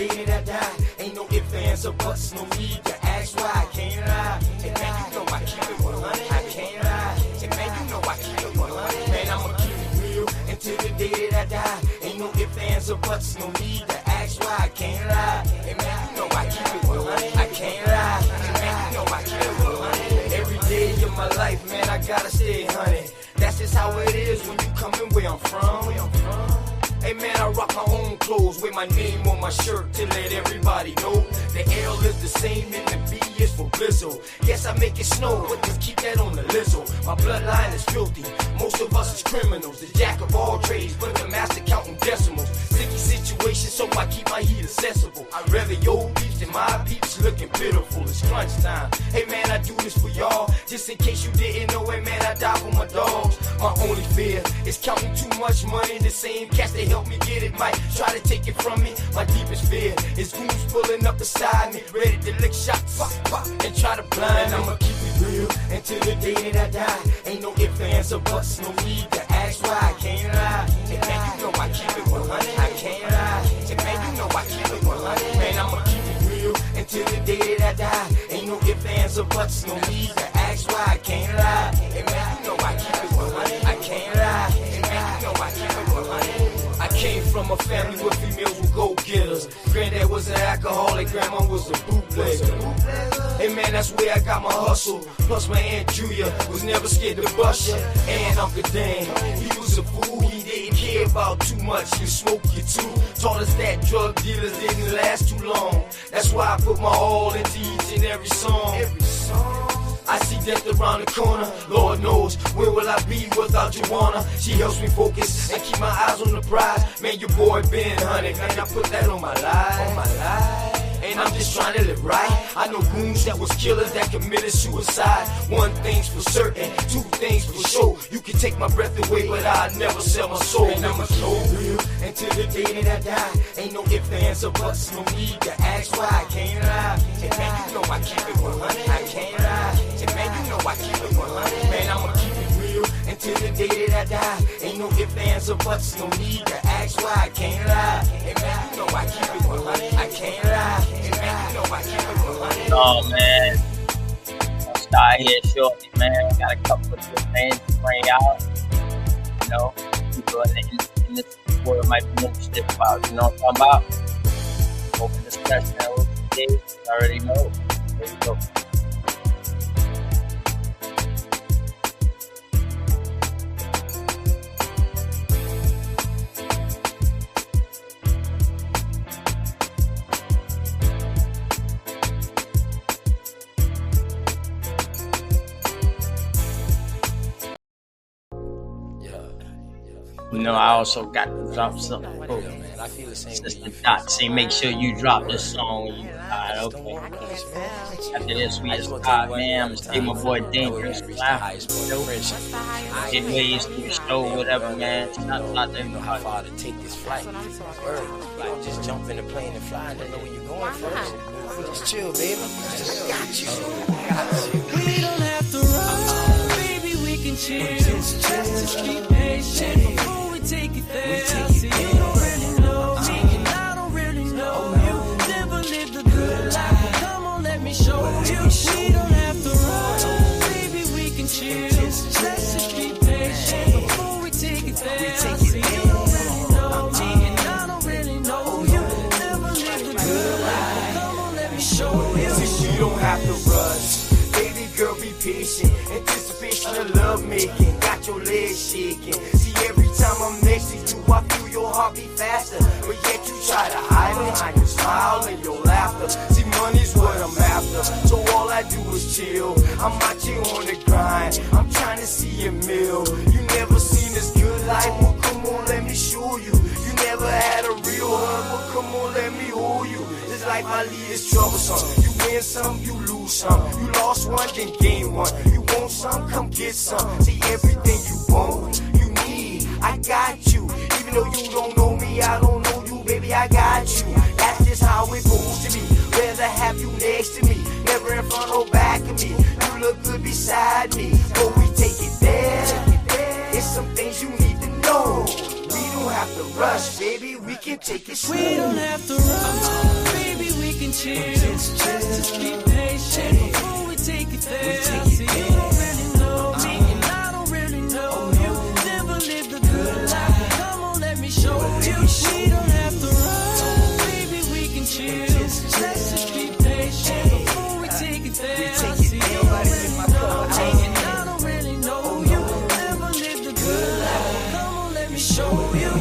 day that I die, ain't no ifs, ands, or buts, no need to ask why. I can't lie, and man, you know I keep it 100. I can't lie, and man, you know I keep it 100. Man, I'ma keep it real until the day that I die. Ain't no ifs, ands, or buts, no need to ask why. I can't lie, and man, you know I keep it 100. I can't lie, and man, you know I keep it 100. Every day of my life, man, I gotta stay 100. That's just how it is when you coming where I'm from. Hey man, I rock my own clothes with my name on my shirt to let everybody know. The L is the same and the B is for Blizzle. Yes, I make it snow, but just keep that on the lizzo. My bloodline is filthy, most of us is criminals. The jack of all trades, but the master counting decimals. Sticky situation, so I keep my heat accessible. I'd rather your beefs than my peeps looking pitiful. It's crunch time. Hey man, I do this for y'all. Just in case you didn't know, hey man, I die for my dogs. My only fear is counting too much money. The same cats that help me get it might try to take it from me. My deepest fear is goons pulling up beside me, ready to lick shots and try to blind me. I'ma keep it real until the day that I die. Ain't no ifs, ands, or buts, no need to ask why. I can't lie, and man, you know I keep it 100. I can't lie, and man, you know I keep it 100. Man, I'ma keep it real until the day that I die. Ain't no ifs, ands, or buts, no need to ask why. I can't lie, and man, you know I keep it 100. I can't lie, and man, you know I keep it 100. I came from a family where females were go-getters. Granddad was an alcoholic, grandma was a bootlegger. Hey man, that's where I got my hustle. Plus my Aunt Julia was never scared to bust ya. And Uncle Dan, he was a fool, he didn't care about too much. You smoke, you too. Taught us that drug dealers didn't last too long. That's why I put my all into each and every song. I see death around the corner. Lord knows, where will I be without Joanna? She helps me focus and keep my eyes on the prize. Man, your boy been 100. Man, I put that on my life. And I'm just trying to live right. I know goons that was killers that committed suicide. One thing's for certain, two things for sure. You can take my breath away, but I'll never sell my soul. And I'ma keep it real until the day that I die. Ain't no ifs, ands, or buts, no need to ask why. I can't lie, and man, you know I keep it 100. I can't lie, and man, you know I keep it 100. Man, I'ma keep it real until the day that I die. Ain't no ifs, ands, or buts, no need to ask why. I can't lie, and man, you know I keep it 100. I can't lie, and man, you know I keep it 100. Oh man, I'll start here shortly, man. Got a couple of good things to bring out. You know, people in this world might be interested about. You know what I'm talking about? Open discussion over the days. I already know. There you go. You know, I also got to drop something. Oh, Man, I feel the same Sister Dot say make sure you drop this song when you okay. After this, we just man, I'm gonna stay my boy Dangerous. Get ways to the show, whatever, man. Shout out to know how far to take this flight. Like, just jump in the plane and fly. I don't know where you're going first. Just chill, baby. Just got you. We don't have to run, baby. We can chill. Just keep patient before we take it there. See, you don't really know me, and I don't really know you. Never lived a good life. Come on, let me show you. We don't have to run, baby. We can chill. Let's just keep patient before we take it there. See, you don't really know me, and I don't really know you. Never lived a good life. Come on, let me show you. See, you don't have to rush. Baby girl, be patient. Anticipation of love making. Got your legs shaking. See, every time I'm next to you, I feel your heart beat faster. But yet you try to hide behind your smile and your laughter. See, money's what I'm after, so all I do is chill. I'm out here on the grind. I'm trying to see a meal. You never seen this good life? Well, come on, let me show you. You never had a real hug? Well, come on, let me hold you. This life I lead is troublesome. You win some, you lose some. You lost one, then gain one. You want some, come get some. See, everything you want, you need, I got you. Even though you don't know me, I don't know you, baby, I got you. That's just how it goes to me. Rather have you next to me, never in front or back of me. You look good beside me, but we take it there. It's some things you need to know. We don't don't have to rush, baby, we can take it slow. We don't have to rush, baby, we can chill. Just be patient before we take it there. See, you don't really know me, and I don't really know you. Never lived a good life, come on, let me show you. We don't have to rush, baby, we can chill. Just be patient before we take it there. See, you don't really know me, and I don't really know you. Never lived a good life, come on, let me show you.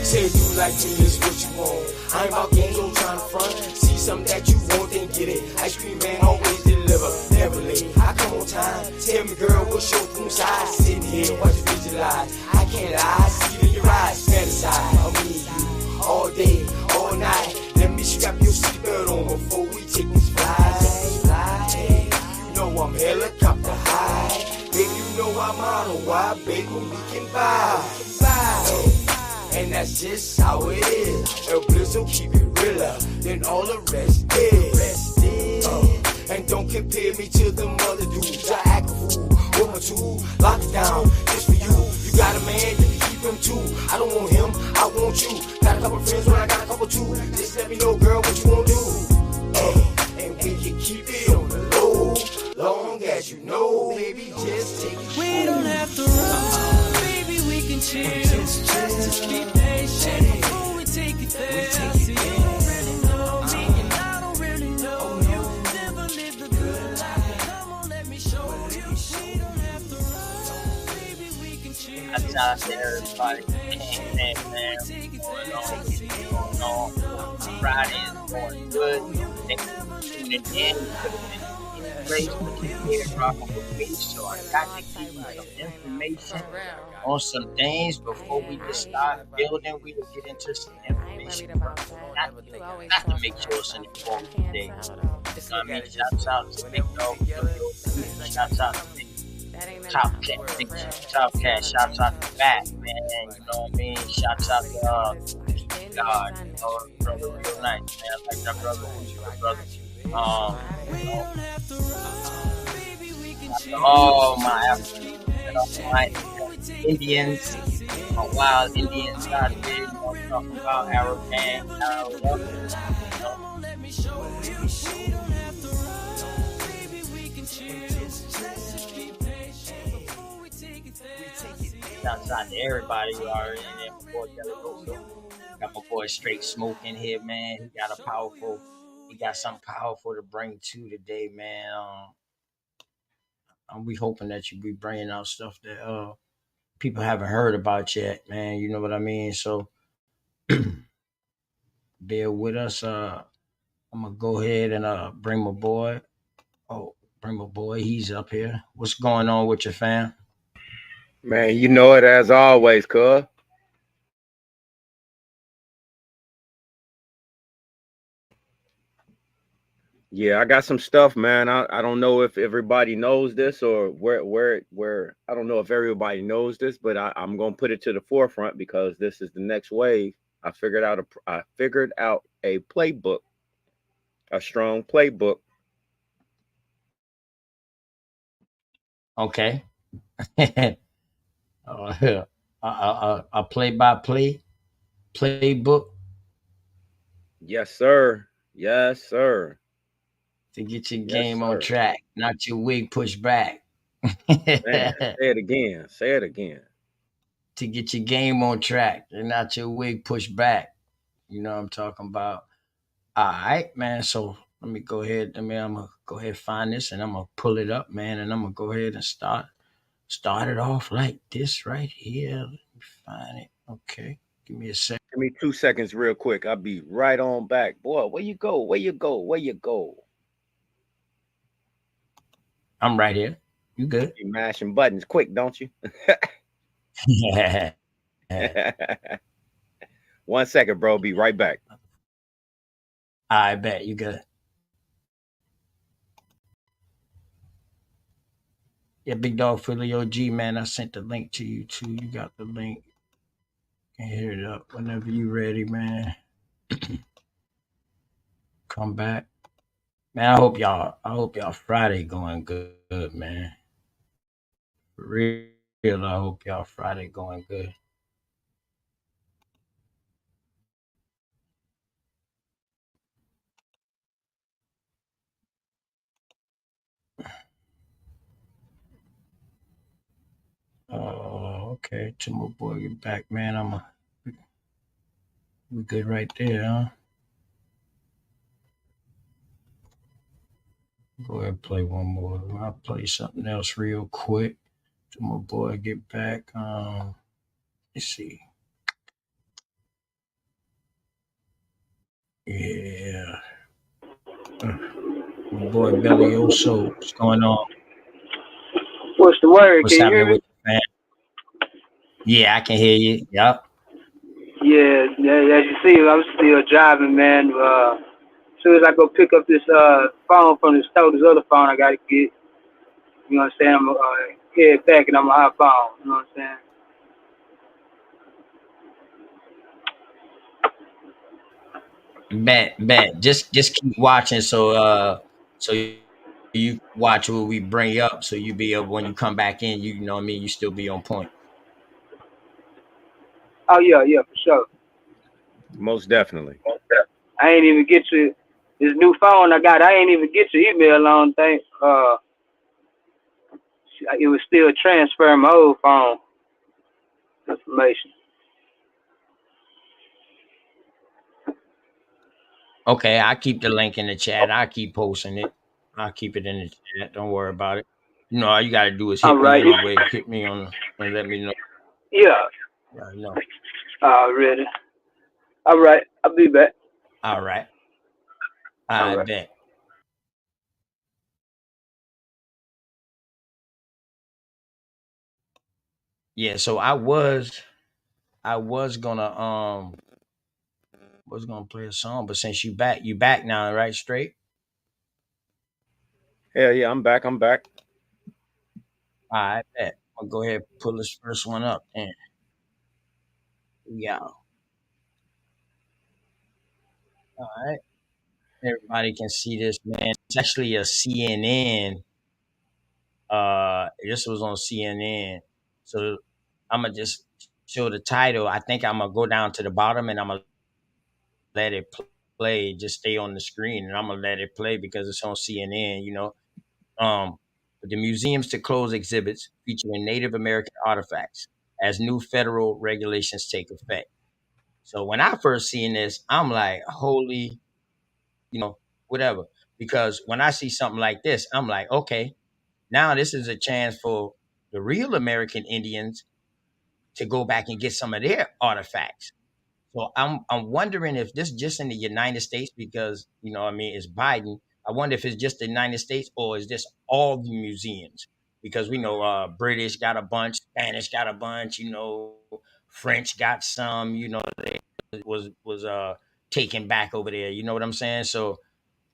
Say you like me, is what you want. I ain't about games, I'm trying to front. See something that you want, then get it. Ice cream man always deliver, never late. I come on time. Tell me, girl, what's your room size? Sitting here, watch you visualize. I can't lie, see it in your eyes. Fantasize, I mean you all day, all night. Let me strap your seatbelt on before we take this flight. Hey, you know I'm helicopter high. Baby, you know I'm on a wide, baby, we can buy. And that's just how it is. El Blizzo keep it realer than all the rest is. And don't compare me to them other dudes. I act a fool with my tool. Lock it down just for you. You got a man, you can keep him too. I don't want him, I want you. Got a couple friends when I got a couple too. Just let me know, girl, what you wanna do. And we can keep it on the low. Long as you know, baby, just take it. We don't have to run, baby, we can chill. Just be patient before we take it there. See, you don't really know me, and I don't really know you. Never lived a good life, come on, let me show you. We don't have to run, baby, we can chill. That's out there, everybody. Man, going on. Friday is going good. Thank you for tuning in. You could have been in place, but you're here rocking with me. So I got to give you some information on some things before we just start building. We will get into some information. Got to make sure it's an informed today. You know what I mean? Shouts out to Big Dog. Shouts out to Big Top Cat, Big Top Cat. Shouts out to Back, man. You know what I mean? Shouts out to God, you know, brother, real nice, man. I like that brother. You know, all my African, my Indians, my wild Indians out there, you know what I'm talking about, Arab man, Arab up, you know. Shouts out to everybody you already in there before Delagoso. Got my boy Straight Smoke in here, man. He got something powerful to bring to today, man. We hoping that you be bringing out stuff that people haven't heard about yet, man. You know what I mean? So bear with us. I'm gonna go ahead and bring my boy. Bring my boy. He's up here. What's going on with your fam? Man, you know it as always, cuz. Yeah, I got some stuff, man. I don't know if everybody knows this or where I don't know if everybody knows this, but I'm gonna put it to the forefront because this is the next wave. I figured out a playbook, a strong playbook. Okay. A play-by-play playbook. Yes, sir. Yes, sir. To get your game on track, not your wig pushed back. Man, say it again. Say it again. To get your game on track and not your wig pushed back. You know what I'm talking about. All right, man. So let me go ahead. I'm gonna go ahead and find this and I'm gonna pull it up, man, and I'm gonna go ahead and start it off like this right here. Let me find it. Okay. Give me a second. Give me 2 seconds real quick. I'll be right on back. Boy, where you go? Where you go? Where you go? I'm right here. You good? You mashing buttons quick, don't you? Yeah. 1 second, bro. Be right back. I bet you good. Yeah, Big Dog Philly OG, man. I sent the link to you too. You got the link. You can hit it up whenever you ready, man. Come back. Man, I hope y'all Friday going good, man. For real, I hope y'all Friday going good. Okay, till my boy get back, man. We good right there, huh? Go ahead and play one more. I'll play something else real quick till my boy get back. Let's see. Yeah. My boy Belly Oso, what's going on? What's the word? What's Can you hear happening me? with you, man? Yeah, I can hear you. Yep. Yeah, yeah, as you see, I'm still driving, man. As soon as I go pick up this phone from the store, this other phone I gotta get, you know what I'm saying? I'm head back and I'm gonna hop on, you know what I'm saying? Bet. Just keep watching so you watch what we bring up so you be able when you come back in, you know what I mean, you still be on point. Oh yeah, yeah, for sure. Most definitely. I ain't even get to this new phone I got. I ain't even get your email on thing. It was still transferring my old phone information. Okay, I keep the link in the chat. I keep posting it. I'll keep it in the chat. Don't worry about it. You know, all you gotta do is All hit me right. anyway. Hit me on and let me know. Yeah. Yeah, I know. Already. All right. I'll be back. All right. All I right. bet. Yeah, so I was gonna play a song, but since you back now, right? Straight. Hell yeah, I'm back. I'm back. I bet. I'll go ahead and pull this first one up. And yeah, all right. Everybody can see this, man. It's actually a CNN. This was on CNN. So I'm gonna just show the title. I think I'm gonna go down to the bottom and I'm gonna let it play. Just stay on the screen, and I'm gonna let it play because it's on CNN. Um, the museums to close exhibits featuring Native American artifacts as new federal regulations take effect. So when I first seen this, I'm like, holy, whatever. Because when I see something like this, I'm like, okay, now this is a chance for the real American Indians to go back and get some of their artifacts. So I'm wondering if this just in the United States because I mean it's Biden. I wonder if it's just the United States or is this all the museums? Because we know British got a bunch, Spanish got a bunch, French got some, they was taken back over there. You know what I'm saying? So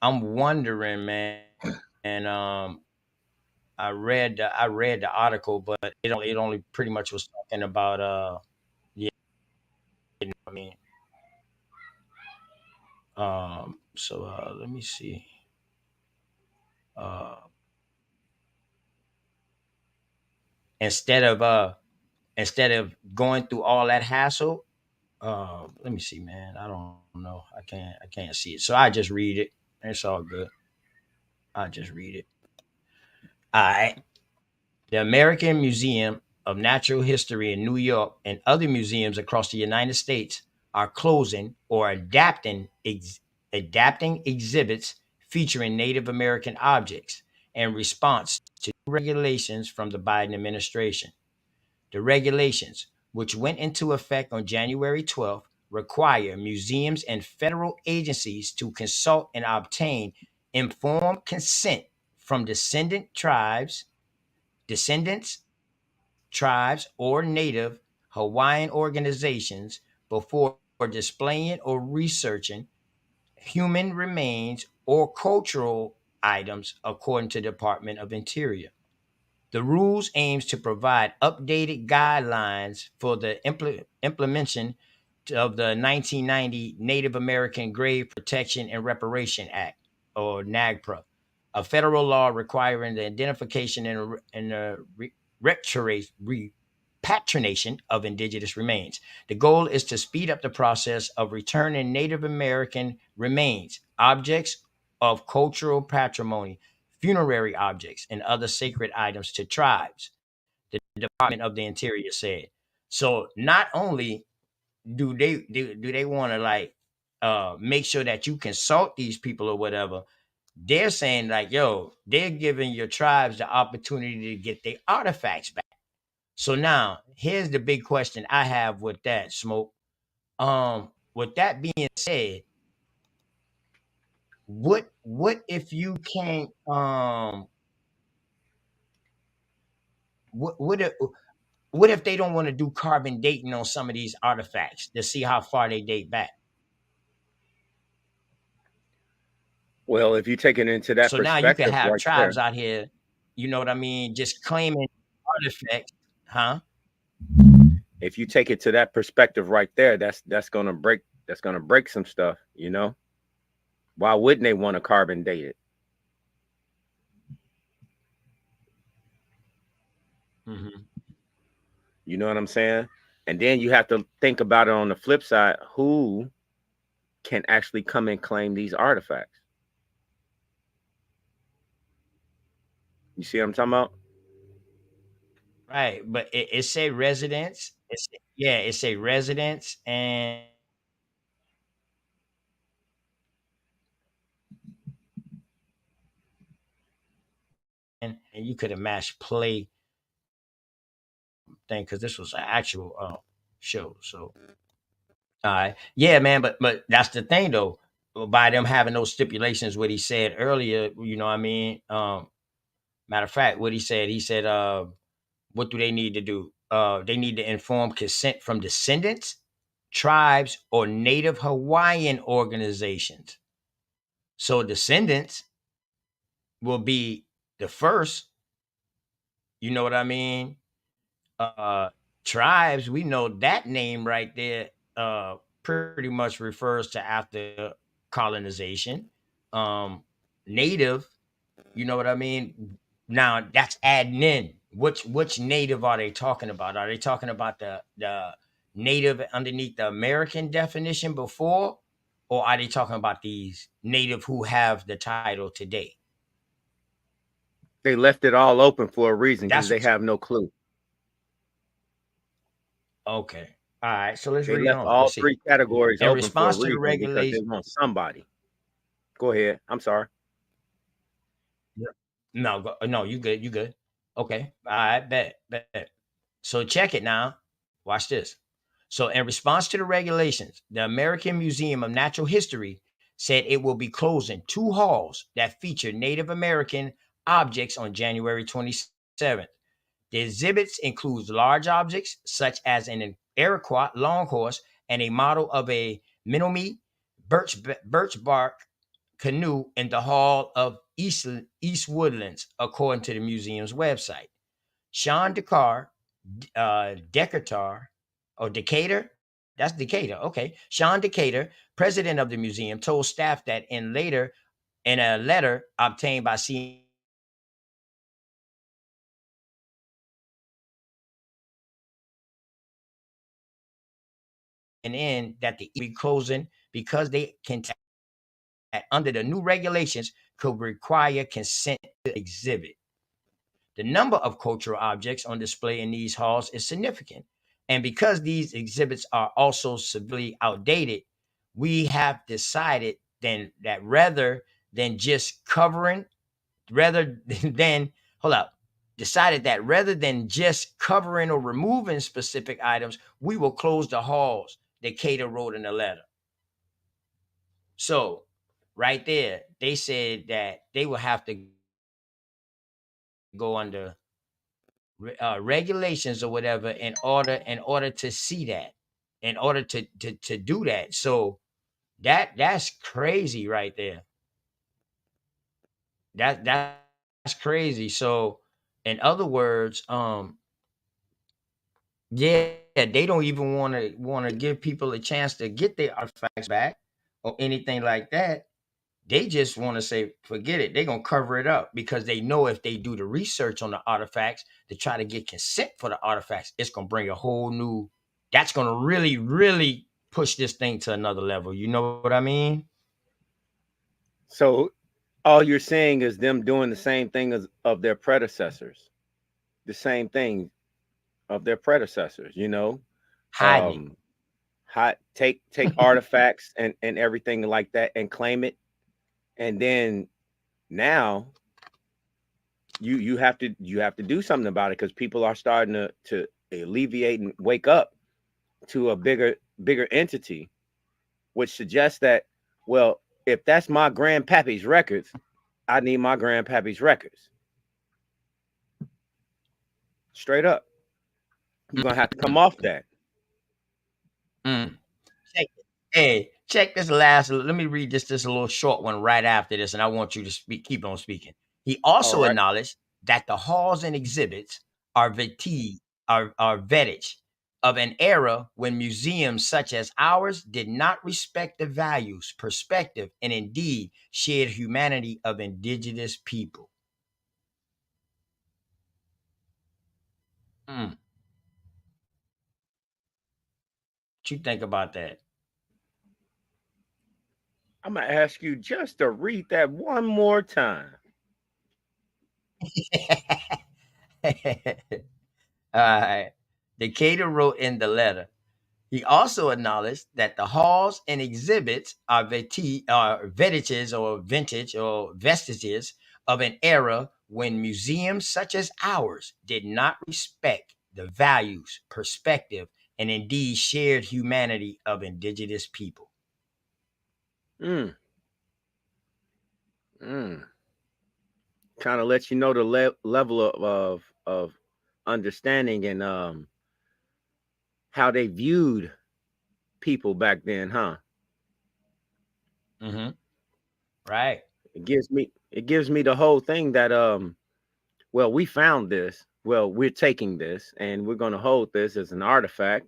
I'm wondering, man. And I read the article, but it only pretty much was talking about yeah, I mean so let me see. Uh instead of going through all that hassle, let me see, man. I don't know. I can't see it. So I just read it. It's all good. I just read it. All right. The American Museum of Natural History in New York and other museums across the United States are closing or adapting exhibits featuring Native American objects in response to regulations from the Biden administration. The regulations, which went into effect on January 12th, require museums and federal agencies to consult and obtain informed consent from descendants, tribes, or native Hawaiian organizations before displaying or researching human remains or cultural items, according to the Department of Interior. The rules aims to provide updated guidelines for the implementation of the 1990 Native American Grave Protection and Reparation Act, or NAGPRA, a federal law requiring the identification and repatriation of indigenous remains. The goal is to speed up the process of returning Native American remains, objects of cultural patrimony, funerary objects, and other sacred items to tribes, the Department of the Interior said. So not only do they want to like make sure that you consult these people or whatever, they're saying like, yo, they're giving your tribes the opportunity to get their artifacts back. So now here's the big question I have with that, Smoke. With that being said, what if you can't what what if they don't want to do carbon dating on some of these artifacts to see how far they date back? Well, if you take it into that So now you can perspective have right there, tribes out here, you know what I mean, just claiming artifacts, huh? if you take it to that perspective right there, that's gonna break some stuff, you know. Why wouldn't they want to carbon date it? Hmm. You know what I'm saying? And then you have to think about it on the flip side, who can actually come and claim these artifacts? You see what I'm talking about? Right, but it say residents. Yeah, it say residents, and you could have mashed play thing because this was an actual show. So all right, yeah, man, but that's the thing though. By them having those stipulations, what he said earlier, you know what I mean? Matter of fact, what he said, what do they need to do? They need to inform consent from descendants, tribes, or Native Hawaiian organizations. So descendants will be the first, you know what I mean? Uh Tribes, we know that name right there pretty much refers to after colonization. Um Native, you know what I mean? Now that's adding in which native are they talking about? Are they talking about the native underneath the American definition before, or are they talking about these native who have the title today? They left it all open for a reason because That's they what's have no clue. okay. All right, so let's They read left on. all Let's see. three categories In open for a response to the reason because they regulation, want somebody. Go ahead. I'm sorry. no, no, you good, you good. Okay, all right, bet. So check it now. Watch this. So, in response to the regulations, the American Museum of Natural History said it will be closing two halls that feature Native American objects on January 27th. The exhibits includes large objects such as an Iroquois long horse and a model of a Menominee birch bark canoe in the Hall of East Woodlands, according to the museum's website. Sean Dakar, Decatur, or Decatur, that's Decatur, okay. Sean Decatur, president of the museum, told staff that in a letter obtained by CNN that the be closing because they can under the new regulations could require consent to exhibit. The number of cultural objects on display in these halls is significant. And because these exhibits are also severely outdated, we have decided then that rather than just covering, rather than, hold up, decided that rather than just covering or removing specific items, we will close the halls, Decatur wrote in a letter. So, right there, they said that they will have to go under regulations or whatever in order to see that, in order to do that. So that's crazy right there. That's crazy. So in other words, yeah, they don't even want to give people a chance to get their artifacts back or anything like that. They just want to say, forget it. They're going to cover it up because they know if they do the research on the artifacts to try to get consent for the artifacts, it's going to bring a whole new, that's going to really, really push this thing to another level. You know what I mean? So all you're saying is them doing the same thing as of their predecessors. The same thing. of their predecessors. You know, hiding um, take artifacts and everything like that and claim it, and then now you have to do something about it because people are starting to alleviate and wake up to a bigger entity, which suggests that, well, if that's my grandpappy's records, I need my grandpappy's records. Straight up. You're gonna have to come it. off that. Mm. Check it. Hey, check this last. Let me read this a little short one right after this, and I want you to speak. Keep on speaking. He All also right. acknowledged that the halls and exhibits are vestige of an era when museums such as ours did not respect the values, perspective, and indeed shared humanity of indigenous people. What you think about that? I'm gonna ask you just to read that one more time. All right. Decatur wrote in the letter. He also acknowledged that the halls and exhibits are vintage or vestiges of an era when museums such as ours did not respect the values, perspective, and indeed shared humanity of indigenous people. Mm, mm. Kind of lets you know the level of understanding and how they viewed people back then, huh? Mm-hmm. Right. It gives me the whole thing that well, we found this. Well, we're taking this and we're going to hold this as an artifact,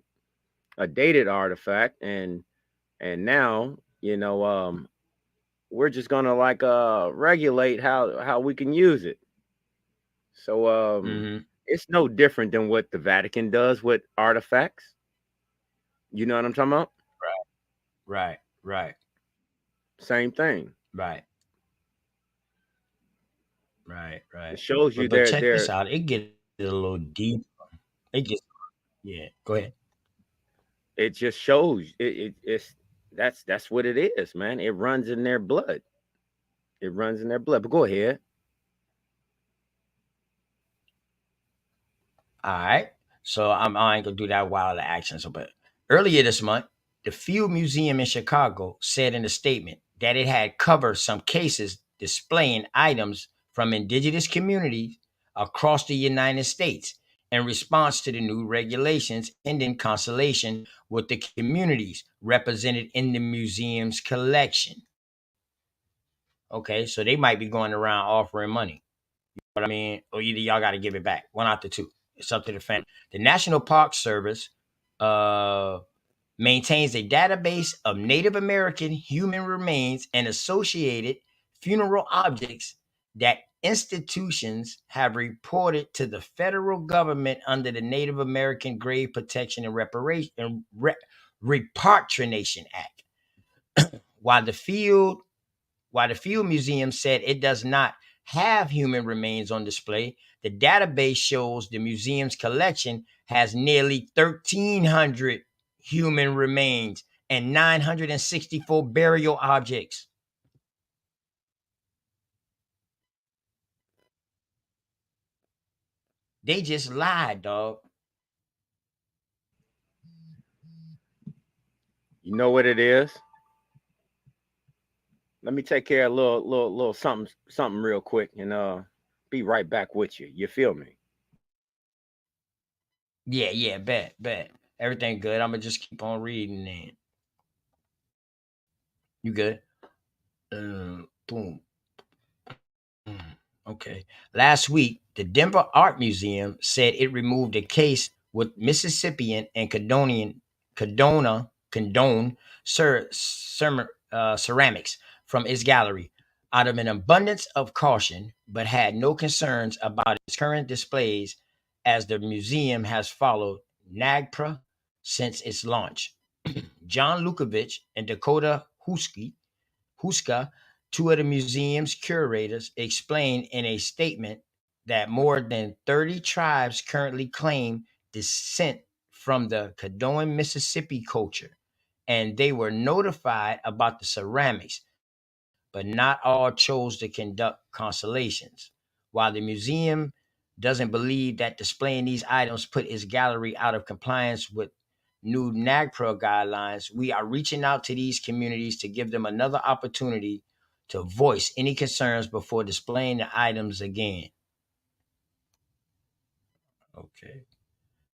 a dated artifact, and now, we're just going to like regulate how we can use it. So Mm-hmm. it's no different than what the Vatican does with artifacts. You know what I'm talking about? Right. Right. Same thing. Right. Right. It Right. shows you But check this they're out. It gets a little deep. It gets yeah. Go ahead. it just shows it's that's what it is, man. It runs in their blood. It runs in their blood. But go ahead. All right. So I ain't gonna do that while the action. So, but earlier this month, the Field Museum in Chicago said in a statement that it had covered some cases displaying items from indigenous communities across the United States in response to the new regulations and in consultation with the communities represented in the museum's collection. Okay, so they might be going around offering money. But I mean, or either y'all got to give it back. One out the two. It's up to the family. The National Park Service uh, maintains a database of Native American human remains and associated funeral objects that institutions have reported to the federal government under the Native American Grave Protection and Repatriation Act. While the field while the Field Museum said it does not have human remains on display, the database shows the museum's collection has nearly 1,300 human remains and 964 burial objects. They just lied, dog. You know what it is? Let me take care of a little something real quick and be right back with you. You feel me? Yeah, bet. Everything good. I'm gonna just keep on reading then. You good? Boom. Okay. Last week, the Denver Art Museum said it removed a case with Mississippian and Condone ceramics from its gallery out of an abundance of caution, but had no concerns about its current displays as the museum has followed NAGPRA since its launch. John Lukovich and Dakota Huska, two of the museum's curators, explained in a statement that more than 30 tribes currently claim descent from the Caddoan Mississippi culture, and they were notified about the ceramics, but not all chose to conduct constellations. While the museum doesn't believe that displaying these items put its gallery out of compliance with new NAGPRA guidelines, we are reaching out to these communities to give them another opportunity to voice any concerns before displaying the items again. Okay.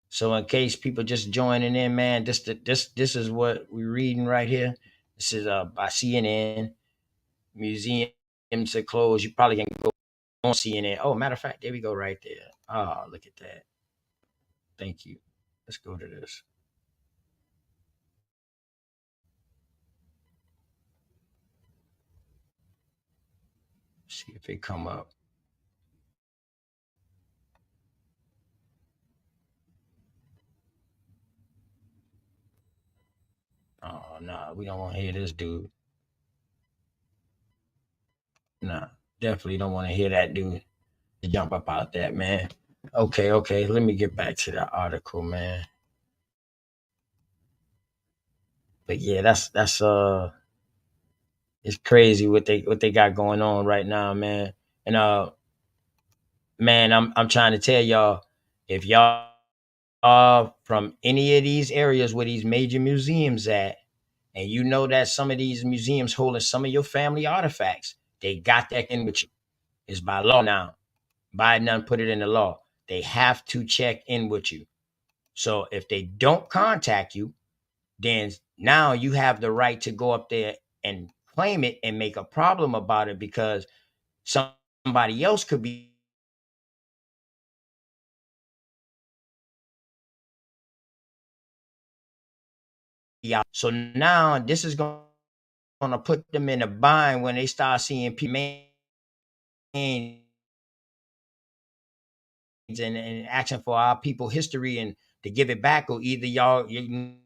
So in case people just joining in, man, this is what we're reading right here. This is by CNN. Museums are closed. You probably can go on CNN. Oh, matter of fact, there we go right there. Oh, look at that. Thank you. Let's go to this. See if it come up. Oh, no, we don't want to hear this dude. Nah, definitely don't want to hear that dude jump up out that, man. Okay, let me get back to the article, man. But yeah, that's it's crazy what they got going on right now, man. And man, I'm trying to tell y'all, if y'all are from any of these areas where these major museums at, and you know that some of these museums holding some of your family artifacts, they got that in with you. It's by law now. Biden done put it in the law. They have to check in with you. So if they don't contact you, then now you have the right to go up there and claim it and make a problem about it, because somebody else could be out. So now this is going to put them in a bind when they start seeing people and action for our people history and to give it back, or either y'all, you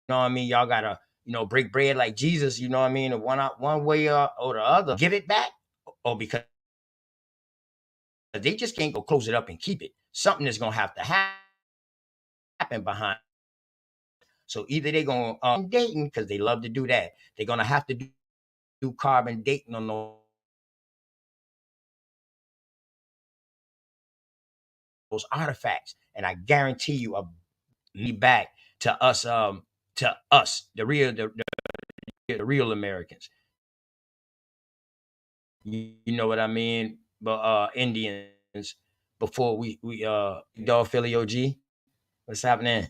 know what I mean, y'all gotta, break bread like Jesus, you know what I mean, one way or the other, give it back, or because they just can't go close it up and keep it. Something is gonna have to happen behind. So either they're gonna dating, because they love to do that. They're gonna have to do carbon dating on those artifacts, and I guarantee you, me back to us, the real Americans. You know what I mean? But Indians, before we dog Philly OG, what's happening?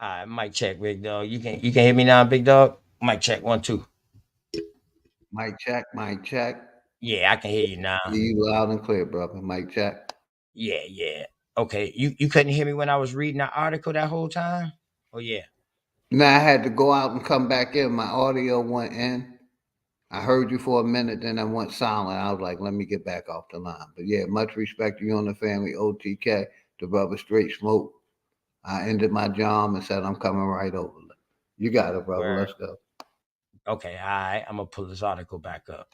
All right, mic check, big dog. You can hear me now, big dog. Mic check 1 2. Mic check, mic check. Yeah, I can hear you now. Hear you loud and clear, brother. Mic check. Yeah. Okay, you couldn't hear me when I was reading the article that whole time? Oh yeah. Now I had to go out and come back in. My audio went in. I heard you for a minute, then I went silent. I was like, let me get back off the line. But yeah, much respect to you and the family, OTK, the brother Straight Smoke. I ended my job and said, I'm coming right over. You got it, brother. Word. Let's go. Okay, all right. I'm gonna pull this article back up.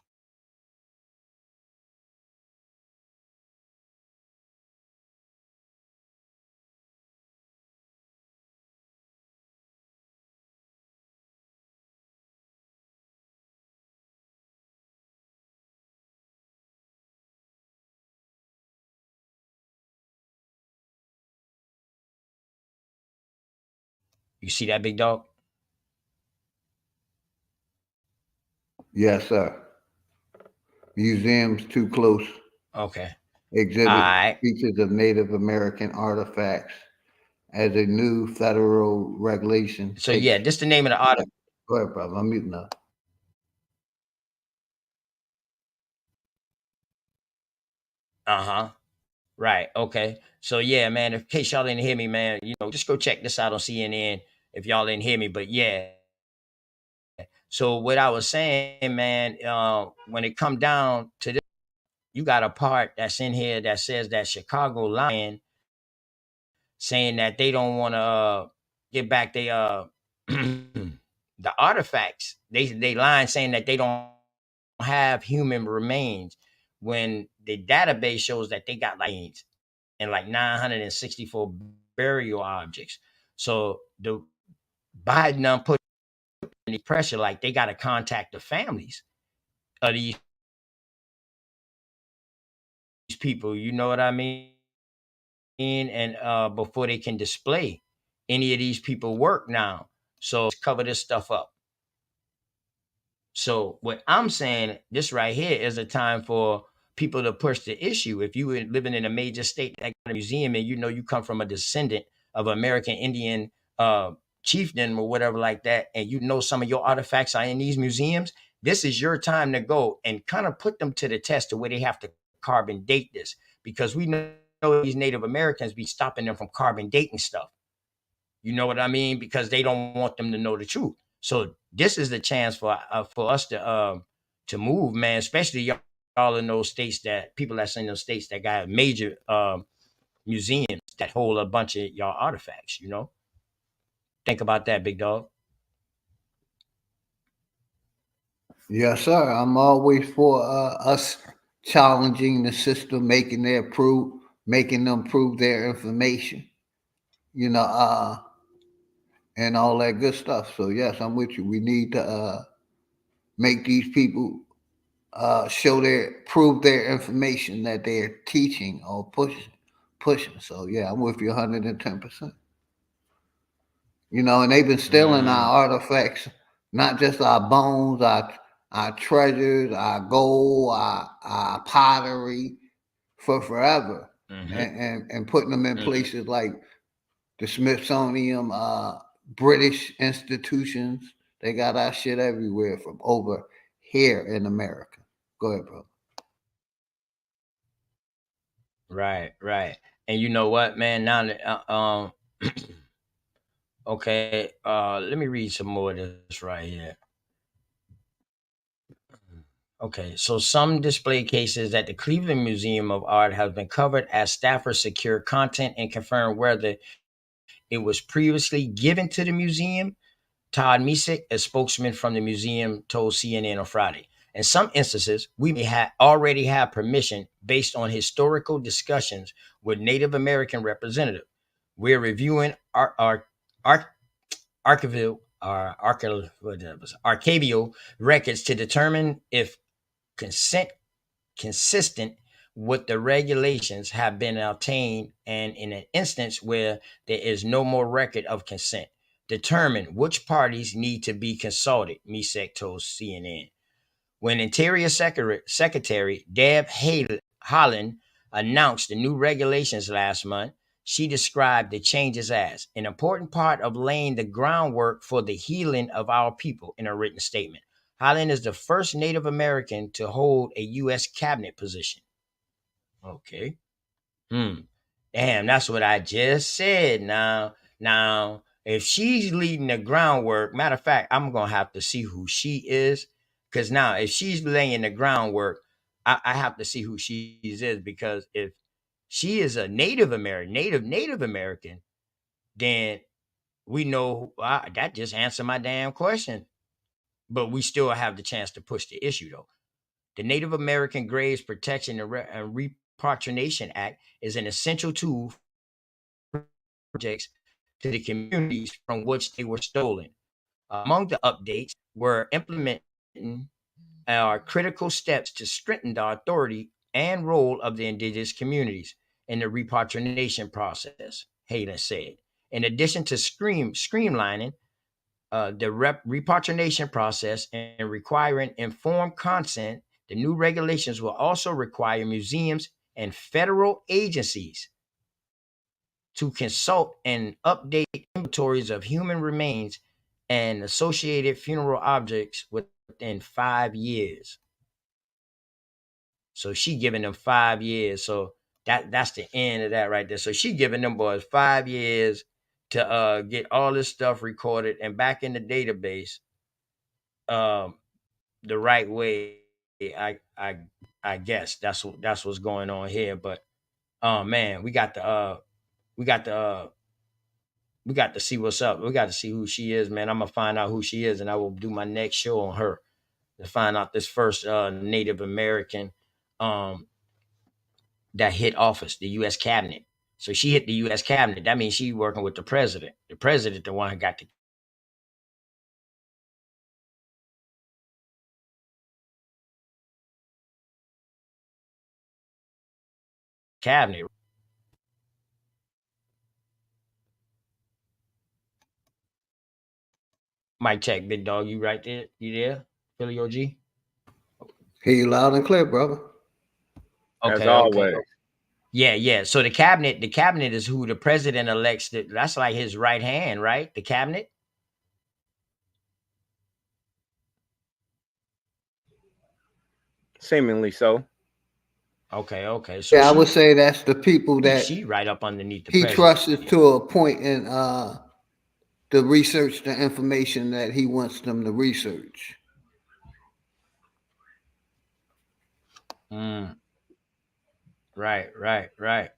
You see that, big dog? Yes, sir. Museums too close. Okay. All Exhibit right. features of Native American artifacts as a new federal regulation So takes. yeah, this the name of the article. Go ahead, brother. I'm muting up. Uh-huh. Right. Okay. So yeah, man, in case y'all didn't hear me, man, just go check this out on CNN if y'all didn't hear me. But yeah. So what I was saying, man, when it come down to this, you got a part that's in here that says that Chicago Lion saying that they don't want to get back the artifacts. They lying saying that they don't have human remains when the database shows that they got like 964 burial objects. So the Biden done put any pressure, like they got to contact the families of these people. You know what I mean? And before they can display any of these people work now, so cover this stuff up. So what I'm saying, this right here is a time for people to push the issue. If you were living in a major state like a museum, and you come from a descendant of American Indian chieftain or whatever like that, and some of your artifacts are in these museums, this is your time to go and kind of put them to the test to where they have to carbon date this, because we know these Native Americans be stopping them from carbon dating stuff. You know what I mean? Because they don't want them to know the truth. So this is the chance for us to move, man. Especially y'all in those states, that people that's in those states that got major museums that hold a bunch of y'all artifacts. Think about that, big dog. Yes, sir. I'm always for us challenging the system, making them prove their information. And all that good stuff. So yes, I'm with you. We need to make these people prove their information that they're teaching or pushing. So yeah, I'm with you 110%. And they've been stealing our artifacts, not just our bones, our treasures, our gold, our pottery for forever, and putting them in places like the Smithsonian, British institutions. They got our shit everywhere from over here in America. Go ahead, bro. Right. And you know what, man? Now that okay, let me read some more of this right here. Okay, so some display cases at the Cleveland Museum of Art have been covered as staffers secure content and confirm whether it was previously given to the museum. Todd Misek, a spokesman from the museum, told CNN on Friday. In some instances, we may already have permission based on historical discussions with Native American representatives. We're reviewing archival records to determine if consistent with the regulations have been obtained, and in an instance where there is no more record of consent, determine which parties need to be consulted, Misek told CNN. When Interior Secretary Deb Haaland announced the new regulations last month, she described the changes as an important part of laying the groundwork for the healing of our people in a written statement. Haaland is the first Native American to hold a U.S. cabinet position. Okay. Damn, that's what I just said. Now, if she's leading the groundwork, matter of fact, I'm gonna have to see who she is. Because now, if she's laying the groundwork, I have to see who she is. Because if she is a Native American, then we know that just answered my damn question. but we still have the chance to push the issue though. The Native American Graves Protection and Repatriation Act is an essential tool for projects to the communities from which they were stolen. Among the updates were implementing critical steps to strengthen the authority and role of the indigenous communities in the repatriation process, Halen said. In addition to streamlining the repatriation process and requiring informed consent, the new regulations will also require museums and federal agencies to consult and update inventories of human remains and associated funeral objects within 5 years. So she giving them 5 years. So that's the end of that right there. So she giving them boys 5 years to get all this stuff recorded and back in the database the right way. I guess that's what's going on here. But man, we got to see what's up. We got to see who she is, man. I'm gonna find out who she is, and I will do my next show on her to find out this first Native American that hit office, the U.S. cabinet. So she hit the U.S. cabinet. That means she working with the president. The president, the one who got the cabinet. Mic check, big dog. You right there? You there, Philly OG? Hear you loud and clear, brother. As always. Yeah. So the cabinet is who the president elects. That's like his right hand, right? The cabinet. Seemingly so. Okay. So yeah, I would say that's the people that she right up underneath the he president. trusted to a point in the research, the information that he wants them to research. Right.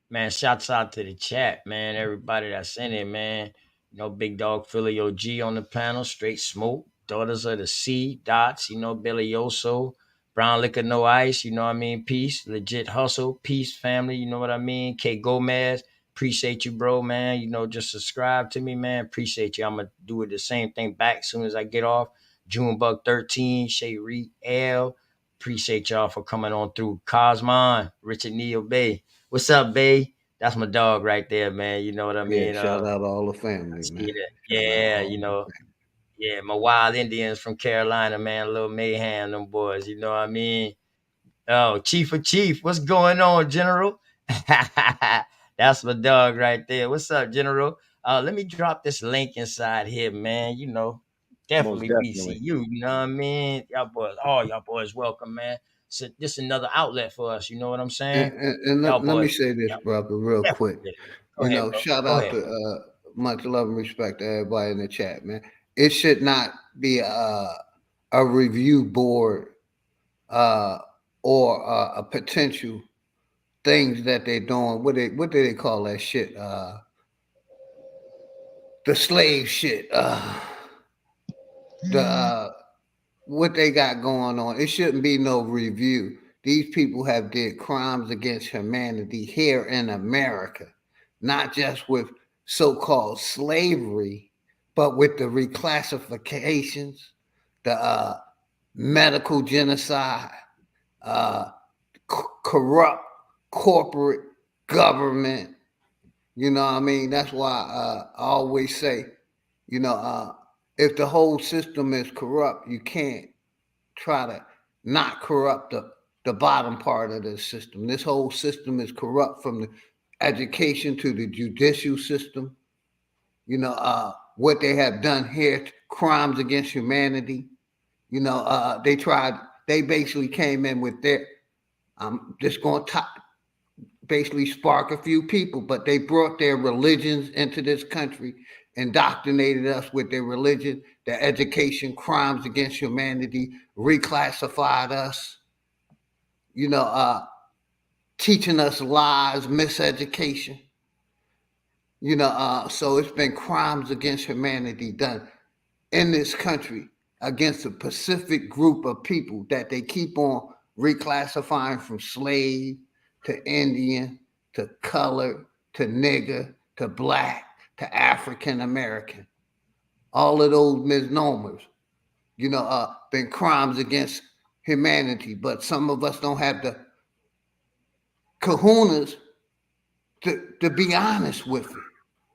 Man, shouts out to the chat, man. Everybody that's in it, man. You know, Big Dog Philly OG on the panel, Straight Smoke, Daughters of the Sea, Dots, you know, Billy Yoso, Brown Liquor No Ice, you know what I mean? Peace, Legit Hustle, Peace Family, you know what I mean? K Gomez, appreciate you, bro, man. You know, just subscribe to me, man. Appreciate you. I'm going to do it the same thing back as soon as I get off. Junebug 13, Shay Reed L. Appreciate y'all for coming on through. Cosmon, Richard Neal Bay. What's up, Bay? That's my dog right there, man. You know what I mean? Yeah, shout out all the family, man. Yeah, you know. Yeah, my Wild Indians from Carolina, man. Little Mayhem, them boys. You know what I mean? Oh, Chief of Chief. What's going on, General? That's my dog right there. What's up, General? Let me drop this link inside here, man. You know, definitely. BCU. You know what I mean? Y'all boys welcome, man. So this is another outlet for us. You know what I'm saying? And let me say this, brother, real quick. Shout out to much love and respect to everybody in the chat, man. It should not be a review board or a potential things that they're doing. What do they call that shit? The slave shit. What they got going on. It shouldn't be no review. These people have did crimes against humanity here in America, not just with so-called slavery, but with the reclassifications, the medical genocide, corrupt corporate government. You know what I mean? That's why I always say, you know, if the whole system is corrupt, you can't try to not corrupt the bottom part of the system. This whole system is corrupt from the education to the judicial system. You know, what they have done here, crimes against humanity. You know, they basically came in with I'm just going to basically spark a few people, but they brought their religions into this country, indoctrinated us with their religion, their education, crimes against humanity, reclassified us, you know, teaching us lies, miseducation, you know, so it's been crimes against humanity done in this country against a specific group of people that they keep on reclassifying from slave to Indian to colored to nigger to black to African American. All of those misnomers, been crimes against humanity. But some of us don't have the kahunas to be honest with it.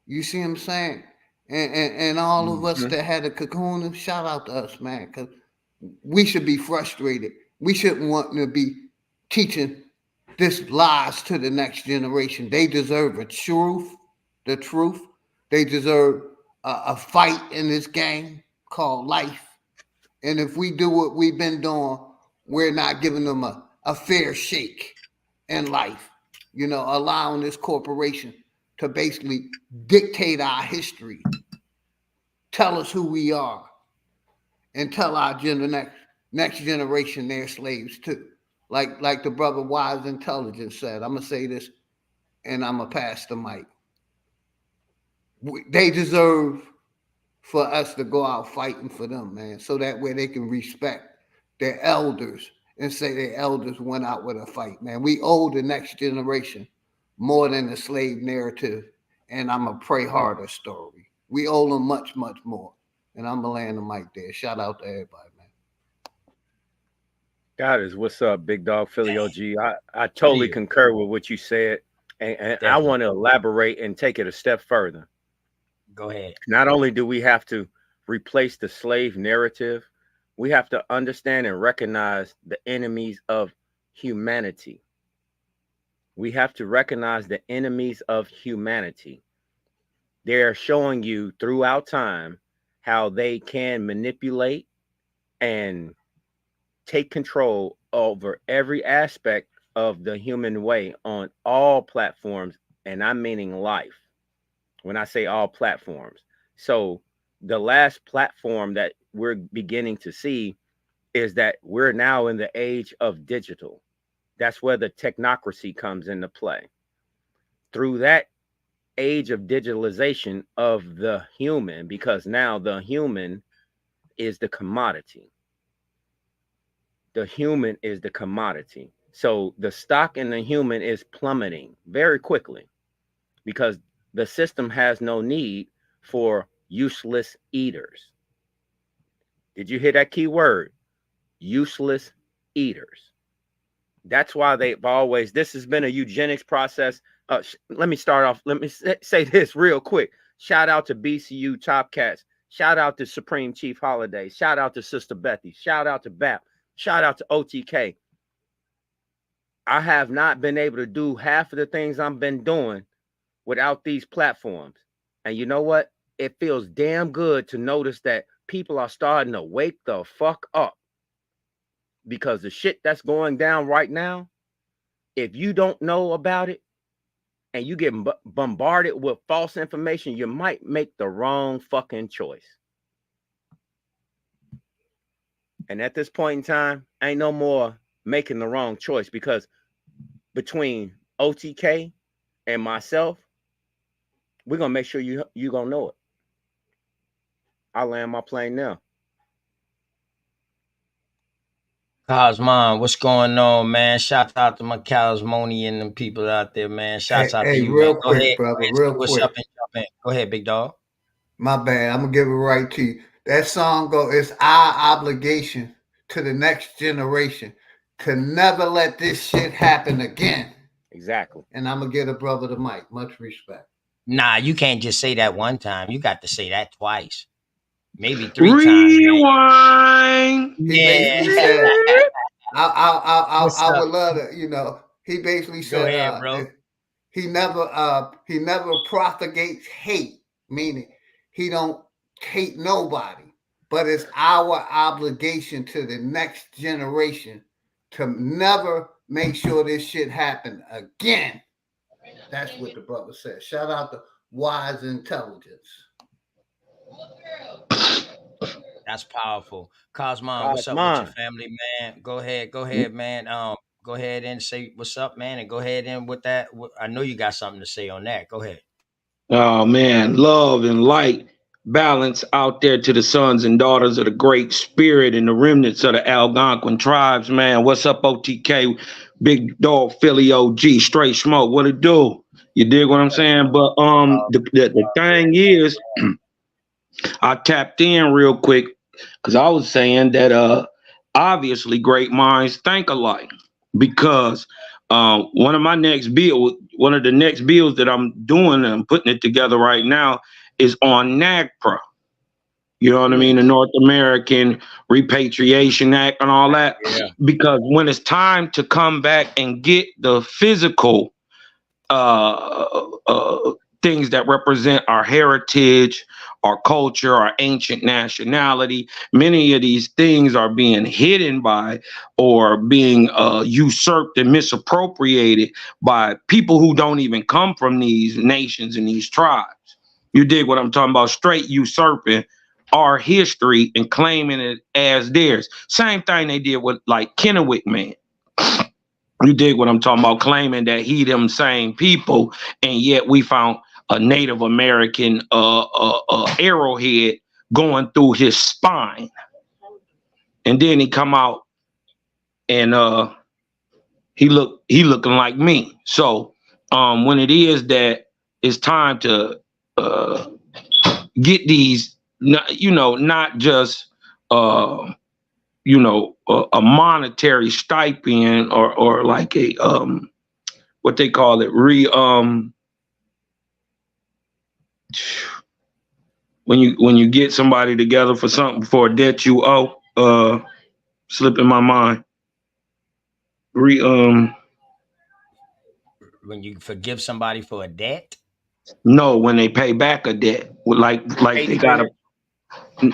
You see what I'm saying? And all of us that had a kahuna, shout out to us, man, because we should be frustrated. We shouldn't want to be teaching this lies to the next generation. They deserve the truth. They deserve a fight in this game called life. And if we do what we've been doing, we're not giving them a fair shake in life. Allowing this corporation to basically dictate our history, tell us who we are, and tell our next generation they're slaves too. Like the brother Wise Intelligence said, I'm gonna say this, and I'm gonna pass the mic. They deserve for us to go out fighting for them, man, so that way they can respect their elders and say their elders went out with a fight, man. We owe the next generation more than the slave narrative and I'm a pray harder story. We owe them much, much more. And I'm gonna land the mic there. Shout out to everybody, man. God is what's up, Big Dog Philly OG. I totally concur with what you said. And I want to elaborate and take it a step further. Go ahead. Not only do we have to replace the slave narrative, we have to understand and recognize the enemies of humanity. We have to recognize the enemies of humanity. They are showing you throughout time how they can manipulate and take control over every aspect of the human way on all platforms, and I'm meaning life when I say all platforms. So the last platform that we're beginning to see is that we're now in the age of digital. That's where the technocracy comes into play. Through that age of digitalization of the human, because now the human is the commodity. The human is the commodity. So the stock in the human is plummeting very quickly because the system has no need for useless eaters. Did you hear that key word? Useless eaters. That's why they've always, this has been a eugenics process. Let me start off. Let me say this real quick. Shout out to BCU Top Cats. Shout out to Supreme Chief Holiday. Shout out to Sister Bethy. Shout out to BAP. Shout out to OTK. I have not been able to do half of the things I've been doing without these platforms. And you know what? It feels damn good to notice that people are starting to wake the fuck up. Because the shit that's going down right now, if you don't know about it and you get bombarded with false information, you might make the wrong fucking choice. And at this point in time, ain't no more making the wrong choice, because between OTK and myself, we're going to make sure you're going to know it. I'll land my plane now. Cosmon, what's going on, man? Shout out to my Cosmonian and them people out there, man. Shouts out to you, real man. quick, Go ahead, brother, man. real What's quick. up and jump in. Go ahead, big dog. My bad. I'm gonna give it right to you. That song it's our obligation to the next generation to never let this shit happen again. Exactly. And I'm gonna give a brother the mic. Much respect. Nah, you can't just say that one time. You got to say that twice. Maybe 3 times. Rewind. He basically said, I would love to, he basically said, Go ahead, bro. He never propagates hate, meaning he don't hate nobody, but it's our obligation to the next generation to never make sure this shit happen again. That's what the brother said. Shout out to Wise Intelligence. That's powerful. Cosmon, what's up with your family, man? Go ahead, man. Go ahead and say what's up, man, and go ahead and with that. I know you got something to say on that. Go ahead. Oh man, love and light balance out there to the sons and daughters of the Great Spirit and the remnants of the Algonquin tribes, man. What's up, OTK? Big Dog Philly OG, straight smoke. What it do? You dig what I'm saying? But the thing is, I tapped in real quick because I was saying that obviously great minds think alike, because one of the next bills that I'm doing and I'm putting it together right now is on NAGPRA. You know what I mean? The North American Repatriation Act and all that. Yeah. Because when it's time to come back and get the physical things that represent our heritage, our culture, our ancient nationality, many of these things are being hidden by or being usurped and misappropriated by people who don't even come from these nations and these tribes. You dig what I'm talking about? Straight usurping our history and claiming it as theirs. Same thing they did with like Kennewick Man. You dig what I'm talking about? Claiming that he them same people, and yet we found a Native American arrowhead going through his spine. And then he come out and he looking like me. So when it is that it's time to get these, not just a monetary stipend or like a what they call it, when you get somebody together for something for a debt you owe, slipping my mind. When you forgive somebody for a debt? No, when they pay back a debt, like they gotta.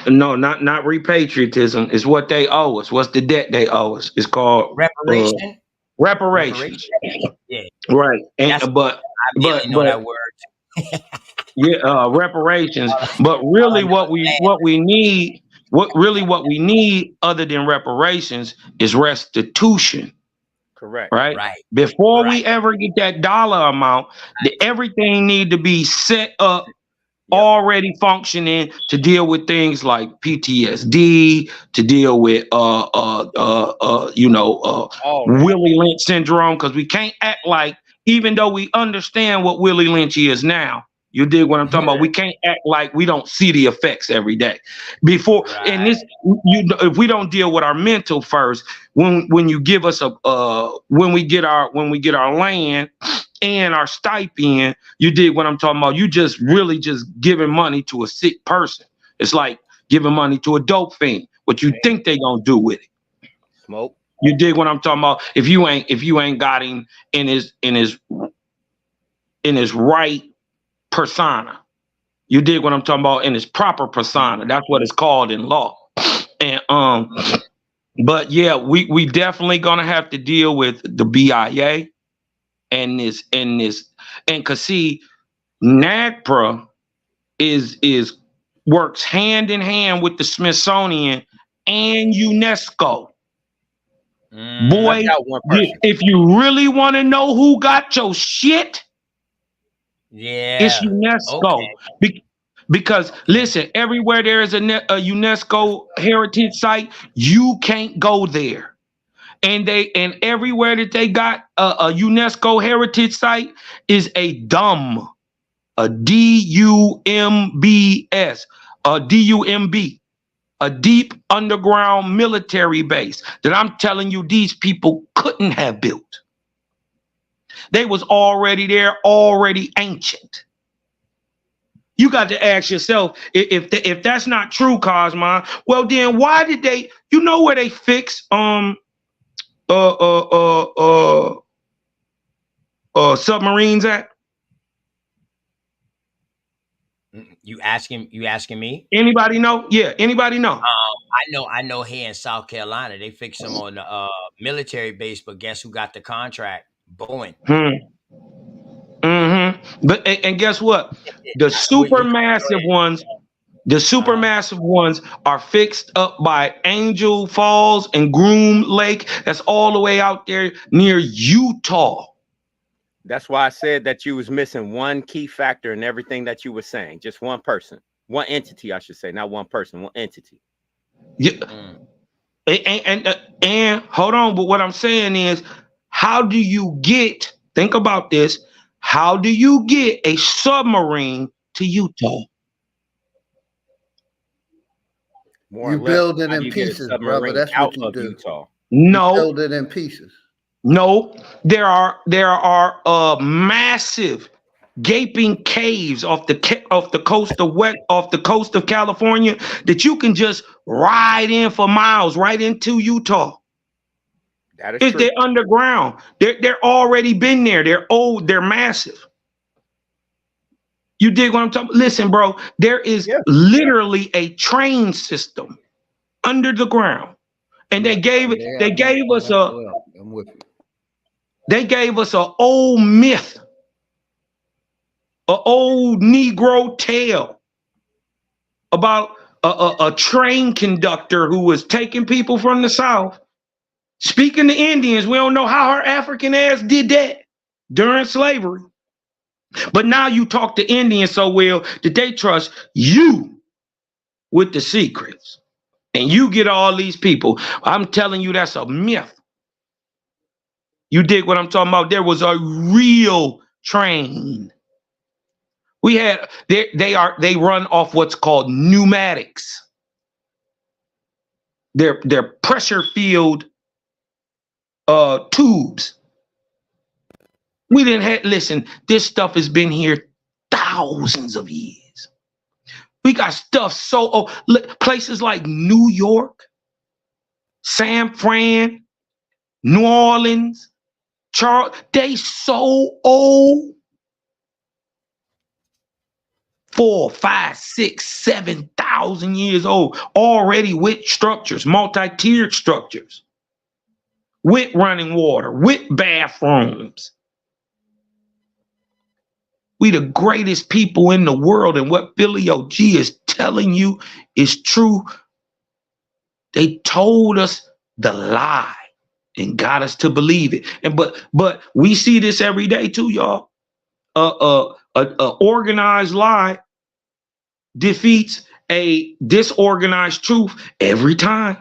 No, not repatriatism. It's what they owe us. What's the debt they owe us? It's called reparation. Reparations. Yeah. Right. And I know that word. Yeah, reparations. But really, what we need, other than reparations, is restitution. Correct. Right. Before we ever get that dollar amount, everything need to be set up, already functioning to deal with things like PTSD, to deal with Willie Lynch syndrome, because we can't act like, even though we understand what Willie Lynch is now. You dig what I'm talking about? We can't act like we don't see the effects every day. And this, if we don't deal with our mental first, when you give us when we get our land and our stipend, you dig what I'm talking about? You just really just giving money to a sick person. It's like giving money to a dope fiend. What you think they gonna do with it? Smoke. You dig what I'm talking about? If you ain't got him in his right persona, you dig what I'm talking about? In his proper persona. That's what it's called in law. And but yeah, we definitely gonna have to deal with the BIA and cause see, NAGPRA works hand in hand with the Smithsonian and UNESCO. Boy, if you really want to know who got your shit, it's UNESCO. Okay. Because listen, everywhere there is a UNESCO heritage site, you can't go there. And everywhere that they got a UNESCO heritage site is a DUMB, a DUMBS, a DUMB, a deep underground military base that I'm telling you these people couldn't have built. They was already there, already ancient. You got to ask yourself, if that's not true, Cosmo, well then why did they, where they fix submarines at? You asking me? Anybody know? Yeah, anybody know? I know here in South Carolina, they fixed them on the military base, but guess who got the contract? Boeing. But and guess what? The supermassive ones are fixed up by Angel Falls and Groom Lake. That's all the way out there near Utah. That's why I said that you was missing one key factor in everything that you were saying. Just one person. One entity, I should say, not one person, one entity. Yeah. Mm. And hold on, but what I'm saying is, how do you get? Think about this. How do you get a submarine to Utah? More You or less, build it how do in you get a pieces, brother. submarine That's out what you of do. Utah? You No, build it in pieces. no. There are massive gaping caves off the coast of California that you can just ride in for miles right into Utah. That is If true. they're underground, they're already been there. They're old. They're massive. You dig what I'm talking? Listen, bro. There is Yeah. literally a train system under the ground, and they gave Yeah, they gave us a well, I'm with you. they gave us an old myth, an old Negro tale about a train conductor who was taking people from the South. Speaking to Indians, we don't know how her African ass did that during slavery. But now you talk to Indians so well that they trust you with the secrets. And you get all these people. I'm telling you, that's a myth. You dig what I'm talking about? There was a real train. We had they run off what's called pneumatics. They're pressure filled tubes. We didn't have, listen, this stuff has been here thousands of years. We got stuff so places like New York, San Fran, New Orleans, Charles, they so old. 4, 5, 6, 7,000 years old, already with structures, multi-tiered structures, with running water, with bathrooms. We the greatest people in the world, and what Billy OG is telling you is true. They told us the lie and got us to believe it. And but we see this every day too, y'all. Organized lie defeats a disorganized truth every time.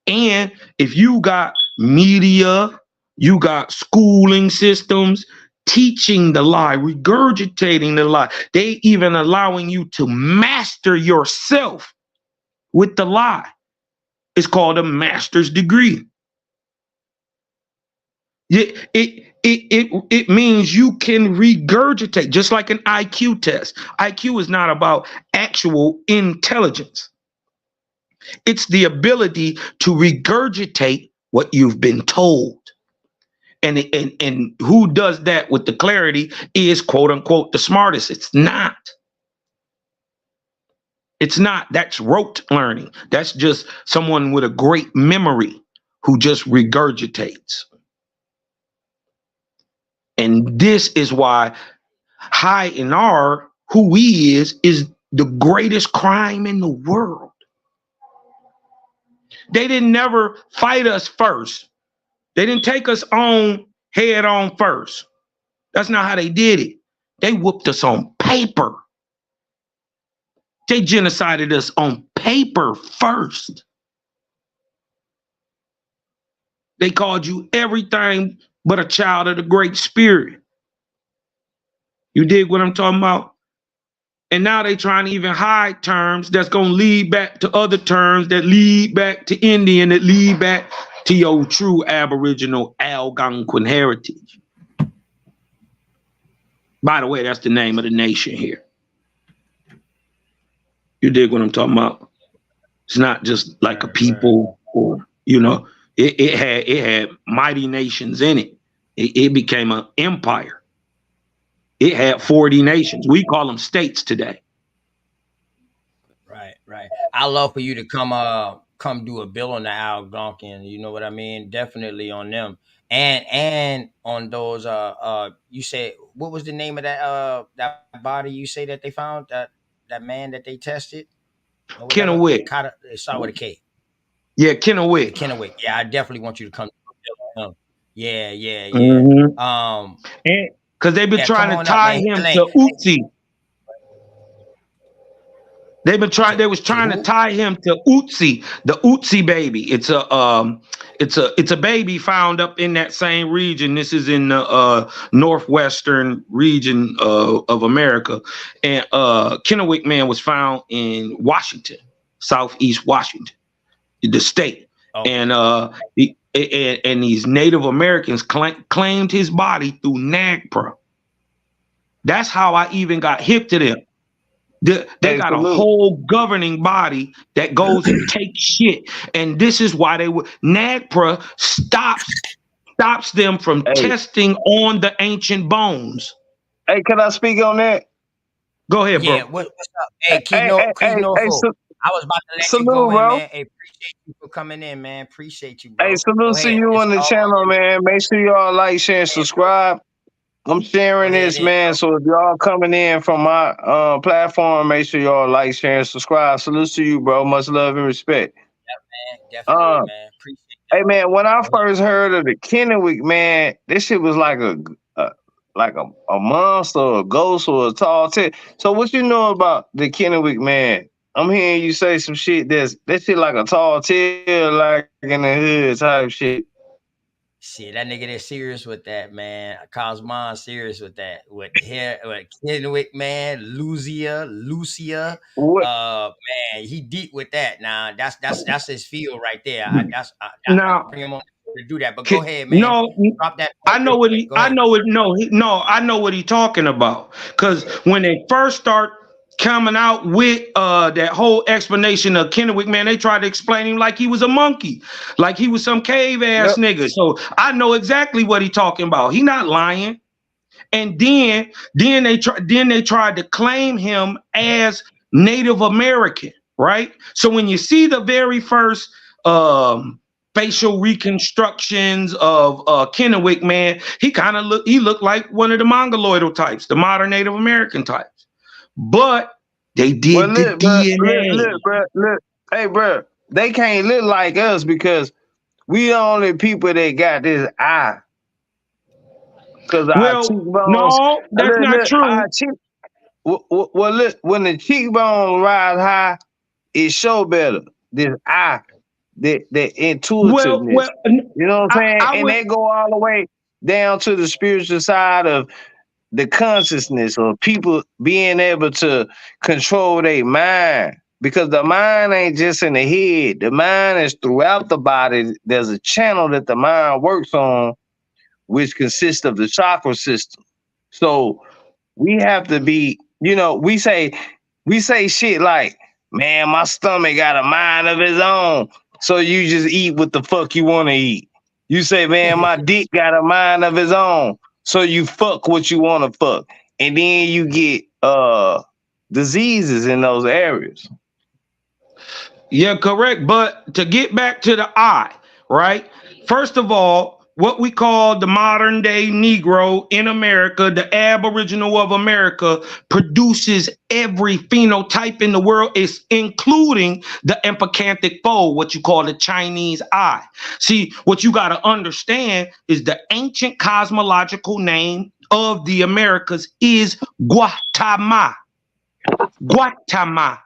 And if you got media, you got schooling systems teaching the lie, regurgitating the lie, they even allowing you to master yourself with the lie. It's called a master's degree. It means you can regurgitate, just like an IQ test. IQ is not about actual intelligence. It's the ability to regurgitate what you've been told. And who does that with the clarity is, quote unquote, the smartest. It's not. It's not. That's rote learning. That's just someone with a great memory who just regurgitates. And this is why High NR, who he is the greatest crime in the world. They didn't never fight us first. They didn't take us on head on first. That's not how they did it. They whooped us on paper. They genocided us on paper first. They called you everything but a child of the Great Spirit. You dig what I'm talking about? And now they trying to even hide terms that's going to lead back to other terms that lead back to Indian, that lead back to your true Aboriginal Algonquin heritage. By the way, that's the name of the nation here. You dig what I'm talking about? It's not just like a people, or, you know, it had mighty nations in it. It became an empire. It had 40 nations. We call them states today. Right. I love for you to come do a bill on the Algonquin. You know what I mean? Definitely on them. And on those you said, what was the name of that body you say that they found, that man that they tested? Kennewick. It started with a K. Yeah, Kennewick. Kennewick. Yeah, I definitely want you to come do a bill on him. Yeah. Mm-hmm. Because they've been trying to tie him to Uzi. They was trying to who? tie him to Utsi, the Utsi baby. It's a baby found up in that same region. This is in the northwestern region of America. And Kennewick man was found in Washington, southeast Washington, the state. Oh, And and these Native Americans claimed his body through NAGPRA. That's how I even got hip to them. They Hey, got a salute. whole governing body that goes and takes shit, and this is why they would NAGPRA stops them from Hey, testing on the ancient bones. hey, can I speak on that? Go ahead, yeah. bro. What's up? Hey, Hey, I was about to let you salute, go in, bro. man. Hey, appreciate you for coming in, man. Appreciate you, Hey, bro. salute Go to ahead. you It's on the all on channel, you. man. Make sure y'all like, share, and Go ahead, bro. subscribe. I'm Go sharing ahead this, in, man. bro. So if y'all coming in from my platform, make sure y'all like, share, and subscribe. Salute to you, bro. Much love and respect. Man, definitely, Uh, man. Appreciate hey, that. man. When I Go ahead. first heard of the Kennewick, man, this shit was like a monster, or a ghost, or a tall tale. So what you know about the Kennewick, man? I'm hearing you say some shit that shit like a tall tale, like in the hood type shit. Shit, that nigga that's serious with that, man. Cosmon serious with that. With Kennewick, man, Lucia. What? Man, he deep with that. Now that's his field right there. I Now, bring him on to do that. But go ahead, man. no, Drop that I point know real what quick. he. Go I ahead. know it. I know what he talking about. Because when they first coming out with that whole explanation of Kennewick, man, they tried to explain him like he was a monkey, like he was some cave ass Yep. nigga. So I know exactly what he talking about. He not lying. And then they tried to claim him as Native American, right? So when you see the very first facial reconstructions of Kennewick, man, he looked like one of the Mongoloidal types, the modern Native American types. But they Well, did the look, bro, DNA. look. Hey, bro, they can't look like us because we the only people that got this eye. Because our Well, cheekbones, no, that's not true. our cheek. Well, look, when the cheekbones rise high, it show better. This eye, the intuitiveness. Well, You know what I'm saying? I And would. they go all the way down to the spiritual side of the consciousness of people being able to control their mind. Because the mind ain't just in the head. The mind is throughout the body. There's a channel that the mind works on, which consists of the chakra system. So we have to be, we say shit like, man, my stomach got a mind of its own. So you just eat what the fuck you want to eat. You say, man, my dick got a mind of its own. So you fuck what you want to fuck. And then you get diseases in those areas. Yeah, correct. But to get back to the eye, right? First of all, what we call the modern day Negro in America, the Aboriginal of America, produces every phenotype in the world, is including the empacanthic fold, what you call the Chinese eye. See, what you got to understand is the ancient cosmological name of the Americas is Guatemala. Guatemala,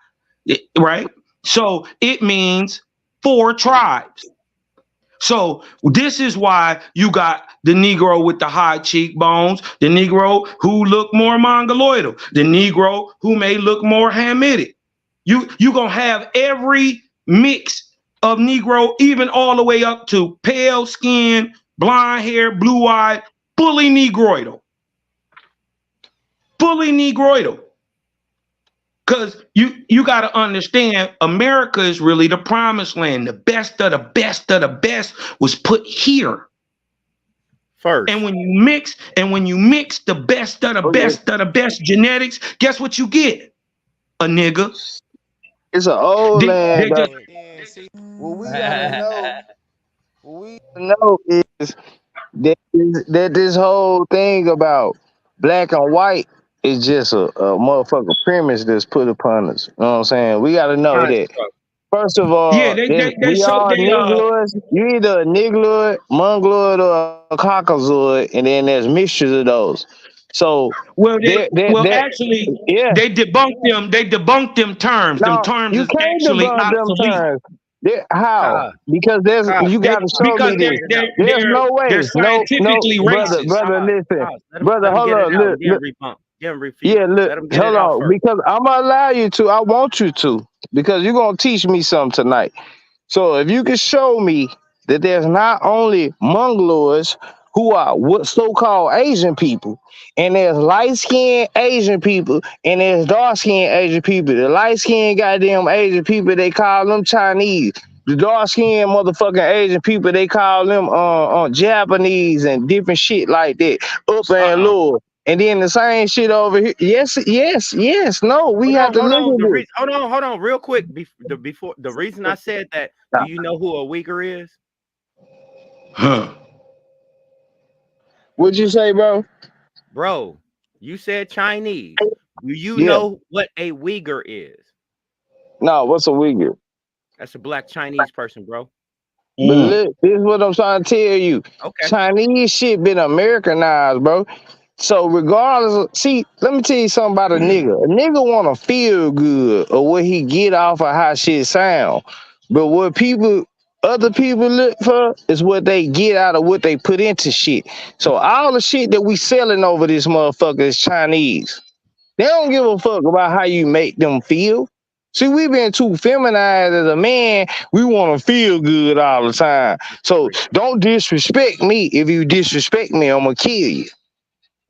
right? So it means 4 tribes. So this is why you got the Negro with the high cheekbones, the Negro who look more Mongoloidal, the Negro who may look more Hamitic. You gonna have every mix of Negro, even all the way up to pale skin, blonde hair, blue eyed, fully Negroidal. Fully Negroidal. Because you got to understand, America is really the promised land. The best of the best of the best was put here first. And when you mix the best of the best of the best genetics, guess what you get? A nigga. It's an old land. What we gotta know is that this whole thing about black and white is just a motherfucker premise that's put upon us. You know what I'm saying? We gotta know that. First of all, Yeah, we are Negroids. You either a Negroid, Mongoloid, or a Caucasoid, and then there's mixtures of those. So Well, they actually, yeah. they debunked them. They debunked them terms. Them No, terms you is can't actually debunk them obsolete. terms. How? Cause, Because you They got to show because me this. There's they're no they're way. No, scientifically brother, racist. listen, let brother, him hold get it on, out and then look, rebut. Give him refute. yeah, look, Let him get hold it out on, first. because I'm gonna allow you to. I want you to, because you're gonna teach me something tonight. So if you can show me that there's not only Mongoloids who are what so-called Asian people, and there's light-skinned Asian people, and there's dark-skinned Asian people. The light-skinned goddamn Asian people, they call them Chinese. The dark-skinned motherfucking Asian people, they call them Japanese and different shit like that, up and lower. And then the same shit over here. Yes. No, we have to look at this. Hold on, real quick. Before the reason I said that, do you know who a Uyghur is? Huh. What'd you say, bro? Bro, you said Chinese. Do you Yeah. know what a Uyghur is? No, what's a Uyghur? That's a black Chinese person, bro. But look, this is what I'm trying to tell you. Okay. Chinese shit been Americanized, bro. So regardless of, see, let me tell you something about a nigga. A nigga wanna feel good or what he get off of how shit sound. But what other people look for is what they get out of what they put into shit. So all the shit that we selling over this motherfucker is Chinese. They don't give a fuck about how you make them feel. See, we been too feminized as a man. We want to feel good all the time. So don't disrespect me. If you disrespect me, I'm going to kill you.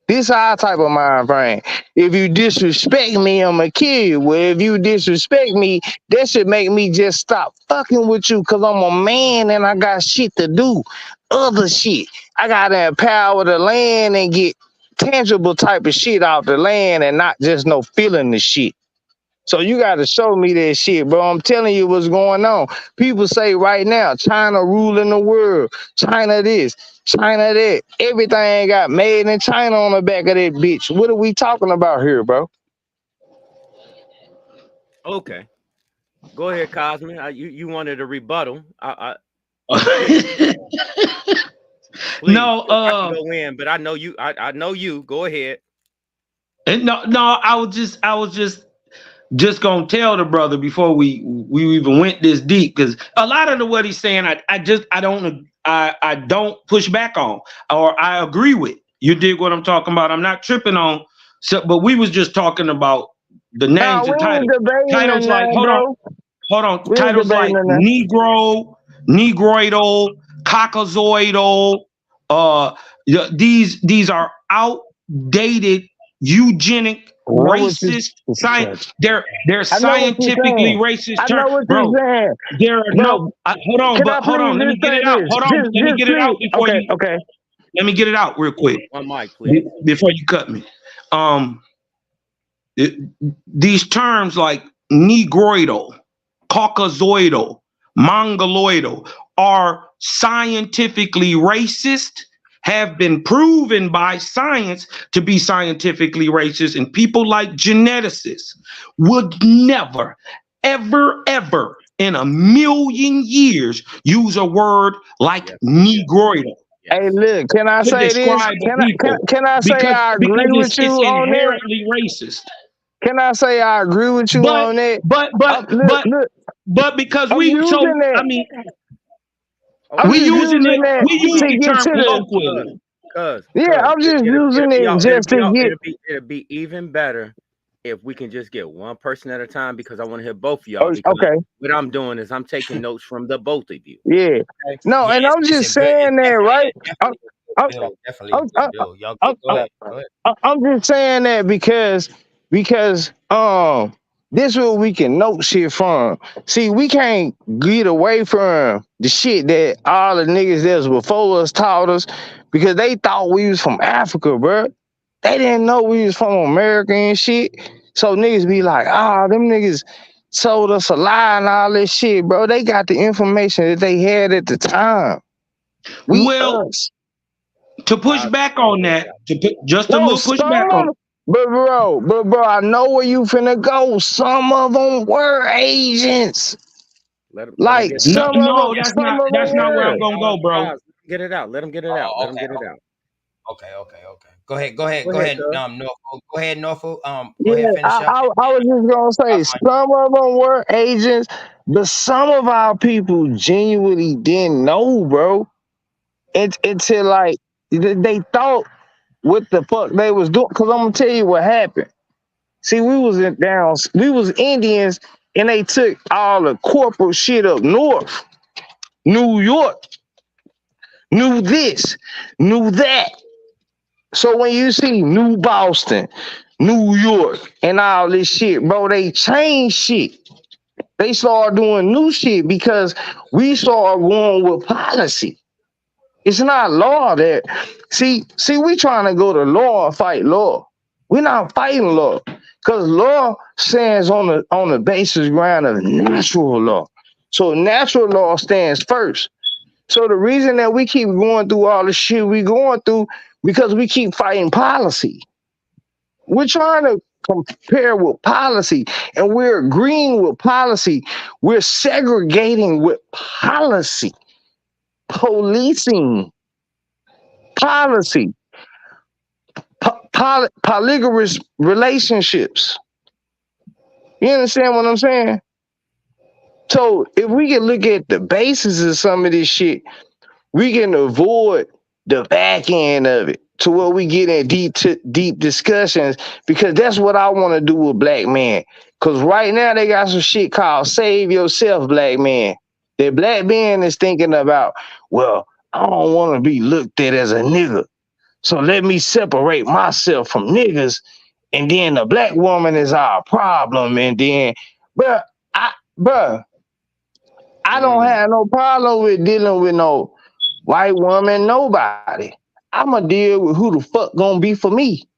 This our type of mind frame. If you disrespect me, I'm going to kill you. Well, if you disrespect me, that should make me just stop fucking with you because I'm a man and I got shit to do. Other shit. I got to empower the land and get tangible type of shit off the land and not just no feeling the shit. So you got to show me that shit, bro. I'm telling you what's going on. People say right now, China ruling the world. China this, China that. Everything got made in China on the back of that bitch. What are we talking about here, bro? Okay. Go ahead, Cosme. You wanted a rebuttal. Please, No, I can go in, but I know you. I know you. Go ahead. No, I was just gonna tell the brother before we even went this deep, because a lot of what he's saying, I don't push back on, or I agree with. You dig what I'm talking about? I'm not tripping on. So, but we was just talking about the names and titles. Titles like hold on. Titles like Negro, Negroidal, Caucasoidal. These are outdated, eugenic, racist science. They're scientifically racist terms, bro. There are no. Hold on. Let me get it out. Let me get it out before you. Okay. Let me get it out real quick. One mic, please. Before you cut me. These terms like Negroidal, Caucasoidal, Mongoloidal are scientifically racist, have been proven by science to be scientifically racist, and people like geneticists would never, ever in a million years use a word like Negroidal. Hey, look, can I say this? Can I say I agree with you on that? It's inherently racist. Can I say I agree with you on that? But because we use the term colloquially. I'm just using it just to get. It'll be even better if we can just get one person at a time, because I want to hear both of y'all. Okay. What I'm doing is I'm taking notes from the both of you. Yeah. Okay? No, and I'm just saying that, right? I'm just saying that because this is where we can note shit from. See, we can't get away from the shit that all the niggas that was before us taught us, because they thought we was from Africa, bro. They didn't know we was from America and shit. So niggas be like, them niggas told us a lie and all this shit, bro. They got the information that they had at the time. To push back on that, push back on. But bro, I know where you finna go. Some of them were agents. That's not where I'm gonna go, bro. Get it out. Let him get it out. Let him get it out. Okay. Go ahead. Go ahead. Go Go ahead, ahead. cuz. Norfolk. Go ahead, Norfolk. Go Yeah, ahead. Finish up. I was just gonna say some of them were agents, but some of our people genuinely didn't know, bro. Until like they thought what the fuck they was doing. Cause I'm gonna tell you what happened. See, we was Indians, and they took all the corporate shit up north, New York, knew this, knew that. So when you see New Boston, New York, and all this shit, bro, they changed shit. They started doing new shit because we started going with policy. It's not law that see, we trying to go to law and fight law. We're not fighting law. Because law stands on the basis ground of natural law. So natural law stands first. So the reason that we keep going through all the shit we going through, because we keep fighting policy. We're trying to compare with policy, and we're agreeing with policy. We're segregating with policy, policing, policy, polygamous relationships. You understand what I'm saying? So if we can look at the basis of some of this shit, we can avoid the back end of it to where we get in deep discussions, because that's what I want to do with black men. Because right now they got some shit called Save Yourself, black man. The black man is thinking about, well, I don't want to be looked at as a nigga, so let me separate myself from niggas, and then the black woman is our problem. And then, bruh, I don't have no problem with dealing with no white woman, nobody. I'ma deal with who the fuck gonna be for me.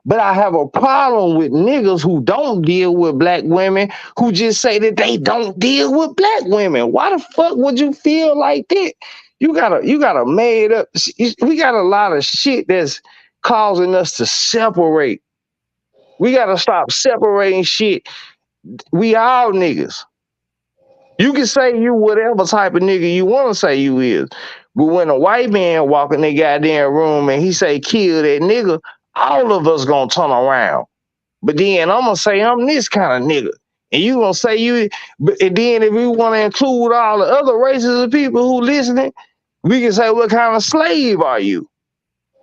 But I have a problem with niggas who don't deal with black women, who just say that they don't deal with black women. Why the fuck would you feel like that? You gotta made up. We got a lot of shit that's causing us to separate. We gotta stop separating shit. We all niggas. You can say you whatever type of nigga you want to say you is. But when a white man walk in the goddamn room and he say kill that nigga, all of us gonna turn around. But then I'm gonna say I'm this kind of nigga. And you gonna say you, and then if we want to include all the other races of people who listening, we can say, what kind of slave are you?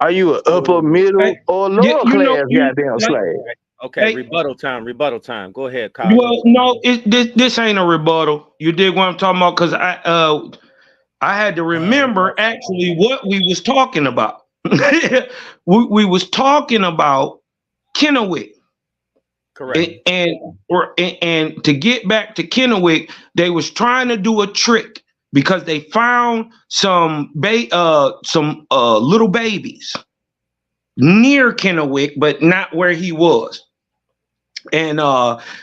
Are you an upper, middle, or lower class goddamn slave? Okay, rebuttal time. Go ahead, Kyle. Well, no, this ain't a rebuttal. You dig what I'm talking about? Because I had to remember actually what we was talking about. we was talking about Kennewick. Correct. And to get back to Kennewick, they was trying to do a trick because they found some little babies near Kennewick, but not where he was. And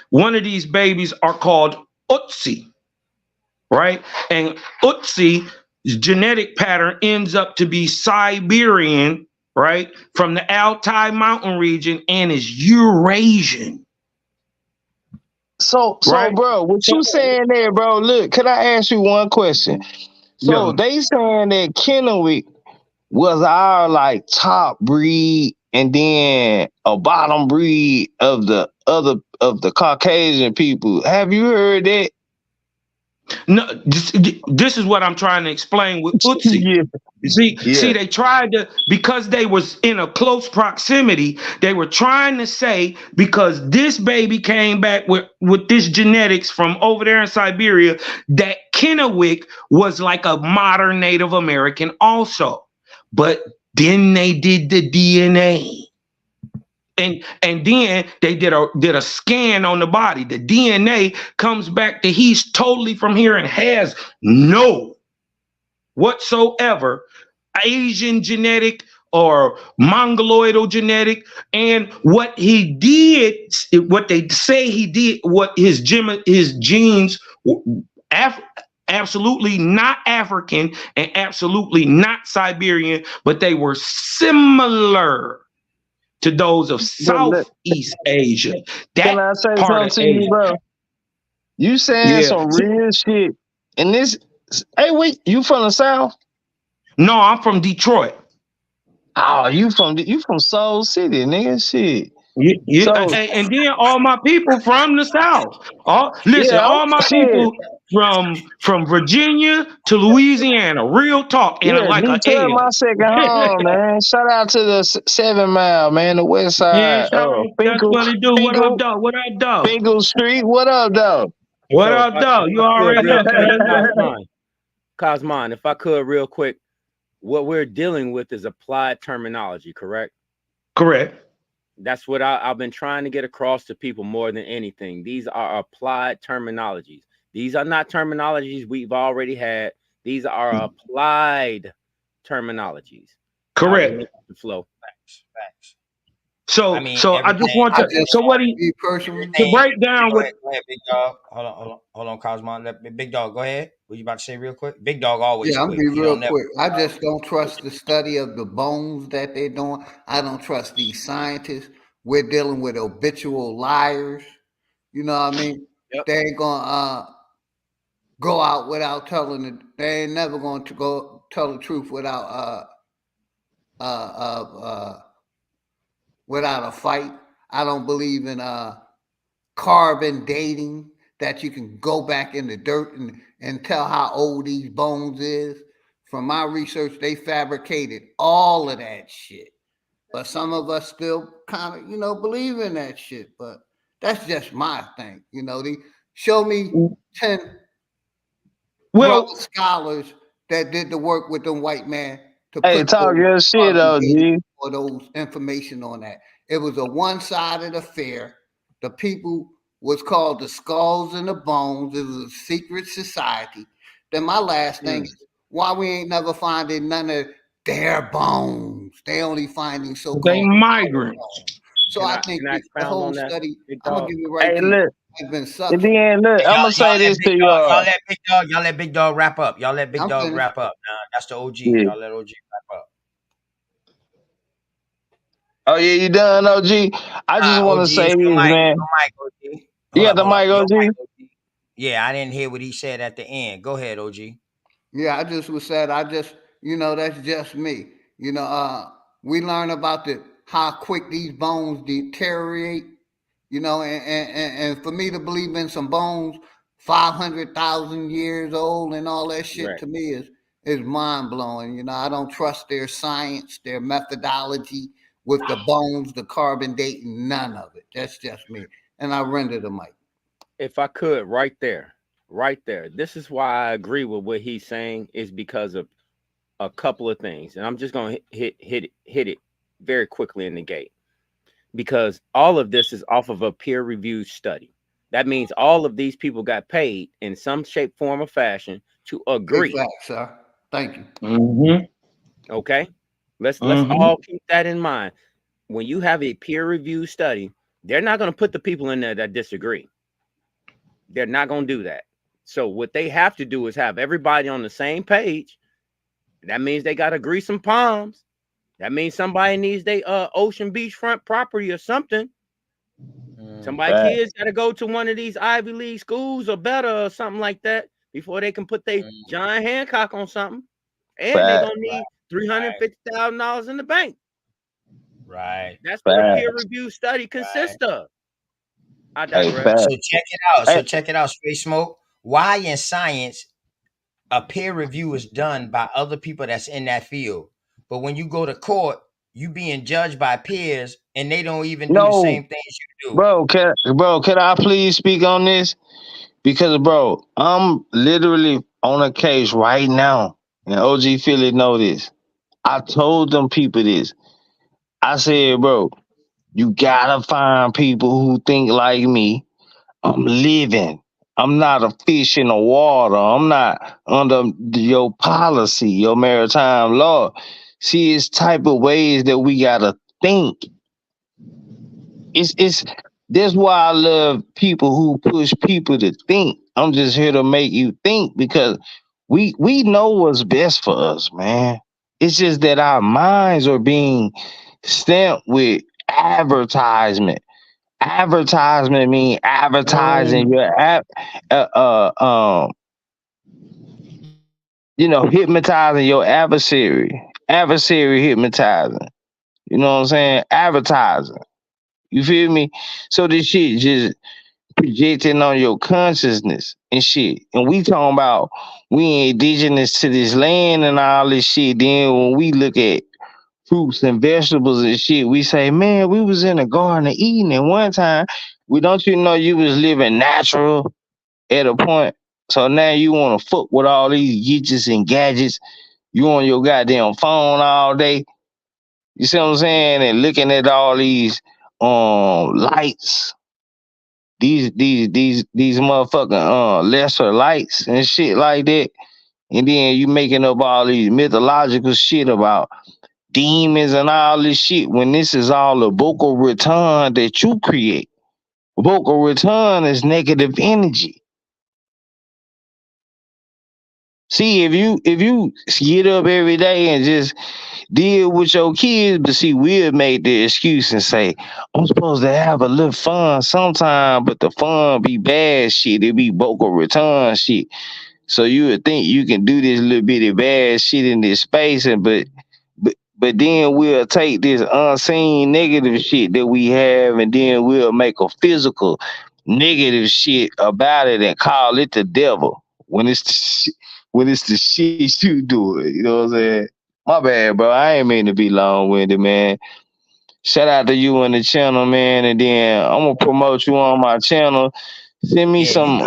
one of these babies are called Utsi, right? And Utsi's genetic pattern ends up to be Siberian, right? From the Altai mountain region, and is Eurasian. So right? Bro, what you saying there, bro? Look, can I ask you one question? So they saying that Kennewick was our like top breed, and then a bottom breed of the Caucasian people. Have you heard that? No, this is what I'm trying to explain with Utsi. Yeah. See, they tried to, because they was in a close proximity, they were trying to say, because this baby came back with this genetics from over there in Siberia, that Kennewick was like a modern Native American also. But then they did the DNA. And then they did a scan on the body. The DNA comes back that he's totally from here and has no whatsoever Asian genetic or Mongoloidal genetic. And what he did, what they say he did, what his genes, absolutely not African and absolutely not Siberian, but they were similar to those of Southeast Asia. Can I say something to you, bro? You saying some real shit. And this, hey, wait, you from the South? No, I'm from Detroit. Oh, you from Soul City, nigga? Shit. Yeah, So and then all my people from the South. Listen, yeah, all my shit. people from Virginia to Louisiana. Real talk, and Yeah, like an Detroit, my second home, L. man. Shout out to the 7 Mile, man. The West Yeah, Side, shout out. That's what it do. What up, Finkel, dog? What up, dog? Finkel Street. What up, though? What So up, dog? You if I could already real know, quick, man. Cosmon, if I could real quick, what we're dealing with is applied terminology, correct? Correct. That's what I've been trying to get across to people more than anything. These are applied terminologies. These are not terminologies we've already had. These are applied terminologies. Correct. The flow. Facts. So, I mean, I just want to. So what he personally to break down Go with. ahead, Big Dog. Hold on, Cosmo. Let Big Dog go ahead. What you about to say real quick? Big Dog always Yeah, I'm quick. gonna be He real don't never. quick. I just don't trust the study of the bones that they're doing. I don't trust these scientists. We're dealing with habitual liars. You know what I mean? Yep. They ain't gonna go out without telling it. They ain't never going to go tell the truth without without a fight. I don't believe in carbon dating, that you can go back in the dirt and tell how old these bones is. From my research, they fabricated all of that shit. But some of us still kind of, believe in that shit. But that's just my thing. They show me 10 brother scholars that did the work with them white man to put talk your shit, though, G. or those information on that. It was a one-sided affair. The people was called the Skulls and the Bones. It was a secret society. Then my last thing is why we ain't never finding none of their bones. They only finding so-called They migrants. So I think the whole study, I'm gonna give you right Hey, to look. has been At sucked. the end, look, I'm gonna say this to y'all. Y'all let Big Dog wrap up. Y'all let Big I'm Dog finished. wrap up. Nah, that's the OG. Yeah. Y'all let OG wrap up. Oh yeah, you done, OG? I just want to OG, say it's this, your mic. man. Your mic, OG. Yeah, Hold the up. mic, Your OG. mic, OG. Yeah, I didn't hear what he said at the end. Go ahead, OG. Yeah, I just was said, that's just me. We learn about how quick these bones deteriorate, and for me to believe in some bones 500,000 years old and all that shit Right. to me is mind blowing. I don't trust their science, their methodology with the bones, the carbon dating, none of it. That's just me. And I render the mic. If I could, right there. This is why I agree with what he's saying, is because of a couple of things. And I'm just going to hit it very quickly in the gate. Because all of this is off of a peer-reviewed study. That means all of these people got paid in some shape, form, or fashion to agree. Big facts, sir. Thank you. Mm-hmm. Okay? Let's all keep that in mind. When you have a peer-reviewed study, they're not going to put the people in there that disagree. They're not going to do that. So what they have to do is have everybody on the same page. That means they got to agree some palms. That means somebody needs their ocean beachfront property or something. Kids got to go to one of these Ivy League schools or better or something like that before they can put their John Hancock on something. And they're going to need $350,000 in the bank. Right. That's what a peer review study consists of. I digress. So check it out, Straight Smoke. Why in science a peer review is done by other people that's in that field, but when you go to court, you being judged by peers and they don't even do the same things you do. Bro, can I please speak on this? Because, bro, I'm literally on a case right now, and OG Philly know this. I told them people this. I said, bro, you gotta find people who think like me. I'm living. I'm not a fish in the water. I'm not under your policy, your maritime law. See, it's type of ways that we gotta think. That's why I love people who push people to think. I'm just here to make you think, because we know what's best for us, man. It's just that our minds are being stamped with advertisement. Advertisement mean advertising your hypnotizing your adversary. adversary hypnotizing. You know what I'm saying? Advertising. You feel me? So this shit just projecting on your consciousness and shit. And we talking about we indigenous to this land and all this shit. Then when we look at fruits and vegetables and shit, we say, man, we was in the Garden of Eden at one time. We don't you know you was living natural at a point. So now you want to fuck with all these gadgets and gadgets. You on your goddamn phone all day. You see what I'm saying? And looking at all these lights, these motherfucking lesser lights and shit like that. And then you making up all these mythological shit about demons and all this shit when this is all a Boca Raton that you create. Boca Raton is negative energy. See, if you get up every day and just deal with your kids, but see, we'll make the excuse and say, I'm supposed to have a little fun sometime, but the fun be bad shit. It be Boca Raton shit. So you would think you can do this little bitty bad shit in this space, and but then we'll take this unseen negative shit that we have, and then we'll make a physical negative shit about it and call it the devil when it's the shit you do it. You know what I'm saying? My bad, bro. I ain't mean to be long-winded, man. Shout out to you on the channel, man, and then I'm gonna promote you on my channel. Send me some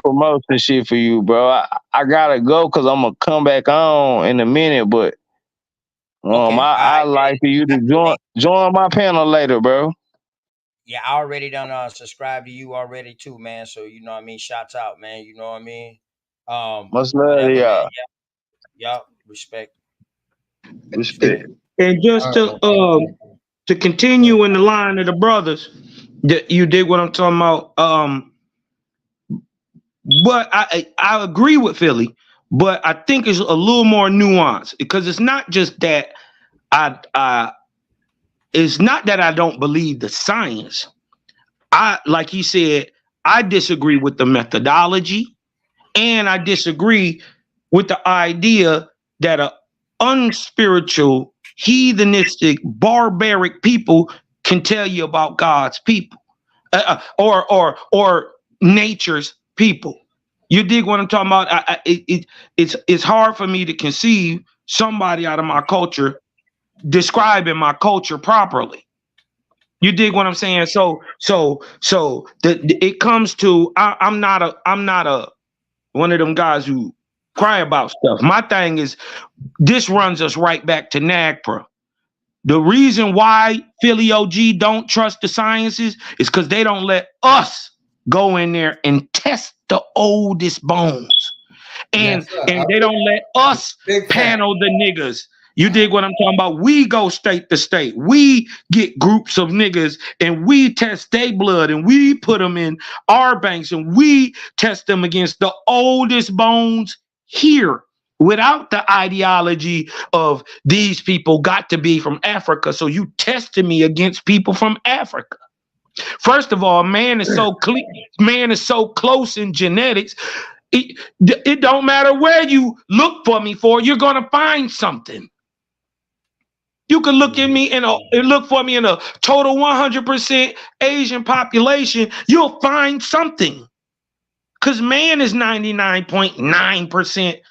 promotion shit for you, bro. I gotta go because I'm gonna come back on in a minute, but I like for you to join my panel later, bro. Yeah, I already done subscribe to you already too, man. So you know what I mean. Shouts out, man. You know what I mean. Much love to y'all. Yup. Respect. Respect. And just to continue in the line of the brothers, you dig what I'm talking about. But I agree with Philly, but I think it's a little more nuanced because it's not just that it's not that I don't believe the science. Like he said, I disagree with the methodology, and I disagree with the idea that a unspiritual, heathenistic, barbaric people can tell you about God's people or nature's people. You dig what I'm talking about? It's hard for me to conceive somebody out of my culture describing my culture properly. You dig what I'm saying? So it comes to I'm not a one of them guys who cry about stuff. My thing is this runs us right back to NAGPRA. The reason why Philly OG don't trust the sciences is because they don't let us go in there and test the oldest bones. And they don't let us panel the niggas. You dig what I'm talking about? We go state to state. We get groups of niggas and we test their blood and we put them in our banks and we test them against the oldest bones here without the ideology of these people got to be from Africa. So you tested me against people from Africa. First of all, man is so close in genetics. It don't matter where you look for me for, you're gonna find something. You can look at me and look for me in a total 100% Asian population. You'll find something, because man is 99.9%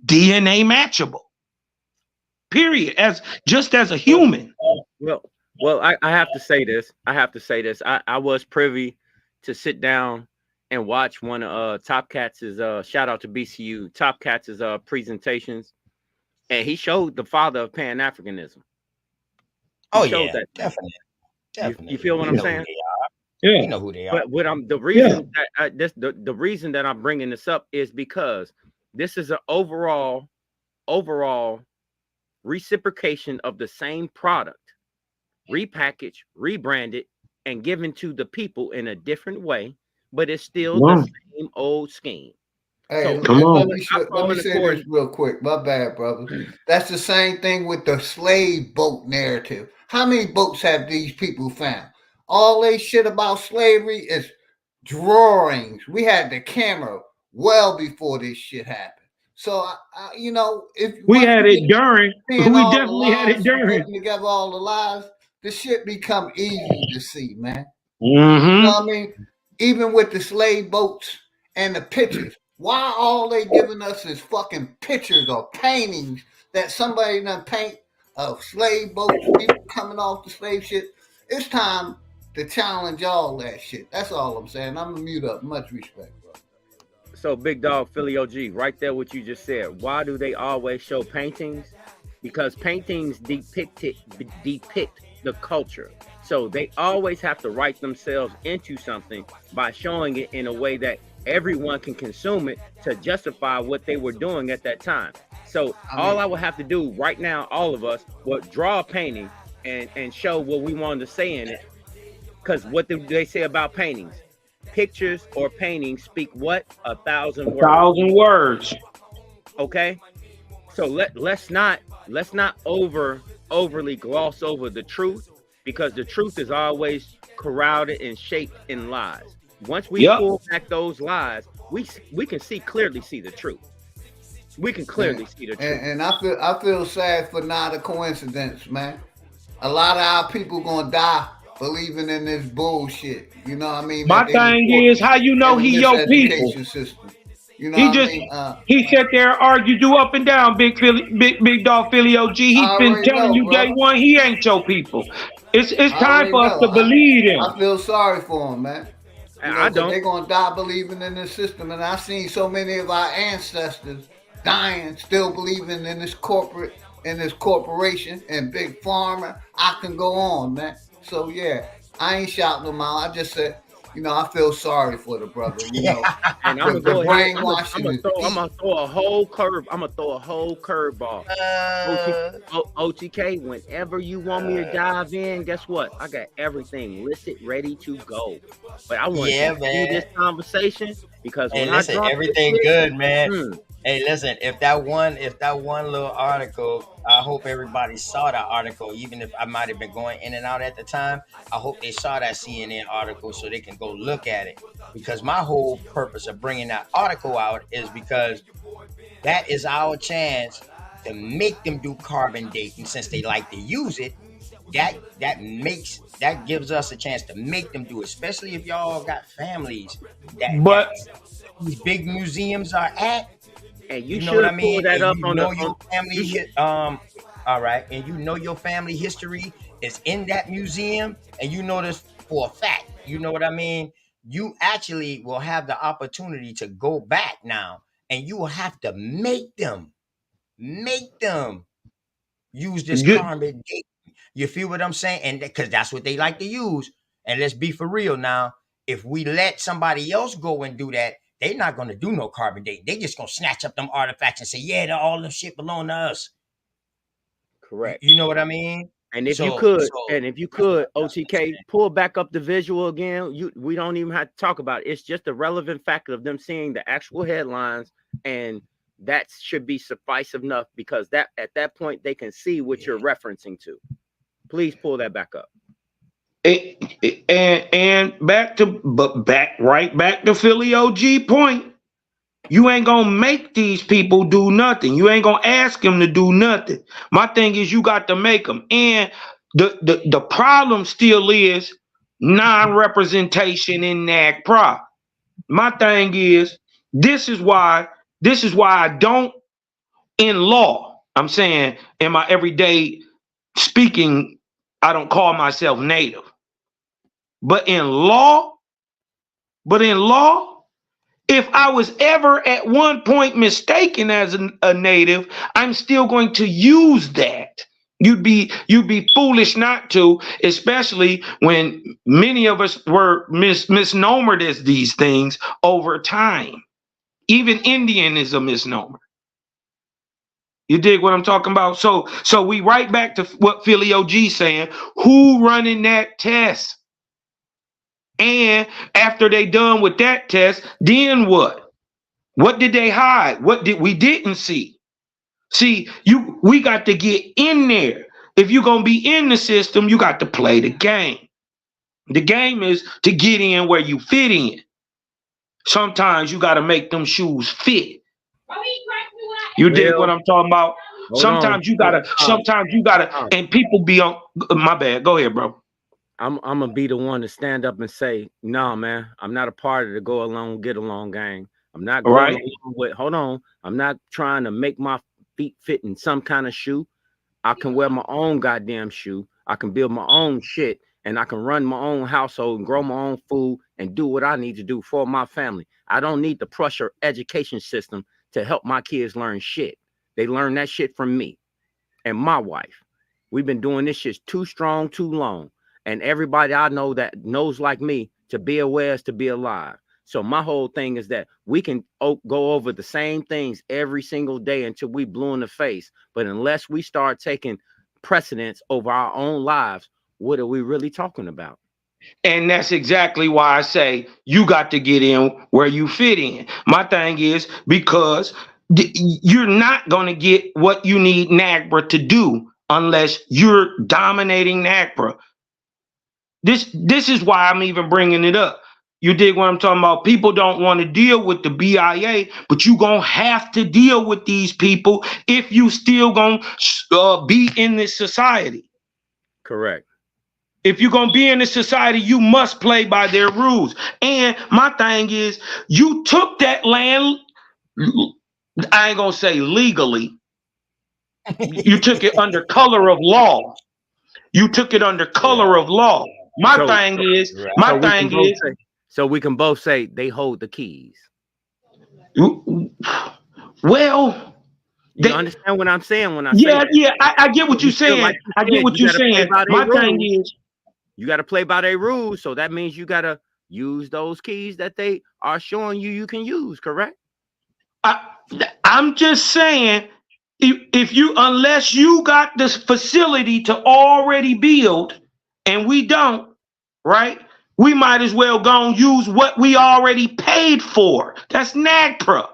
DNA matchable. Period. As a human. Well, I have to say this. I was privy to sit down and watch one of Top Cats' shout out to BCU, Top Cats' presentations, and he showed the father of Pan-Africanism. That. Definitely. You feel what I'm saying? Yeah, we know who they are. But the reason the reason that I'm bringing this up is because this is an overall reciprocation of the same product, repackaged, rebranded, and given to the people in a different way, but it's still the same old scheme. Hey, so, let me say this real quick. My bad, brother. That's the same thing with the slave boat narrative. How many boats have these people found? All they shit about slavery is drawings. We had the camera well before this shit happened. So you know, if We once had we it get during. seeing We all the definitely had it lies, during. putting together all the lies, the shit become easy to see, man. You Mm-hmm. know what I mean? Even with the slave boats and the pictures. Why all they giving us is fucking pictures or paintings that somebody done paint of slave boats, people coming off the slave shit? It's time to challenge all that shit. That's all I'm saying. I'm gonna mute up. Much respect, bro. So Big Dog Philly OG, right there what you just said. Why do they always show paintings? Because paintings depict the culture. So they always have to write themselves into something by showing it in a way that everyone can consume it to justify what they were doing at that time. So all I would have to do right now, all of us, would draw a painting and show what we wanted to say in it. Because what do they say about paintings? Pictures or paintings speak what? 1,000 words. 1,000 words. Okay. So let's not overly gloss over the truth, because the truth is always corralled and shaped in lies. Once we pull back those lies, we can clearly see the truth. We can clearly see the truth. And I feel sad for not a coincidence, man. A lot of our people gonna die believing in this bullshit. You know what I mean? My thing is, how you know he your people? System. You know He what just I mean? he sat there and argued you up and down, Big Dog Philly OG. He's been telling you day one he ain't your people. It's time for us to believe him. I feel sorry for him, man. You know, I don't. They're gonna die believing in this system, and I've seen so many of our ancestors dying, still believing in this corporation and big pharma. I can go on, man. So yeah, I ain't shouting them out. I just said, you know, I feel sorry for the brother. You know, and I'm gonna brainwashing. I'm gonna throw a whole curveball. OTK, whenever you want me to dive in, guess what? I got everything listed, ready to go. But I want to do this conversation because when listen, everything good, man. Hey, listen, if that one little article, I hope everybody saw that article, even if I might have been going in and out at the time. I hope they saw that CNN article so they can go look at it. Because my whole purpose of bringing that article out is because that is our chance to make them do carbon dating, since they like to use it. That gives us a chance to make them do it, especially if y'all got families that these big museums are at. And you know what I mean? That up on your family. All right, and you know your family history is in that museum, and you know this for a fact. You know what I mean? You actually will have the opportunity to go back now, and you will have to make them use this carbon dating. You feel what I'm saying? And because that's what they like to use. And let's be for real now. If we let somebody else go and do that, they're not going to do no carbon dating. They just going to snatch up them artifacts and say, yeah, all them shit belong to us. Correct. You know what I mean? And if you could, OTK, pull back up the visual again. We don't even have to talk about it. It's just the relevant fact of them seeing the actual headlines, and that should be suffice enough, because that at that point they can see what you're referencing to. Please pull that back up. And back to Philly OG point. You ain't gonna make these people do nothing. You ain't gonna ask them to do nothing. My thing is, you got to make them. And the problem still is non-representation in NAGPRA. My thing is, this is why I don't, in law, I'm saying in my everyday speaking, I don't call myself native. But in law, if I was ever at one point mistaken as a native, I'm still going to use that. You'd be foolish not to, especially when many of us were misnomered as these things over time. Even Indian is a misnomer. You dig what I'm talking about? So we right back to what Philly OG saying. Who running that test? And after they done with that test, then what? What did they hide? What did we didn't see? See, we got to get in there. If you're gonna be in the system, you got to play the game. The game is to get in where you fit in. Sometimes you got to make them shoes fit. You dig what Well, I'm talking about? hold on. Sometimes you gotta, Tom, and people be on. My bad. Go ahead, bro. I'm gonna be the one to stand up and say, no, man, I'm not a part of the go along, get along gang. I'm not All going right. along with. Hold on, I'm not trying to make my feet fit in some kind of shoe. I can wear my own goddamn shoe. I can build my own shit, and I can run my own household and grow my own food and do what I need to do for my family. I don't need the pressure education system to help my kids learn shit. They learn that shit from me and my wife. We've been doing this shit too strong, too long. And everybody I know that knows like me, to be aware is to be alive. So my whole thing is that we can go over the same things every single day until we blue in the face. But unless we start taking precedence over our own lives, what are we really talking about? And that's exactly why I say you got to get in where you fit in. My thing is because you're not going to get what you need NAGPRA to do unless you're dominating NAGPRA. This is why I'm even bringing it up. You dig what I'm talking about? People don't want to deal with the BIA, but you gonna have to deal with these people if you still gonna be in this society. Correct. If you're gonna be in this society, you must play by their rules. And my thing is, you took that land, I ain't gonna say legally, you took it under color of law. You took it under color of law. My thing is, so we can both say they hold the keys. Well, you understand what I'm saying when I say that? Yeah, I get what you're saying. Like I get what you're saying. My thing is, you got to play by their rules. So that means you got to use those keys that they are showing you can use, correct? I'm just saying, if you, unless you got this facility to already build, and we don't, right? We might as well go and use what we already paid for. That's NAGPRA.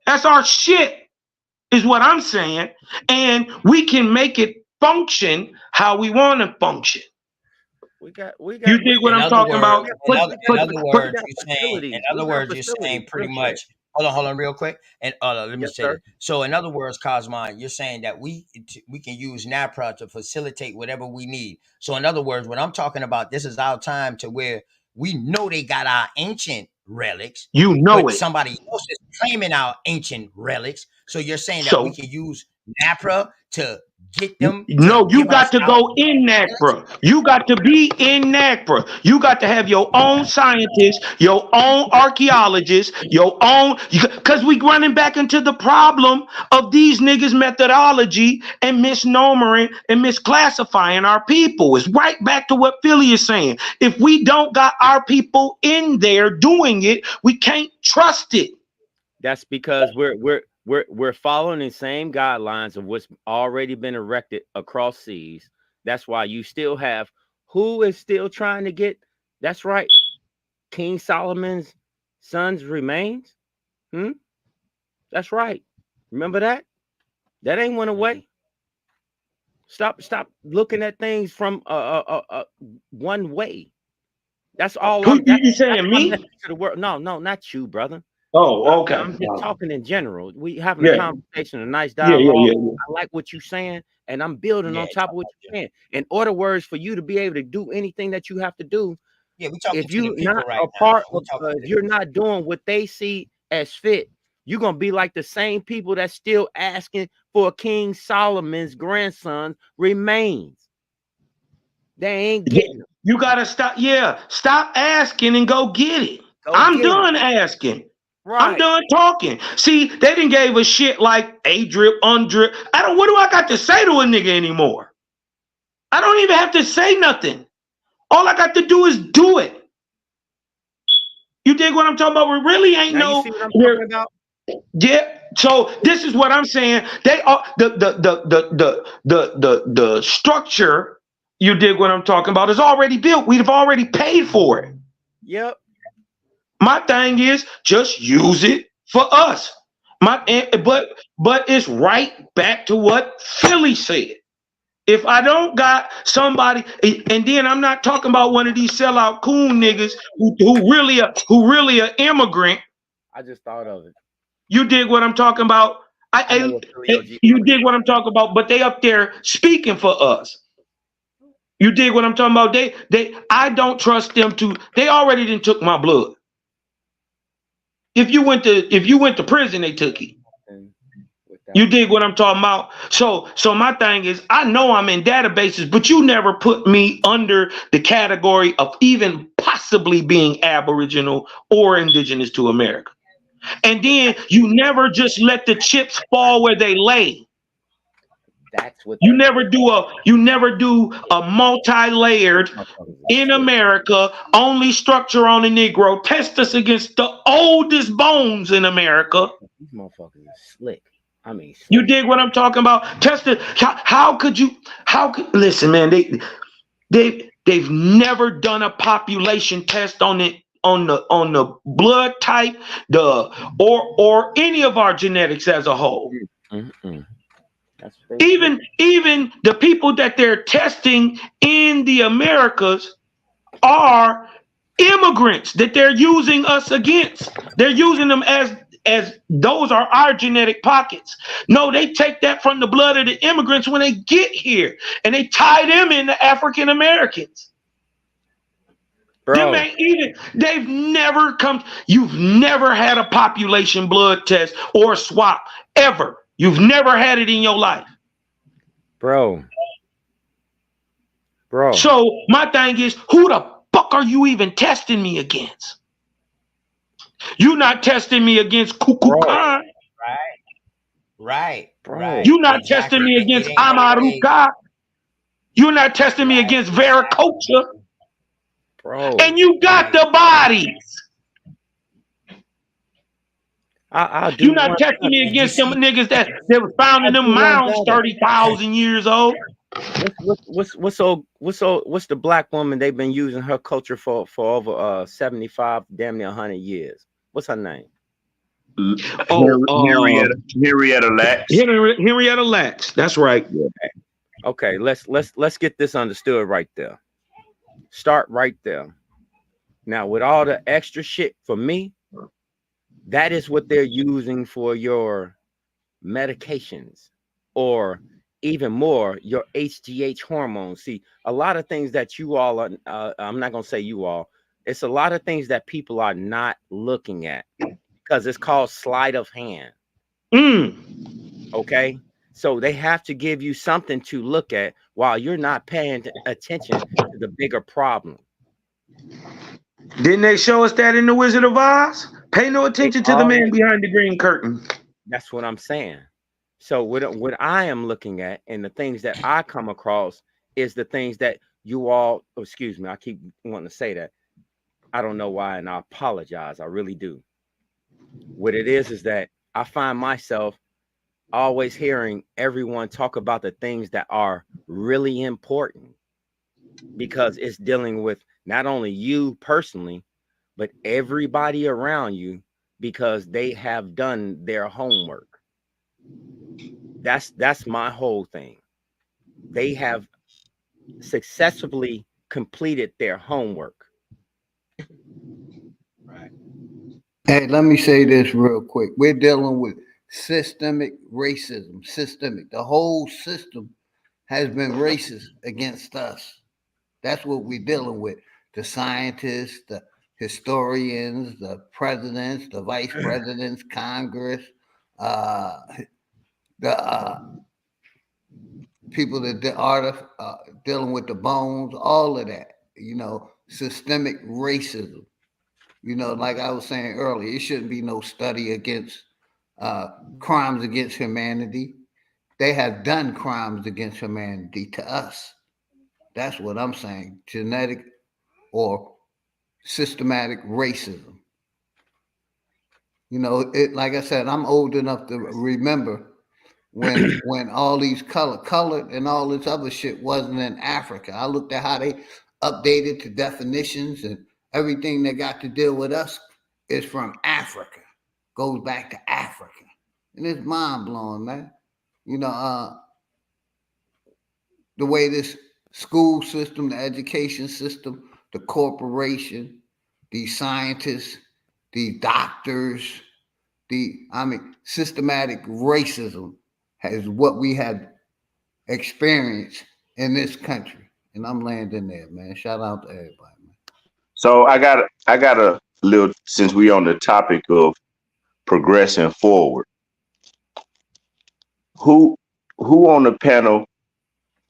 That's our shit, is what I'm saying. And we can make it function how we want to function. We got. You dig what I'm talking about? In other words, you're saying pretty much. Hold on, real quick, and let me say that. So, in other words, Cosmon, you're saying that we can use NAGPRA to facilitate whatever we need. So, in other words, when I'm talking about, this is our time to where we know they got our ancient relics. You know it. Somebody else is claiming our ancient relics. So, you're saying that we can use NAGPRA to get them? No, you got to go in NAGPRA. You got to be in NAGPRA. You got to have your own scientists, your own archaeologists, your own, because we running back into the problem of these niggas' methodology and misnomering and misclassifying our people. It's right back to what Philly is saying. If we don't got our people in there doing it, we can't trust it. That's because we're following the same guidelines of what's already been erected across seas. That's why you still have who is still trying to get. That's right, King Solomon's son's remains. That's right. Remember that? That ain't went away. Stop looking at things from one way. That's all. You saying me? To the world. No, not you, brother. Oh, okay. I'm just talking in general. We having a conversation, a nice dialogue. I like what you're saying, and I'm building on top of what you're saying. In order words for you to be able to do anything that you have to do, if you're not a part of, if you're not doing what they see as fit, you're gonna be like the same people that's still asking for King Solomon's grandson remains. They ain't getting them. You gotta stop. Yeah, stop asking and go get it. I'm done asking. Right. I'm done talking. See, they didn't gave a shit like a drip, undrip. What do I got to say to a nigga anymore? I don't even have to say nothing. All I got to do is do it. You dig what I'm talking about? We really ain't now no. You see what I'm talking about? Yeah. So this is what I'm saying. They are the structure. You dig what I'm talking about? Is already built. We've already paid for it. Yep. My thing is just use it for us. But it's right back to what Philly said. If I don't got somebody, and then I'm not talking about one of these sellout coon niggas who really a immigrant. I just thought of it. You dig what I'm talking about? I know what Philly OG. You dig what I'm talking about? But they up there speaking for us. You dig what I'm talking about? I don't trust them to. They already done took my blood. If you went to prison, they took it. You dig what I'm talking about? So my thing is, I know I'm in databases, but you never put me under the category of even possibly being Aboriginal or indigenous to America. And then you never just let the chips fall where they lay. That's what you never do a multi-layered in America only structure on a Negro. Test us against the oldest bones in America. These motherfuckers are slick. I mean, slick. You dig what I'm talking about? Test it. How could listen, man? They've never done a population test on it. On the blood type, or any of our genetics as a whole. Even the people that they're testing in the Americas are immigrants that they're using us against. They're using them as those are our genetic pockets. No, they take that from the blood of the immigrants when they get here, and they tie them into African Americans. Bro. They've never come. You've never had a population blood test or swap ever. You've never had it in your life. Bro. So my thing is, who the fuck are you even testing me against? You're not testing me against Kukulkan. Right. You're not testing me against Amaruka. You're not testing me against Veracocha. Bro. And you got the bodies. You're not testing me against them niggas that was found in them mounds 30,000 years old. What's the black woman they've been using her culture for over 75, damn near 100 years? What's her name? Henrietta Lacks. Henrietta Lacks. That's right. Okay, let's get this understood right there. Start right there. Now, with all the extra shit for me, that is what they're using for your medications, or even more, your HGH hormones. See, a lot of things that you all are, I'm not going to say you all, it's a lot of things that people are not looking at because it's called sleight of hand. Okay? So they have to give you something to look at while you're not paying attention to the bigger problem. Didn't they show us that in The Wizard of Oz? Pay no attention to the man behind the green curtain. That's what I'm saying. So what I am looking at and the things that I come across is the things that you all, excuse me, I keep wanting to say that. I don't know why, and I apologize. I really do. What it is that I find myself always hearing everyone talk about the things that are really important, because it's dealing with not only you personally, but everybody around you, because they have done their homework. That's my whole thing. They have successfully completed their homework. Right. Hey, let me say this real quick. We're dealing with systemic racism. Systemic. The whole system has been racist against us. That's what we're dealing with. The scientists, the historians, the presidents, the vice presidents, Congress, the people that are dealing with the bones, all of that, systemic racism. Like I was saying earlier, it shouldn't be no study against crimes against humanity. They have done crimes against humanity to us. That's what I'm saying. Genetic or systematic racism. Like I said, I'm old enough to remember when all these colored and all this other shit wasn't in Africa. I looked at how they updated the definitions, and everything that got to deal with us is from Africa, goes back to Africa. And it's mind blowing, man. The way this school system, the education system, the corporation, these scientists, these doctors, systematic racism is what we have experienced in this country. And I'm landing there, man. Shout out to everybody, man. So I got a little, since we on the topic of progressing forward. Who on the panel,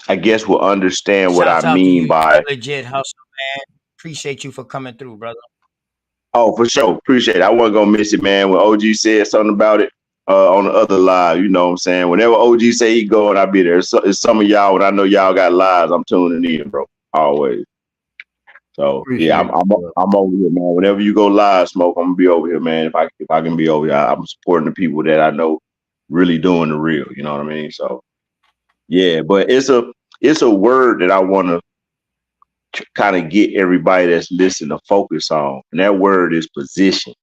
I guess, will understand what I Shouts out to mean you, by, legit hustle, man. Appreciate you for coming through, brother. oh, for sure. Appreciate it. I wasn't gonna miss it, man. When OG said something about it on the other live, you know what I'm saying? Whenever OG say he going, I'll be there. So, it's some of y'all, when I know y'all got lives, I'm tuning in, bro. Always. So yeah, Appreciate it. I'm over here, man. Whenever you go live, Smoke, I'm gonna be over here, man. If I can be over here, I'm supporting the people that I know really doing the real. You know what I mean? So yeah, but it's a word that I want to kind of get everybody that's listening to focus on, and that word is position.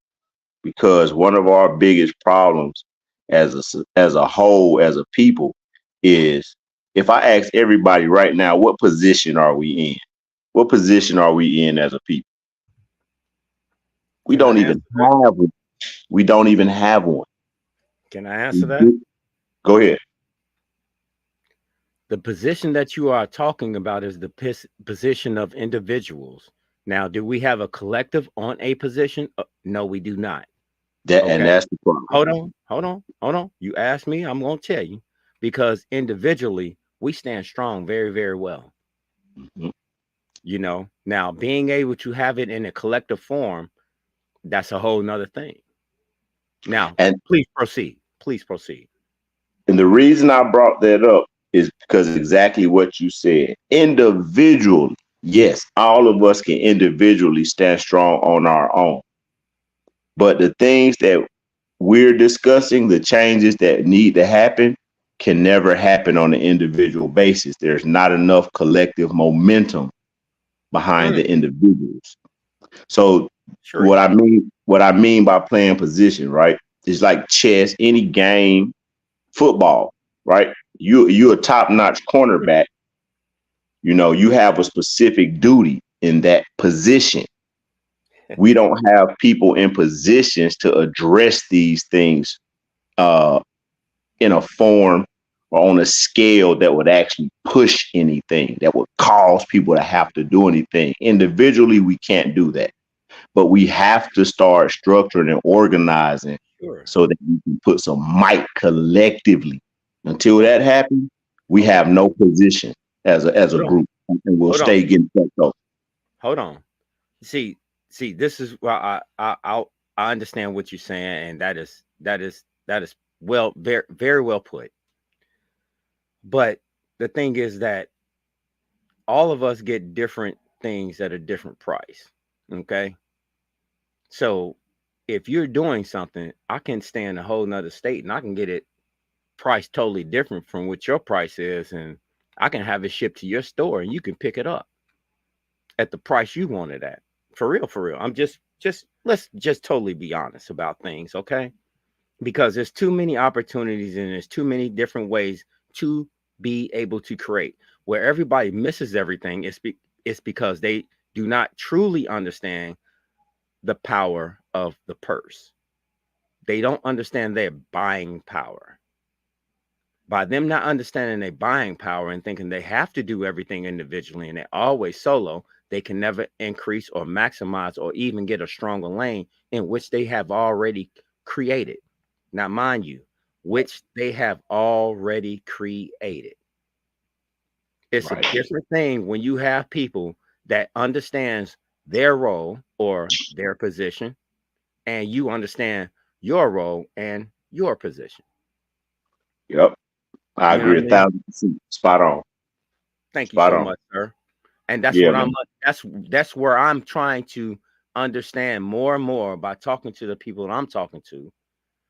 Because one of our biggest problems as a whole, as a people, is if I ask everybody right now, what position are we in? What position are we in as a people? We Can don't I even answer that? have one. We don't even have one. Can I answer that? Go ahead. The position that you are talking about is the position of individuals. Now, do we have a collective on a position? No, we do not. And Okay. that's the problem. Hold on. You asked me, I'm going to tell you, because individually we stand strong very, very well. Mhm. You know, now being able to have it in a collective form, that's a whole nother thing. Now, And please proceed. Please proceed. And the reason I brought that up is because exactly what you said. Individually, yes, all of us can individually stand strong on our own. But the things that we're discussing, the changes that need to happen, can never happen on an individual basis. There's not enough collective momentum behind the individuals. So Sure. what I mean by playing position, right? It's like chess, any game, football, right? You're a top-notch cornerback. You know, you have a specific duty in that position. We don't have people in positions to address these things in a form or on a scale that would actually push anything, that would cause people to have to do anything. Individually, we can't do that. But we have to start structuring and organizing so that we can put some might collectively. Until that happens, we have no position as a group, and we'll Hold stay on. getting fucked up. Hold on. See, this is why I understand what you're saying, and that is well, very, very well put. But the thing is that all of us get different things at a different price. Okay. So if you're doing something, I can stay in a whole nother state and I can get it priced totally different from what your price is, and I can have it shipped to your store and you can pick it up at the price you want it at. For real, for real. I'm just let's just totally be honest about things, okay? Because there's too many opportunities and there's too many different ways to be able to create. Where everybody misses everything, it's because they do not truly understand the power of the purse. They don't understand their buying power. By them not understanding their buying power and thinking they have to do everything individually and they're always solo, they can never increase or maximize or even get a stronger lane in which they have already created. Now, mind you, which they have already created. It's a different thing when you have people that understands their role or their position, and you understand your role and your position. Yep. I You know what agree I mean? 1,000%. Spot on. Thank you Spot so on. much, sir. And that's Yeah, what man. that's where I'm trying to understand more and more by talking to the people that I'm talking to,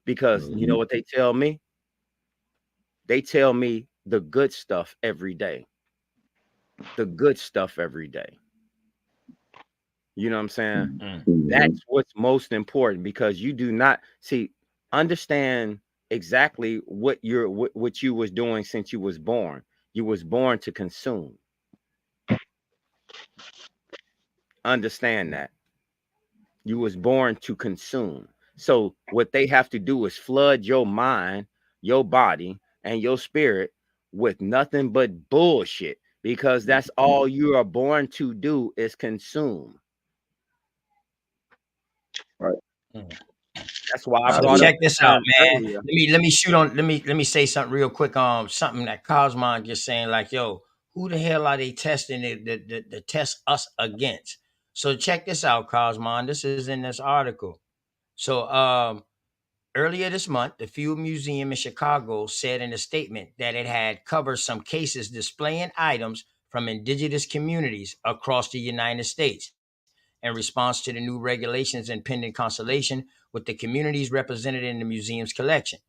because you know what they tell me? They tell me the good stuff every day. The good stuff every day. You know what I'm saying? Mhm. That's what's most important, because you do not understand exactly what you was doing since you was born. You was born to consume. Understand that. You was born to consume. So what they have to do is flood your mind, your body, and your spirit with nothing but bullshit, because that's all you are born to do is consume. Right. Mm. That's why I So brought up check the this out, term man. earlier. Let me say something real quick. Something that Cosmon just saying, like, yo, who the hell are they testing to test us against? So check this out, Cosmon. This is in this article. So earlier this month, the Field Museum in Chicago said in a statement that it had covered some cases displaying items from indigenous communities across the United States in response to the new regulations and pending consultation with the communities represented in the museum's collection.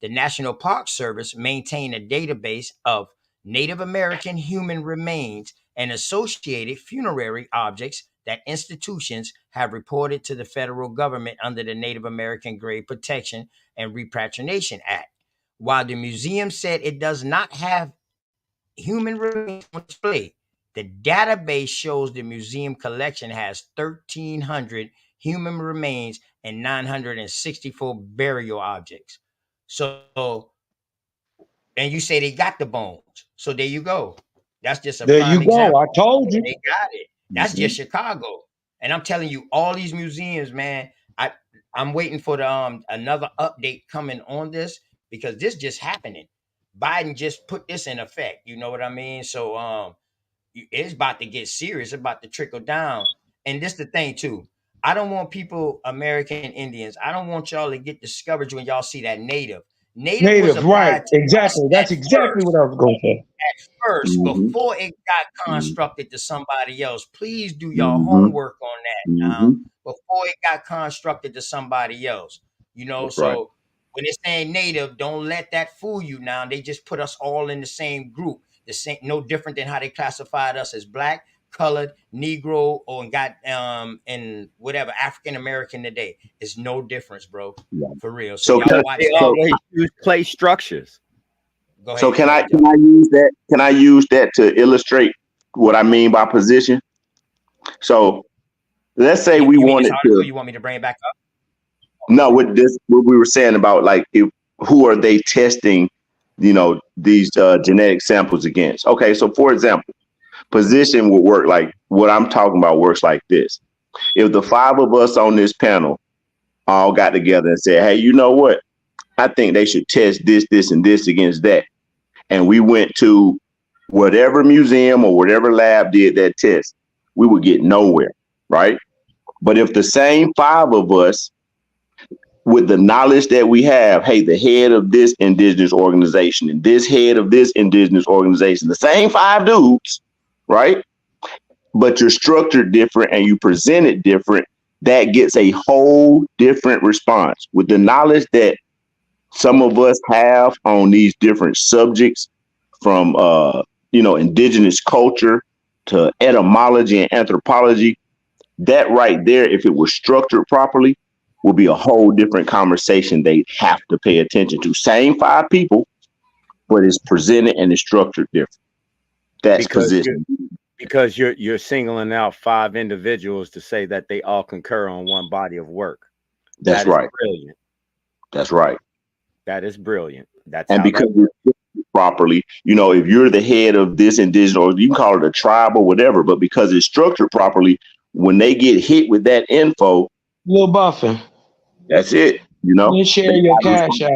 The National Park Service maintained a database of Native American human remains and associated funerary objects that institutions have reported to the federal government under the Native American Grave Protection and Repatriation Act. While the museum said it does not have human remains on display, the database shows the museum collection has 1,300 human remains and 964 burial objects. So, and you say they got the bones. So there you go. That's just a There prime you go. example. I told you. They got it. That's Mhm. just Chicago. And I'm telling you, all these museums, man, I'm waiting for the another update coming on this because this just happening. Biden just put this in effect. You know what I mean? So it's about to get serious, it's about to trickle down. And this the thing too. I don't want people, American Indians, I don't want y'all to get discouraged when y'all see that native. Native was Native, right. applied to us Exactly. That's at exactly what first I was going to say. Mhm. before it got Mhm. constructed to somebody else. Please do your Mhm. homework on that now Mhm. before it got constructed to somebody else. You know, That's right. so when it's saying native, don't let that fool you now. They just put us all in the same group. The same, no different than how they classified us as black, colored, Negro, or got and whatever African American today. It's no difference, bro. Yeah. For real. So So y'all can watch They that. so always use play structures. Go so ahead, go ahead, Joe. can I use that? Can I use that to illustrate what I mean by position? So let's say we You mean this wanted article? to You want me to bring it back up? no with this what we were saying about like if, who are they testing, these genetic samples against? Okay, so for example, position would work like what I'm talking about works like this. If the five of us on this panel all got together and said, hey, you know what? I think they should test this, this, and this against that. And we went to whatever museum or whatever lab did that test, we would get nowhere, right? But if the same five of us, with the knowledge that we have, hey, the head of this indigenous organization and this head of this indigenous organization, the same five dudes, right? But you're structured different and you present it different, that gets a whole different response. With the knowledge that some of us have on these different subjects, from indigenous culture to etymology and anthropology, that right there, if it was structured properly, would be a whole different conversation they have to pay attention to. Same five people, but it's presented and it's structured different. That's because position. you're singling out five individuals to say that they all concur on one body of work. That's That is right. brilliant. That's right. That is brilliant. That's And how because that works. it's structured properly, if you're the head of this indigenous, or you can call it a tribe or whatever, but because it's structured properly, when they get hit with that info, Lil Buffin, that's it. let's share They your got to cash respond.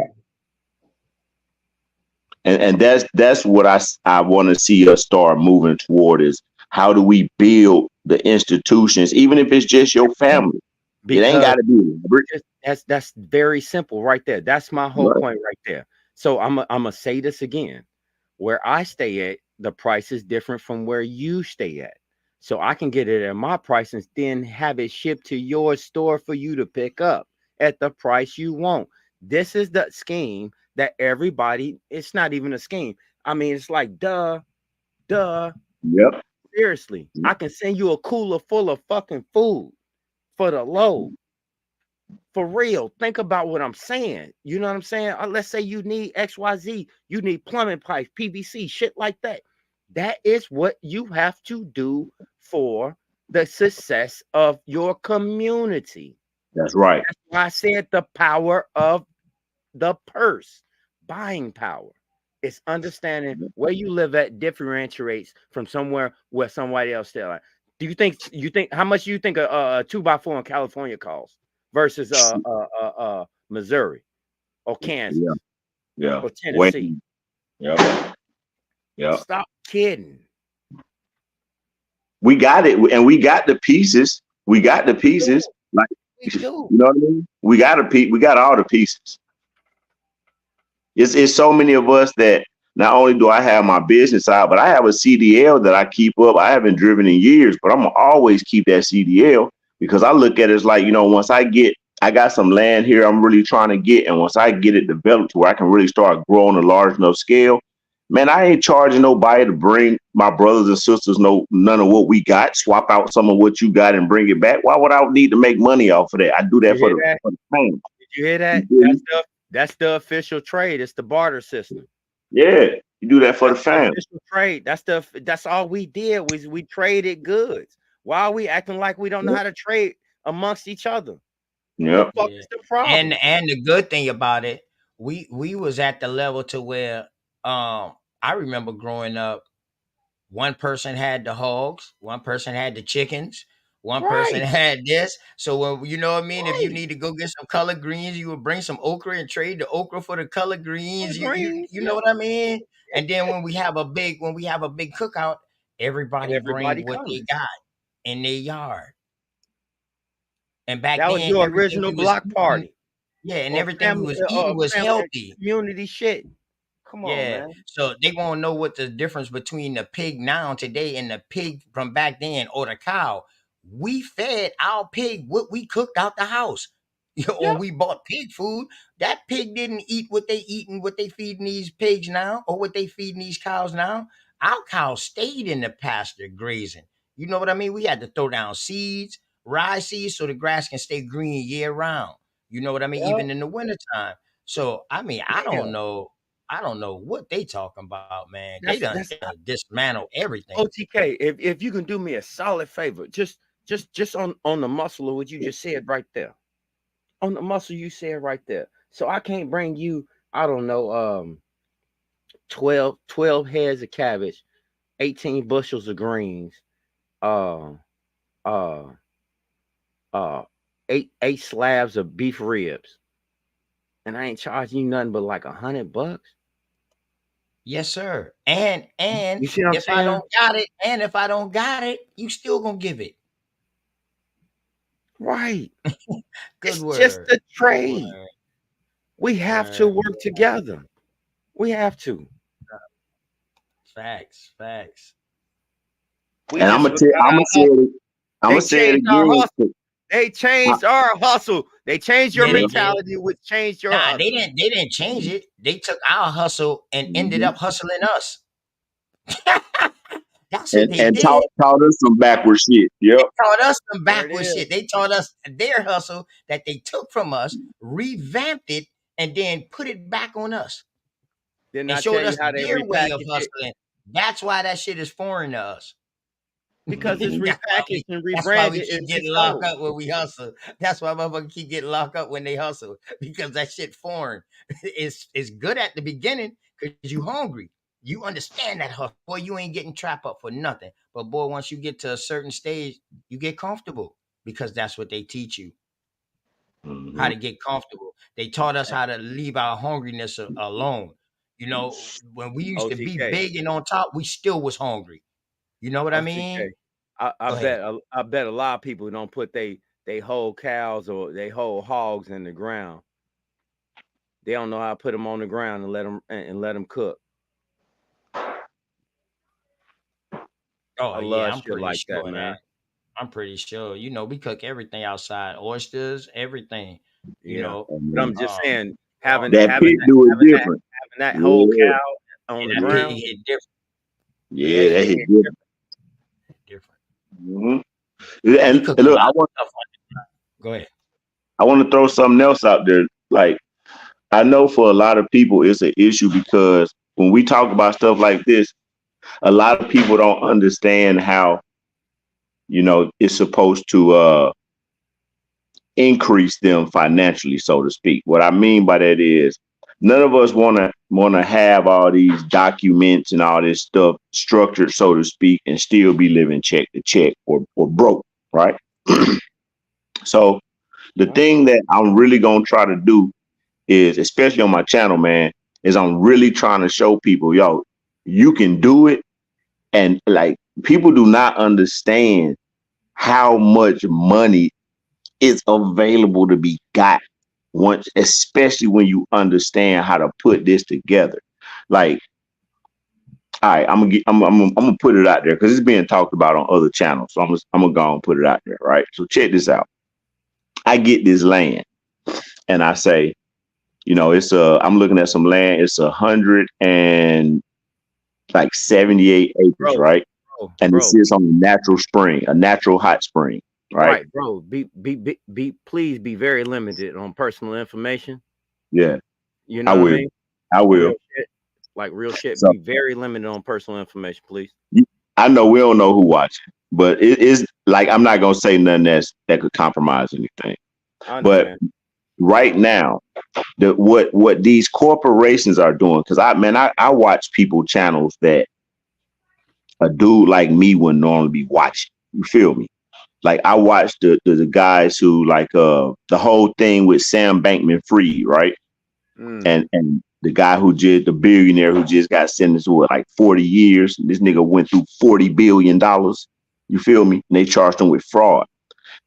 app. And that's what I want to see us start moving toward, is how do we build the institutions, even if it's just your family. It ain't Because got to be that's very simple right there. That's my whole right. point right there. So I'm gonna say this again. Where I stay at, the price is different from where you stay at. So I can get it at my price and then have it shipped to your store for you to pick up at the price you want. This is the scheme that everybody, it's not even a scheme. I mean, it's like duh. Yep. Seriously, I can send you a cooler full of fucking food for the low. For real, think about what I'm saying. You know what I'm saying? Let's say you need XYZ, you need plumbing pipes, PVC, shit like that. That is what you have to do for the success of your community. That's right. That's why I said the power of the purse, buying power. It's understanding where you live at differentiates from somewhere where somebody else still at. Do you think how much you think a 2x4 in California costs versus Missouri or Kansas Yeah. or Tennessee? Yeah. Yeah. Stop kidding. We got it, and we got the pieces. We got the pieces. Like, We do. you know what I mean? We got all the pieces. It's so many of us that not only do I have my business side, but I have a CDL that I keep up. I haven't driven in years, but I'm gonna always keep that CDL because I look at it as like, once I got some land here I'm really trying to get, and once I get it developed to where I can really start growing a large enough scale, man, I ain't charging nobody to bring my brothers and sisters none of what we got, swap out some of what you got and bring it back. Why would I need to make money off of that? I do that for the fame. Did you hear that? That's the official trade. It's the barter system. Yeah, you do that for the fam. Official trade. That's all we did was we traded goods. Why are we acting like we don't know how to trade amongst each other? Yeah. What is the problem? And the good thing about it, we was at the level to where I remember growing up, one person had the hogs, one person had the chickens, one person had this. So when you know what I mean, if you need to go get some collard greens, you would bring some okra and trade the okra for the collard greens. You know what I mean? And then when we have a big cookout, everybody bring what they got in their yard. And back that then, was your original block party. Yeah, and everything we was eating was healthy. Community shit. Come on, man. So they want to know what the difference between the pig now today and the pig from back then or the cow. We fed our pig what we cooked out the house. Or we bought pig food. That pig didn't eat what they eating, what they feeding these pigs now, or what they feeding these cows now. Our cows stayed in the pasture grazing. You know what I mean? We had to throw down seeds, rye seeds, so the grass can stay green year round. You know what I mean? Even in the wintertime. So I mean, I don't know what they talking about, man. They done dismantle everything. OTK, if you can do me a solid favor, just on the muscle of what you just said right there. On the muscle you said right there. So I can't bring you, I don't know, 12 heads of cabbage, 18 bushels of greens, 8 slabs of beef ribs, and I ain't charging you nothing but like $100. Yes, sir. And you see what I'm saying? if I don't got it, you still gonna give it. Right. Good word. Just a trade. We have to work together. We have to. Facts. And I'm gonna say it again. They changed our hustle. They changed your mentality, which changed your hustle. They didn't change it. They took our hustle and ended up hustling us. That's what they did. Taught us some backward shit. Yep. They taught us some backward shit. They taught us their hustle that they took from us, revamped it, and then put it back on us. And showed us their way of hustling. That's why that shit is foreign to us. Because it's repackaged and rebranded. That's why we keep getting locked up when we hustle. That's why motherfuckers keep getting locked up when they hustle. Because that shit foreign. It's good at the beginning because you hungry. You understand that hustle. Boy, you ain't getting trapped up for nothing. But boy, once you get to a certain stage, you get comfortable because that's what they teach you. How to get comfortable. They taught us how to leave our hungriness alone. You know, when we used to be big and on top, we still was hungry. You know what I mean? I bet a lot of people don't put they whole cows or they whole hogs in the ground. They don't know how to put them on the ground and let them cook. Oh, I love I'm pretty like sure that, man. I'm pretty sure. You know, we cook everything outside, oysters, everything. You know, but I'm just saying, having that pig do it different. Having that whole cow on the ground, hit different. Yeah, that hit different. And look, go ahead. I want to throw something else out there. Like, I know for a lot of people, it's an issue because when we talk about stuff like this, a lot of people don't understand how, it's supposed to increase them financially, so to speak. What I mean by that is none of us want to have all these documents and all this stuff structured, so to speak, and still be living check to check or broke, right? So the thing that I'm really gonna try to do is, especially on my channel, man, is I'm really trying to show people, yo, you can do it. And like, people do not understand how much money is available to be got once, especially when you understand how to put this together. Like, all right, I'm gonna put it out there because it's being talked about on other channels. So I'm gonna go and put it out there, right? So check this out. I get this land and I say, you know, I'm looking at some land. It's 178 acres, right? And it sits on a natural spring, a natural hot spring, right? Right, bro. Please be very limited on personal information. Yeah, you know what I mean? I will. Real shit. So, be very limited on personal information, please. I know we don't know who watching, but it is like, I'm not gonna say nothing that could compromise anything. But right now, what these corporations are doing, because I watch people channels that a dude like me wouldn't normally be watching. You feel me? Like, I watched the guys who, like, the whole thing with Sam Bankman-Fried, right? And the guy the billionaire who just got sentenced to like 40 years. This nigga went through $40 billion. You feel me? And they charged him with fraud.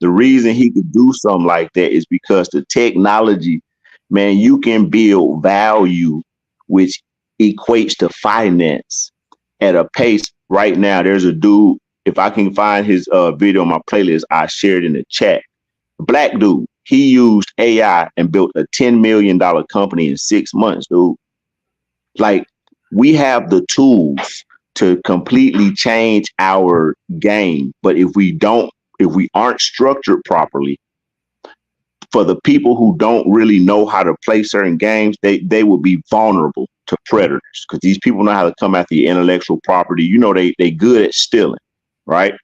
The reason he could do something like that is because the technology, man, you can build value, which equates to finance at a pace. Right now, there's a dude, if I can find his video on my playlist, I shared in the chat. Black dude, he used AI and built a $10 million company in 6 months, dude. Like, we have the tools to completely change our game. But if we aren't structured properly, for the people who don't really know how to play certain games, they will be vulnerable to predators, because these people know how to come after your intellectual property. You know, they good at stealing, right?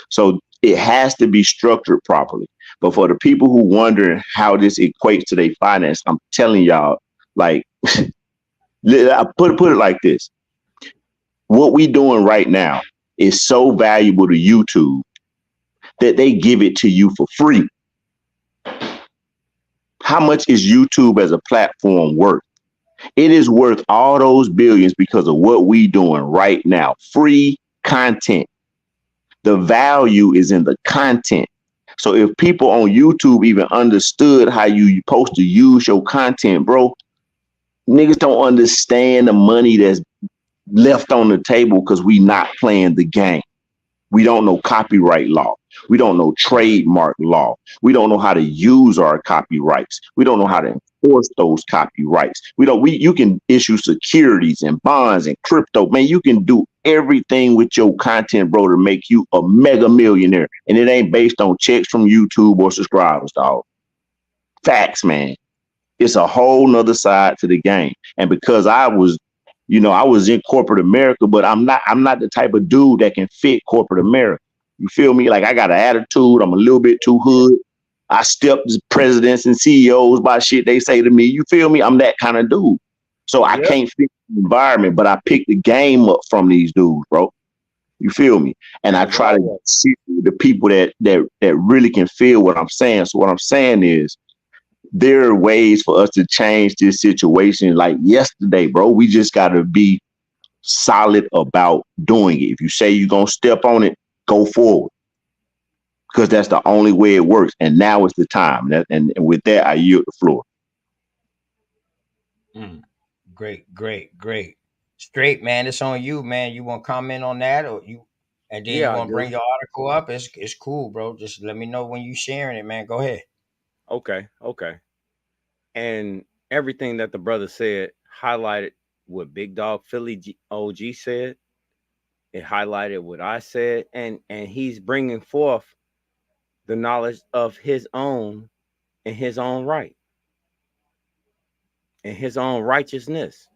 So it has to be structured properly. But for the people who wonder how this equates to their finance, I'm telling y'all, like, I put it like this. What we doing right now is so valuable to YouTube that they give it to you for free. How much is YouTube as a platform worth? It is worth all those billions because of what we doing right now. Free content. The value is in the content. So if people on YouTube even understood how you supposed to use your content, bro, niggas don't understand the money that's left on the table because we not playing the game. We don't know copyright law. We don't know trademark law. We don't know how to use our copyrights. We don't know how to enforce those copyrights. You can issue securities and bonds and crypto. Man, you can do everything with your content, bro, to make you a mega millionaire. And it ain't based on checks from YouTube or subscribers, dog. Facts, man. It's a whole nother side to the game. And because I was in corporate America, but I'm not the type of dude that can fit corporate America. You feel me? Like, I got an attitude. I'm a little bit too hood. I step presidents and CEOs by shit they say to me. You feel me? I'm that kind of dude. So I can't fit the environment, but I pick the game up from these dudes, bro. You feel me? And I try to see the people that really can feel what I'm saying. So what I'm saying is, there are ways for us to change this situation. Like yesterday, bro, we just got to be solid about doing it. If you say you're going to step on it, go forward, because that's the only way it works. And now is the time. And with that, I yield the floor. Great. Straight, man. It's on you, man. You want to comment on that, and then you want to bring your article up? It's cool, bro. Just let me know when you sharing it, man. Go ahead. Okay. And everything that the brother said highlighted what Big Dog Philly OG said. It highlighted what I said, and he's bringing forth the knowledge of his own in his own right, in his own righteousness,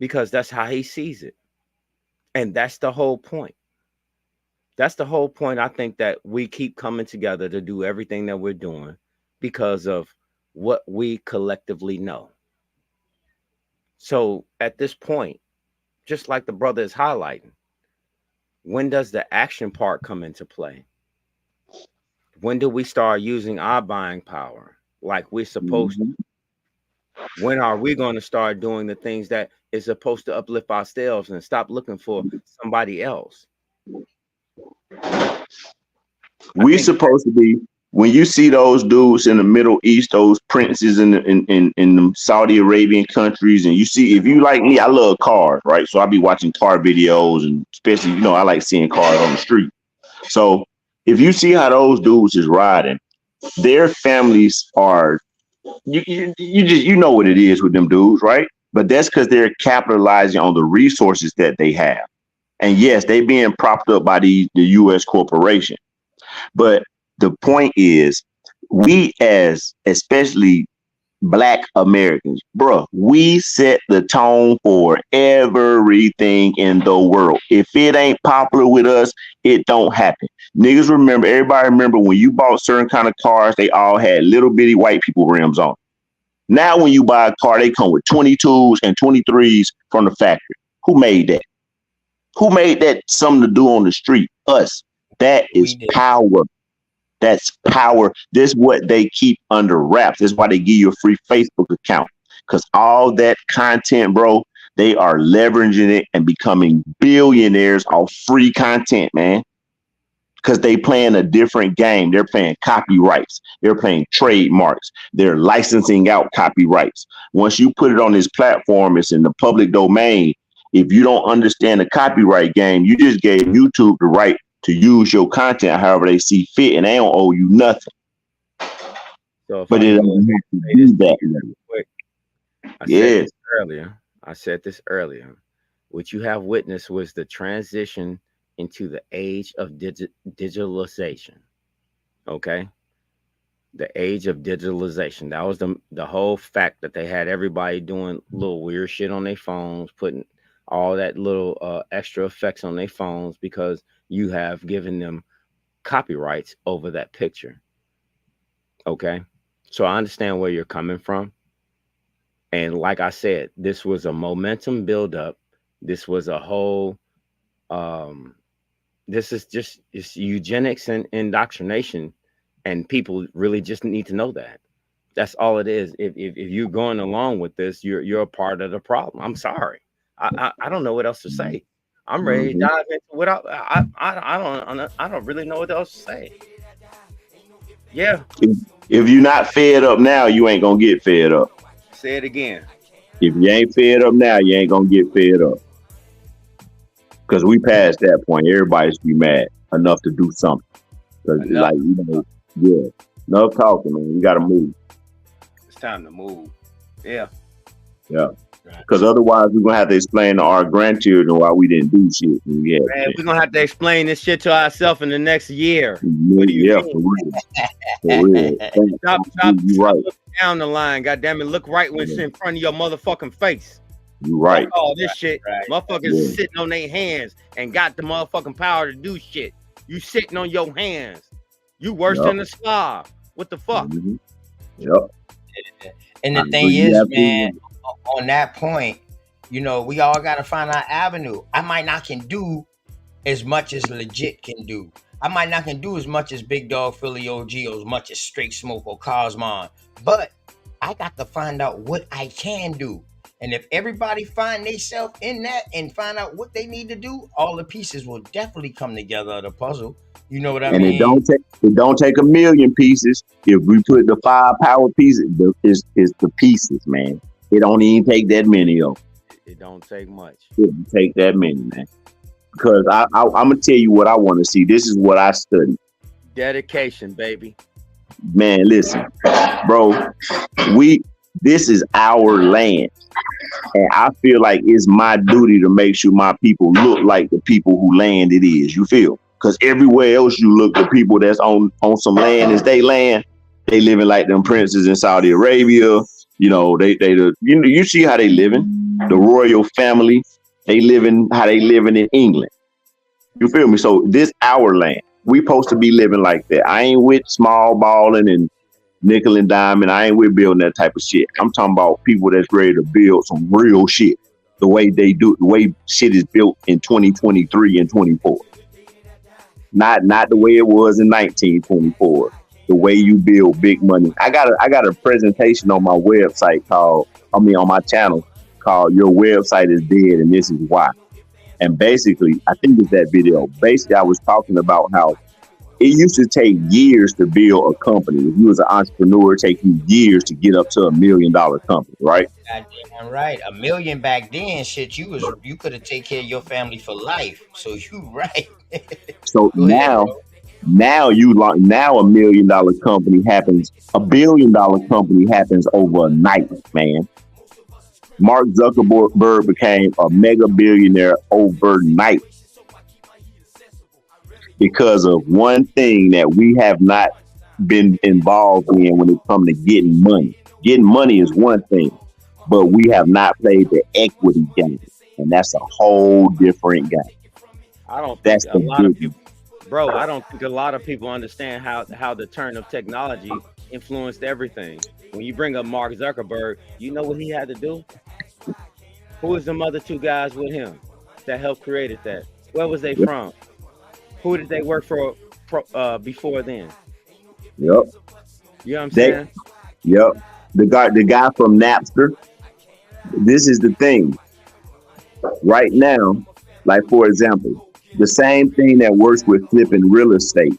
because that's how he sees it. And that's the whole point. That's the whole point. I think that we keep coming together to do everything that we're doing. because of what we collectively know. So at this point, just like the brother is highlighting, when does the action part come into play? When do we start using our buying power like we're supposed to? When are we going to start doing the things that is supposed to uplift ourselves and stop looking for somebody else? We supposed to be, when you see those dudes in the Middle East, those princes in the Saudi Arabian countries, and you see, if you like me, I love cars, right? So I'll be watching car videos, and especially, I like seeing cars on the street. So if you see how those dudes is riding, their families are, you know what it is with them dudes, right? But that's because they're capitalizing on the resources that they have. And yes, they being propped up by the U.S. corporation. But the point is, we as especially Black Americans, bro, we set the tone for everything in the world. If it ain't popular with us, it don't happen. Niggas remember, everybody remember when you bought certain kind of cars, they all had little bitty white people rims on. Now when you buy a car, they come with 22s and 23s from the factory. Who made that? Who made that something to do on the street? Us. That is power. That's power. This is what they keep under wraps. This is why they give you a free Facebook account. Because all that content, bro, they are leveraging it and becoming billionaires off free content, man. Because they playing a different game. They're playing copyrights. They're playing trademarks. They're licensing out copyrights. Once you put it on this platform, it's in the public domain. If you don't understand the copyright game, you just gave YouTube the right to use your content however they see fit, and they don't owe you nothing. So but it doesn't have to do that. I said this earlier. What you have witnessed was the transition into the age of digitalization. Okay? The age of digitalization. That was the whole fact that they had everybody doing little weird shit on their phones, putting all that little extra effects on their phones because you have given them copyrights over that picture. Okay? So I understand where you're coming from. And like I said, this was a momentum buildup. This was a whole, this is just it's eugenics and indoctrination. And people really just need to know that. That's all it is. If you're going along with this, you're a part of the problem. I'm sorry. I don't know what else to say. I'm ready to dive into what I don't really know what else to say. Yeah. If you're not fed up now, you ain't gonna get fed up. Say it again. If you ain't fed up now, you ain't gonna get fed up. Because we passed that point. Everybody's be mad enough to do something. Because enough talking, man. You gotta move. It's time to move. Yeah. Yeah. Because otherwise, we're gonna have to explain to our grandchildren why we didn't do shit. Yeah, man, we're gonna have to explain this shit to ourselves in the next year. Yeah, for real. For real. Stop looking down the line. God damn it, look right when it's in front of your motherfucking face. You right. All this shit, motherfuckers sitting on their hands and got the motherfucking power to do shit. You sitting on your hands. You worse than a Slav. What the fuck? Yep. And the thing is, man, on that point, we all got to find our avenue. I might not can do as much as legit can do. I might not can do as much as Big Dog Philly OG or as much as Straight Smoke or Cosmon, but I got to find out what I can do. And if everybody find themselves in that and find out what they need to do, all the pieces will definitely come together of the puzzle. You know what I mean? And it don't take a million pieces. If we put the 5 power pieces, it's the pieces, man. It don't even take that many of them. It don't take much. It don't take that many, man. Because I'm gonna tell you what I want to see. This is what I study. Dedication, baby. Man, listen, bro. This is our land, and I feel like it's my duty to make sure my people look like the people who land it is. You feel? Because everywhere else you look, the people that's on some land is they land. They living like them princes in Saudi Arabia. You see how they living. The royal family, they living how they living in England. You feel me? So this our land. We supposed to be living like that. I ain't with small balling and nickel and diamond. I ain't with building that type of shit. I'm talking about people that's ready to build some real shit. The way they do, the way shit is built in 2023 and 24. Not the way it was in 1924. The way you build big money. I got a presentation on my website on my channel called "Your Website is Dead and This Is Why." And basically, I think it's that video. Basically, I was talking about how it used to take years to build a company. If you was an entrepreneur, it take you years to get up to $1 million company, right? Goddamn right. $1 million back then, shit, you could have take care of your family for life. So you right. So Go ahead, bro. now $1 million company happens, $1 billion company happens overnight, man. Mark Zuckerberg became a mega billionaire overnight because of one thing that we have not been involved in when it comes to getting money. Getting money is one thing, but we have not played the equity game, and that's a whole different game. I don't think That's a the lot of big people, bro. I don't think a lot of people understand how the turn of technology influenced everything. When you bring up Mark Zuckerberg, you know what he had to do? Who was them other two guys with him that helped created that? Where was they from? Who did they work for before then? Yep. You know what I'm saying? Yep. The guy from Napster. This is the thing. Right now, like for example, the same thing that works with flipping real estate.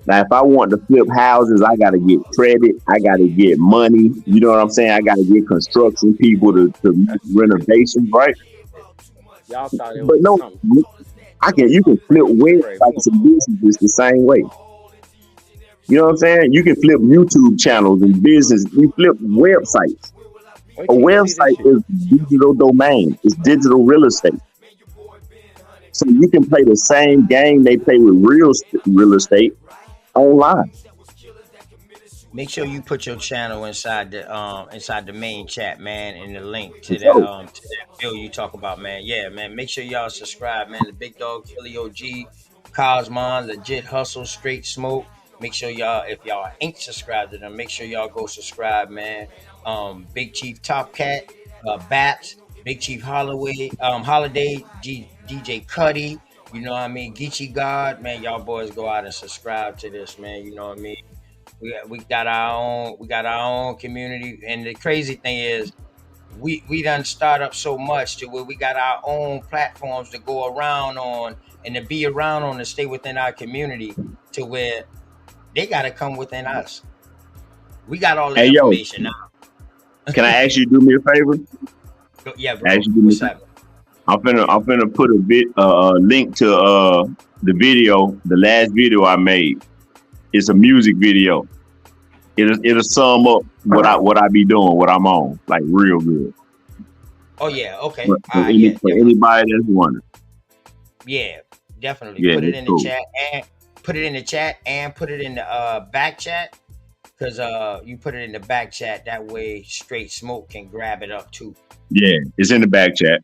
Now, if I want to flip houses, I got to get credit. I got to get money. You know what I'm saying? I got to get construction people to make renovations, right? Y'all thought it But was no, something. you can flip websites and businesses the same way. You know what I'm saying? You can flip YouTube channels and business. You flip websites. Wait A till you see this website shit. is digital domain. It's digital real estate. So you can play the same game they play with real estate online. Make sure you put your channel inside the main chat, man, and the link to So, that bill you talk about, man. Yeah, man. Make sure y'all subscribe, man. The Big Dog, Philly OG, Cosmon, Legit Hustle, Straight Smoke. Make sure y'all, if y'all ain't subscribed to them, make sure y'all go subscribe, man. Big Chief Top Cat, Baps, Big Chief Holiday, DJ Cuddy. You know what I mean? Geechee God, man. Y'all boys go out and subscribe to this, man. You know what I mean? We got our own community, and the crazy thing is, we done start up so much to where we got our own platforms to go around on and to be around on and stay within our community to where they got to come within us. We got all the hey yo, information now. can I ask you to do me a favor? Yeah, bro. Ask you to do me What's a up? favor. I'm finna put a link to the video, the last video I made. It's a music video. It'll sum up what I be doing, what I'm on, like real good. Oh yeah, okay. For Yeah, for anybody that's wondering. yeah, definitely. Yeah, Put it that's in cool. the chat and put it in the back chat. Cause you put it in the back chat, that way Straight Smoke can grab it up too. Yeah, it's in the back chat.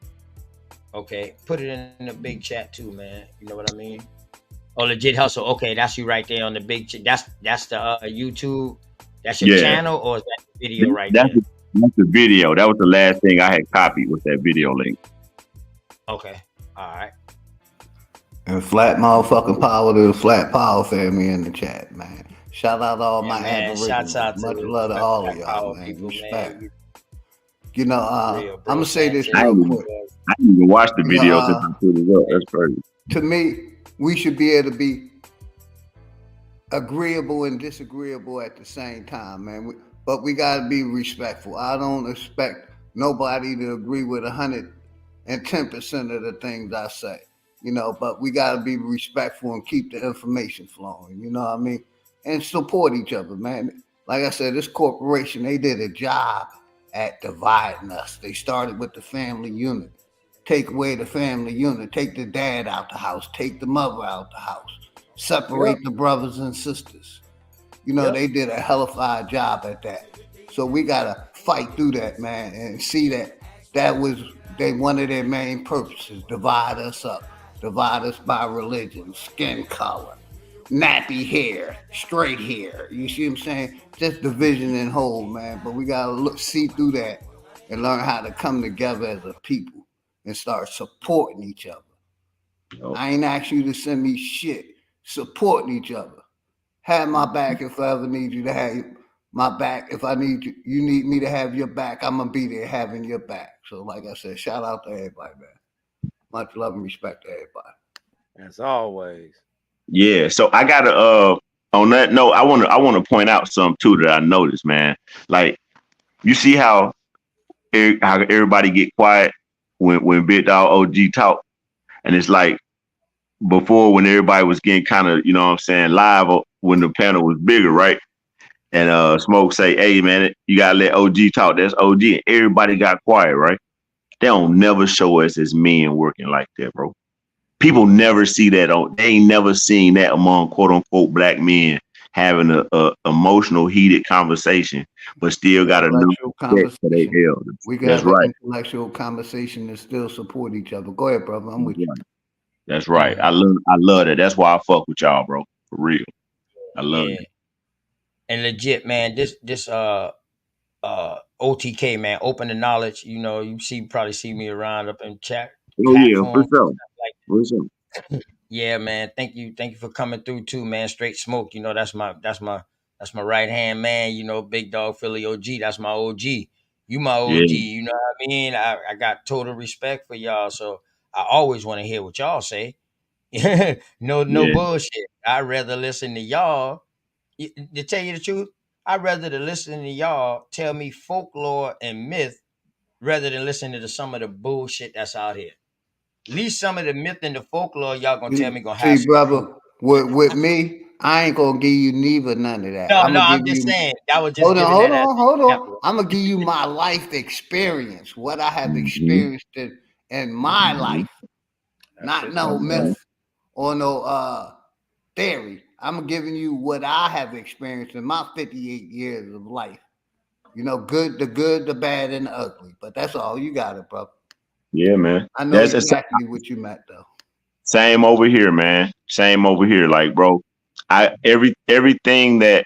Okay, put it in the big chat too, man. You know what I mean? Oh, Legit Hustle. Okay, that's you right there on the big chat. That's the YouTube. That's your Yeah, channel, or is that the video right that's there? that's the video. That was the last thing I had copied with that video link. Okay, all right. And flat motherfucking power to the Flat Power family in the chat, man. Shout out to all Yeah, my man. Shouts Aboriginals. out to Much the love to all of Black y'all, Power man. people, Respect. man. You know, Real, I'm bro. gonna say this I real didn't quick. I didn't even watch the You know, video since I put it up. That's crazy. to me, we should be able to be agreeable and disagreeable at the same time, man. But we gotta be respectful. I don't expect nobody to agree with 110% of the things I say, you know. But we gotta be respectful and keep the information flowing. You know what I mean? And support each other, man. Like I said, this corporation, they did a job at dividing us. They started with the family unit. Take away the family unit, take the dad out the house, take the mother out the house, separate Yep. the brothers and sisters. You know, Yep. they did a hell of a job at that. So we gotta fight through that, man, and see that was one of their main purposes: divide us up, divide us by religion, skin color, nappy hair, straight hair. You see what I'm saying? Just division and whole, man. But we gotta see through that and learn how to come together as a people and start supporting each other. Oh, I ain't asked you to send me shit. Supporting each other. Have my back if I ever need you to have my back. If I need you, you need me to have your back, I'm gonna be there having your back. So, like I said, shout out to everybody, man. Much love and respect to everybody. As always. yeah. So I gotta on that note, I wanna point out something too that I noticed, man. Like you see how everybody get quiet when Big Dog OG talk, and it's like before when everybody was getting kind of, you know what I'm saying, live when the panel was bigger, right? And Smoke say, hey man, you gotta let OG talk. That's OG. And everybody got quiet, right? They don't never show us as men working like that, bro. People never see that they ain't never seen that among quote unquote black men having a emotional, heated conversation, but still got a new respect for their elders. We got That's an right. intellectual conversation and still support each other. Go ahead, brother. I'm with you. That's right. I love that. That's why I fuck with y'all, bro. For real. I love it. And legit, man, this OTK, man, open to knowledge. You know, probably see me around up in chat. Oh yeah, for platforms, sure. stuff like that. Yeah, man. Thank you for coming through too, man. Straight Smoke. You know, that's my right hand man. You know, Big Dog Philly OG. That's my OG. You my OG. Yeah. You know what I mean? I got total respect for y'all. So I always want to hear what y'all say. No Yeah. bullshit. I'd rather listen to y'all. To tell you the truth, I'd rather to listen to y'all tell me folklore and myth rather than listening to some of the bullshit that's out here. At least some of the myth and the folklore y'all gonna tell me gonna have. See, brother, with me, I ain't gonna give you neither none of that. I'm just saying. That was just hold on. example. I'm gonna give you my life experience, what I have experienced in my life, not no myth or no theory. I'm giving you what I have experienced in my 58 years of life. You know, the good, the bad, and the ugly. But that's all you got it, bro. Yeah, man. I know exactly what you meant, though. Same over here, man. Same over here. Like, bro, everything that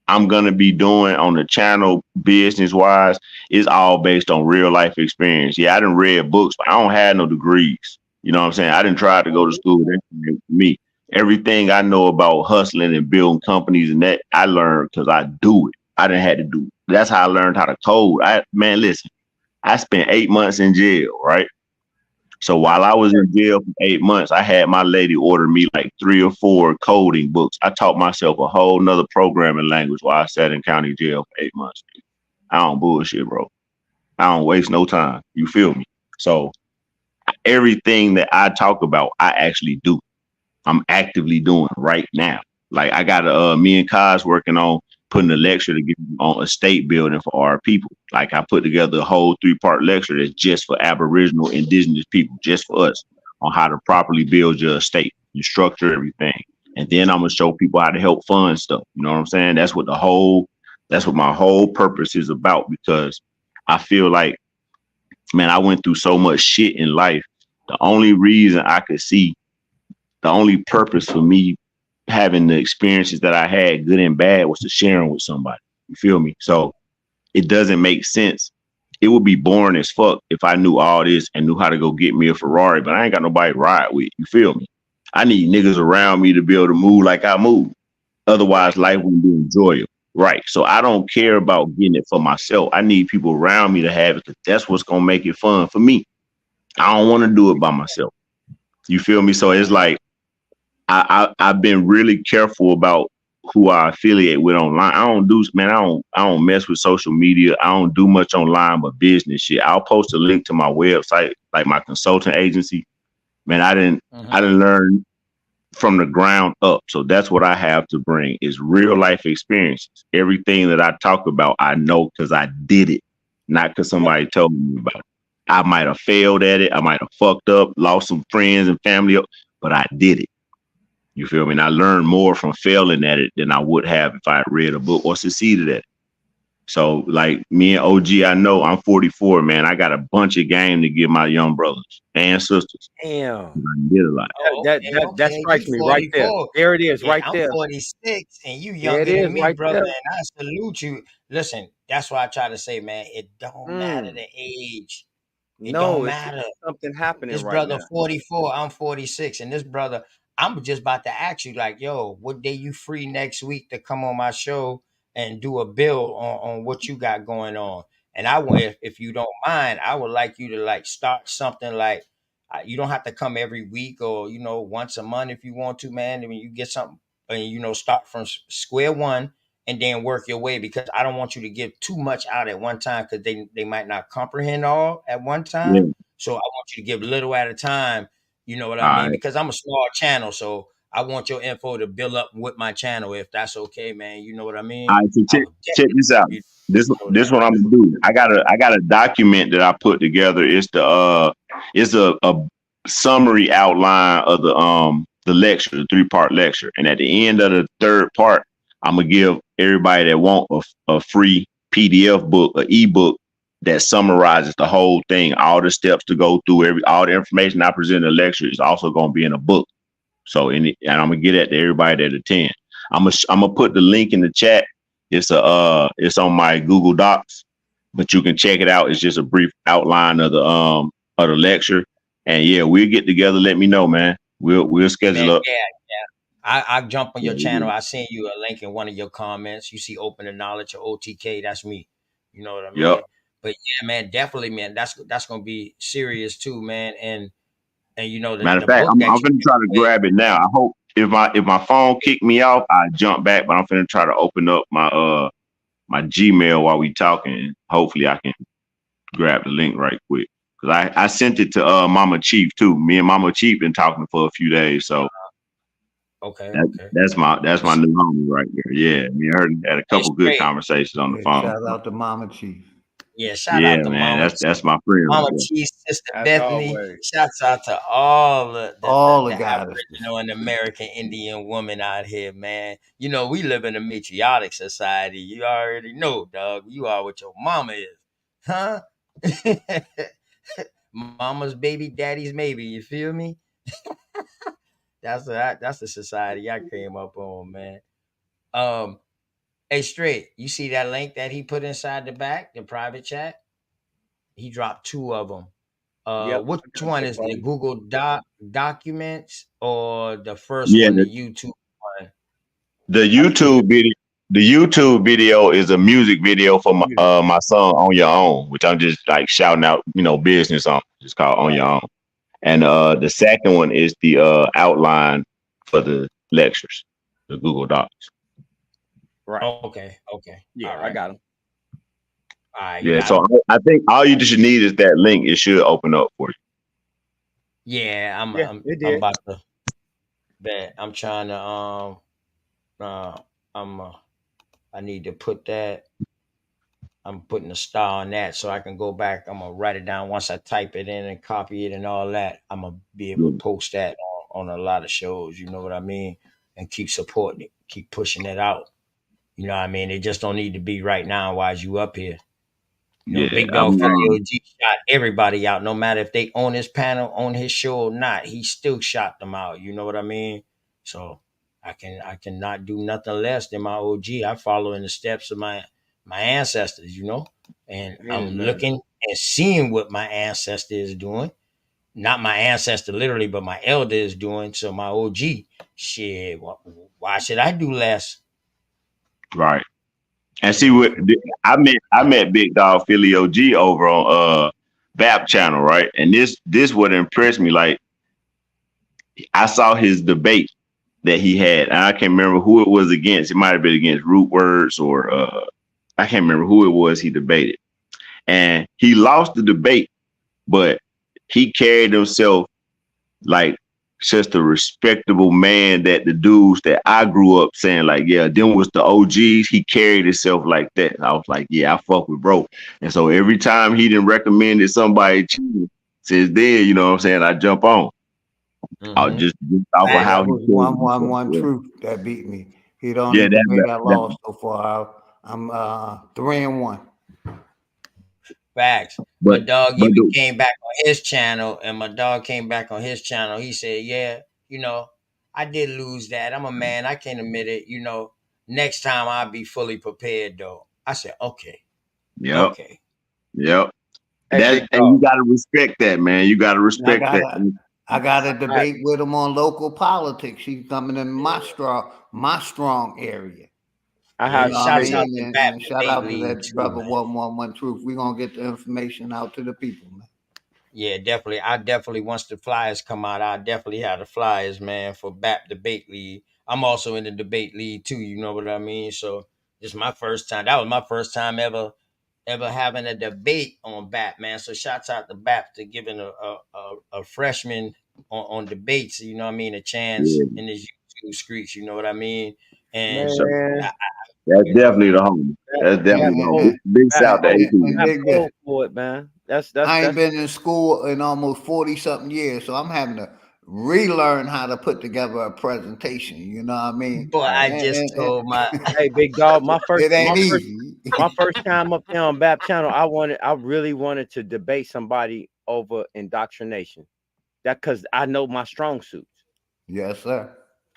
I'm gonna be doing on the channel, business wise, is all based on real life experience. Yeah, I done read books, but I don't have no degrees. You know what I'm saying? I didn't try to go to school. That's me. Everything I know about hustling and building companies and that I learned because I do it. I didn't have to do it. That's how I learned how to code. Man, listen, I spent 8 months in jail, right? So while I was in jail for 8 months, I had my lady order me like 3 or 4 coding books. I taught myself a whole nother programming language while I sat in county jail for 8 months. I don't bullshit, bro. I don't waste no time. You feel me? So everything that I talk about, I actually do. I'm actively doing right now. Like I got me and Kaz working on putting a lecture together on estate building for our people. Like I put together a whole 3-part lecture that's just for Aboriginal indigenous people, just for us, on how to properly build your estate and structure everything. And then I'm gonna show people how to help fund stuff. You know what I'm saying? That's what my whole purpose is about, because I feel like, man, I went through so much shit in life. The only reason I could see, the only purpose for me having the experiences that I had, good and bad, was to share them with somebody. You feel me? So it doesn't make sense. It would be boring as fuck if I knew all this and knew how to go get me a Ferrari, but I ain't got nobody to ride with. You feel me? I need niggas around me to be able to move like I move. Otherwise, life wouldn't be enjoyable. Right. So I don't care about getting it for myself. I need people around me to have it, because that's what's going to make it fun for me. I don't want to do it by myself. You feel me? So it's like, I've been really careful about who I affiliate with online. I don't mess with social media. I don't do much online but business shit. I'll post a link to my website, like my consulting agency. Man, I didn't learn from the ground up. So that's what I have to bring, is real life experiences. Everything that I talk about, I know because I did it, not because somebody told me about it. I might have failed at it. I might have fucked up, lost some friends and family, but I did it. You feel me? And I learned more from failing at it than I would have if I had read a book or succeeded at it. So like me and OG, I know I'm 44, man. I got a bunch of game to give my young brothers and sisters. Damn. I get a lot. That strikes me right there. 44. There it is, Yeah, right I'm there. 46 and you There it younger than is, me, right brother, there. and I salute you. Listen, that's why I try to say, man, it don't matter the age. It don't No, it's matter. something happening This right brother now. 44, I'm 46, and this brother, I'm just about to ask you, like, yo, what day you free next week to come on my show and do a bill on what you got going on? And I want, if you don't mind, I would like you to like start something like you don't have to come every week or once a month if you want to, man. I mean, you get something and start from square one and then work your way, because I don't want you to give too much out at one time, because they might not comprehend all at one time. Yeah. So I want you to give little at a time. You know what I All mean? right. Because I'm a small channel, so I want your info to build up with my channel, if that's okay, man. You know what I mean? All right, so I check would check this out. definitely This show this that. what I'm gonna do. I got a document that I put together. It's a summary outline of the lecture, the 3-part lecture. And at the end of the 3rd part, I'm gonna give everybody that want a free PDF book, an ebook that summarizes the whole thing, all the steps to go through, all the information I present in the lecture is also gonna be in a book. So and I'm gonna get that to everybody that attend. I'm gonna put the link in the chat. It's on my Google Docs, but you can check it out. It's just a brief outline of the lecture. And yeah, we'll get together. Let me know, man. We'll schedule Man, up. yeah. I jump on your Yeah, channel. I send you a link in one of your comments. You see Open the Knowledge or OTK, that's me. You know what I mean? Yep. But yeah, man, definitely, man. That's gonna be serious too, man. And the Matter of fact, book I'm that gonna try to grab it now. I hope if my phone kicked me off, I jump back, but I'm gonna try to open up my my Gmail while we talking. Hopefully I can grab the link right quick. Cause I sent it to Mama Chief too. Me and Mama Chief been talking for a few days. So okay. that's my new homie right there. Yeah. Me and her had a couple good great. conversations on the phone. Shout out to Mama Chief. Yeah, shout Yeah, out to man. Mama That's my friend right Mama there. Chief, Sister As Bethany. always. Shouts out to all the goddesses. Aboriginal and American Indian women out here, man. We live in a matriarchic society. You already know, dog. You are what your mama is, huh? Mama's baby, daddy's maybe. You feel me? That's the society I came up on, man. Hey, Straight, you see that link that he put inside the back, the private chat? He dropped 2 of them. Yep. Which one is the Google Documents or the first Yeah, one, the YouTube one? The YouTube video is a music video for my song On Your Own, which I'm just like shouting out, business on. It's called On Your Own. And the second one is the outline for the lectures, the Google Docs. Right. Okay. Yeah, All right. I got him. All right. Yeah, so I think all you should need is that link. It should open up for you. Yeah, I'm about to bet. I'm trying to I need to put that. I'm putting a star on that so I can go back. I'm gonna write it down once I type it in and copy it and all that. I'm gonna be able to post that on a lot of shows. You know what I mean? And keep supporting it, keep pushing it out. You know what I mean? It just don't need to be right now while you up here. Big Dog Philly OG shot everybody out, no matter if they on his panel, on his show or not. He still shot them out. You know what I mean? So I cannot do nothing less than my OG. I follow in the steps of my ancestors, and I'm looking and seeing what my ancestor is doing. Not my ancestor literally, but my elder is doing. So my OG, shit, why should I do less? Right. And see what I met Big Dog Philly OG over on BAP channel, right? And this would impress me. Like I saw his debate that he had, and I can't remember who it was against. It might have been against Root Words or I can't remember who it was he debated. And he lost the debate, but he carried himself like just a respectable man that the dudes that I grew up saying like, yeah, them was the OGs. He carried himself like that. I was like, yeah, I fuck with bro. And so every time he didn't recommend that somebody says there, you know what I'm saying, I jump on. I'll just off of how was he 111 Truth that beat me. He don't Yeah, even think I lost so far. I'm 3-1. Facts. But My dog but even the, came back on his channel, and my dog came back on his channel. He said, "Yeah, you know, I did lose that. I'm a man. I can admit it. You know, next time I'll be fully prepared, though." I said, "Okay, yep, okay." yep. Hey, big And you dog. gotta respect that, man. You gotta respect that. I got a I, debate with him on local politics. He's coming in my strong area. I Yeah, You have know what I shouts out mean? to And, Bat and shout Debate out to League that too, brother man. 111 Truth. We're gonna get the information out to the people, man. Yeah, definitely. I definitely once the flyers come out, I definitely have the flyers, man, for BAP Debate League. I'm also in the debate league too. You know what I mean? So this my first time. That was my first time ever having a debate on BAP, man. So shouts out to BAP to giving a freshman on debates. You know what I mean? A chance Yeah, in his YouTube streets. You know what I mean? And sure. I, man. That's you know, definitely the homie. That That's that definitely the homie. go Big that shout to go AP. that Dig go this. for it, man. I ain't That's been in school in almost 40-something years, so I'm having to relearn how to put together a presentation. You know what I mean? boy, right. I just told my Hey, big dog. It ain't easy. My first time up there on BAP channel, I really wanted to debate somebody over indoctrination. That because I know my strong suits. Yes, sir.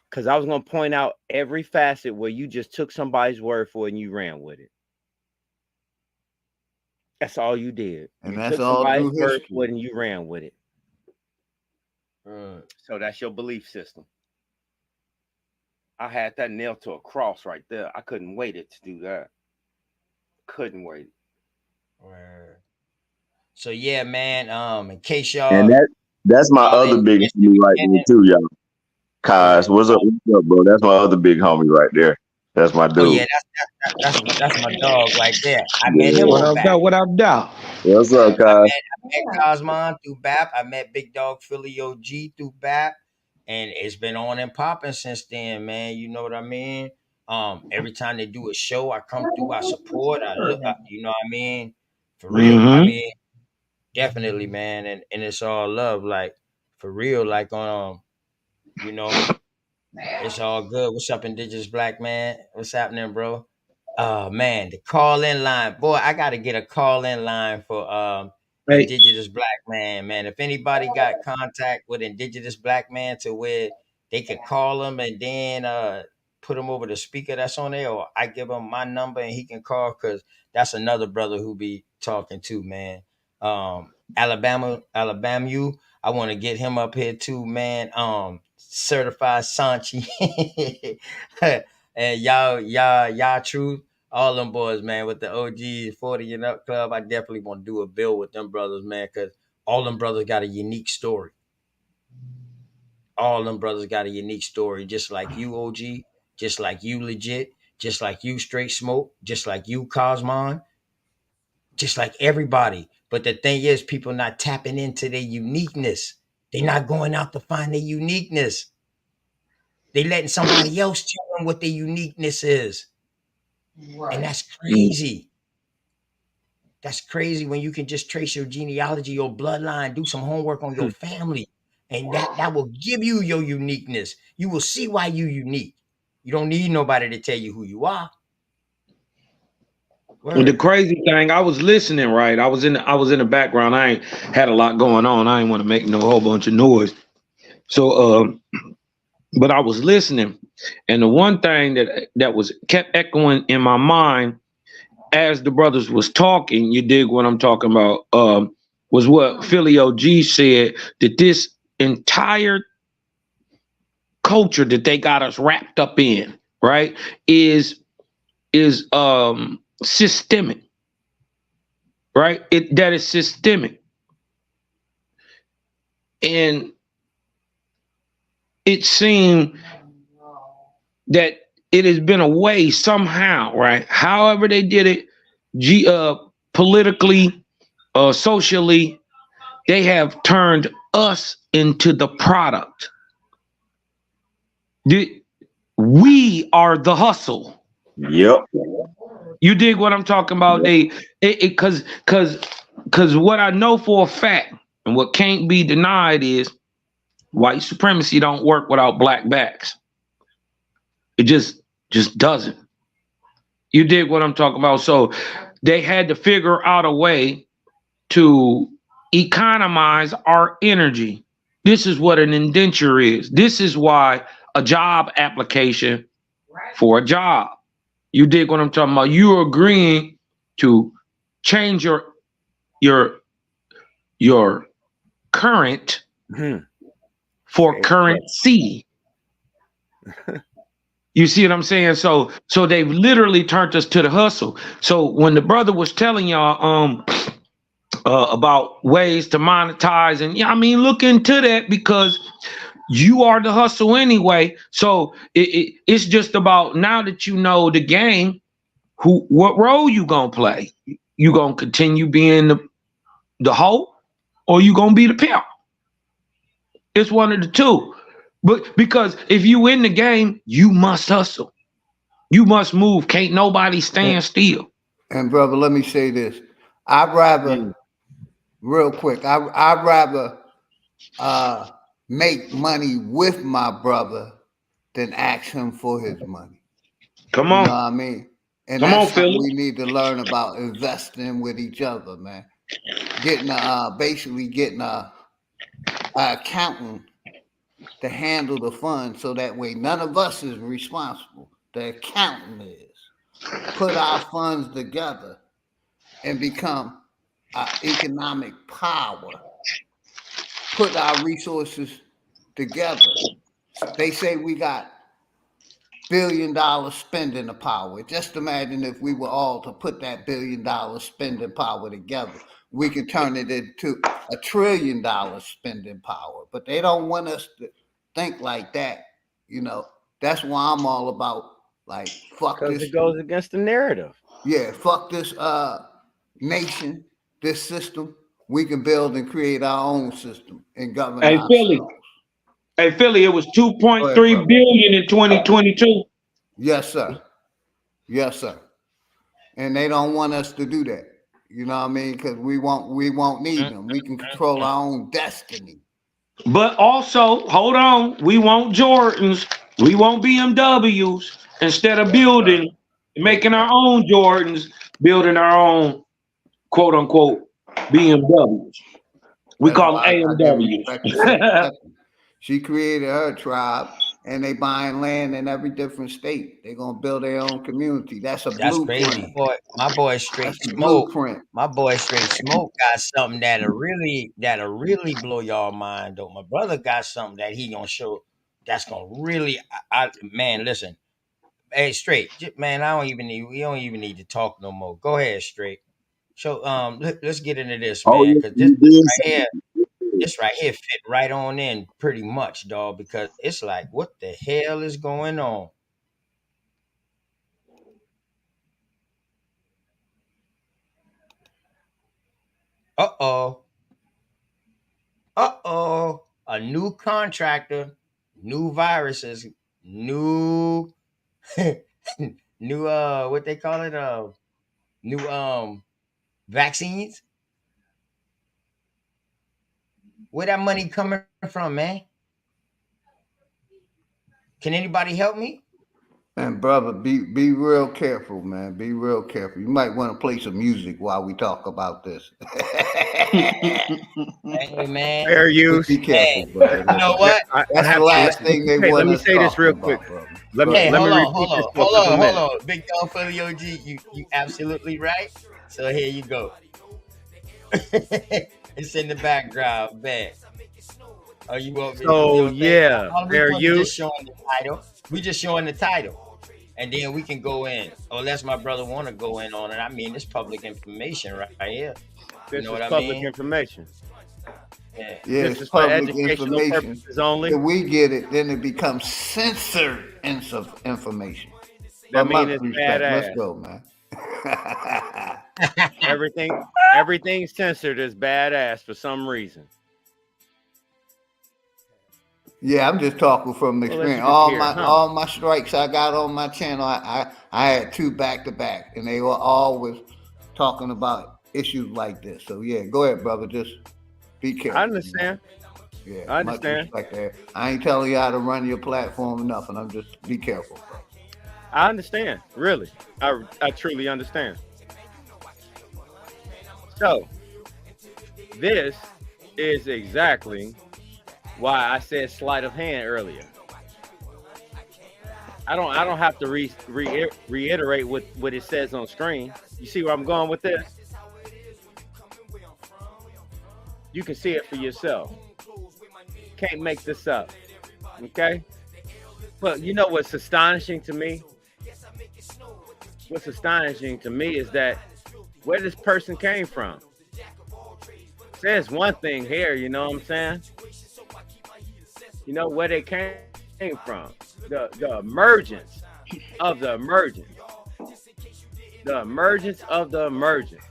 Because I was gonna point out every facet where you just took somebody's word for it and you ran with it. That's all you did. And You that's took all somebody's through word for history. it and you ran with it. So that's your belief system. I had that nailed to a cross right there. I couldn't wait it to do that. Couldn't wait. Word. So yeah, man. In case And y'all that's my y'all other didn't big catch the homie right there beginning, too, y'all. yeah. Kaz, what's up, bro? That's my other big homie right there. That's my Oh yeah, dude. that's my dog right there. I met him Yeah. What on up, BAP. though? What up, though? What's up, Kaz? I met Cosmon through BAP. I met Big Dog Philly OG through BAP, and it's been on and popping since then, man. You know what I mean? Every time they do a show, I come through, I support, I look, you know what I mean? For real. I Mm-hmm. mean, definitely, man, and it's all love, like for real, like you know, it's all good. What's up, Indigenous Black man? What's happening, bro? Oh man, the call in line. Boy, I gotta get a call in line for Hey, Indigenous Black man. Man, if anybody got contact with Indigenous Black man to where they could call him and then put him over the speaker that's on there, or I give him my number and he can call, because that's another brother who be talking too, man. Alabama, you. I want to get him up here too, man. Certified Sanchi. And y'all truth, all them boys, man, with the OGs 40 and up club. I definitely want to do a bill with them brothers, man, because all them brothers got a unique story. All them brothers got a unique story, just like you, OG, just like you, legit, just like you, straight smoke, just like you, Cosmon, just like everybody. But the thing is, people not tapping into their uniqueness. They not going out to find their uniqueness. They letting somebody else tell them what their uniqueness is. And that's crazy. That's crazy when you can just trace your genealogy, your bloodline, do some homework on your family, and that will give you your uniqueness. You will see why you unique. You don't need nobody to tell you who you are. the Word. crazy thing, I was listening, right? I was in the background. I ain't had a lot going on. I ain't want to make no whole bunch of noise. So, but I was listening, and the one thing that was kept echoing in my mind as the brothers was talking, you dig what I'm talking about, was what Philly OG said, that this entire culture that they got us wrapped up in, right, is systemic, right? That is systemic. And it seemed that it has been a way somehow, right? However they did it, politically, socially, they have turned us into the product. We are the hustle. Yep. You dig what I'm talking about? Yep. Cause what I know for a fact and what can't be denied is white supremacy don't work without black backs. It just doesn't. You dig what I'm talking about? So they had to figure out a way to economize our energy. This is what an indenture is. This is why a job application for a job. You dig what I'm talking about? You're agreeing to change your current for currency. You see what I'm saying? So they've literally turned us to the hustle. So when the brother was telling y'all about ways to monetize, and I mean, look into that, because you are the hustle anyway. So it's just about, now that you know the game, what role you gonna play? You gonna continue being the hoe, or you gonna be the pimp? It's one of the two. But because if you in the game, you must hustle. You must move. Can't nobody stand still. And brother, let me say this. I'd rather, real quick, I'd rather make money with my brother than ask him for his money. Come on. You know what I mean? And Come that's on, something Philly. we need to learn about, investing with each other, man. Basically getting a accountant to handle the funds, so that way none of us is responsible. The accountant is. Put our funds together and become our economic power. Put our resources together. They say we got $1 billion spending power. Just imagine if we were all to put that $1 billion spending power together. We could turn it into $1 trillion spending power. But they don't want us to think like that. You know, that's why I'm all about, like, fuck this. Because it goes against the narrative. Yeah, fuck this nation, this system. We can build and create our own system and govern ourselves. Hey, Philly, it was 2.3 billion in 2022. Yes, sir. Yes, sir. And they don't want us to do that. You know what I mean? Because we won't need them. We can control our own destiny. But also, hold on, we want Jordans, we want BMWs. Instead of building, making our own Jordans, building our own quote unquote BMWs. We call them AMWs. She created her tribe, and they buying land in every different state. They're gonna build their own community. That's blueprint. Crazy. My boy Straight Smoke. My boy Straight Smoke got something that'll really blow y'all mind, though. My brother got something that he gonna show that's gonna really, man, listen. Hey, Straight, man, we don't even need to talk no more. Go ahead, Straight. So let's get into this, man, because this right here fit right on in pretty much, dog, because it's like, what the hell is going on? Uh-oh. A new contractor, new viruses, new new what they call it, new vaccines. Where that money coming from, man? Can anybody help me? And brother, be real careful, man. Be real careful. You might want to play some music while we talk about this. Hey, man. Fair use. Be careful, brother. You know what? That's the last thing they want. Let me say this real quick. Let me repeat this. Hold on. Big Dog Philly OG, you absolutely right. So here you go. It's in the background, man. Oh, you want me? So yeah, fair use. We just showing the title, and then we can go in. Unless my brother want to go in on it. I mean, it's public information right here. This you know is what public I mean? information. Yeah, this it's is for public educational information. purposes only. If we get it, then it becomes censored information. That means it's badass. Let's go, man. Everything censored is badass for some reason. Yeah, I'm just talking from experience. All my strikes I got on my channel, I had 2 back-to-back, and they were always talking about issues like this. So yeah, go ahead, brother. Just be careful. I understand. Yeah, I understand. Much respect there. I ain't telling you how to run your platform or nothing. I'm just be careful, bro. I understand. Really, I truly understand. So this is exactly why I said sleight of hand earlier. I don't have to reiterate what it says on screen. You see where I'm going with this? You can see it for yourself. Can't make this up. Okay? But you know what's astonishing to me? What's astonishing to me is that where this person came from. Says one thing here, you know what I'm saying? You know where they came from. The emergence of the emergence. The emergence of the emergence.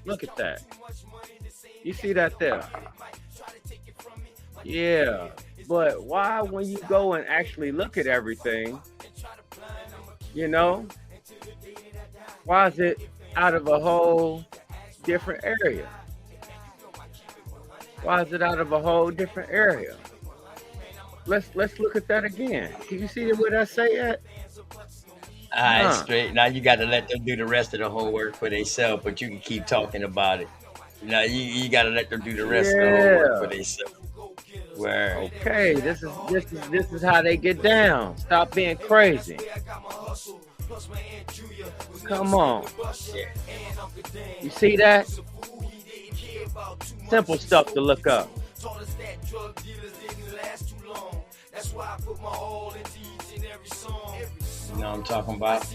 Look at that. You see that there? Yeah. But why, when you go and actually look at everything, you know, why is it out of a whole different area? Why is it out of a whole different area? Let's look at that again. Can you see what I say at? All right, straight. Now you got to let them do the rest of the homework for themselves, but you can keep talking about it. Now you got to let them do the rest of the homework for themselves. Where? Okay, this is how they get down. Stop being crazy. Come on. You see that? Simple stuff to look up. You know what I'm talking about?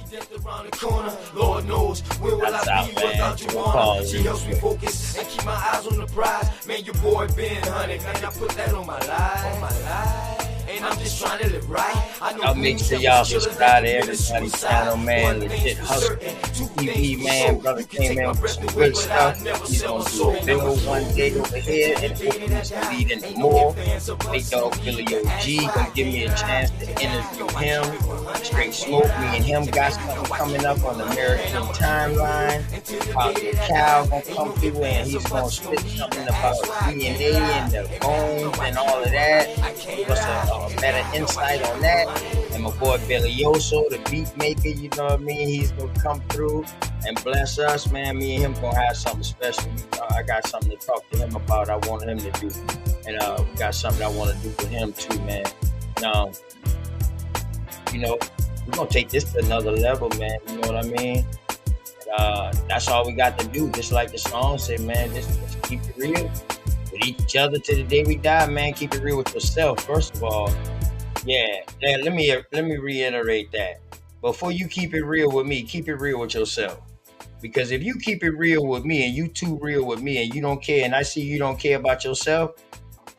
Lord knows where will I be without you on. She helps me focus and keep my eyes on the prize. Man, your boy been hunting, man. I put that on my life. And I'm just trying to live right. I'll make sure y'all subscribe to everybody's channel, man. Legit Hustle TV, man. Brother came in with some good stuff. He's gonna do a video one day over here, and hopefully he's gonna lead into more. Big Dog Philly OG gonna give me a chance to interview him. Straight Smoke, me and him got something coming up on the American timeline. Probably Cal gonna come through and he's gonna spit something about DNA and the bones and all of that. Give us a better insight on that. And my boy Billy Oso, the beat maker, you know what I mean? He's gonna come through and bless us, man. Me and him gonna have something special. I got something to talk to him about. I want him to do, and we got something I want to do with him too, man. Now, you know, we're gonna take this to another level, man. You know what I mean? And, that's all we got to do. Just like the song said, man. Just keep it real with each other to the day we die, man. Keep it real with yourself, first of all. Yeah. Let me reiterate that. Before you keep it real with me, keep it real with yourself. Because if you keep it real with me and you too real with me and you don't care, and I see you don't care about yourself,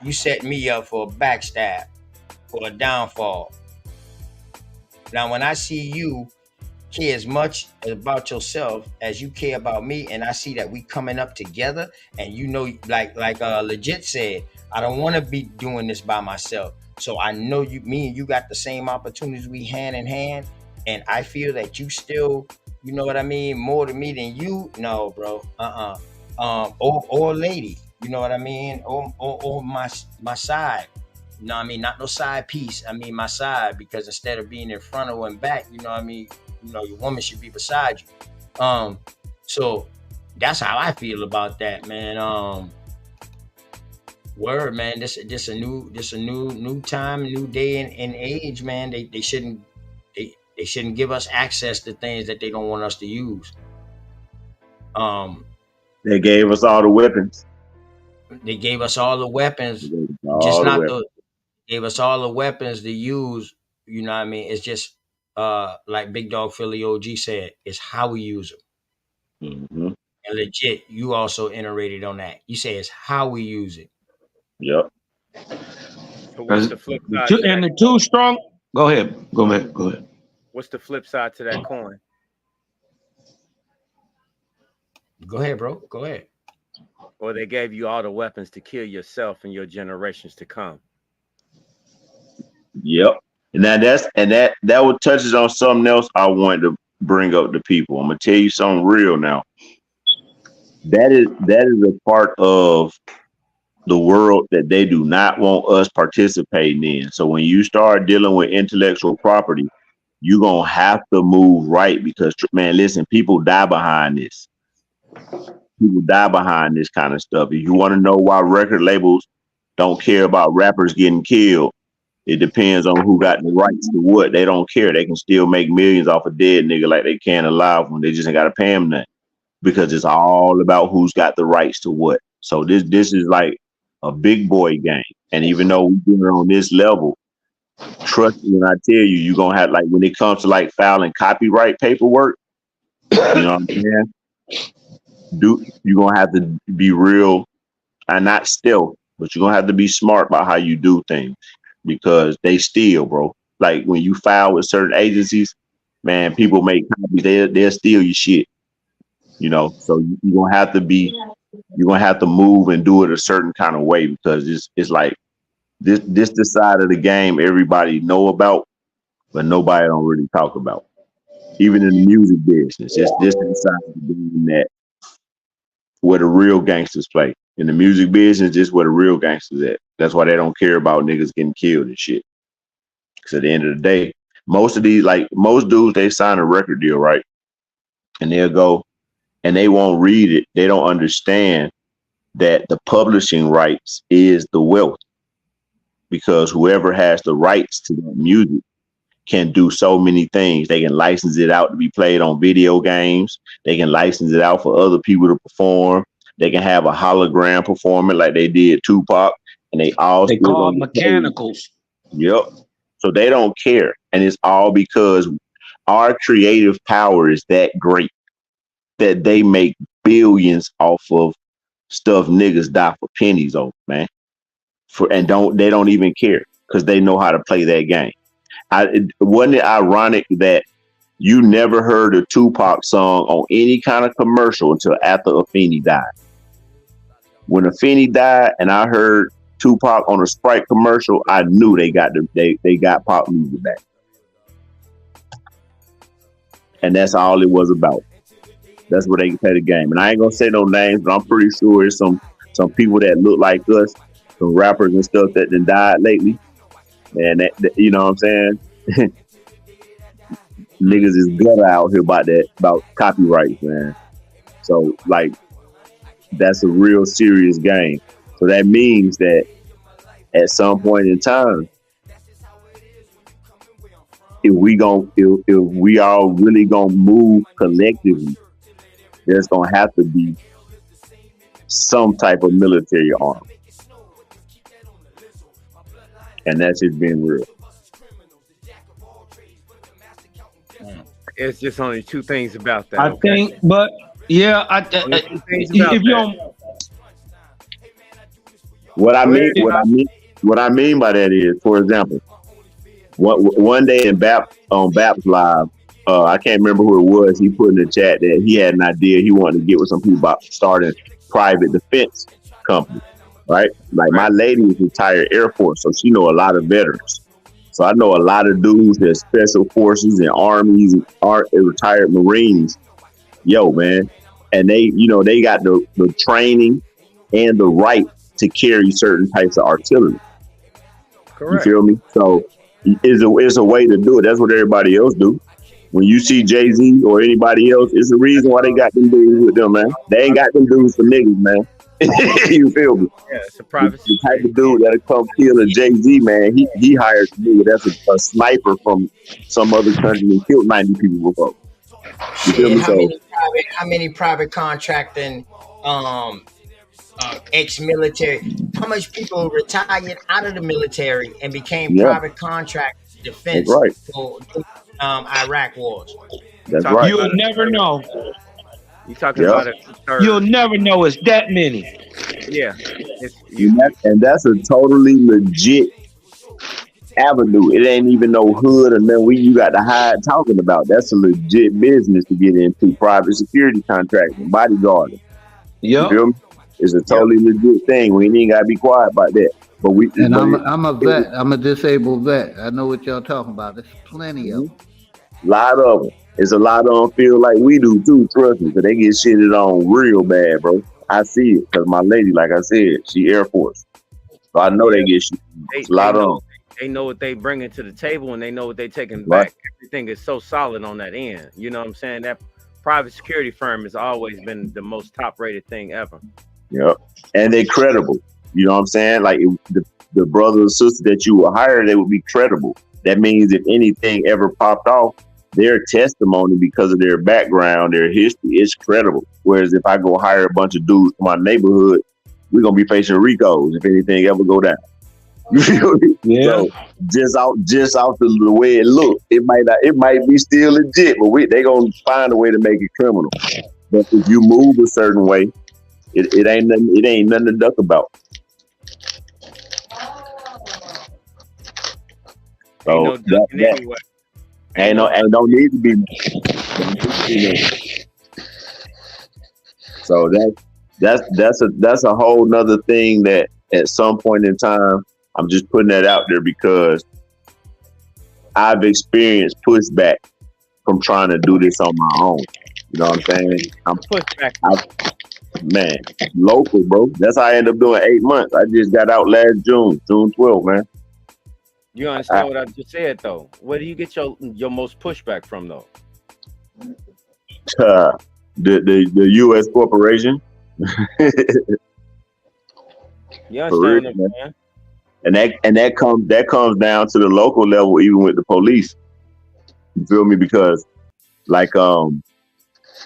you set me up for a backstab, for a downfall. Now, when I see you care as much about yourself as you care about me, and I see that we coming up together, and you know, like Legit said, I don't want to be doing this by myself. So I know me and you got the same opportunities, we hand in hand, and I feel that you still, you know what I mean, more to me than you. No, bro, or lady, you know what I mean, or my side. You know what I mean? Not no side piece. I mean my side, because instead of being in front of and back, you know what I mean? You know, your woman should be beside you. So that's how I feel about that, man. Word, man. This a new time, new day and age, man. They shouldn't give us access to things that they don't want us to use. They gave us all the weapons. They gave us all the weapons, gave us all the weapons to use. You know what I mean? It's just like Big Dog Philly OG said, it's how we use them. Mm-hmm. And Legit, you also iterated on that. You say it's how we use it. Yep. So what's the flip side? And the two strong. Go ahead. What's the flip side to that coin? Go ahead, bro. Go ahead. Or they gave you all the weapons to kill yourself and your generations to come. Yep. And that what touches on something else I wanted to bring up to people. I'm gonna tell you something real now. That is a part of the world that they do not want us participating in. So when you start dealing with intellectual property, you're gonna have to move right because man, listen, people die behind this. People die behind this kind of stuff. If you want to know why record labels don't care about rappers getting killed, it depends on who got the rights to what. They don't care. They can still make millions off a dead nigga like they can alive when they just ain't gotta pay him nothing. Because it's all about who's got the rights to what. So this is like a big boy game. And even though we're on this level, trust me when I tell you, you're gonna have like when it comes to like filing copyright paperwork, you know what I'm saying? You're gonna have to be real and not stealth, but you're gonna have to be smart about how you do things because they steal, bro. Like when you file with certain agencies, man, people make copies, they'll steal your shit. You know, so you're gonna have to move and do it a certain kind of way because it's like this the side of the game everybody know about, but nobody don't really talk about. Even in the music business, it's this the side of the game that where the real gangsters play. In the music business, this where the real gangsters at. That's why they don't care about niggas getting killed and shit. Because at the end of the day, most dudes, they sign a record deal, right? And they'll go and they won't read it. They don't understand that the publishing rights is the wealth. Because whoever has the rights to that music can do so many things. They can license it out to be played on video games. They can license it out for other people to perform. They can have a hologram performance like they did Tupac, and they all They call it mechanicals. Yep. So they don't care, and it's all because our creative power is that great that they make billions off of stuff niggas die for pennies over, man. They don't even care because they know how to play that game. Wasn't it ironic that you never heard a Tupac song on any kind of commercial until after Afeni died? When Afeni died and I heard Tupac on a Sprite commercial, I knew they got pop music back. And that's all it was about. That's what they can play the game. And I ain't gonna say no names, but I'm pretty sure it's some people that look like us, some rappers and stuff that done died lately. And that you know what I'm saying? Niggas is gutter out here about copyrights, man. So like that's a real serious game. So that means that at some point in time, if we all really gonna move collectively, there's gonna have to be some type of military arm. And that's just being real. It's just only two things about that. I think, but yeah, if you don't. What I mean by that is, for example, one day on Baps Live, I can't remember who it was. He put in the chat that he had an idea. He wanted to get with some people about starting private defense company, right? Like my lady is retired Air Force, so she know a lot of veterans. So I know a lot of dudes that special forces and armies and retired Marines. Yo, man. And they got the training and the right to carry certain types of artillery. Correct. You feel me? So it's a way to do it. That's what everybody else do. When you see Jay-Z or anybody else, it's the reason why they got them dudes with them, man. They ain't got them dudes for niggas, man. You feel me? Yeah, it's a private. The type of dude that'll come kill a Jay-Z, man. He hired a dude that's a sniper from some other country and killed 90 people before. You feel me? How many private contracting ex-military? How much people retired out of the military and became private contract defense for Iraq wars? That's right. You'll never know. You talking about it? You'll never know it's that many. Yeah, and that's a totally legit avenue. It ain't even no hood or nothing you got to hide talking about. That's a legit business to get into. Private security contracting, bodyguarding. Yeah, it's a totally legit thing. We ain't gotta be quiet about that. But I'm a vet. I'm a disabled vet. I know what y'all talking about. There's plenty of them. A lot of them. It's a lot of them feel like we do too, trust me, because they get shitted on real bad, bro. I see it, because my lady, like I said, she Air Force. So I know they get shit. It's a lot of them. they know what they bringing to the table and they know what they taking Right. back. Everything is so solid on that end. You know what I'm saying? That private security firm has always been the most top rated thing ever. Yep. And they credible. You know what I'm saying? Like the brother or sister that you will hire, they would be credible. That means if anything ever popped off, their testimony because of their background, their history is credible. Whereas if I go hire a bunch of dudes from my neighborhood, we're gonna be facing RICOs if anything ever go down. You feel me? Yeah. So just out the way it looked, it might be still legit, but they gonna find a way to make it criminal. But if you move a certain way, it ain't nothing to duck about. Ain't So no ducking anyway. ain't no need to be. So that's a whole nother thing that at some point in time, I'm just putting that out there because I've experienced pushback from trying to do this on my own. You know what I'm saying? I'm Pushback. Man, local, bro. That's how I ended up doing 8 months. I just got out last June 12th, man. You understand what I just said though? Where do you get your most pushback from though? The U.S. corporation. You For real, understand what I'm saying? And that comes down to the local level, even with the police. You feel me? Because like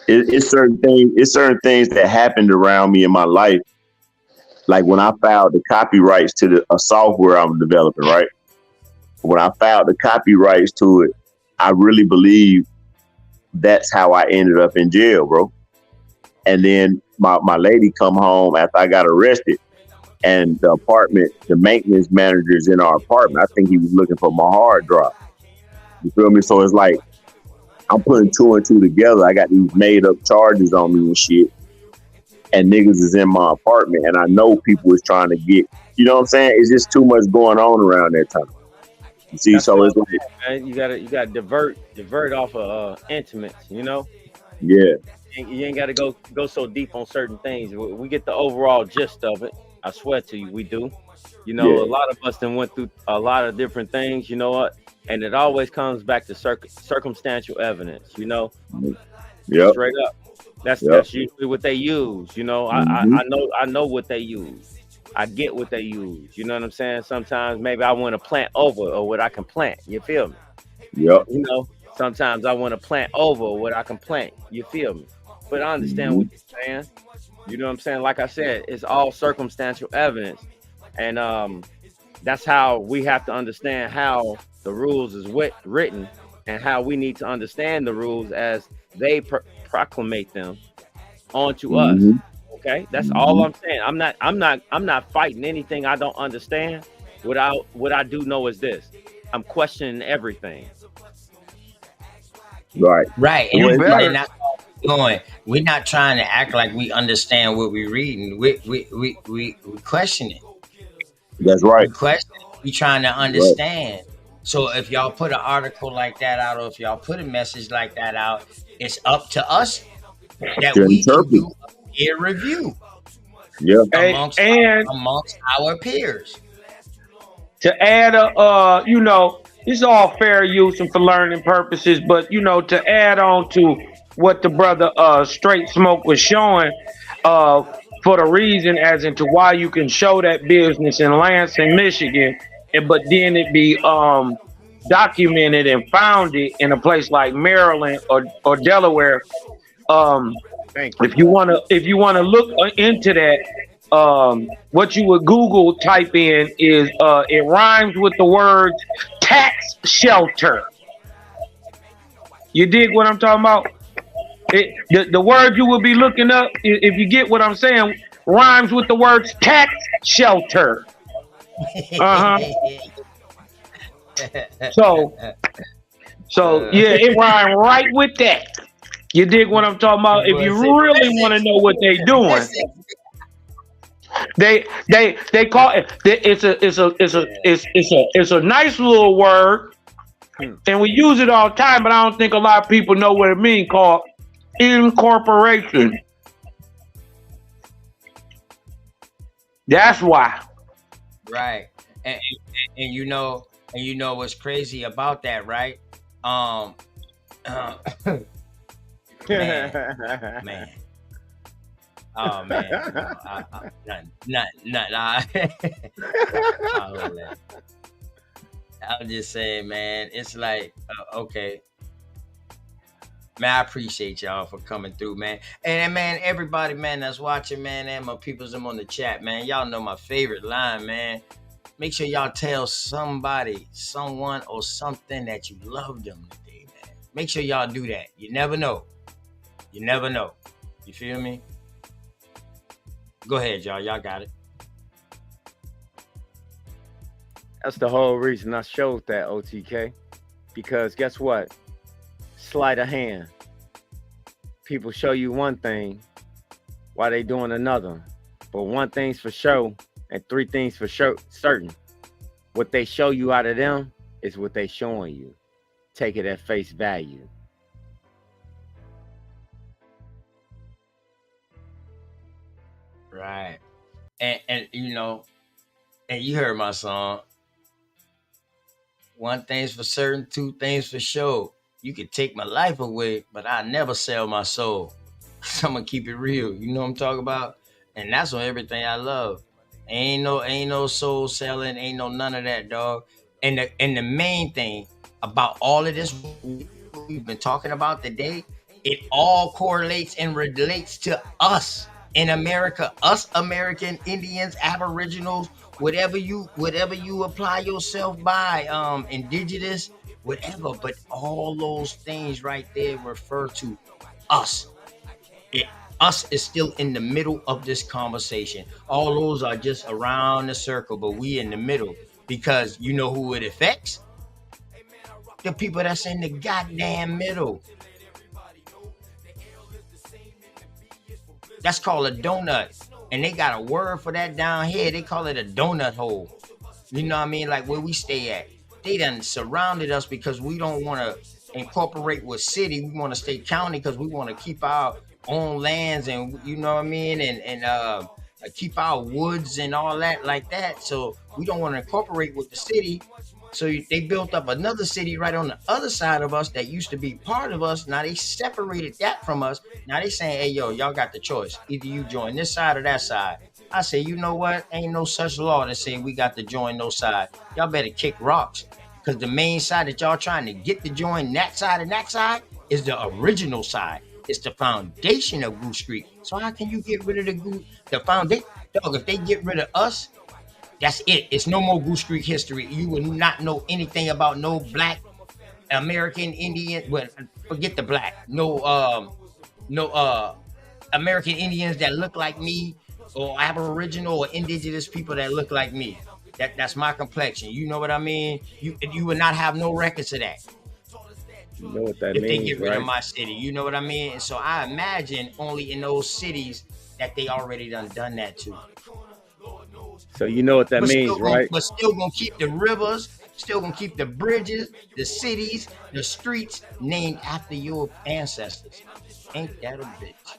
it's certain things that happened around me in my life. Like when I filed the copyrights to a software I'm developing, right? When I filed the copyrights to it, I really believe that's how I ended up in jail, bro. And then my lady come home after I got arrested, and the maintenance manager's in our apartment. I think he was looking for my hard drive. You feel me? So it's like I'm putting 2 and 2 together. I got these made up charges on me and shit, and niggas is in my apartment, and I know people is trying to get. You know what I'm saying? It's just too much going on around that time. You see, That's so what it's I'm like, saying, man. You gotta divert off of intimates, you know? yeah, You ain't gotta go so deep on certain things. We get the overall gist of it. I swear to you, we do. You know, Yeah. a lot of us done went through a lot of different things, you know what? And it always comes back to circumstantial evidence, you know? yep, Straight up. That's Yep. that's usually what they use, you know. Mhm. I know what they use. I get what they use. You know what I'm saying? Sometimes maybe I want to plant over or what I can plant. You feel me? yep, You know, sometimes I want to plant over what I can plant. You feel me? But I understand what you're saying. You know what I'm saying? Like I said, it's all circumstantial evidence. And that's how we have to understand how the rules is written and how we need to understand the rules as they proclamate them onto us. Mhm. Okay, that's all I'm saying. I'm not fighting anything I don't understand. What I do know is this: I'm questioning everything. Right. Right, Well, it's like- and that's all we're doing. We're not trying to act like we understand what we're reading. We question it. That's right. We question it. We trying to understand. So if y'all put an article like that out, or if y'all put a message like that out, it's up to us that To we can interpret. do a peer review Yeah. amongst our peers. To add it's all fair use and for learning purposes, but to add on to what the brother Straight Smoke was showing, for the reason as into why you can show that business in Lansing, Michigan, but then it be documented and founded in a place like Maryland or Delaware. Thank you. If you wanna look into that, what you would Google type in is it rhymes with the words tax shelter. You dig what I'm talking about? The word you will be looking up, if you get what I'm saying, rhymes with the words tax shelter. So yeah, it rhymes right with that. You dig what I'm talking about? If you really want to know what they doing, they call it. It's a nice little word, and we use it all the time. But I don't think a lot of people know what it means. Called incorporation. That's why. Right. And And you know what's crazy about that, right? Um, uh, man, man. Oh man, no, not. I'm just saying, man. It's like, okay, man. I appreciate y'all for coming through, man. And man, everybody, man, that's watching, man, and my peoples them on the chat, man. Y'all know my favorite line, man. Make sure y'all tell somebody, someone, or something that you love them today, man. Make sure y'all do that. You never know. You never know. You feel me? Go ahead, y'all. Y'all got it. That's the whole reason I showed that, OTK. Because guess what? Sleight of hand. People show you one thing while they doing another. But one thing's for sure and three things for sure certain. What they show you out of them is what they showing you. Take it at face value. Right. And you know, and you heard my song. One thing's for certain, two things for sure. You can take my life away, but I never sell my soul. So I'm gonna keep it real. You know what I'm talking about? And that's on everything I love. Ain't no soul selling, ain't no none of that, dog. And the main thing about all of this we've been talking about today, it all correlates and relates to us in America, us American Indians, Aboriginals, whatever you apply yourself by, indigenous, whatever. But all those things right there refer to us. Us is still in the middle of this conversation. All those are just around the circle, but we in the middle because you know who it affects? The people that's in the goddamn middle. That's called a donut. And they got a word for that down here. They call it a donut hole. You know what I mean? Like where we stay at. They done surrounded us because we don't want to incorporate with city. We want to stay county because we want to keep our own lands and you know what I mean? And keep our woods and all that like that. So we don't want to incorporate with the city. So they built up another city right on the other side of us that used to be part of us. Now they separated that from us. Now they saying, hey, yo, y'all got the choice. Either you join this side or that side. I say, you know what? Ain't no such law that say we got to join no side. Y'all better kick rocks. Because the main side that y'all trying to get to join that side and that side is the original side. It's the foundation of Goose Creek. So how can you get rid of the foundation? Dog, if they get rid of us, that's it. It's no more Goose Creek history. You will not know anything about no black American Indian. Well, forget the black. No American Indians that look like me, or Aboriginal or indigenous people that look like me. That's my complexion. You know what I mean? You would not have no records of that. You know what that if means, they get rid right? of my city. You know what I mean? And so I imagine only in those cities that they already done that to. So you know what that But means, still gonna, right? but still gonna keep the rivers, still gonna keep the bridges, the cities, the streets named after your ancestors. Ain't that a bitch?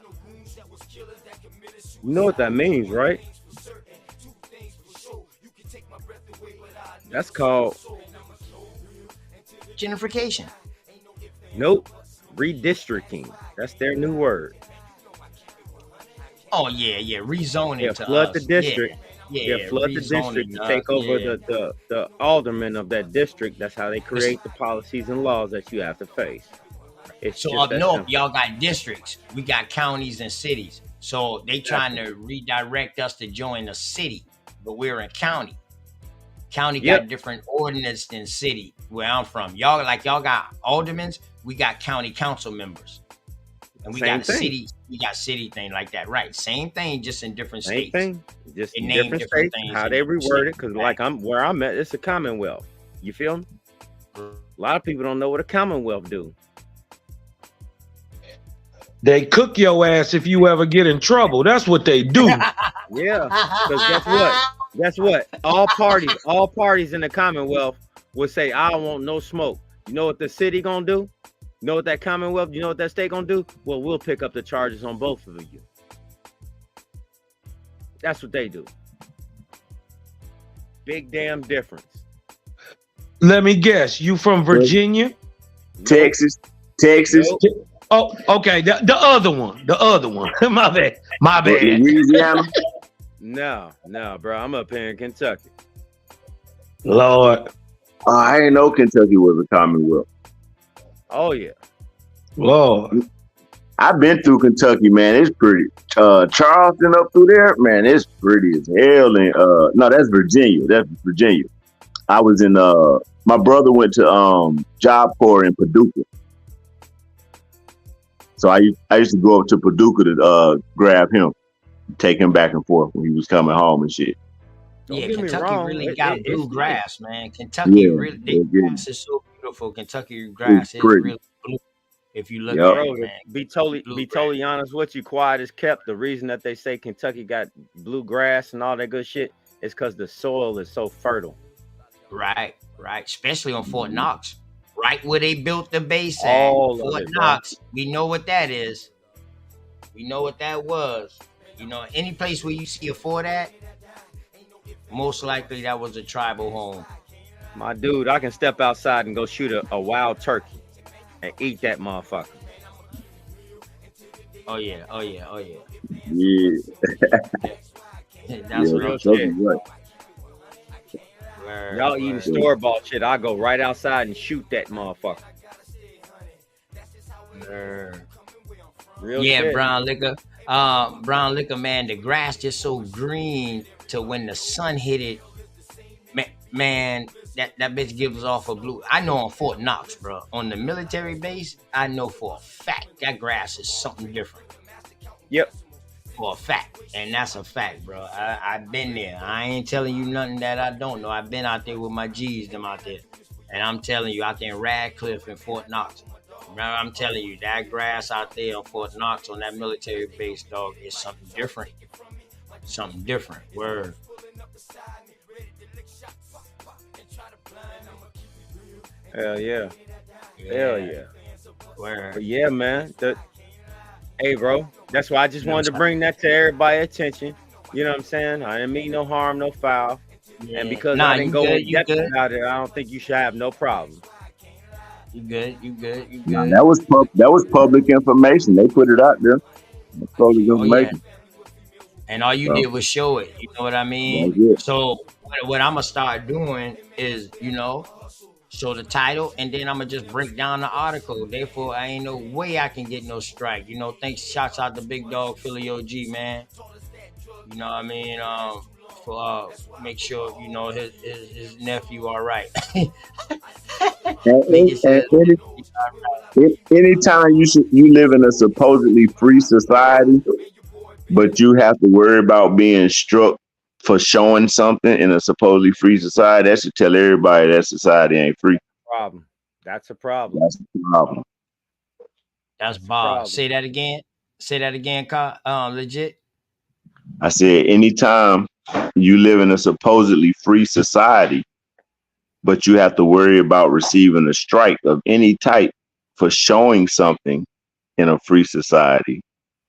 You know what that means, right? That's called Gentrification. nope, redistricting. That's their new word. Oh yeah, rezoning Yeah, to flood us. the district. Yeah, Flood the district rezoning to us. take over Yeah. the aldermen of that district. That's how they create the policies and laws that you have to face. It's So just up that north, simple. y'all got districts. We got counties and cities. So they trying to redirect us to join a city, but we're in county. County Yep. got different ordinance than city where I'm from. Y'all got aldermen, we got county council members. And we Same got thing. city, we got city thing like that. Right. Same thing, just in different Same states. thing, just They in name different different states, things how in they different reword it. states. Because like where I'm at, it's a Commonwealth. You feel me? A lot of people don't know what a Commonwealth do. They cook your ass if you ever get in trouble. That's what they do. Yeah, because guess what? All parties in the Commonwealth will say, I don't want no smoke. You know what the city gonna do? You know what that Commonwealth, you know what that state gonna do? Well, we'll pick up the charges on both of you. That's what they do. Big damn difference. Let me guess. You from Virginia? Texas, Texas, Nope. Oh, okay. The other one. The other one. My bad. My bad. Louisiana. No, bro. I'm up here in Kentucky. Lord. I ain't know Kentucky was a Commonwealth. Oh yeah. Lord. I've been through Kentucky, man. It's pretty. Charleston up through there, man. It's pretty as hell. And no, that's Virginia. That's Virginia. I was in. My brother went to Job Corps in Paducah, so I used to go up to Paducah to grab him, take him back and forth when he was coming home and shit. Don't Yeah, get me Kentucky wrong. really got It's blue nice. grass, man. Kentucky Yeah, really, the yeah, grass is so beautiful. Kentucky grass is pretty. really blue. If you look Yep. at Bro, it, to man, be totally honest with you, quiet is kept. The reason that they say Kentucky got blue grass and all that good shit is because the soil is so fertile. right. Especially on Fort Knox, right where they built the base at. All of Fort it, bro. Knox, we know what that is. We know what that was. You know, any place where you see a fort at, most likely that was a tribal home. My dude, I can step outside and go shoot a wild turkey and eat that motherfucker. Oh yeah. Yeah, That's yeah, what I'm Real saying. shit. right. Y'all eating store bought shit. I go right outside and shoot that motherfucker. Real Yeah, shit. brown liquor. Brown liquor, man. The grass just so green to when the sun hit it, man. That bitch gives off a blue. I know on Fort Knox, bro. On the military base, I know for a fact that grass is something different. Yep. For a fact, and that's a fact, bro. I've been there. I ain't telling you nothing that I don't know. I've been out there with my G's, them out there, and I'm telling you, out there in Radcliffe and Fort Knox. I'm telling you, that grass out there on Fort Knox on that military base, dog, is something different. Something different. Word. Hell yeah. Hell yeah. Word. But yeah, man. Hey, bro. That's why I just wanted to bring that to everybody's attention. You know what I'm saying? I didn't mean no harm, no foul. Yeah. And because Nah, I didn't you go good, in you depth good. about it, I don't think you should have no problem. You good. Nah, that was public information. They put it out there. That's public Oh yeah. information. And all you So did was show it. You know what I mean? that's it. So what I'm gonna start doing is, show the title, and then I'm gonna just break down the article. Therefore, I ain't no way I can get no strike. Thanks. Shouts out to Big Dog Philly OG, man. You know what I mean? For make sure his nephew all right. Making sure his And nephew all right. anytime you live in a supposedly free society, but you have to worry about being struck for showing something in a supposedly free society, that should tell everybody that society ain't free. Problem. That's a problem. That's the problem. That's That's a Bob. problem. Say that again. Say that again, legit. I said, anytime you live in a supposedly free society, but you have to worry about receiving a strike of any type for showing something in a free society,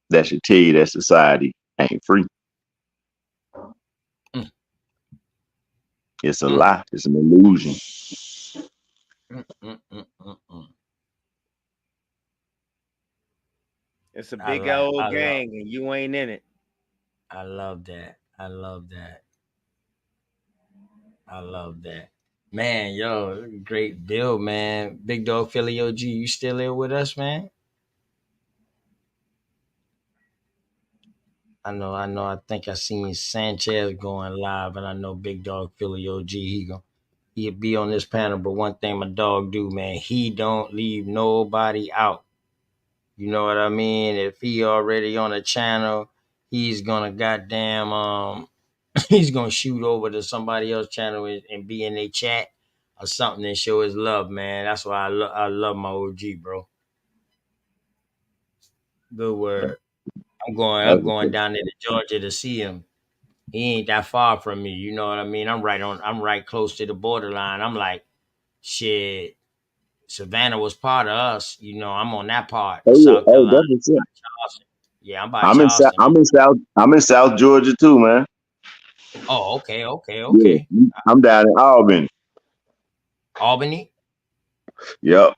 that should tell you that society ain't free. Mm. It's a lie. It's an illusion. It's a I big love, I old love, gang, and you ain't in it. I love that. I love that. I love that. Man, yo, great build, man. Big Dog Philly OG, you still here with us, man? I know. I think I seen Sanchez going live, and I know Big Dog Philly OG. He'll be on this panel, but one thing my dog do, man, he don't leave nobody out. You know what I mean? If he already on a channel, he's gonna goddamn he's gonna shoot over to somebody else's channel and be in their chat or something and show his love, man. That's why I love my OG, bro. Good word. I'm going down there to Georgia to see him. He ain't that far from me. You know what I mean? I'm right close to the borderline. I'm like, shit. Savannah was part of us. I'm on that part. Oh yeah, South Carolina. that's it. Charleston. Yeah, I'm by I'm in Charleston. I'm in South Georgia too, man. Oh, okay. Yeah, I'm down in Albany. Albany. Yep.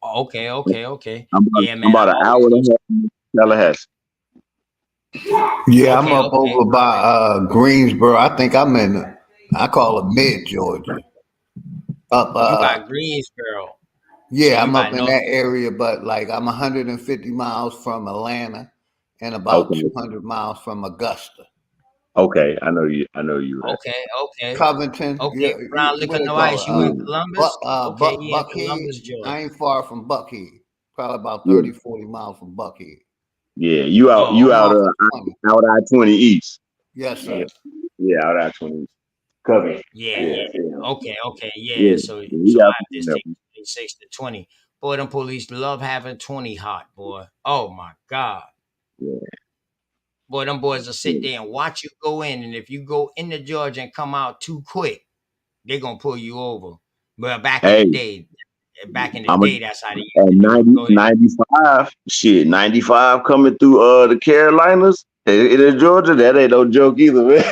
Okay. I'm Yeah, man. about I an hour always and used. a half from Tallahassee. Yeah, I'm up Okay. over by Greensboro. I think I'm in. I call it mid Georgia. Up. You by Greensboro, so Yeah, you I'm by up in North. that area, but like I'm 150 miles from Atlanta and about Okay. 200 miles from Augusta. Okay. I know you right. Okay. Covington, yeah, Brown what liquor, they no call ice. it? You in Yeah. Columbus? Okay, he in Buckhead. Columbus, Georgia. I ain't far from Buckhead. Probably about Yeah. 30, 40 miles from Buckhead. Yeah. You out Oh, okay. I'm off of 20. out I-20 East. Yes, Yeah. sir. Yeah, out I-20 East. Covington. Yeah. Yeah. Okay. Yeah. Yeah. So We got I some just there. take 26 to 20. Boy, them police love having 20 hot, boy. Oh my God. Yeah. Boy, them boys will sit Yeah. there and watch you go in. And if you go into Georgia and come out too quick, they're gonna pull you over. But back in the Hey, day, I'm a that's how they used at to do it. 90, Go ahead. 95. Shit, 95 coming through the Carolinas. In Georgia, that ain't no joke either, man.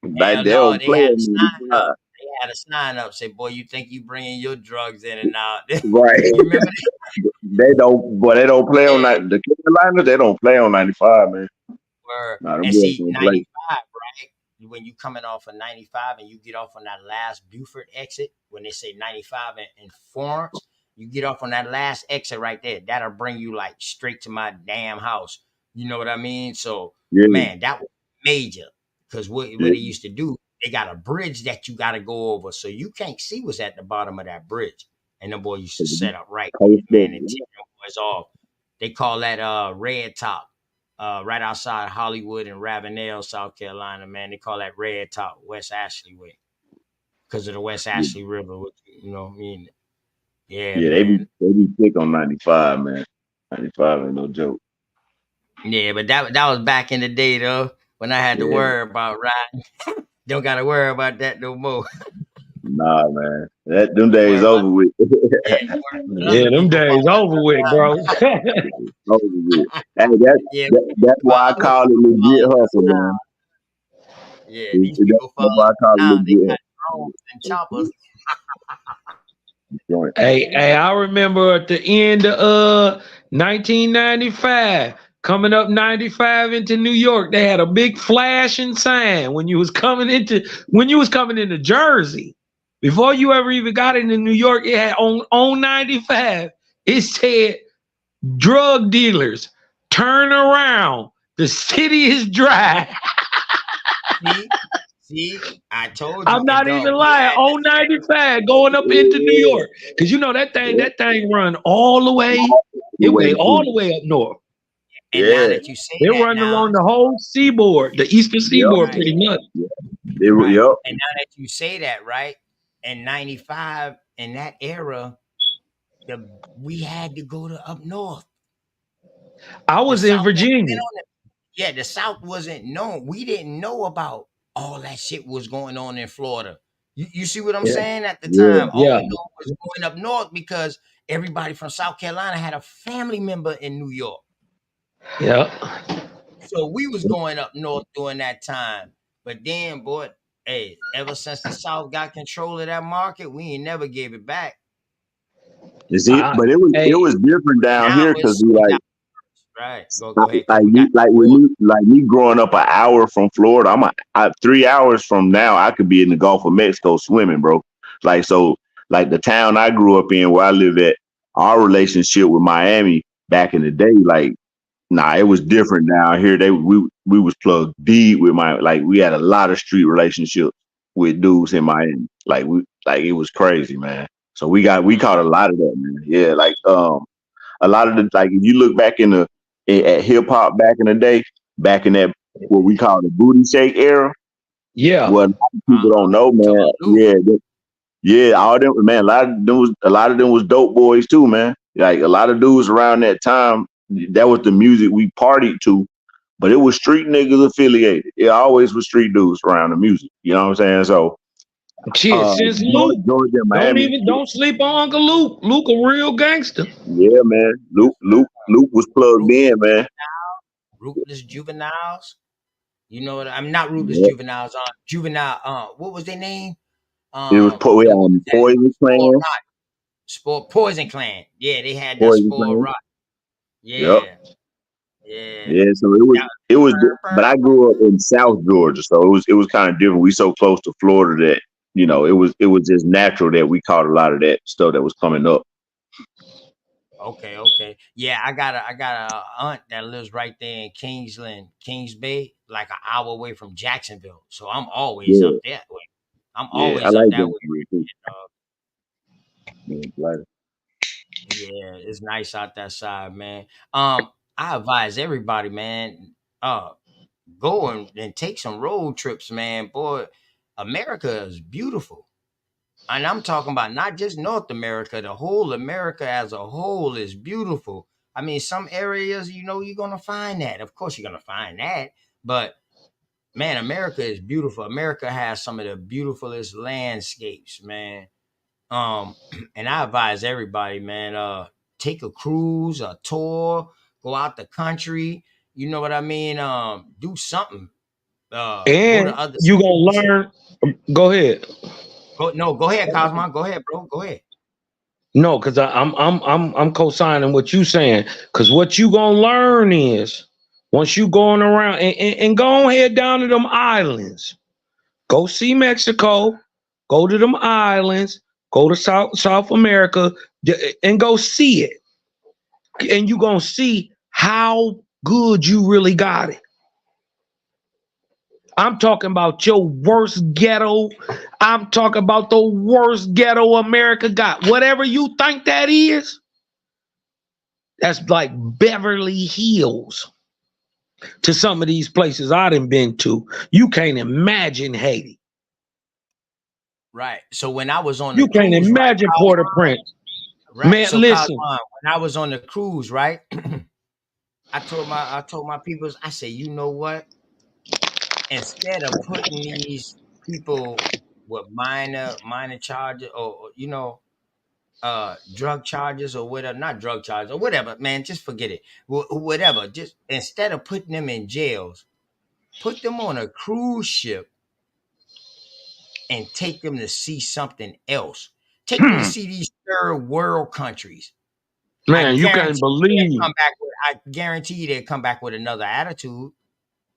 Like Hell they no, don't they play had a in sign up. 95. They had a sign up say, "Boy, you think you bringing your drugs in and out?" Right. You remember that? They don't play on Yeah, the Carolinas, they don't play on 95, man. were. Nah, them And boys see, don't play. 95, right? When you coming off of 95 and you get off on that last Buford exit, when they say 95 in Florence, you get off on that last exit right there. That'll bring you like straight to my damn house. You know what I mean? So, Yeah, man, that was major. Because what yeah. they used to do, they got a bridge that you got to go over. So you can't see what's at the bottom of that bridge. And the boy used to set up right Coast there, man, Guard. and tip them boys off. They call that Red Top. Right outside Hollywood and Ravenel, South Carolina, man. They call that Red Top, West Ashley way, because of the West Yeah, Ashley River. You know what I mean? Yeah, yeah, man. they be thick on 95, man. 95 ain't no joke. Yeah, but that was back in the day, though, when I had to Yeah. worry about riding. Don't got to worry about that no more. Nah, man. Them You days worry about, over with. yeah, you worry about Yeah, other them people days falling over with, bro. Over with. Hey, Yeah, that's while why I other call it people legit falling hustle, man. yeah, That's these people falling why I call it now. They legit got drones and choppers. hustle. Hey, I remember at the end of 1995, coming up 95 into New York, they had a big flashing sign when you was coming into Jersey. Before you ever even got into New York, it had on 95. It said, "Drug dealers, turn around. The city is dry." See, I told you. I'm not dog, even we lying. had On 95 going up into New York. Because you know that thing run all the way. It went all the way up north. And now Yeah. that you say It that run now, along the whole seaboard, the eastern seaboard, Right. pretty much. right. Yep. And now that you say that, right? In 95, in that era, we had to go to up north. I The was in South wasn't Virginia. on it. Yeah, the South wasn't known. We didn't know about all that shit was going on in Florida. You see what I'm Yeah. saying? At the Yeah. time, all Yeah. we knew was going up north because everybody from South Carolina had a family member in New York. Yeah. So we was going up north during that time. But then, boy, hey, ever since the South got control of that market, we ain't never gave it back. You see, but it Hey, was different down Now here it's because we like right. Go ahead. 'cause like we got that with war. me, like me growing up an hour from Florida. I'm 3 hours from now. I could be in the Gulf of Mexico swimming, bro. Like so, like the town I grew up in, where I live at, our relationship with Miami back in the day, like nah, it was different down here. We was plugged deep with we had a lot of street relationships with dudes in Miami. Like it was crazy, man. So we caught a lot of that, man. Yeah, like a lot of the like if you look back at hip hop back in the day, back in that what we call the booty shake era. yeah. What people don't know, man. Yeah, all them man. A lot of them was dope boys too, man. Like a lot of dudes around that time. That was the music we partied to, but it was street niggas affiliated. It always was street dudes around the music. You know what I'm saying? So, Shit, since Luke, Georgia, Miami. don't sleep on Uncle Luke. Luke a real gangster. Yeah, man. Luke was plugged in, man. Ruthless Juveniles. You know what? I'm not Ruthless Yeah. Juveniles. Juvenile. What was their name? It was Poison Clan. Poison Clan. Yeah, they had the Poison Spoiled Clan. Rock. Yep. Yeah. Yeah, so it was, but I grew up in South Georgia, so it was kind of different. We so close to Florida that it was just natural that we caught a lot of that stuff that was coming up. Okay. Yeah, I got a aunt that lives right there in Kings Bay, like an hour away from Jacksonville. So I'm always up that way. I'm always I up like that that. way. Like, Yeah, it's nice out that side, man. I advise everybody, man, go and take some road trips, man. Boy, America is beautiful. And I'm talking about not just North America, the whole America as a whole is beautiful. I mean, some areas, you're going to find that. Of course, you're going to find that. But, man, America is beautiful. America has some of the beautifulest landscapes, man. And I advise everybody, man, take a cruise, a tour, go out the country. You know what I mean? Do something. Go And to other you gonna states. learn. Go ahead. Go ahead, Cosmo. Go ahead, bro. Go ahead. No, because I'm co-signing what you saying. Because what you gonna learn is once you going around and go ahead down to them islands, go see Mexico, go to them islands, go to South America, and go see it, and you gonna see how good you really got it. I'm talking about your worst ghetto. I'm talking about the worst ghetto America got. Whatever you think that is, that's like Beverly Hills to some of these places I done been to. You can't imagine Haiti. Right. So when I was on the You can't cruise, imagine right, Port-au-Prince. right. Man, So listen. Cosmo, when I was on the cruise, right, I told my people, I said, you know what? Instead of putting these people with minor charges or drug charges or whatever, not drug charges or whatever, man, just forget it. Whatever. Just instead of putting them in jails, put them on a cruise ship and take them to see something else. Take them to see these third world countries. Man, you can't believe. I guarantee you they'll come back with another attitude.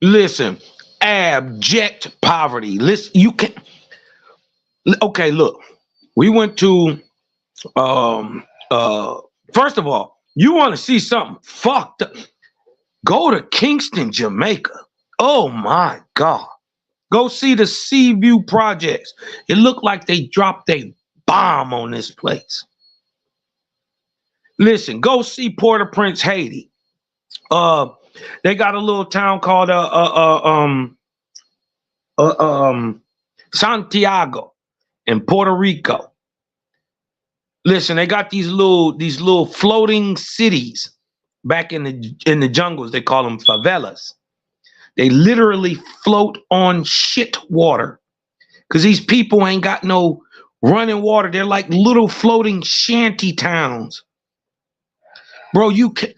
Listen, abject poverty. Listen, you can. Okay, look, we went to. First of all, you want to see something fucked up? Go to Kingston, Jamaica. Oh my God. Go see the Seaview projects. It looked like they dropped a bomb on this place. Listen, go see Port-au-Prince, Haiti. They got a little town called Santiago in Puerto Rico. Listen, they got these little floating cities back in the jungles. They call them favelas. They literally float on shit water because these people ain't got no running water. They're like little floating shanty towns. Bro, you can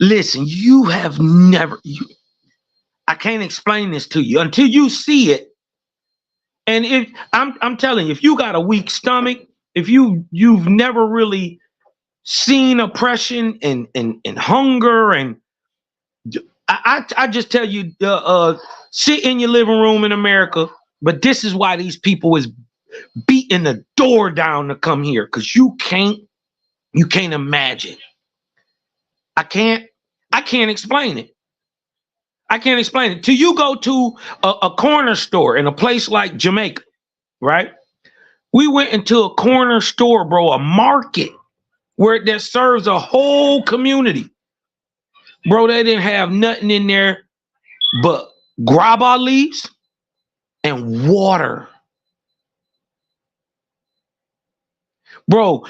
listen. You have never. I can't explain this to you until you see it. And if I'm telling you, if you got a weak stomach, if you've never really seen oppression and hunger, and I just tell you, sit in your living room in America. But this is why these people is beating the door down to come here, because you can't imagine. I can't explain it. I can't explain it. Till you go to a corner store in a place like Jamaica, right? We went into a corner store, bro, a market that serves a whole community. Bro, they didn't have nothing in there but graba leaves and water. Bro,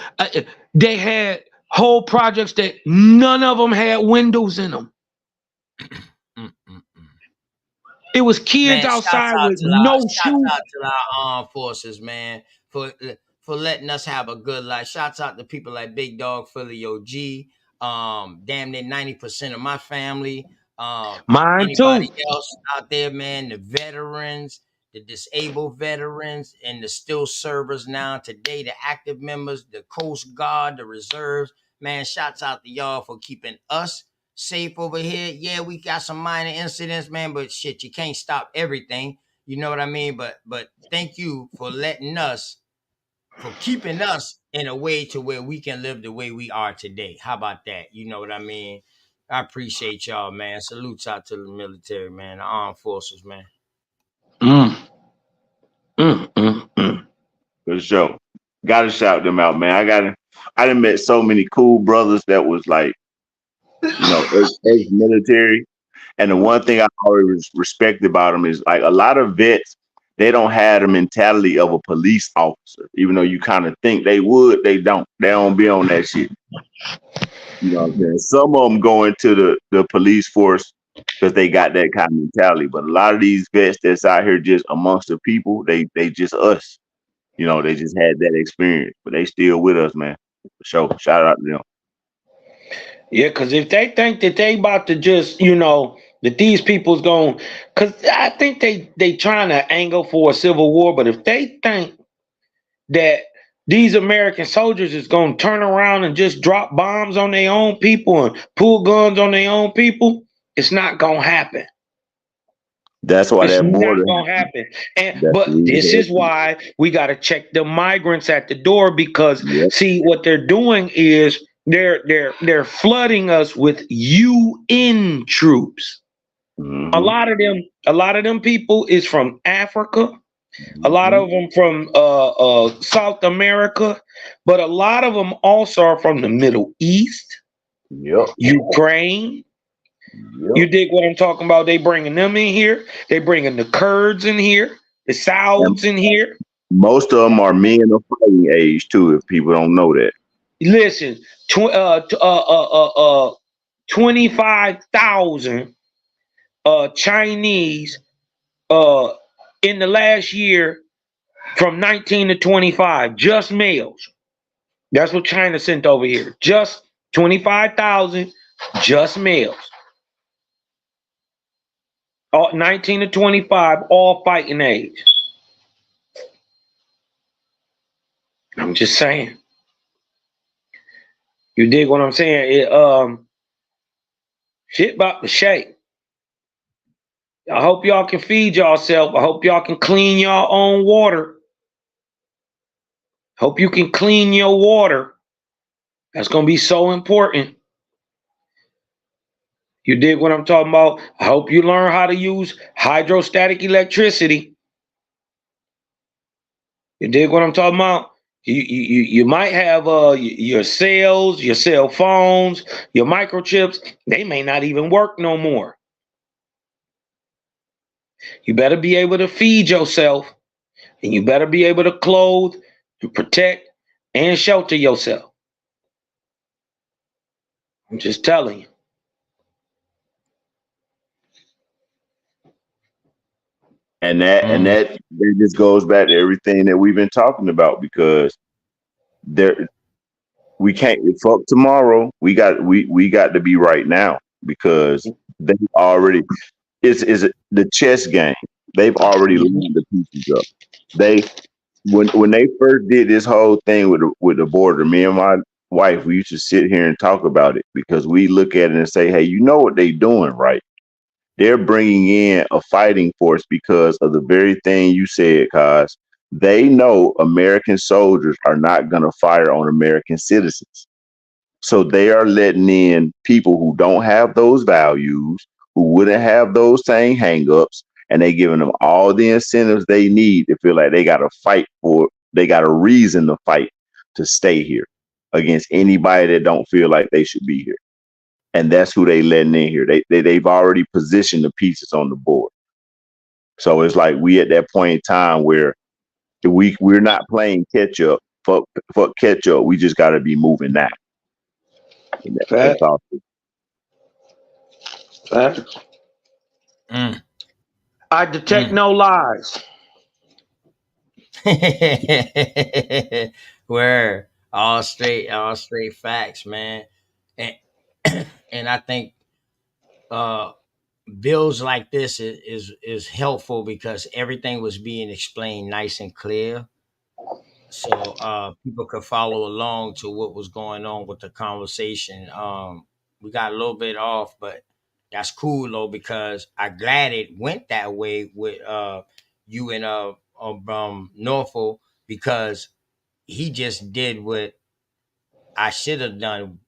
they had whole projects that none of them had windows in them. It was kids outside with no shoes. Shout out to our armed forces, man, for letting us have a good life. Shouts out to people like Big Dog Philly OG. Damn near 90% of my family. Mine anybody too. else out there, man, the veterans, the disabled veterans and the still servers now today, the active members, the Coast Guard, the reserves. Man, shouts out to y'all for keeping us safe over here. Yeah, we got some minor incidents, man, but shit, you can't stop everything. You know what I mean? But thank you for letting us, for keeping us in a way to where we can live the way we are today. How about that? You know what I mean? I appreciate y'all, man. Salutes out to the military, man, the armed forces, man. Mm. Mm, mm, mm. For sure. Gotta shout them out, man. I done met so many cool brothers that was like, ex-military. And the one thing I always respect about them is like a lot of vets, they don't have the mentality of a police officer. Even though you kind of think they would, they don't. They don't be on that shit. You know what I'm saying? Some of them go into the police force because they got that kind of mentality. But a lot of these vets that's out here just amongst the people, they just us. They just had that experience, but they still with us, man. For sure. Shout out to them. Yeah, because if they think that they about to just, that these people's going, because I think they trying to angle for a civil war, but if they think that these American soldiers is going to turn around and just drop bombs on their own people and pull guns on their own people, it's not going to happen. That's why it's that border not gonna happen. But this is why we got to check the migrants at the door, because see what they're doing is they're flooding us with UN troops. Mm-hmm. A lot of them people is from Africa. A lot of them from South America, but a lot of them also are from the Middle East, Ukraine. You dig what I'm talking about? They bringing them in here. They bringing the Kurds in here, the Sauds in here. Most of them are men of fighting age too. If people don't know that, listen, 25,000 Chinese in the last year from 19 to 25, just males. That's what China sent over here. Just 25,000, just males. 19 to 25, all fighting age. I'm just saying. You dig what I'm saying? Shit about the shake. I hope y'all can feed yourself. I hope y'all can clean your own water. Hope you can clean your water. That's going to be so important. You dig what I'm talking about? I hope you learn how to use hydrostatic electricity. You dig what I'm talking about? You might have your cells, your cell phones, your microchips. They may not even work no more. You better be able to feed yourself, and you better be able to clothe and protect and shelter yourself. I'm just telling you. And that just goes back to everything that we've been talking about, because we can't fuck tomorrow. We got to be right now, because they already it's the chess game. They've already lined the pieces up. When they first did this whole thing with the border, me and my wife, we used to sit here and talk about it, because we look at it and say, hey, you know what they doing, right? They're bringing in a fighting force because of the very thing you said, Kaz. They know American soldiers are not going to fire on American citizens. So they are letting in people who don't have those values, who wouldn't have those same hangups, and they giving them all the incentives they need to feel like they got to fight they got a reason to fight to stay here against anybody that don't feel like they should be here. And that's who they letting in here. They've already positioned the pieces on the board. So it's like we at that point in time where we're not playing catch up. Fuck catch up. We just got to be moving now. That's all. I detect no lies. Where all straight facts, man. And I think bills like this is helpful because everything was being explained nice and clear, so people could follow along to what was going on with the conversation. We got a little bit off, but that's cool though, because I'm glad it went that way with you and Norfolk, because he just did what I should have done,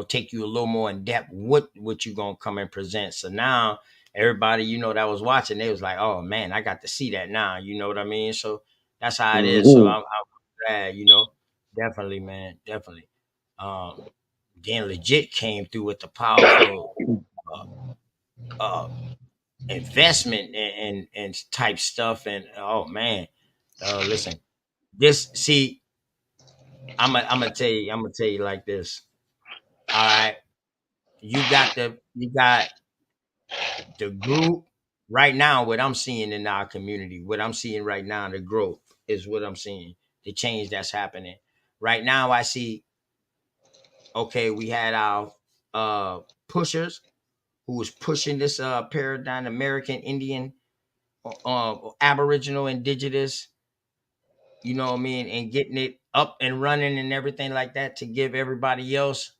take you a little more in depth what you gonna come and present. So now everybody, that was watching, they was like, oh man, I got to see that now. You know what I mean? So that's how it is. So Mhm. I'm glad, definitely, man, definitely. Um, then legit came through with the powerful uh, uh investment and type stuff. And oh man, listen, this see, I'm gonna tell you like this. All right. You got the group right now. What I'm seeing in our community, what I'm seeing right now, the growth is what I'm seeing, the change that's happening right now. I see, okay, we had our pushers who was pushing this paradigm, American Indian, Aboriginal, Indigenous, you know what I mean, and getting it up and running and everything like that to give everybody else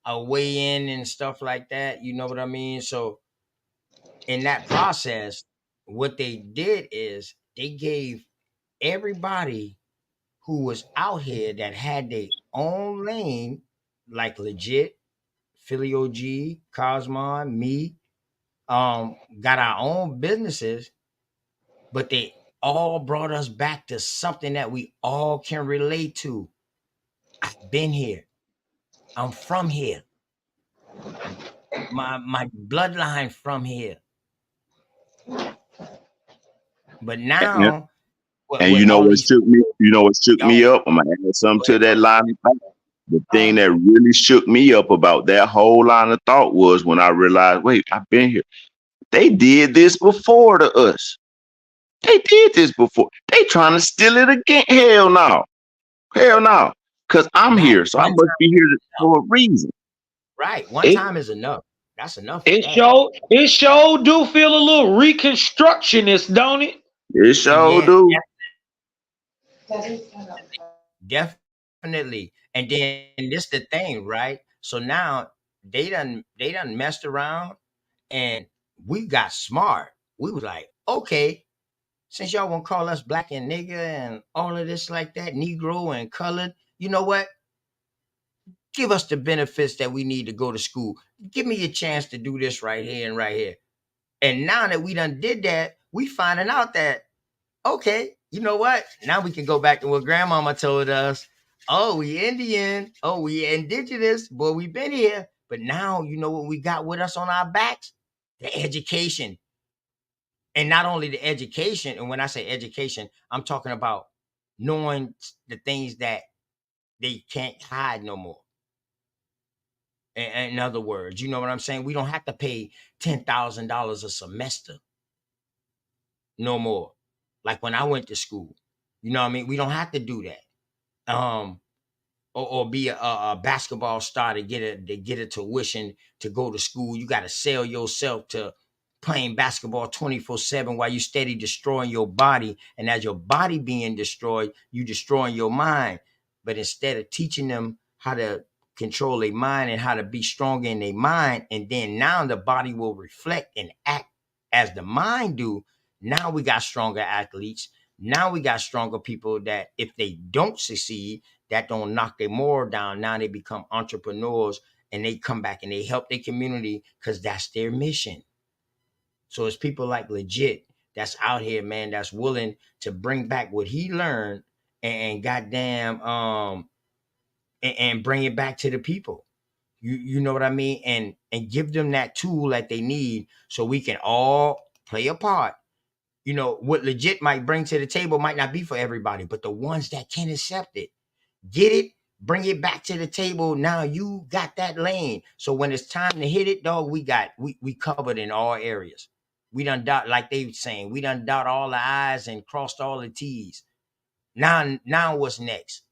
a way in and stuff like that, you know what I mean? So in that process, what they did is they gave everybody who was out here that had their own lane, like legit, Philly OG, Cosmon, me, got our own businesses, but they all brought us back to something that we all can relate to. I've been here. I'm from here. My bloodline from here. But And, now, and with you know all what these, shook me? You know what shook y'all, me up? I'm gonna add something go to ahead, that bro. line of thought. The thing that really shook me up about that whole line of thought was when I realized, wait, I've been here. They did this before to us. They did this before. They trying to steal it again. Hell no. Hell no. Cause I'm Right. here, so I One must time be here is enough. for a reason. Right. One It time is enough. That's enough for it that. sure do feel a little reconstructionist, don't it? It sure Yeah, do. definitely. And then this the thing, right? So now they done messed around and we got smart. We was like, okay, since y'all want to call us black and nigger and all of this like that, Negro and colored, you know what? Give us the benefits that we need to go to school. Give me a chance to do this right here and right here. And now that we done did that, we finding out that, okay, you know what? Now we can go back to what grandmama told us. Oh, we Indian. Oh, we indigenous. Boy, we been here. But now you know what we got with us on our backs? The education. And not only the education, and when I say education, I'm talking about knowing the things that they can't hide no more. In other words, you know what I'm saying? We don't have to pay $10,000 a semester no more. Like when I went to school, you know what I mean? We don't have to do that. Or be a basketball star to get a tuition to go to school. You got to sell yourself to playing basketball 24/7 while you steady destroying your body. And as your body being destroyed, you destroying your mind. But instead of teaching them how to control their mind and how to be strong in their mind, and then now the body will reflect and act as the mind do. Now we got stronger athletes. Now we got stronger people that if they don't succeed, that don't knock their moral down. Now they become entrepreneurs and they come back and they help their community because that's their mission. So it's people like legit that's out here, man, that's willing to bring back what he learned and goddamn and bring it back to the people. You know what I mean? And give them that tool that they need so we can all play a part. You know, what legit might bring to the table might not be for everybody, but the ones that can accept it, get it, bring it back to the table. Now you got that lane. So when it's time to hit it, dog, we covered in all areas. We done dot, like they saying, we done dot all the I's and crossed all the T's. Now what's next?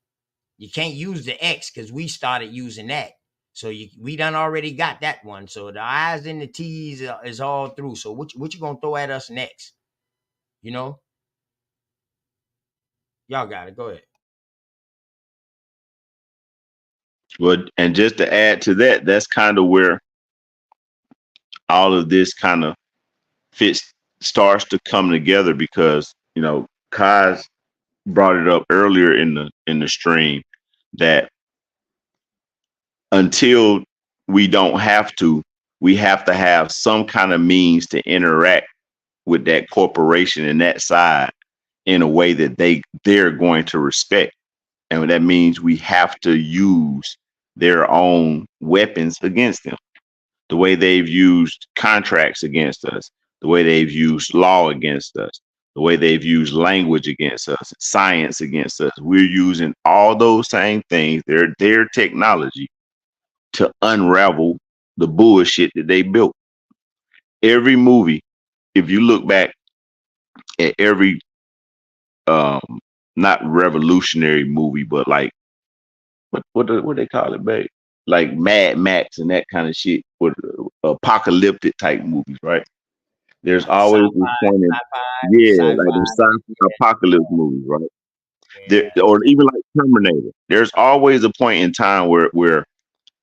You can't use the X because we started using that. So we done already got that one. So the I's and the T's is all through. So what you gonna throw at us next? You know, y'all got it. Go ahead. Well, and just to add to that, that's kind of where all of this kind of starts to come together, because Kaz brought it up earlier in the stream that until we don't have to, we have to have some kind of means to interact with that corporation and that side in a way that they're going to respect. And that means we have to use their own weapons against them. The way they've used contracts against us, the way they've used law against us, the way they've used language against us, science against us. We're using all those same things, their technology, to unravel the bullshit that they built. Every movie, if you look back at every not revolutionary movie, but like what they call it, babe? Like Mad Max and that kind of shit, with apocalyptic type movies, right? There's always this point in, like the sci-fi apocalypse movies, right? There, or even like Terminator. There's always a point in time where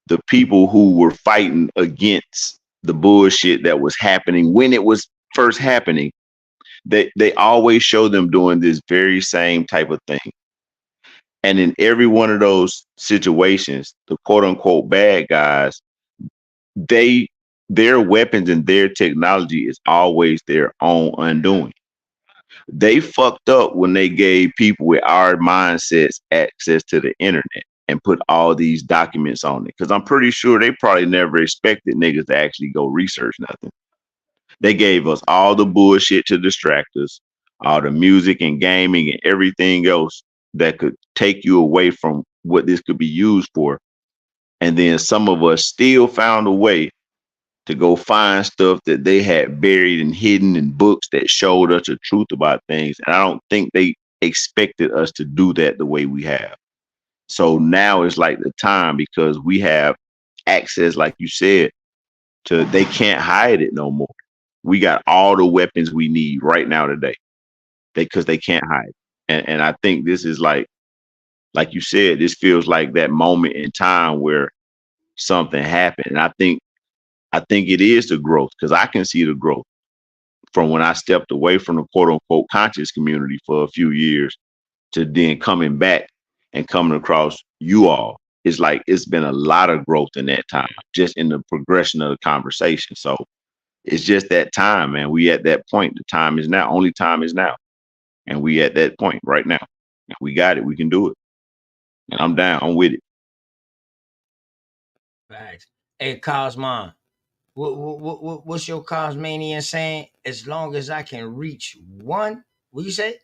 the people who were fighting against the bullshit that was happening when it was first happening, they always show them doing this very same type of thing. And in every one of those situations, the quote unquote bad guys, their weapons and their technology is always their own undoing. They fucked up when they gave people with our mindsets access to the internet and put all these documents on it. Because I'm pretty sure they probably never expected niggas to actually go research nothing. They gave us all the bullshit to distract us, all the music and gaming and everything else that could take you away from what this could be used for. And then some of us still found a way to go find stuff that they had buried and hidden in books that showed us the truth about things. And I don't think they expected us to do that the way we have. So now it's like the time, because we have access, like you said, to, they can't hide it no more. We got all the weapons we need right now today, because they can't hide. And I think this is like you said, this feels like that moment in time where something happened. And I think it is the growth, because I can see the growth from when I stepped away from the quote unquote conscious community for a few years to then coming back and coming across you all. It's like it's been a lot of growth in that time, just in the progression of the conversation. So it's just that time, man. We at that point. The time is now. Only time is now. And we at that point right now. And we got it. We can do it. And I'm down. I'm with it. Thanks. Hey, Cosmon, what's your Cosmanian saying? As long as I can reach one, what you say?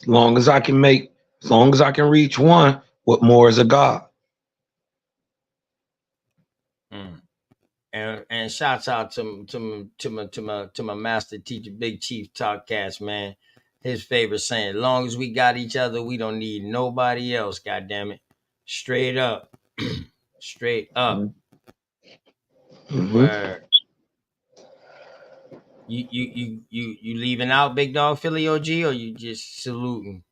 As long as I can reach one, what more is a God? And shouts out to my master teacher, Big Chief Talkcast, man. His favorite saying: as long as we got each other, we don't need nobody else. God damn it, straight up, straight up. Where you leaving out, Big Dog Philly OG, or you just saluting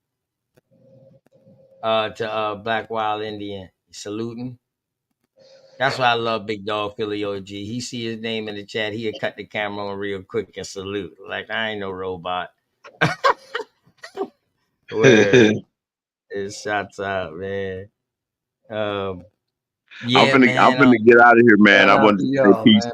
to Black Wild Indian? Saluting. That's why I love Big Dog Philly OG. He see his name in the chat, he'll cut the camera on real quick and salute. Like, I ain't no robot. Where it shots out, man. Yeah, I'm finna get out of here, man. I want to say peace.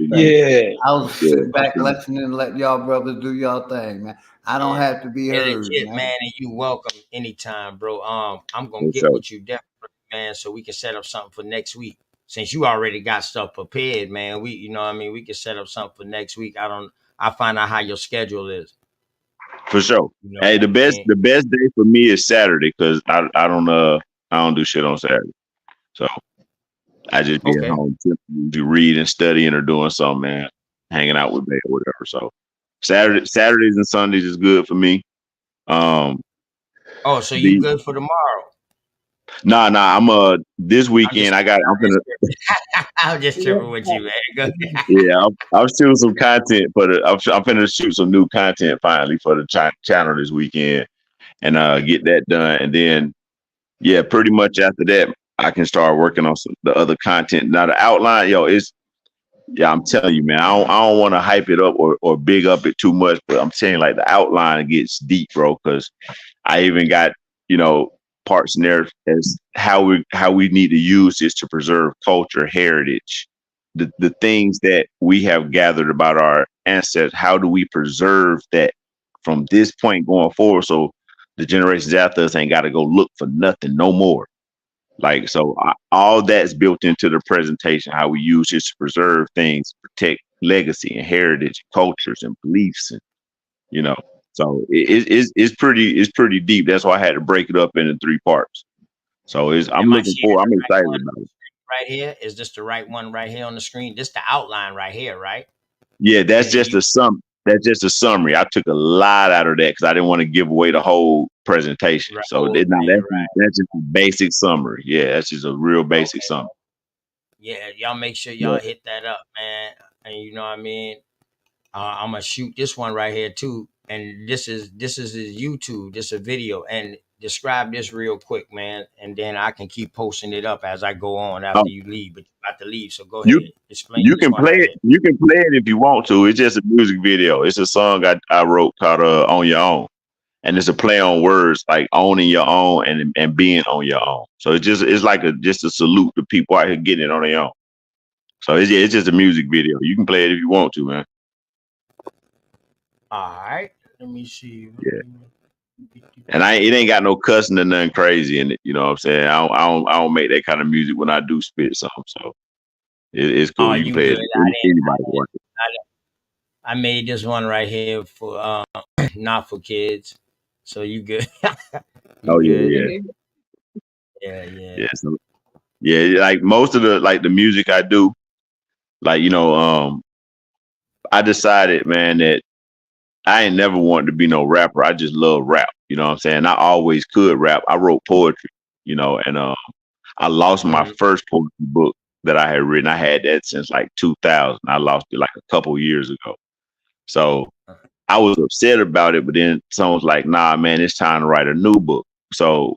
Yeah. I'll sit back, listening, and let y'all brothers do y'all thing, man. I don't have to be heard, legit, man. And you welcome anytime, bro. I'm gonna get with you definitely, man, so we can set up something for next week. Since you already got stuff prepared, man, we can set up something for next week. I find out how your schedule is. For sure. Hey, the best day for me is Saturday, because I don't do shit on Saturday. So I just be at home to read and studying or doing something, man, hanging out with me or whatever. So Saturdays and Sundays is good for me. So you good for tomorrow? Nah, I'm this weekend I'm gonna I'm just tripping with you, man. Go ahead. yeah, I'm shooting some content for the. I'm finna shoot some new content finally for the channel this weekend, and get that done, and then yeah, pretty much after that I can start working on the other content. Now the outline, yo, I'm telling you, man, I don't want to hype it up or big up it too much, but I'm saying like the outline gets deep, bro, because I even got parts in there as how we need to use this to preserve culture, heritage, the things that we have gathered about our ancestors. How do we preserve that from this point going forward, so the generations after us ain't got to go look for nothing no more? Like, so all that's built into the presentation, how we use this to preserve things, protect legacy and heritage, cultures and beliefs, and so it's pretty deep. That's why I had to break it up into 3 parts. So I'm looking forward. I'm excited about it. Right here, is this the right one right here on the screen? This the outline right here, right? Yeah, that's just a That's just a summary. I took a lot out of that because I didn't want to give away the whole presentation. Right. So that's just a basic summary. Yeah, that's just a real basic summary. Yeah, y'all make sure y'all hit that up, man. And you know what I mean? I'm gonna shoot this one right here too. And this is his YouTube. This is a video. And describe this real quick, man. And then I can keep posting it up as I go on after you leave. But you're about to leave, so go ahead. Explain. You can play it. You can play it if you want to. It's just a music video. It's a song I wrote called "On Your Own," and it's a play on words like owning your own and being on your own. So it's like just a salute to people out here getting it on their own. So it's just a music video. You can play it if you want to, man. All right. Let me see. Yeah. And it ain't got no cussing or nothing crazy in it. You know what I'm saying? I don't make that kind of music when I do spit something. So it's cool. You can play it. Anybody want it. I made this one right here for not for kids. So you good. Yeah. So, like most of the music I do, like, I decided, man, that I ain't never wanted to be no rapper. I just love rap. You know what I'm saying? I always could rap. I wrote poetry, and I lost my first poetry book that I had written. I had that since like 2000. I lost it like a couple years ago. So I was upset about it, but then someone was like, nah, man, it's time to write a new book. So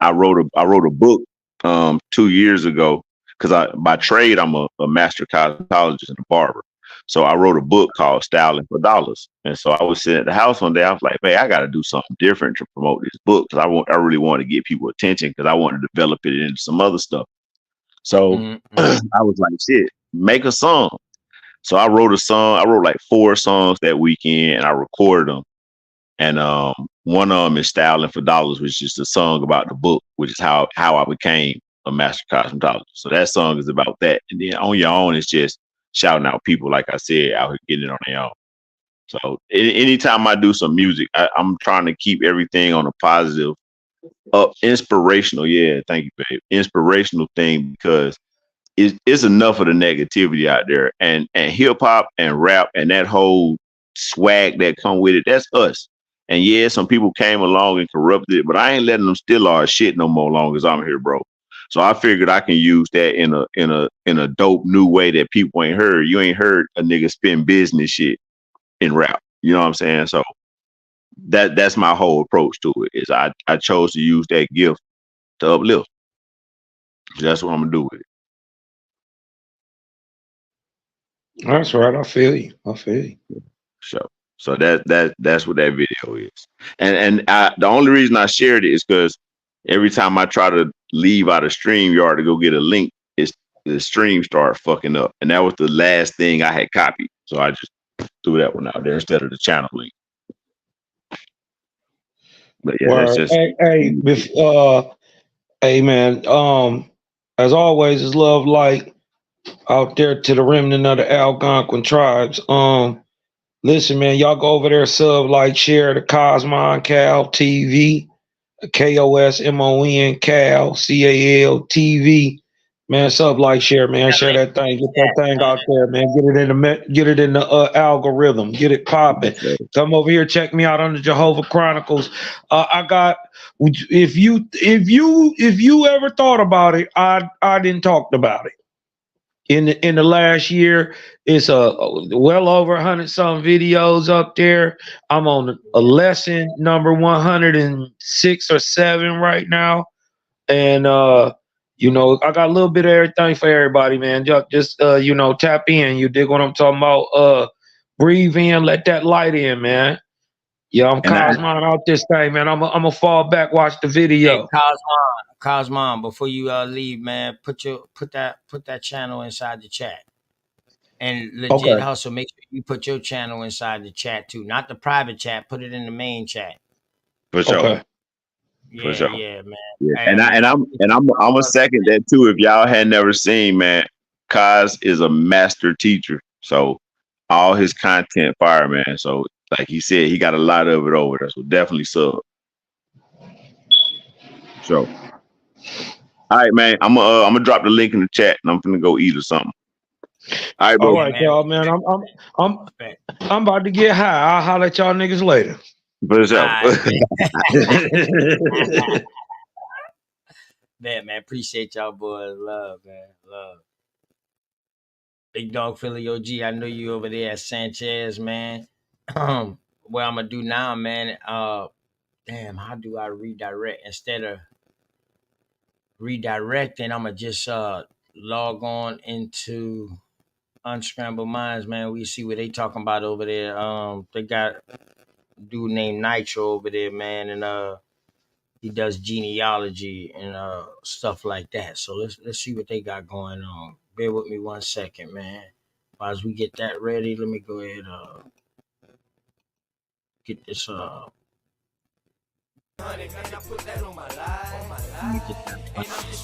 I wrote a book 2 years ago because by trade, I'm a master cosmetologist and a barber. So I wrote a book called Styling for Dollars. And so I was sitting at the house one day. I was like, man, I got to do something different to promote this book because I really want to get people attention because I want to develop it into some other stuff. So I was like, shit, make a song. So I wrote a song. I wrote like 4 songs that weekend and I recorded them. And one of them is Styling for Dollars, which is a song about the book, which is how I became a master cosmetologist. So that song is about that. And then On Your Own is just shouting out people, like I said, out here getting it on their own. So anytime I do some music, I'm trying to keep everything on a positive, inspirational. Yeah, thank you, babe. Inspirational thing because it's enough of the negativity out there, and hip hop and rap and that whole swag that come with it. That's us. And yeah, some people came along and corrupted it, but I ain't letting them steal our shit no more long as I'm here, bro. So I figured I can use that in a dope new way that people ain't heard. You ain't heard a nigga spin business shit in rap. You know what I'm saying? So that's my whole approach to it. Is I chose to use that gift to uplift. That's what I'm gonna do with it. That's right. I feel you. So that's what that video is. And the only reason I shared it is because every time I try to leave out of StreamYard to go get a link, the stream started fucking up. And that was the last thing I had copied. So I just threw that one out there instead of the channel link. But yeah, that's just hey man, as always, is love light out there to the remnant of the Algonquin tribes. Listen, man, y'all go over there, sub, like, share the Cosmon Cal TV, KOSMON Cal CAL TV. Man, sub, like, share, man. Share that thing. Get that thing out there, man. Get it in the algorithm. Get it popping. Come over here. Check me out on the Jehovah Chronicles. I got. If you ever thought about it, I didn't talk about it. In the last year, it's well over 100 some videos up there. I'm on a lesson number 106 or 7 right now, and you know, I got a little bit of everything for everybody, man. Just you know, tap in. You dig what I'm talking about? Breathe in, let that light in, man. Yeah, I'm Cosmon out this thing, man. I'm a fall back, watch the video. Hey, Cosmon, before you leave, man, put that channel inside the chat. And Legit Hustle, make sure you put your channel inside the chat too. Not the private chat, put it in the main chat. For sure. Okay. For sure. Yeah, man. Yeah. Hey, I'm a second that too. If y'all had never seen, man, Kaz is a master teacher. So all his content fire, man. So like he said, he got a lot of it over there. So definitely sub. So all right, man. I'm gonna drop the link in the chat and I'm gonna go eat or something. All right, bro. All right, y'all, man. I'm about to get high. I'll holler at y'all niggas later. For sure. Man, appreciate y'all boys. Love, man. Love. Big Dog Philly OG, I know you over there at Sanchez, man. What I'm gonna do now, man, damn, how do I redirect? Instead of redirecting, I'm gonna just log on into Unscrambled Minds, man. We see what they talking about over there. They got a dude named Nitro over there, man, and he does genealogy and stuff like that. So let's see what they got going on. Bear with me 1 second, man. As we get that ready, let me go ahead get this let me get that.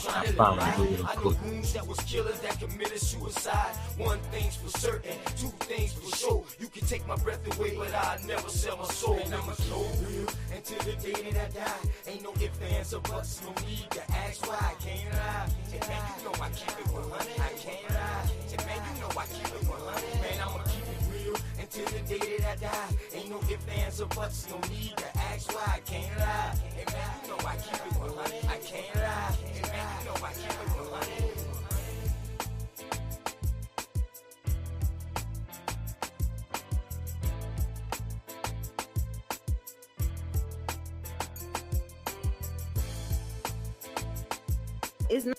I found it real quick. That was killers that committed suicide. One thing's for certain, two things for sure. You can take my breath away, but I'll never sell my soul. And I'ma slow real until the day that I die. Ain't no ifs, ands, or buts, no need to ask why. I can't lie. And man, you know I keep it 100. I can't lie. And man, you know I keep it 100. Man, I'ma keep it real until the day that I die. Ain't no ifs, ands, or buts, no need to ask why. I can't lie. And man, you know I keep it 100. I can't lie. And man, you know I keep it 100. It's not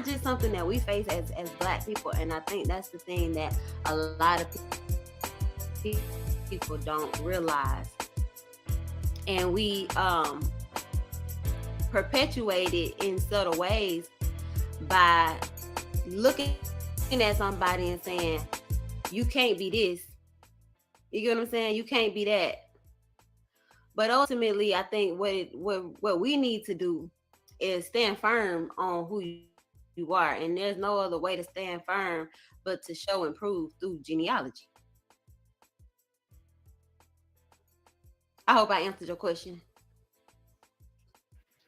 just something that we face as Black people, and I think that's the thing that a lot of people don't realize. And we perpetuate it in subtle ways by looking at somebody and saying, you can't be this. You get what I'm saying? You can't be that. But ultimately, I think what we need to do is stand firm on who you are. And there's no other way to stand firm but to show and prove through genealogy. I hope I answered your question.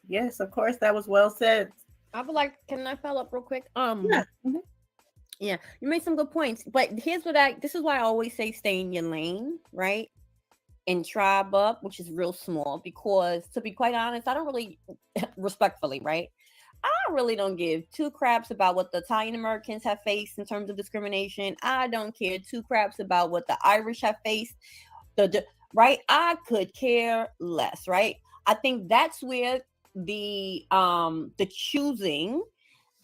Yes, of course. That was well said. I would like, can I follow up real quick? Yeah. Mm-hmm. Yeah, you made some good points. But here's this is why I always say stay in your lane, right? And tribe up, which is real small, because to be quite honest, I don't really, respectfully, right? I really don't give two craps about what the Italian Americans have faced in terms of discrimination. I don't care two craps about what the Irish have faced. Right? I could care less, right? I think that's where the choosing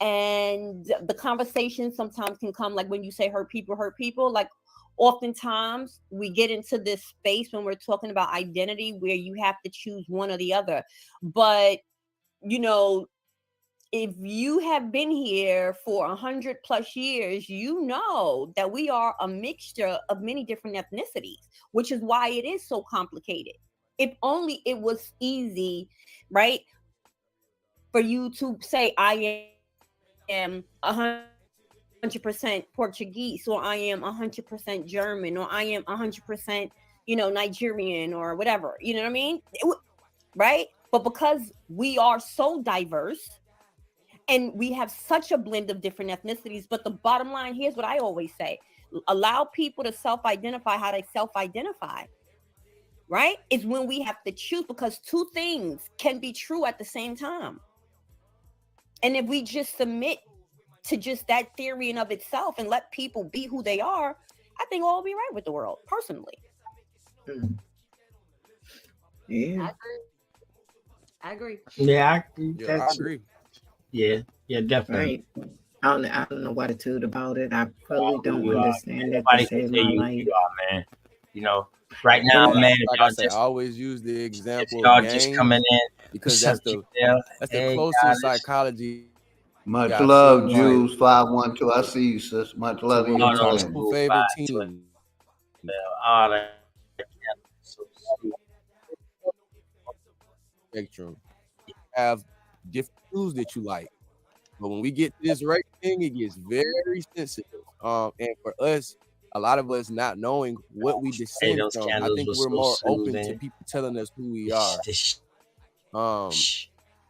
and the conversation sometimes can come, like when you say hurt people, like oftentimes we get into this space when we're talking about identity where you have to choose one or the other. But, you know, if you have been here for 100+ years, you know that we are a mixture of many different ethnicities, which is why it is so complicated. If only it was easy, right, for you to say, I am 100% Portuguese, or I am 100% German, or I am 100%, Nigerian, or whatever. You know what I mean? Right? But because we are so diverse, And we have such a blend of different ethnicities. But the bottom line, here's what I always say: allow people to self-identify how they self-identify. Right? It's when we have to choose, because two things can be true at the same time. And if we just submit to just that theory in of itself and let people be who they are, I think all will be right with the world, personally. Yeah. I agree. Yeah, Yeah, I agree. Yeah, definitely. Right. I don't know what attitude about it. I probably don't You are, man. understand it to Nobody can save tell my you who life. you are, man. You know, right But now, yeah, man, if like I y'all say, I just always use the example of y'all just coming gangs in, because what's up, Janelle? that's the Hey, closest Goddess. psychology Much I've love, seen Jules 512. I see you, sis. Much to love to where you we Oh, took no, too. two School 5 favorite to it. teams. All that. So, Spectrum have different foods that you like. But when we get to this race thing, it gets very sensitive. And for us, a lot of us not knowing what we hey, descend those from, I candles think were we're so more open to soothing. people telling us who we It's are. just,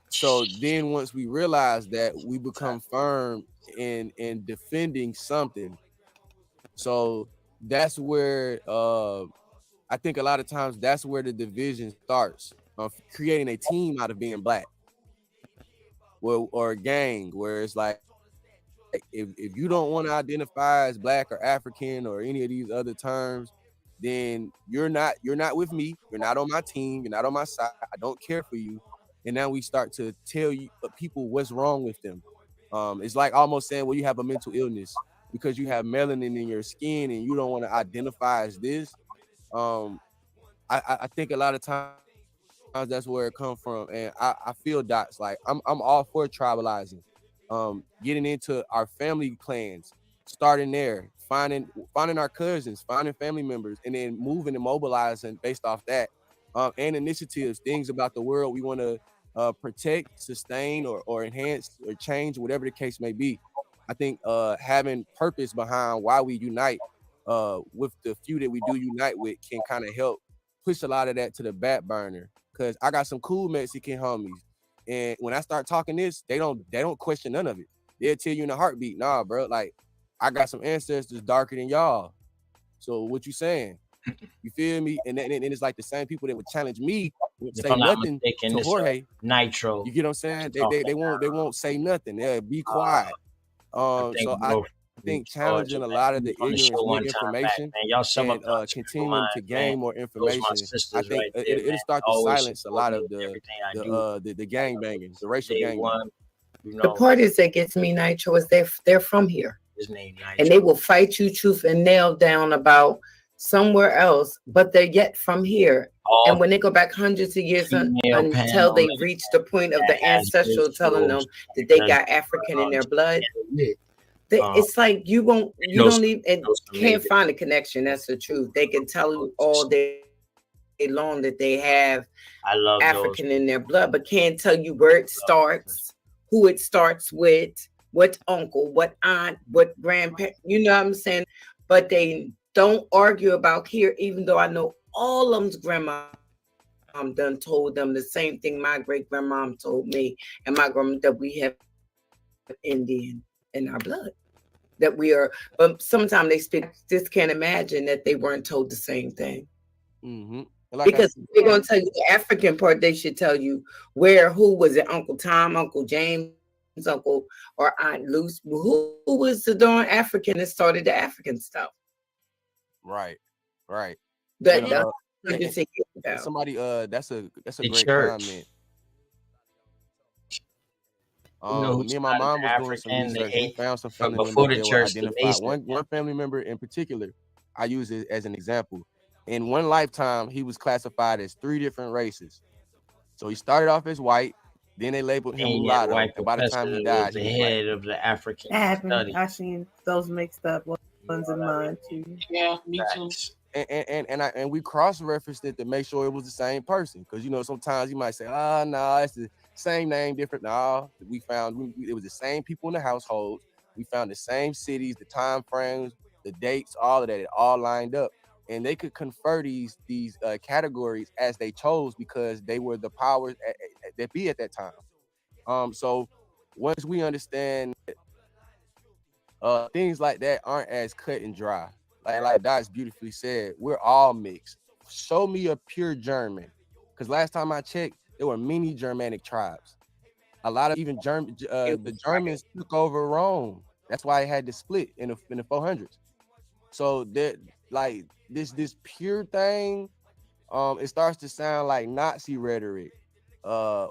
So then once we realize that, we become firm in defending something. So that's where I think a lot of times that's where the division starts, creating a team out of being black. Well, or a gang where it's like, if you don't want to identify as black or African or any of these other terms, then you're not with me. You're not on my team. You're not on my side. I don't care for you. And now we start to tell you people what's wrong with them. It's like almost saying, well, you have a mental illness because you have melanin in your skin and you don't want to identify as this. I think a lot of times that's where it comes from, and I feel dots like I'm all for tribalizing, getting into our family clans, starting there, finding our cousins, finding family members, and then moving and mobilizing based off that, and initiatives, things about the world we want to protect, sustain, or enhance or change, whatever the case may be. I think having purpose behind why we unite, with the few that we do unite with, can kind of help push a lot of that to the back burner. Cause I got some cool Mexican homies, and when I start talking this, they don't question none of it. They'll tell you in a heartbeat, nah, bro. Like, I got some ancestors darker than y'all. So what you saying? You feel me? And then it's like the same people that would challenge me would if say I'm not nothing mistaken, to it's Jorge. Nitro. You get what I'm saying? talking. They won't say nothing. They'll be quiet. I think So I think challenging a lot of the on the show ignorance one with time back, information man. Y'all some and of us continuing to gain more Those my information, I sisters think right there, man. it'll start to Always silence a lot support me of with everything I do. the gang banging, the racial Day gang banging. one, you The know, part is that gets me, Nitro, is they're from here. his name And they will fight you tooth and nail down about somewhere else, but they're yet from here. And when they go back hundreds of years until they reach the point of the ancestral telling them that they got African in their blood, it's like you don't even can't find a connection. That's the truth. They can tell you all day long that they have African in their blood, but can't tell you where it starts, who it starts with, what uncle, what aunt, what grandparent, you know what I'm saying? But they don't argue about here, even though I know all of them's grandma done told them the same thing my great grandma told me and my grandma, that we have Indian in our blood. That we are, but sometimes they just can't imagine that they weren't told the same thing. Mm-hmm. Because they're going to tell you the African part, they should tell you who was it, Uncle Tom, Uncle James, Uncle or Aunt Luce, who was the darn African that started the African stuff. Right. Somebody, that's a great comment. Me and my mom was doing some research. We found some family members that were identified. One family member in particular, I use it as an example. In one lifetime, he was classified as 3 different races. So he started off as white, then they labeled him mulatto, and by the time he died, the he was head black. of the African study. I seen those mixed up ones in mine too. Yeah, me too. And we cross-referenced it to make sure it was the same person, because sometimes you might say, no, it's the same name, different. No, we found it was the same people in the household. We found the same cities, the time frames, the dates, all of that. It all lined up, and they could confer these categories as they chose because they were the powers that be at that time. So once we understand things like that aren't as cut and dry. Like Dot's beautifully said, we're all mixed. Show me a pure German, because last time I checked, there were many Germanic tribes. A lot of even the Germans took over Rome. That's why it had to split in the 400s. So that like this pure thing, it starts to sound like Nazi rhetoric,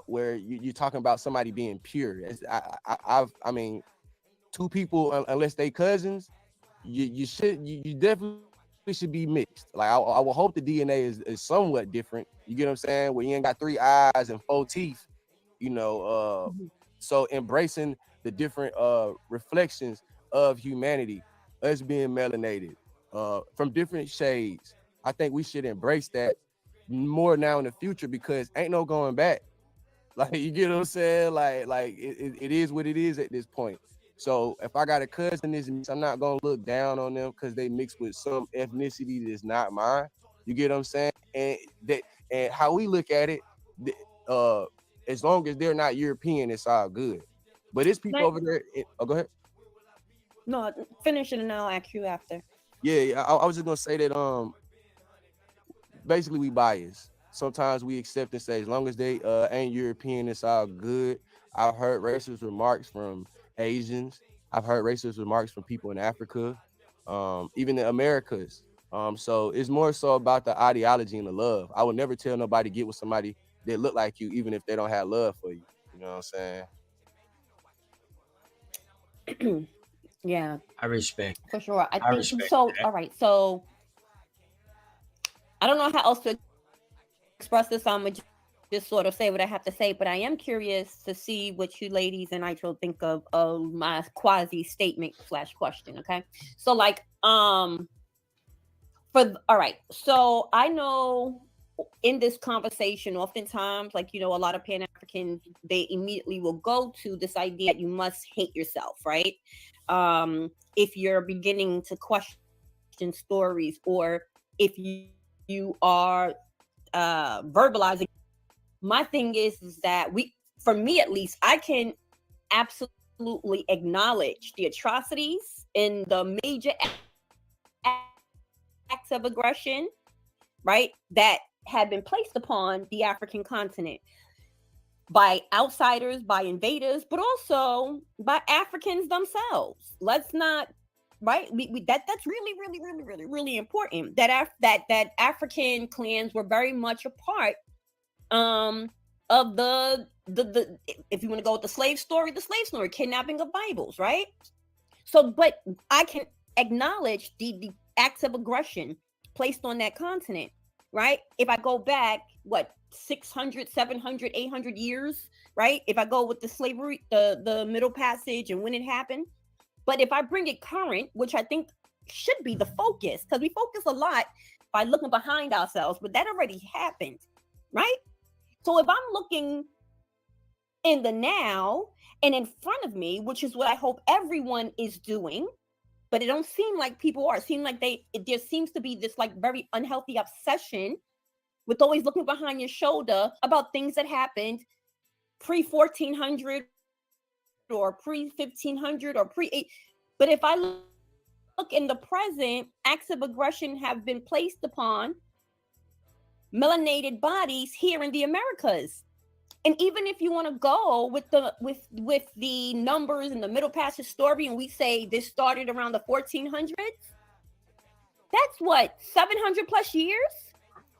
where you're talking about somebody being pure. I mean, two people, unless they cousins, you definitely should be mixed. Like I will hope the DNA is somewhat different. You get what I'm saying? Where you ain't got 3 eyes and 4 teeth, you know. So embracing the different reflections of humanity, us being melanated, from different shades. I think we should embrace that more now in the future, because ain't no going back. Like, you get what I'm saying? Like it is what it is at this point. So if I got a cousin that's mixed, I'm not gonna look down on them because they mixed with some ethnicity that's not mine. You get what I'm saying? And how we look at it, as long as they're not European, it's all good. But it's people over there. Oh, go ahead. No, finish it and I'll ask you after. Yeah, I was just gonna say that basically we bias. Sometimes we accept and say as long as they ain't European, it's all good. I've heard racist remarks from Asians. I've heard racist remarks from people in Africa, even the Americas. So it's more so about the ideology and the love. I would never tell nobody to get with somebody that look like you, even if they don't have love for you. You know what I'm saying? Yeah, I respect for sure. I think respect so. that. All right, so I don't know how else to express this. I'm gonna just sort of say what I have to say, but I am curious to see what you ladies and Nitro think of my quasi statement / question. Okay, so like all right, so I know in this conversation, oftentimes, like, you know, a lot of Pan-Africans, they immediately will go to this idea that you must hate yourself, right? If you're beginning to question stories, or if you are verbalizing. My thing is that for me at least, I can absolutely acknowledge the atrocities and the major acts of aggression, right, that have been placed upon the African continent by outsiders, by invaders, but also by Africans themselves. Let's not, right? That's really important. That African clans were very much a part of the if you want to go with the slave story, kidnapping of Bibles, right? So, but I can acknowledge the acts of aggression placed on that continent, right? If I go back, 600, 700, 800 years, right? If I go with the slavery, the Middle Passage and when it happened. But if I bring it current, which I think should be the focus, because we focus a lot by looking behind ourselves, but that already happened, right? So if I'm looking in the now and in front of me, which is what I hope everyone is doing, but it don't seem like people are. It seems like there seems to be this like very unhealthy obsession with always looking behind your shoulder about things that happened pre-1400 or pre-1500 or pre-8. But if I look in the present, acts of aggression have been placed upon melanated bodies here in the Americas. And even if you want to go with the numbers in the Middle Passage story, and we say this started around the 1400s, that's what, 700 plus years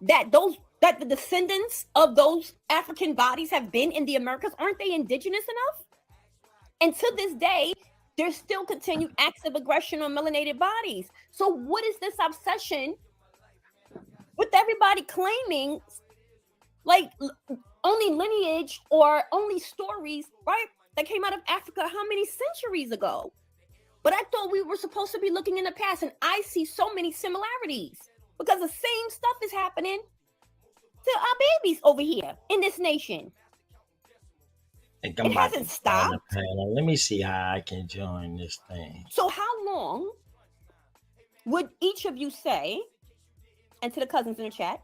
that the descendants of those African bodies have been in the Americas. Aren't they indigenous enough? And to this day, there's still continued acts of aggression on melanated bodies. So what is this obsession with everybody claiming like only lineage or only stories, right, that came out of Africa how many centuries ago? But I thought we were supposed to be looking in the past, and I see so many similarities because the same stuff is happening to our babies over here in this nation. It hasn't stopped. Let me see how I can join this thing. So how long would each of you say, and to the cousins in the chat,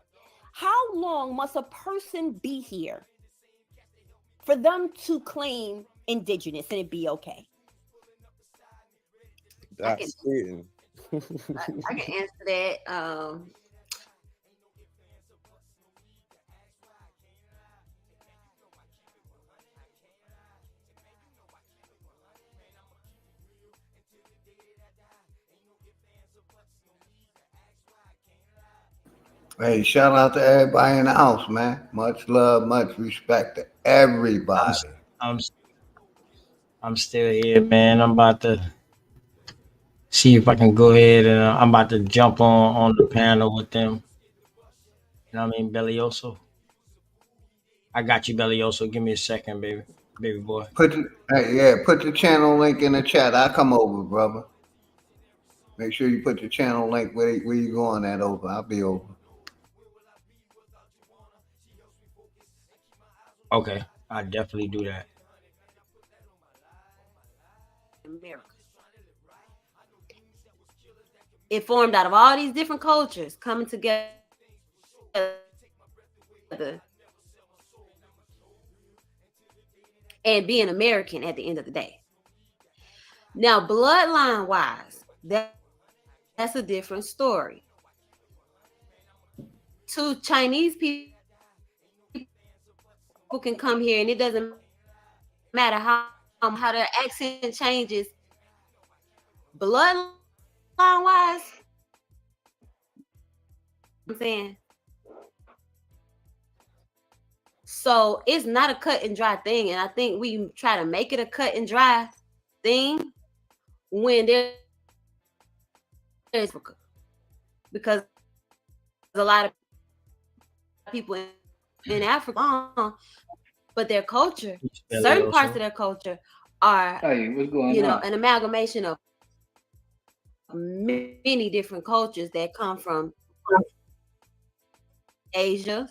how long must a person be here for them to claim indigenous and it'd be okay? I can, That's it. I can answer that. Hey, shout out to everybody in the house, man. Much love, much respect to everybody. I'm still here, man. I'm about to see if I can go ahead and I'm about to jump on the panel with them. You know what I mean, Bellioso? I got you, Bellioso. Give me a second, baby boy. Put the channel link in the chat. I'll come over, brother. Make sure you put the channel link where you going at over. I'll be over. Okay, I definitely do that. America. It formed out of all these different cultures coming together and being American at the end of the day. Now, bloodline wise, that's a different story. Two Chinese people can come here and it doesn't matter how their accent changes. Bloodline wise, I'm saying. So it's not a cut and dry thing. And I think we try to make it a cut and dry thing when there's because a lot of people in Africa, but their culture, certain parts of their culture are, what's going on? An amalgamation of many different cultures that come from Asia.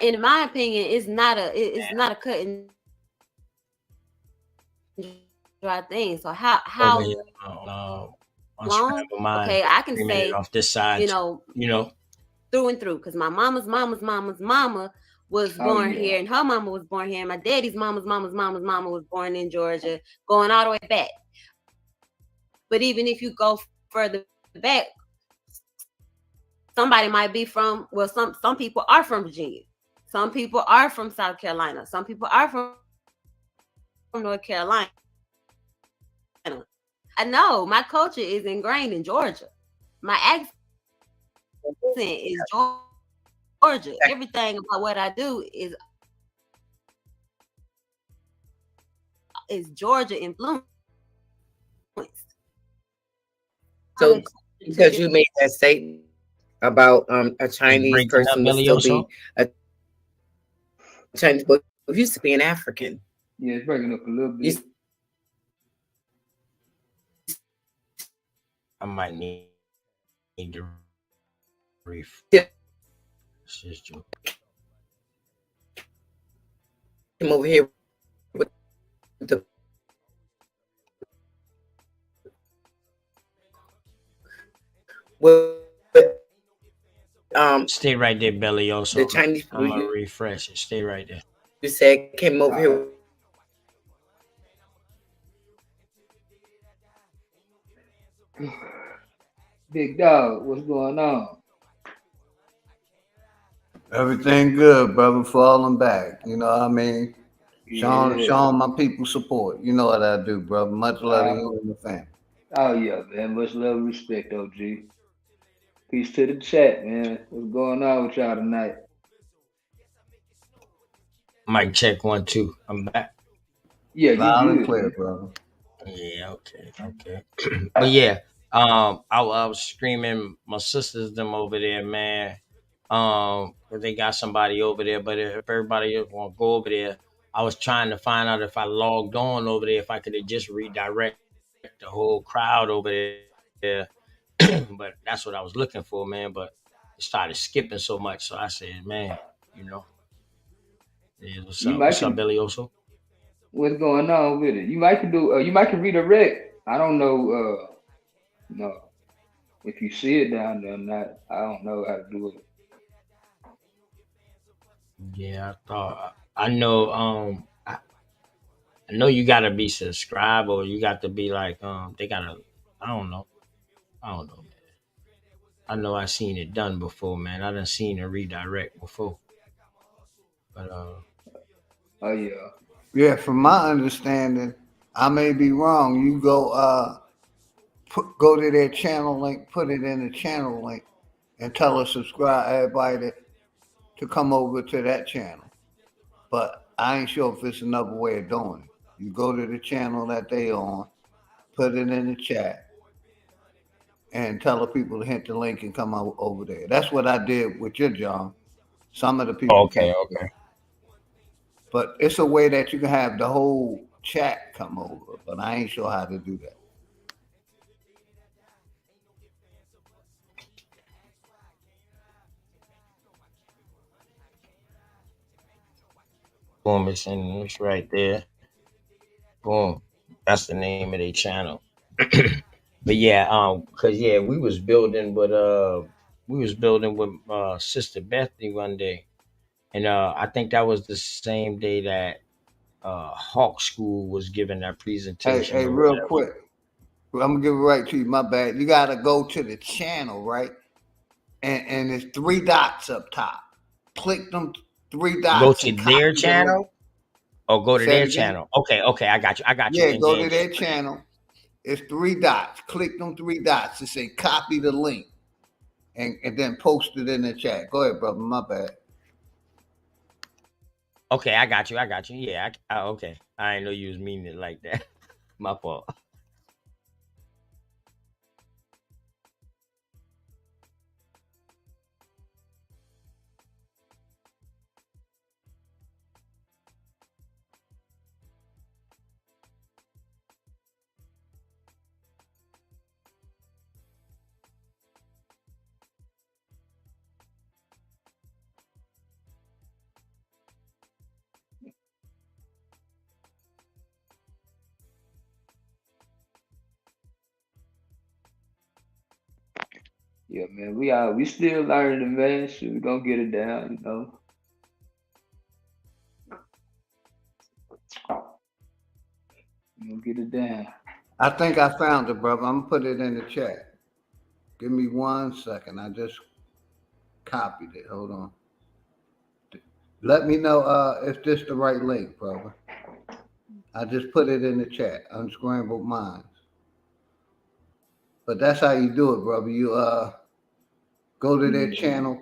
In my opinion, it's not a cut and dry thing. So how long? Okay, I can say off this side, through and through, because my mama's mama was born here, and her mama was born here, and my daddy's mama's mama was born in Georgia, going all the way back. But even if you go further back, somebody might be from, well, some people are from Virginia. Some people are from South Carolina. Some people are from North Carolina. I know my culture is ingrained in Georgia. My accent is Georgia. Everything about what I do is Georgia influenced. So because you made that statement about a Chinese person will still be a Chinese, but it used to be an African. Yeah, it's breaking up a little bit. I might need to brief. Come over here with the stay right there, Bellioso. The Chinese people, I'm gonna refresh it. Stay right there. You said came over here. Big dog, what's going on? Everything good, brother. Falling back. You know what I mean? Showing my people support. You know what I do, brother. Much love to you and the family. Oh yeah, man. Much love and respect, OG. Peace to the chat, man. What's going on with y'all tonight? Mic check 1 2. I'm back. Yeah, loud and clear, brother. Yeah, okay. But yeah, I was screaming my sisters them over there, man. They got somebody over there, but if everybody else want to go over there, I was trying to find out if I logged on over there, if I could have just redirect the whole crowd over there. But that's what I was looking for, man. But it started skipping so much, so I said, man, yeah, what's up, Bellioso? What's going on with it? You might can do. You might can redirect. I don't know. No, if you see it down there or not, I don't know how to do it. Yeah, I know. I know you gotta be subscribed or you got to be like they gotta I don't know. I don't know, man. I know I seen it done before, man. I done seen a redirect before. But Oh yeah. Yeah, from my understanding, I may be wrong. You go go to their channel link, put it in the channel link, and tell us subscribe everybody to come over to that channel. But I ain't sure if it's another way of doing it. You go to the channel that they on, put it in the chat, and tell the people to hit the link and come over there. That's what I did with your John. Some of the people okay. but it's a way that you can have the whole chat come over, but I ain't sure how to do that. Boom, it's right there. Boom. That's the name of their channel. But yeah, cause yeah, we was building with Sister Bethany one day. And I think that was the same day that Hawk School was giving that presentation Hey, or real whatever. quick. I'm gonna give it right to you. My bad. You gotta go to the channel, right? And there's 3 dots up top. Click them 3 Go dots to and their copy the link. channel or go to Say it their again. channel. Okay, I got you. Yeah, And go then to their channel. It's 3 dots. Click them 3 dots and say copy the link, and then post it in the chat. Go ahead, brother. My bad. okay, I got you. Yeah, okay. I didn't know you was meaning it like that. My fault. Yeah, man, we still learning, man. Shit, we gonna get it down, you know. We gonna get it down. I think I found it, brother. I'm gonna put it in the chat. Give me 1 second. I just copied it. Hold on. Let me know if this the right link, brother. I just put it in the chat. Unscrambled Minds. But that's how you do it, brother. You go to their channel,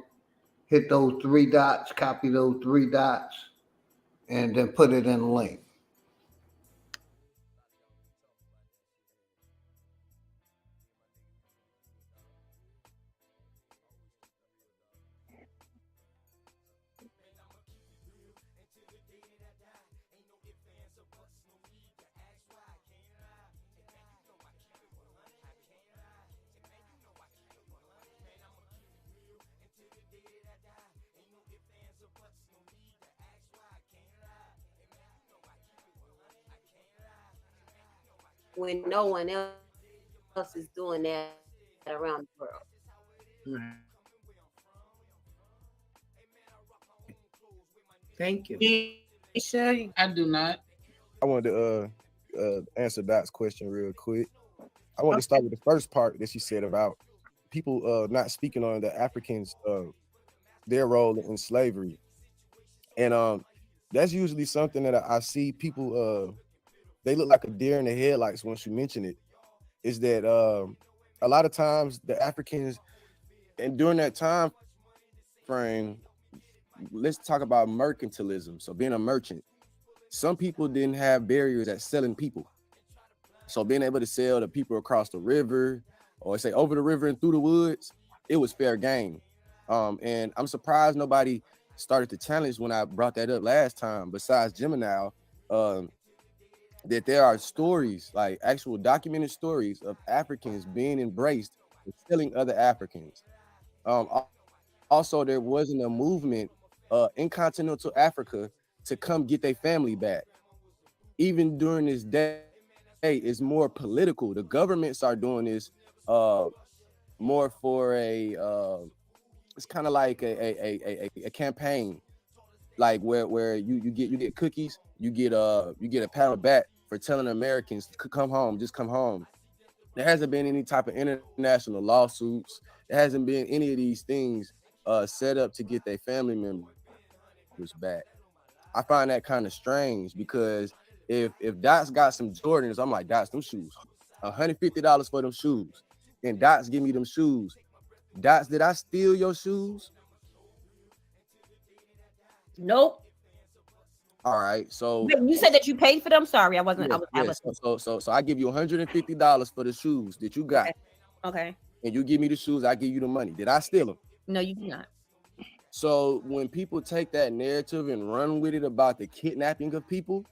hit those 3 dots, copy those 3 dots, and then put it in the link. When no one else is doing that around the world. Thank you. I do not. I wanted to answer Dot's question real quick. I want to start with the first part that she said about people not speaking on the Africans, their role in slavery. And that's usually something that I see people, they look like a deer in the headlights once you mention it, is that a lot of times the Africans, and during that time frame, let's talk about mercantilism. So being a merchant, some people didn't have barriers at selling people. So being able to sell to people across the river, or say over the river and through the woods, it was fair game. And I'm surprised nobody started to challenge when I brought that up last time, besides Gemini, that there are stories, like actual documented stories of Africans being embraced and selling other Africans. Also, there wasn't a movement in continental Africa to come get their family back. Even during this day, it's more political. The governments are doing this more for a it's kind of like a campaign. like where you get cookies, you get a pound back for telling Americans to come home, just come home. There hasn't been any type of international lawsuits. There hasn't been any of these things set up to get their family members back. I find that kind of strange because if Dots got some Jordans, I'm like, Dots, them shoes, $150 for them shoes. And Dots give me them shoes. Dots, did I steal your shoes? Nope. All right, so Wait, you said that you paid for them. Sorry, I wasn't. So I give you $150 for the shoes that you got. Okay. And you give me the shoes, I give you the money. Did I steal them? No, you did not. So when people take that narrative and run with it about the kidnapping of people,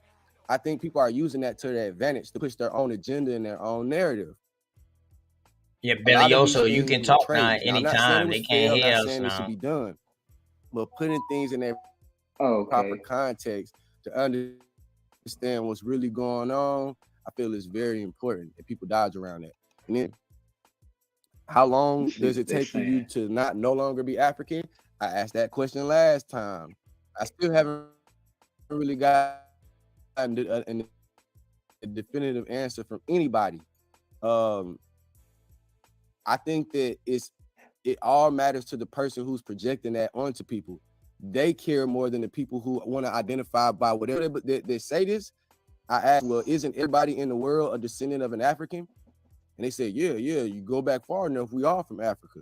I think people are using that to their advantage to push their own agenda and their own narrative. Yeah, Billy Oso, you can talk now anytime. They can't hear us It now. should be done, but putting things in their proper context to understand what's really going on, I feel is very important. And people dodge around that. And then, how long does it take for you to no longer be African? I asked that question last time. I still haven't really got a definitive answer from anybody. I think that it all matters to the person who's projecting that onto people. They care more than the people who want to identify by whatever they say this. I asked, well, isn't everybody in the world a descendant of an African? And they said, yeah, you go back far enough, we are from Africa.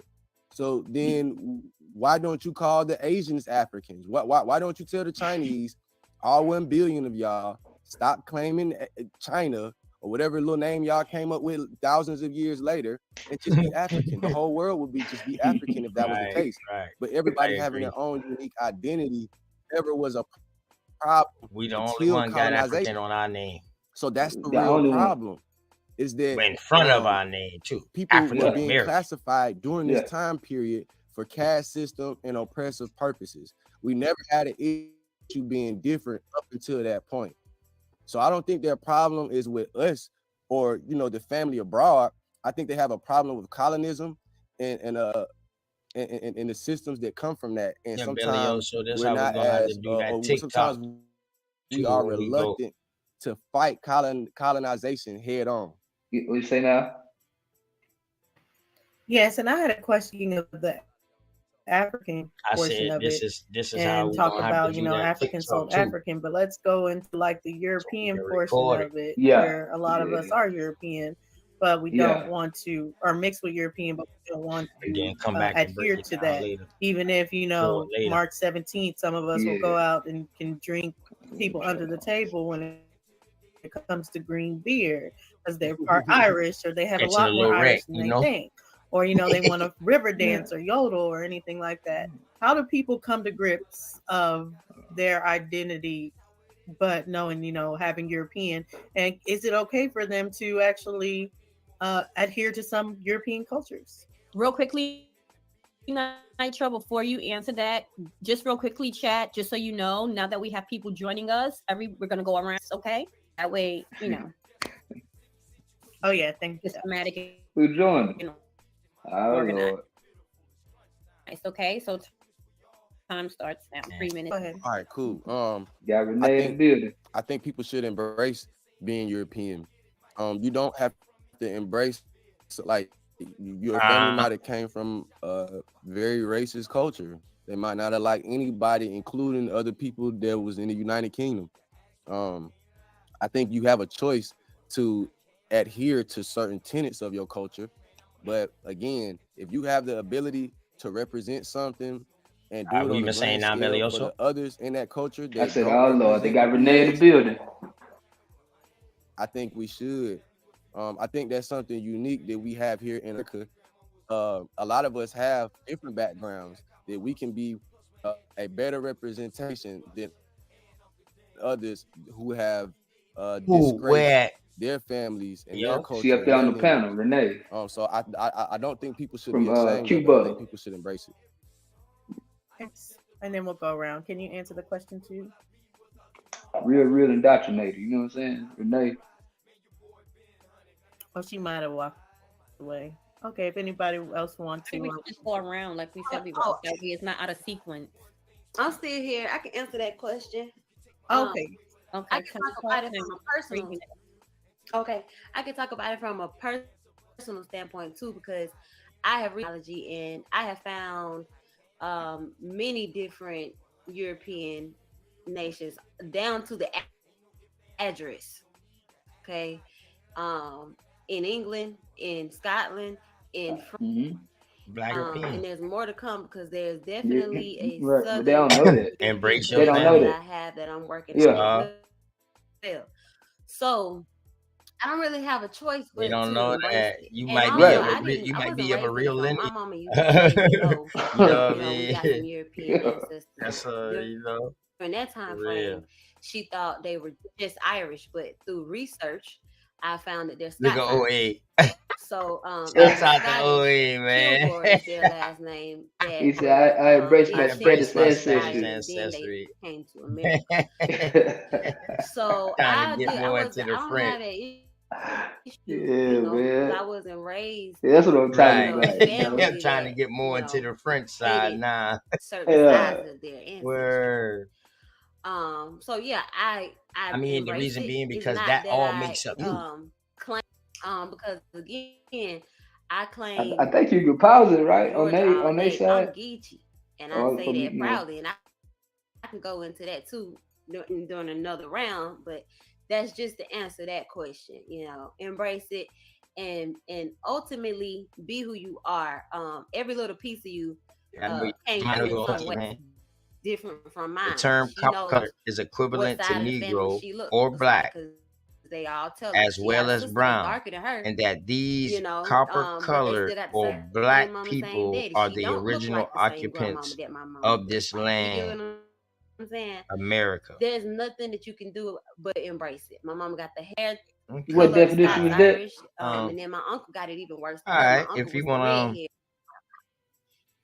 So then why don't you call the Asians Africans? Why don't you tell the Chinese, all 1 billion of y'all, stop claiming China or whatever little name y'all came up with thousands of years later, and just be African. The whole world would just be African if that was the case. Right. But everybody having their own unique identity never was a problem. We the only one got African on our name. So that's the real problem. Is that in front of our name too? People African were being American. classified during this time period for caste system and oppressive purposes. We never had an issue being different up until that point. So I don't think their problem is with us or the family abroad. I think they have a problem with colonism and the systems that come from that. And sometimes we're not as sometimes we are reluctant to fight colonization head on. What you say now? Yes, and I had a question of the African portion of it. This is and how we talk gonna have about, to do that African TikTok sold too. African, but let's go into like the European portion record of it, Yeah. where a lot of us are European, but we don't want to, or mixed with European, but we don't want And then to come back and break adhere it to down that. later. Even if, Do it later. March 17th, some of us will Yeah. go out and can drink people under the table when it comes to green beer, because they are Irish, or they have a Catching lot a more little Irish wreck, than you they know? think. Or, they want to river dance or yodel or anything like that. How do people come to grips of their identity, but knowing, having European? And is it okay for them to actually adhere to some European cultures? Real quickly, Nitro, before you answer that, just real quickly, chat, just so you know, now that we have people joining us, we're gonna go around, okay? That way, Oh yeah, thank you. systematic, Who joined? Oh organized. Lord. It's okay. So time starts now. 3 minutes. Go ahead. All right, cool. Got Renee in the building. I think people should embrace being European. You don't have to embrace like your family might have came from a very racist culture. They might not have liked anybody, including other people that was in the United Kingdom. I think you have a choice to adhere to certain tenets of your culture. But again, if you have the ability to represent something and do it on a saying now, grand Billy scale for the others in that culture, I that said, don't oh Lord, they represent got who Renee in you the is, building. I think we should. I think that's something unique that we have here in America. A lot of us have different backgrounds that we can be a better representation than others who have disgraced their families and their culture. She up there on the and panel, Renee. So I don't think people should From, be ashamed of it. I Cuba. think people should embrace it. Yes. And then we'll go around. Can you answer the question too? Real indoctrinated. You know what I'm saying? Renee. Oh, she might have walked away. Okay, if anybody else wants I think we to. should just go around like we said we were. That way it's not out of sequence. I'm still here. I can answer that question. Okay. Okay. I can talk about it from a personal. Okay, I can talk about it from a personal standpoint too, because I have technology and I have found many different European nations down to the address. Okay, in England, in Scotland, in France. Black European. And there's more to come because there's definitely a Right, but they don't know southern that. Embrace They your don't know family. that I that. have that I'm working Yeah. on as well. So I don't really have a choice They but don't to know embrace that it. you And might be also, of Right. a re- you I might wasn't be of a raised in real this. So my lineage. mama used to let me know, You know what I we got mean? some European ancestors. That's you know, During that time for real. frame, she thought they were just Irish, but through research, I found that they're Look Scots at Irish. 08. So Shouts out to Scottish 08, man. Kilgore is their last name. He That said, I embrace my I is Spanish embrace my Scottish Spanish ancestry. Irish, and then they ancestry. came to America. So Trying to get I more was into the I don't French. have that issue, Yeah, because man. I wasn't raised, Yeah, that's what I'm talking Right. about, you know. I'm family trying to that get more into the French side hated now. certain Yeah. sides of their ancestry. Word. So yeah, I I mean, the embrace reason it. being It's because not that that all I makes up you. claim because again, I I claim think you could pause it, right? On Georgia they all on their day. I'm side. Geechee, and I Or say from that proudly, and I can go into that too during another round. But that's just to answer that question. Embrace it, and ultimately be who you are. Every little piece of you I know you came I know through you in some way man. different from The mine. term She copper knows color is what equivalent to side of the family Negro she looks or like, black, because they all tell her as she got well a as sister that's brown, darker than her. and that these copper But they colored still got the or same black mama, same people daddy. are She the don't look original like the same grandmama occupants that my mama of looks this like. You get land, what I'm saying? America. There's nothing that you can do but embrace it. My mama got the hair Okay. What color of definition Scots was that? Irish, and then my uncle got it even worse All because my right, uncle if you was the red want hair.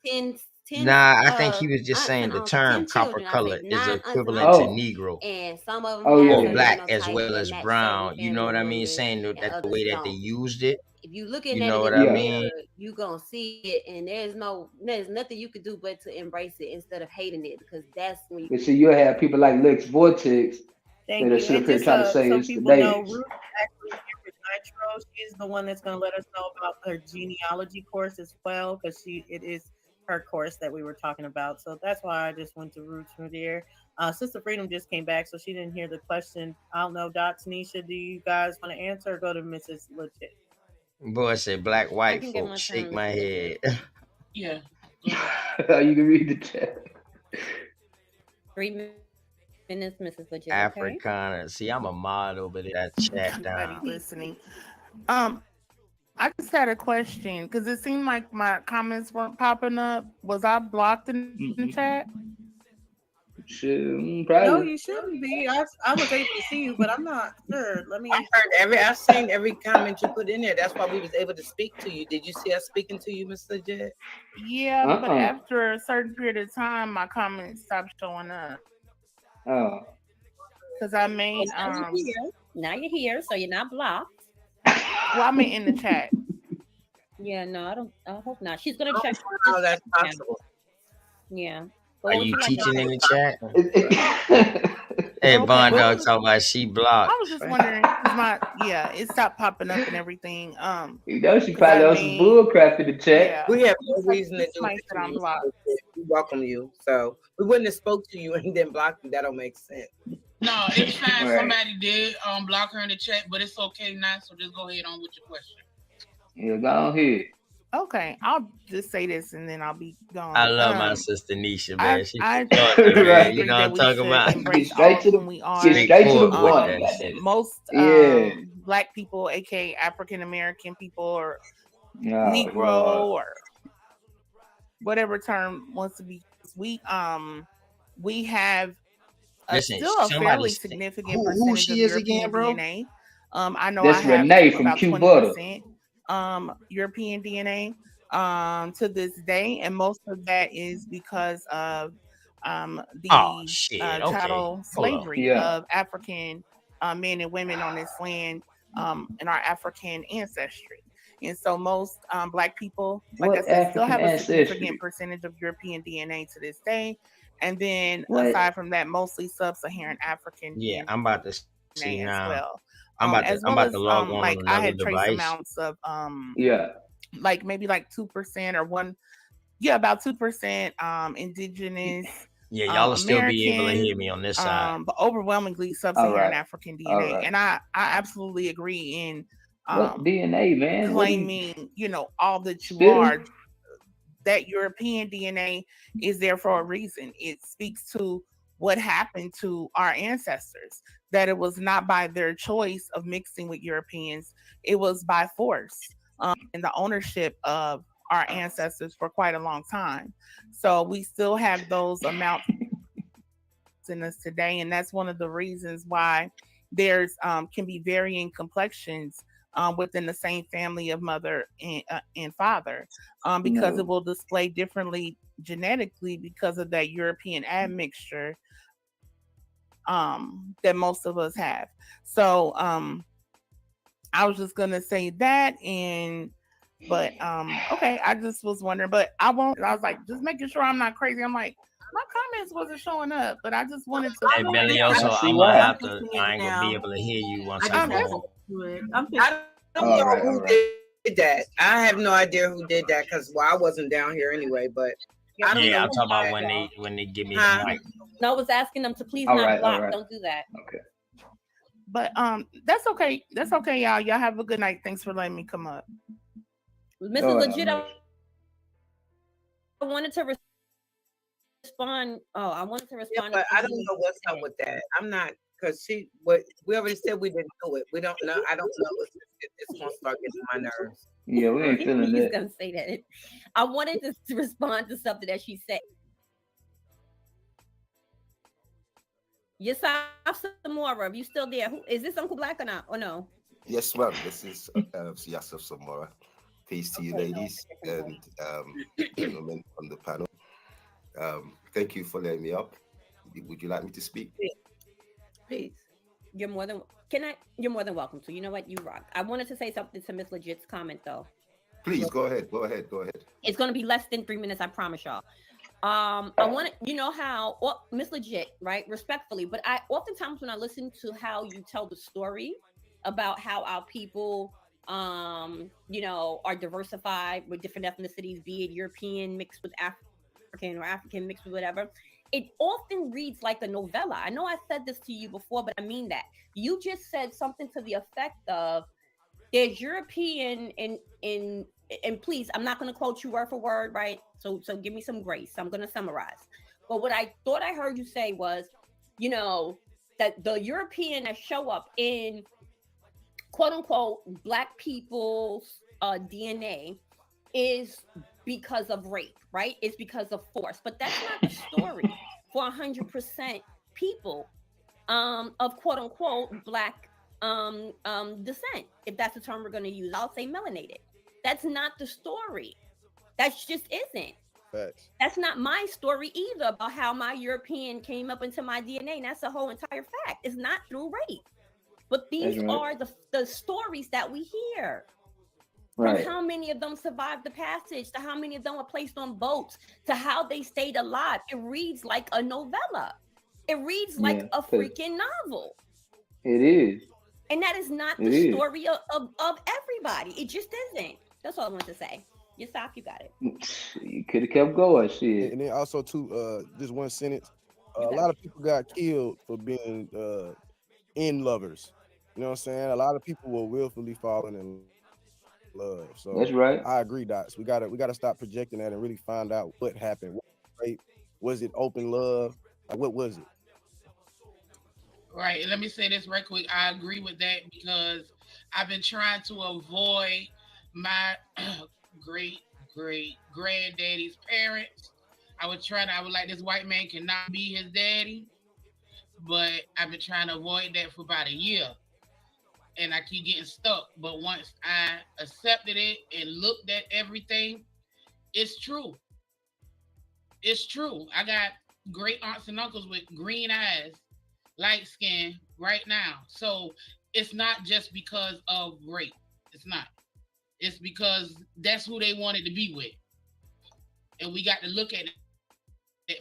10 Nah, I think he was just aunts saying and the uncles, term 10 copper children. I color say is 9 aunts and equivalent to uncles, Oh. Negro and some of them Oh have yeah, or certain yeah. black, as phenotypes well that as match certain brown. You know family what I mean? members, Saying and that the others way that they don't. used it. If you looking You at know it what in I the Yeah. mean? mirror, you gonna see it, and there's nothing you can do but to embrace it instead of hating it, because that's when you But see, you'll have people like Lex Vortex Thank that'll you. sit And up here just trying to say so it's the people know, natives. Ruth is actually here with Nitro. She's the one that's going to let us know about her genealogy course as well, because it is her course that we were talking about. So that's why I just went to Ruth from there. Sister Freedom just came back, so she didn't hear the question. I don't know, Dot Tanisha, do you guys want to answer or go to Mrs. Legit? Boy, said black I white can give my folks. turn, Shake my Mr. Legit. head. Yeah. You can read the chat. 3 minutes, Mrs. Legit. Okay. Africana. See, I'm a mod over there. That chat Everybody down. listening. I just had a question because it seemed like my comments weren't popping up. Was I blocked in the chat? Shit, No, probably. you shouldn't be. I was able to see you, but I'm not sure. Let me. I've seen every comment you put in there. That's why we was able to speak to you. Did you see us speaking to you, Mr. Jet? Yeah, but after a certain period of time, my comments stopped showing up. Oh. Because I made Now you're here, so you're not blocked. Well, I mean in the chat. Yeah, no, I hope not. She's gonna check. Oh, that's possible. Yeah. Are you teaching in the chat? Okay. Hey, Bond Dog talking about she blocked. I was just wondering because it stopped popping up and everything. You know she 'cause probably I on some made- bull crap in the chat. Yeah. We have no It's like reason to this do mic that I'm this. blocked. We welcome you. So we wouldn't have spoke to you and then blocked you. That don't make sense. No, it's fine. Right. Somebody did block her in the chat, but it's okay now. So just go ahead on with your question. Yeah, go ahead. Okay, I'll just say this and then I'll be gone. I love my sister Nisha, man. She's I short, man. Right. You know what I'm talking about? Embrace Get straight all to the whom we are. get straight to the Straightforward point. with that shit. Most Yeah. Black people, aka African American people, or Oh, Negro, Lord. or whatever term wants to be. We have Listen, still a somebody fairly say- significant who percentage she of is European again, bro? DNA. I know That's I have Renee from about Q 20% European DNA to this day, and most of that is because of the Oh shit. Okay. chattel Hold on. slavery Yeah. of African men and women on this land and our African ancestry. And so most Black people, like I What said, still African have a significant ancestry? percentage of European DNA to this day. And then What? aside from that, mostly sub-Saharan African Yeah, DNA I'm about to see as now. well. I'm about As to I'm well about as to log on like I another had trace device. amounts of Yeah. like maybe like 2% or about 2% indigenous Yeah, y'all will still be able to American, hear me on this side. but overwhelmingly All sub-Saharan right. African All DNA. right. And I absolutely agree in What DNA, man? What do you claiming, you know, all that you spitting? are. That European DNA is there for a reason. It speaks to what happened to our ancestors, that it was not by their choice of mixing with Europeans, it was by force and the ownership of our ancestors for quite a long time. So we still have those amounts in us today, and that's one of the reasons why there's can be varying complexions within the same family of mother and father, because it No. will display differently genetically because of that European admixture that most of us have. So I was just gonna say that, but okay, I just was wondering, but I won't. I was like, just making sure I'm not crazy. I'm like, my comments wasn't showing up, but I just wanted to. Hey, Billy, I also, see I'm gonna why. have to. I ain't gonna be able to hear you once I that's go. I don't All know right. All who right. did that. I have no idea who did that because I wasn't down here anyway. But I don't Yeah, know I'm who talking about did that. when they give me Huh? the mic. No, I was asking them to please All not right. All block. right. Don't do that. Okay. But that's okay. That's okay, y'all. Y'all have a good night. Thanks for letting me come up. Mrs. Lord have Legit, I mercy. wanted to respond. Oh, I wanted to Yeah, respond. but to I don't something know you what's up said. with that. I'm not because we already said we didn't do it. We don't know. I don't know if it's gonna start getting on my nerves. Yeah, we ain't feeling He's that. gonna say that. I wanted to respond to something that she said. Yasaf Samora, you still there? Who is this, Uncle Black or not? Or no? Yes, ma'am. This is Yasef Samora. Peace to you, Okay. ladies and gentlemen on the panel. Thank you for letting me up. Would you like me to speak? Please. You're more than welcome to. You know what? You rock. I wanted to say something to Miss Legit's comment though. Please go ahead. Go ahead. Go ahead. It's gonna be less than 3 minutes, I promise y'all. I want to, you know how, well, Miss Legit, right? Respectfully, but I oftentimes when I listen to how you tell the story about how our people, you know, are diversified with different ethnicities, be it European mixed with African or African mixed with whatever, it often reads like a novella. I know I said this to you before, but I mean that. You just said something to the effect of there's European and please, I'm not going to quote you word for word, right? So give me some grace. I'm going to summarize. But what I thought I heard you say was, you know, that the European that show up in quote unquote Black people's DNA is because of rape, right? It's because of force. But that's not the story for 100% people of quote unquote Black descent, if that's the term we're going to use. I'll say melanated. That's not the story. That just isn't. Facts. That's not my story either about how my European came up into my DNA. And that's the whole entire fact. It's not through rape. But these That's right. are the stories that we hear. Right. From how many of them survived the passage, to how many of them were placed on boats, to how they stayed alive. It reads like a novella. It reads like Yeah, a 'cause freaking novel. it is. And that is not It the is. story of everybody. It just isn't. That's all I want to say. Yasaf, you got it. You could have kept going, shit. And then also too, just one sentence. You A got lot of people got killed for being in lovers. You know what I'm saying? A lot of people were willfully falling in love. So That's right. I agree, Dots. We gotta stop projecting that and really find out what happened. Right? Was it open love? Like, what was it? Right. And let me say this right quick. I agree with that because I've been trying to avoid my great granddaddy's parents. I was like, this white man cannot be his daddy. But I've been trying to avoid that for about a year. And I keep getting stuck. But once I accepted it and looked at everything, it's true. It's true. I got great aunts and uncles with green eyes, light skin right now. So it's not just because of rape. It's not. It's because that's who they wanted to be with. And we got to look at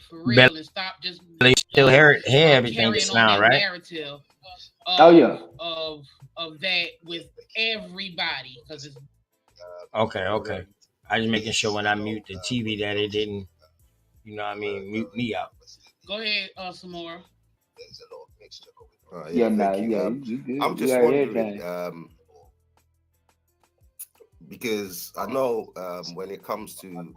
for Belly, real and stop just you still hear everything carrying just on now, that right? narrative Oh yeah. of that with everybody because it's Okay. I just making sure when I mute the TV that it didn't, you know what I mean, mute me out. go ahead, some more. Yeah, Yeah, nah, thank you. you good. I'm You just got wondering, everything. because I know when it comes to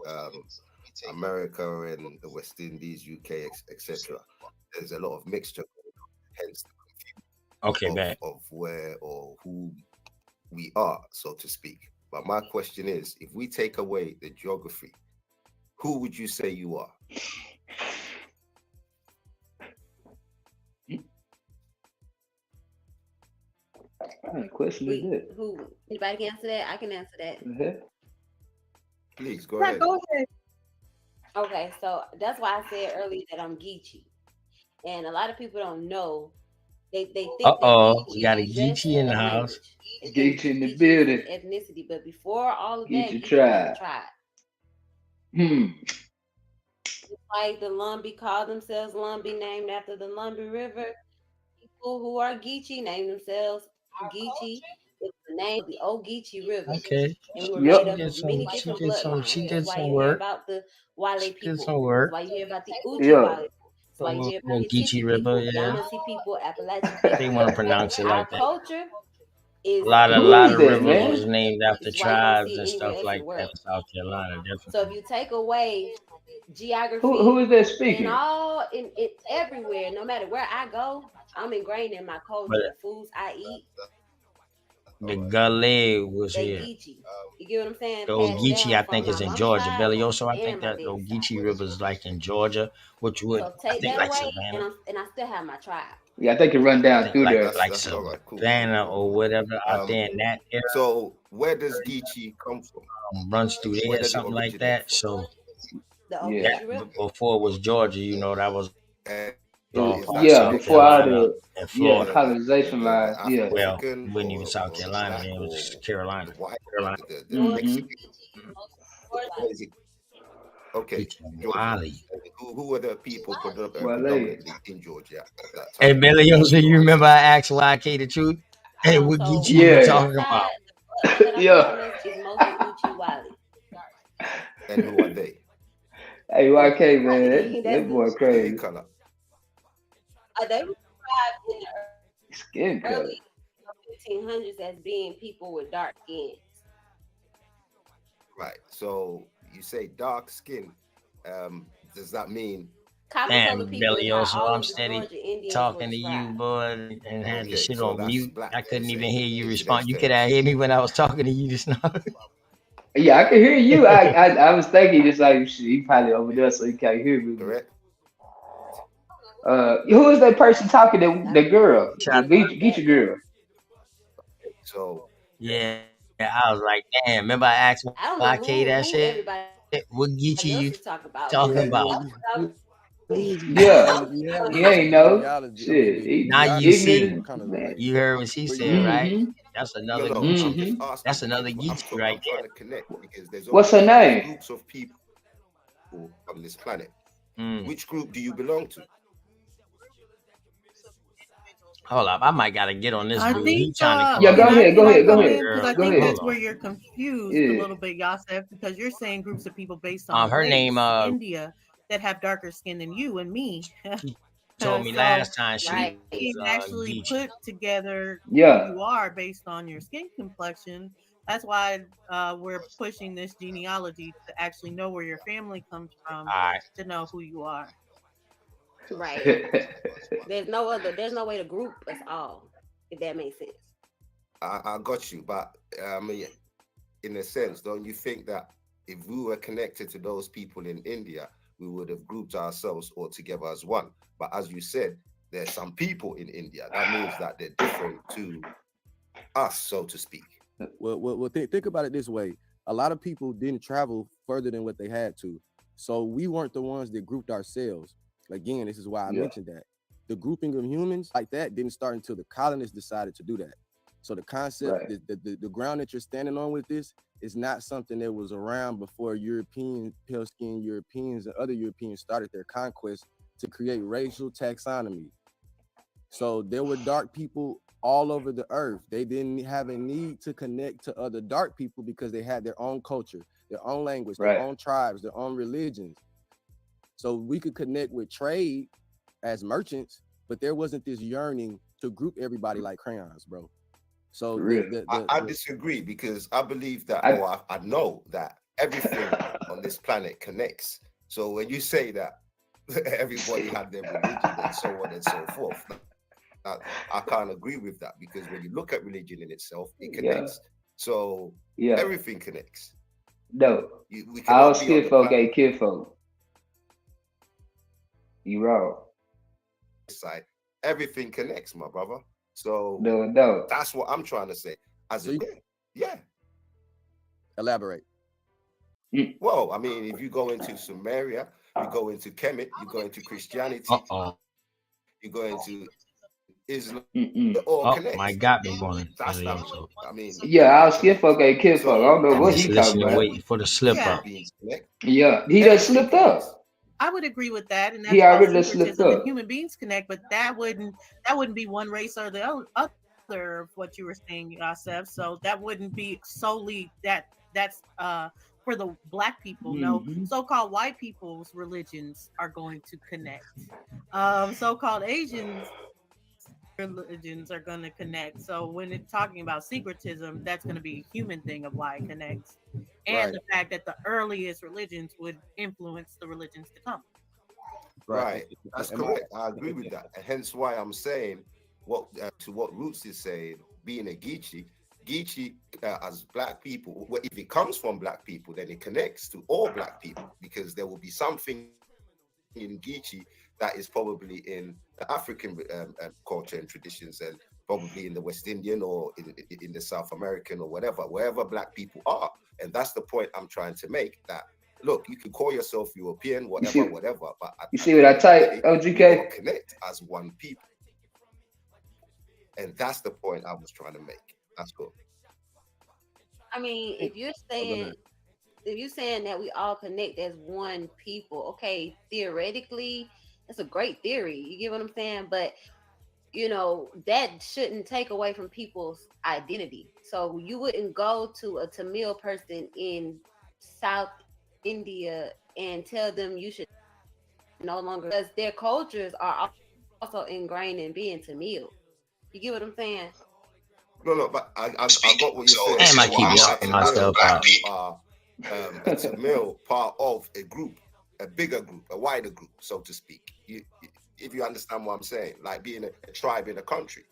America and the West Indies, UK, etc., there's a lot of mixture, hence the Okay, confusion bad. of where or who we are, so to speak. But my question is, if we take away the geography, who would you say you are? What kind of question is that? Who? Anybody can answer that? I can answer that. Mhm. Please go Yeah, ahead. go ahead. Okay, so that's why I said earlier that I'm Geechee, and a lot of people don't know. They think that We got a Geechee is just Geechee in the a house. language. They Get think you in the Geechee is building. an ethnicity, but before all of Get that, your Geechee was tribe. a tribe. Hmm. Just like the Lumbee call themselves Lumbee, named after the Lumbee River. People who are Geechee name themselves Geechee. It's the name of the old Geechee River, Okay. and we're Yep. made up of many different She bloodlines. did That's why some you hear work. about the Wale She did people. some That's work. why you hear about the Yeah. Uchi Wale. That's why you Little, hear about little the Geechee Titi River, people, yeah. Yamasee people, Appalachian They people. want to pronounce it Our like that. culture is A lot Who is of that, rivers man? was named after it's why you don't tribes see and it anywhere stuff else in like the that world. in South Carolina, So definitely. if you take away Who geography is that and speaking? all in it everywhere, no matter where I go, I'm ingrained in my culture. But The foods I eat, the Gully was they here. Geechee. You get what I'm saying? The Passed Ogeechee, down I from think, my is in mama's Georgia. side Belioso, I and think my that the dad's side. Ogeechee River is like in Georgia, which would, So I take think, that like away, Savannah. and I still have my tribe. Yeah, I think it run I down think through like there. like That's all right. Cool. Savannah or whatever out there in that area So where does Geechee come from? runs through Where there, does it something like originate that. from? So The Yeah. Ogeechee River. before it was Georgia, you know, that was all Is part of that Yeah, South before all Carolina the and yeah Florida. colonization lines. Yeah. Well, African it wasn't even South or the Carolina black then, it or was the Carolina. white, Carolina. the Mm-hmm. Mexican? Where is it? Okay, Georgia. Wally. Who were the people Wale. predominantly in Georgia at that Hey, time? Belioso, you remember I asked YK the truth? Hey, what So Geechee you Yeah. talking about? side, the bloodline that I'm Yeah. from is mostly Uchi Wale. And who are they? Hey, YK, man, That's that boy the Skin crazy. color. they were described in the Skin color. early 1500s as being people with dark skin. Right. So you say dark skin. Does that mean Copper Damn, colored people is how Belioso, all I'm of the steady Georgia Indians were talking to you, described. boy, and had the okay? shit So on that's mute. black. I You're couldn't even saying hear you in respond. today's You could have terms. heard me when I was talking to you just now. Yeah, I can hear you. I was thinking just like shit, he probably over there, so he can't hear me. Correct. Who is that person talking? The girl, the Shot. Geechee girl. So Yeah, I was like, damn. Remember I asked I don't know YK that who shit? everybody What Geechee you else is talking about. talking Because about? that's what I'm Yeah, You have he ain't know. genealogy. Shit, he Now you Geography. see. What kind of man. like You heard what she where you said, from? right? Mm-hmm. That's no, another no. Geechee. I'm just Mm-hmm. asking That's another because Geechee right I'm trying there. to connect because What's her there's name? groups of people on this planet. Mm. Which group do you belong to? Hold up, I might gotta get on this I dude. He think, trying to come Yeah, up go with ahead, can I go come ahead, in? Because I go think ahead. that's Hold where on. you're confused a Yeah. little bit, Yosef, because you're saying groups of people based on Her name race, India, that have darker skin than you and me. she told me So last time she right. we was can actually Geechee. put together Yeah. who you are based on your skin complexion. That's why we're pushing this genealogy to actually know where your family comes from, Alright. to know who you are. Right. There's no way to group us all, if that makes sense. I got you, but in a sense, don't you think that if we were connected to those people in India, we would have grouped ourselves all together as one? But as you said, there's some people in India. That means that they're different to us, so to speak. Well, think about it this way. A lot of people didn't travel further than what they had to. So we weren't the ones that grouped ourselves. Again, this is why I Yeah. mentioned that. The grouping of humans like that didn't start until the colonists decided to do that. So the concept, the ground that you're standing on with this is not something that was around before European, pale-skinned Europeans and other Europeans started their conquest to create racial taxonomy. So there were dark people all over the earth. They didn't have a need to connect to other dark people because they had their own culture, their own language, their own tribes, their own religions. So we could connect with trade as merchants, but there wasn't this yearning to group everybody like crayons, bro. So I disagree, because I believe that, or I know that everything on this planet connects. So when you say that everybody had their religion and so on and so forth, I can't agree with that, because when you look at religion in itself, it connects. So everything connects. No, we I'll cannot be on skip the folk, planet kid folk. You wrong. side. Everything connects, my brother. So No. that's what I'm trying to say. As a elaborate. Well, I mean, if you go into Sumeria, you go into Kemet, you go into Christianity, you go into Islam, it all connects. My God, they're going. That's not, I mean, Yeah, I'll skip folk, kid folk. I don't know I'm what just he talking listening, about. waiting for the slip up. Yeah, he just slipped up. I would agree with that, and that's He called already done slipped syncretism, and up. human beings connect, but that wouldn't be one race or the other of what you were saying, Yosef. So that wouldn't be solely that's for the black people. No, so-called white people's religions are going to connect. So-called Asians religions are going to connect. So when it's talking about syncretism, that's going to be a human thing of why it connects, and the fact that the earliest religions would influence the religions to come. Right, that's correct. I agree with that, and hence why I'm saying what to what Roots is saying. Being a Geechee as black people, if it comes from black people, then it connects to all black people, because there will be something in Geechee that is probably in the African culture and traditions, and probably in the West Indian or in the South American or whatever, wherever black people are. And that's the point I'm trying to make, that look, you can call yourself European, whatever, but you see what I type, OGK? Connect as one people. And that's the point I was trying to make. That's cool. I mean, if you're saying that we all connect as one people, okay, theoretically, that's a great theory. You get what I'm saying? But that shouldn't take away from people's identity. So you wouldn't go to a Tamil person in South India and tell them you should no longer, because their cultures are also ingrained in being Tamil. You get what I'm saying? No, but I got what you're saying. Damn, I keep knocking myself out. A Tamil part of a group, a bigger group, a wider group, so to speak. If you understand what I'm saying, like being a tribe in a country,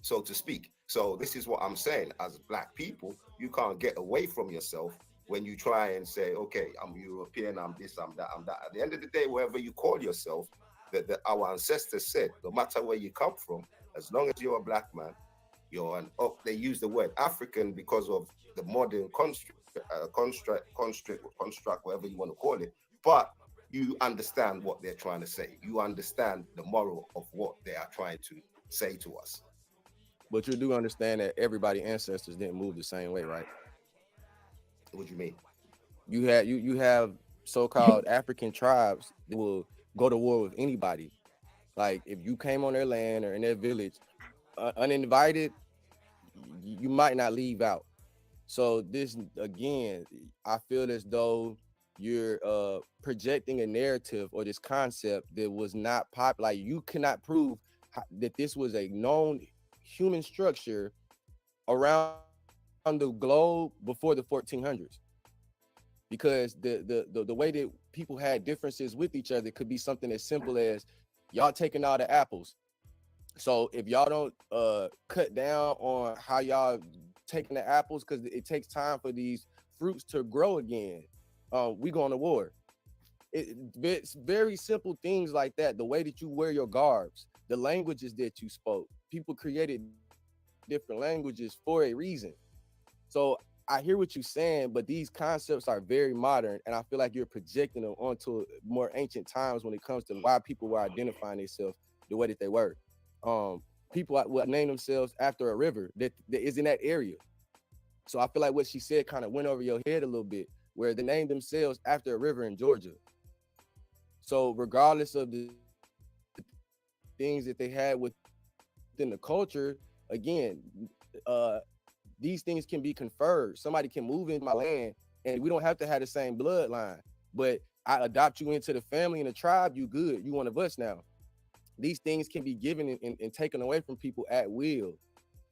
so to speak. So this is what I'm saying. As black people, you can't get away from yourself when you try and say, okay, I'm European, I'm this, I'm that, I'm that. At the end of the day, wherever you call yourself, that our ancestors said, no matter where you come from, as long as you're a black man, you're an, they use the word African because of the modern construct, whatever you want to call it. But you understand what they're trying to say. You understand the moral of what they are trying to say to us. But you do understand that everybody's ancestors didn't move the same way, right? What do you mean? You have so-called African tribes that will go to war with anybody. Like if you came on their land or in their village uninvited, you might not leave out. So this, again, I feel as though you're projecting a narrative or this concept that was not popular. Like you cannot prove that this was a known human structure around the globe before the 1400s, because the way that people had differences with each other could be something as simple as y'all taking all the apples. So if y'all don't cut down on how y'all taking the apples, because it takes time for these fruits to grow again, we going to war. It's very simple things like that. The way that you wear your garbs, the languages that you spoke, people created different languages for a reason. So I hear what you're saying, but these concepts are very modern, and I feel like you're projecting them onto more ancient times when it comes to why people were identifying themselves the way that they were. people will name themselves after a river that is in that area. So I feel like what she said kind of went over your head a little bit, where they named themselves after a river in Georgia. So regardless of the things that they had within the culture, again, these things can be conferred. Somebody can move into my land and we don't have to have the same bloodline, but I adopt you into the family and the tribe, you good, you one of us now. These things can be given and taken away from people at will.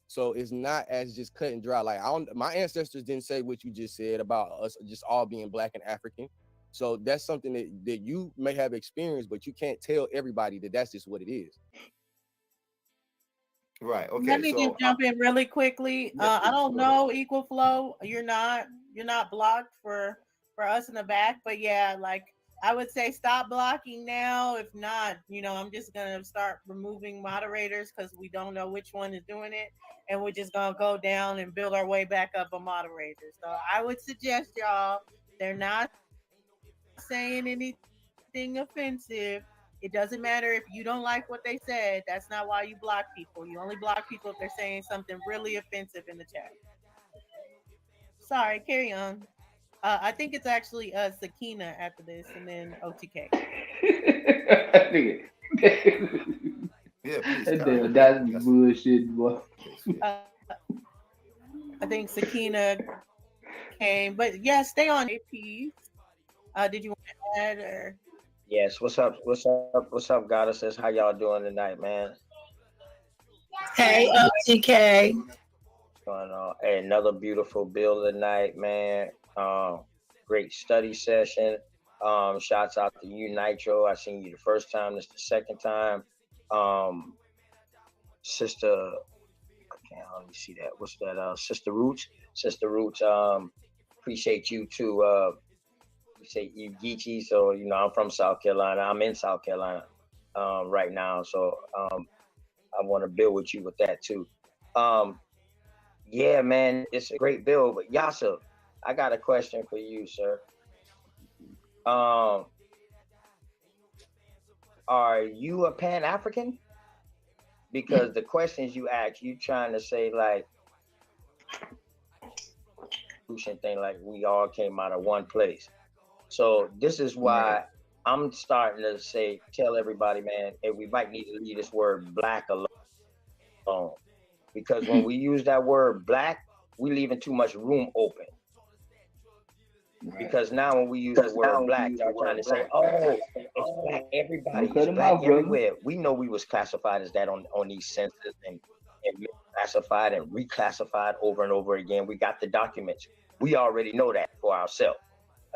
So it's not as just cut and dry. Like my ancestors didn't say what you just said about us just all being Black and African. So that's something that you may have experienced, but you can't tell everybody that that's just what it is. Right. Okay. Let me just jump in really quickly. I don't know, Equal Flow. You're not blocked for us in the back, but yeah, like I would say stop blocking now. If not, I'm just gonna start removing moderators because we don't know which one is doing it, and we're just gonna go down and build our way back up a moderator. So I would suggest y'all, they're not saying anything offensive. It doesn't matter if you don't like what they said. That's not why you block people. You only block people if they're saying something really offensive in the chat. Sorry, carry on. I think it's actually Sakina after this, and then OTK. Yeah, please. That's bullshit, boy. I think Sakina came, but yeah, stay on AP. Did you want to add or? Yes. What's up, goddesses? How y'all doing tonight, man? Hey, OTK. What's going on? Hey, another beautiful bill tonight, man. Great study session. Shouts out to you, Nitro. I seen you the first time. This the second time. Sister, can't hardly see that. What's that? Sister Roots. Appreciate you too. Appreciate you, Geechee. So I'm from South Carolina. I'm in South Carolina right now. So I want to build with you with that too. Yeah, man, it's a great build. But Yasser, I got a question for you, sir. Are you a Pan-African? Because the questions you ask, you trying to say like thing, like we all came out of one place. So this is why I'm starting to tell everybody, man, and we might need to leave this word Black alone. Because when we use that word Black, we leaving too much room open. Because now when we use the word Black, y'all trying to say, oh, it's Black everybody, it's Black everywhere. We know we was classified as that on these census and classified and reclassified over and over again. We got the documents. We already know that for ourselves,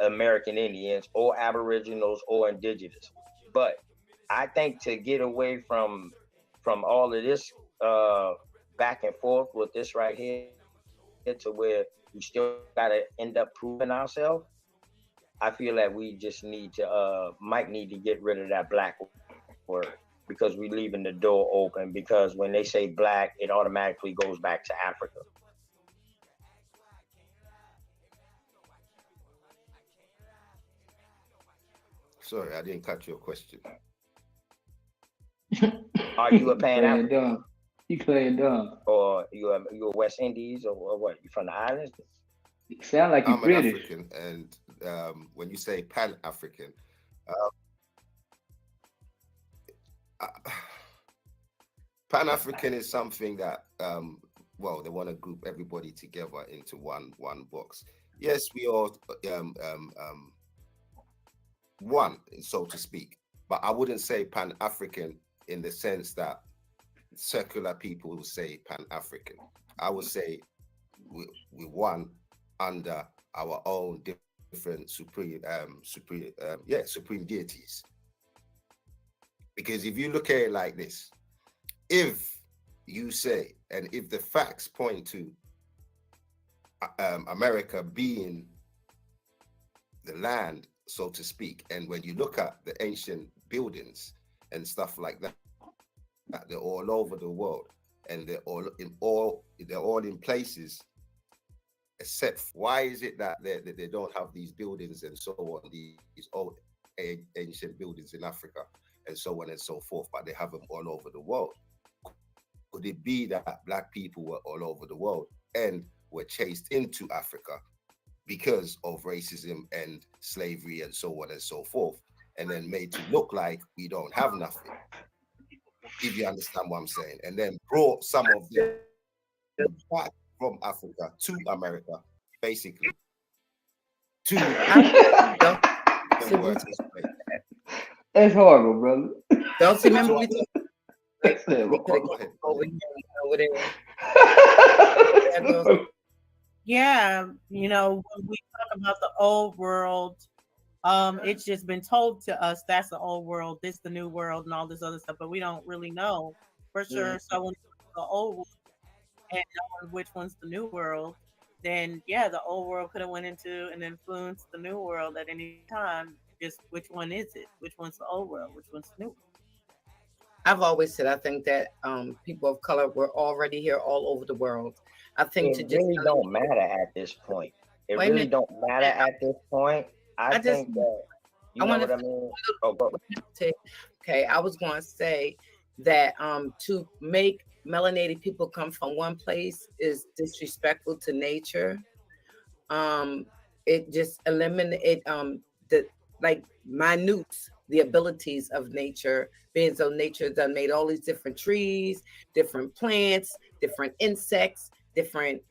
American Indians or Aboriginals or Indigenous. But I think to get away from all of this back and forth with this right here to where we still got to end up proving ourselves, I feel like we just might need to get rid of that Black word, because we're leaving the door open, because when they say Black, it automatically goes back to Africa. Sorry, I didn't catch your question. Are you a Pan-African? You playing dumb. Or you a West Indies or what? You from the islands? You sound like you're British. I'm an African, and when you say Pan-African, Pan-African is something that they want to group everybody together into one box. Yes, we all one, so to speak, but I wouldn't say Pan-African in the sense that secular people will say Pan-African. I would say we one under our own different supreme deities. Because if you look at it like this, if you say, and if the facts point to America being the land, so to speak, and when you look at the ancient buildings and stuff like that, they're all over the world, and they're all in places. Except, why is it that they don't have these buildings and so on, these old ancient buildings in Africa and so on and so forth, but they have them all over the world? could it be that black people were all over the world and were chased into Africa because of racism and slavery and so on and so forth, and then made to look like we don't have nothing, if you understand what I'm saying, and then brought some of them back from Africa to America, basically, to the work this way. That's horrible, brother. Don't you remember we That's could have horrible. came over here and over there. Yeah, you know, when we talk about the old world, it's just been told to us that's the old world, this the new world, and all this other stuff, but we don't really know for sure. So when the old world and knowing which one's the new world, then yeah, the old world could have went into and influenced the new world at any time. Just which one is it? Which one's the old world? Which one's the new world? I've always said I think that people of color were already here all over the world. I think It really don't matter at this point. It Wait a really minute. don't matter at this point. I just think that you I know want what I to mean. Oh, go. okay. I was going to say that to make melanated people come from one place is disrespectful to nature. It just eliminate the like minutes the abilities of nature, being so nature done made all these different trees, different plants, different insects, different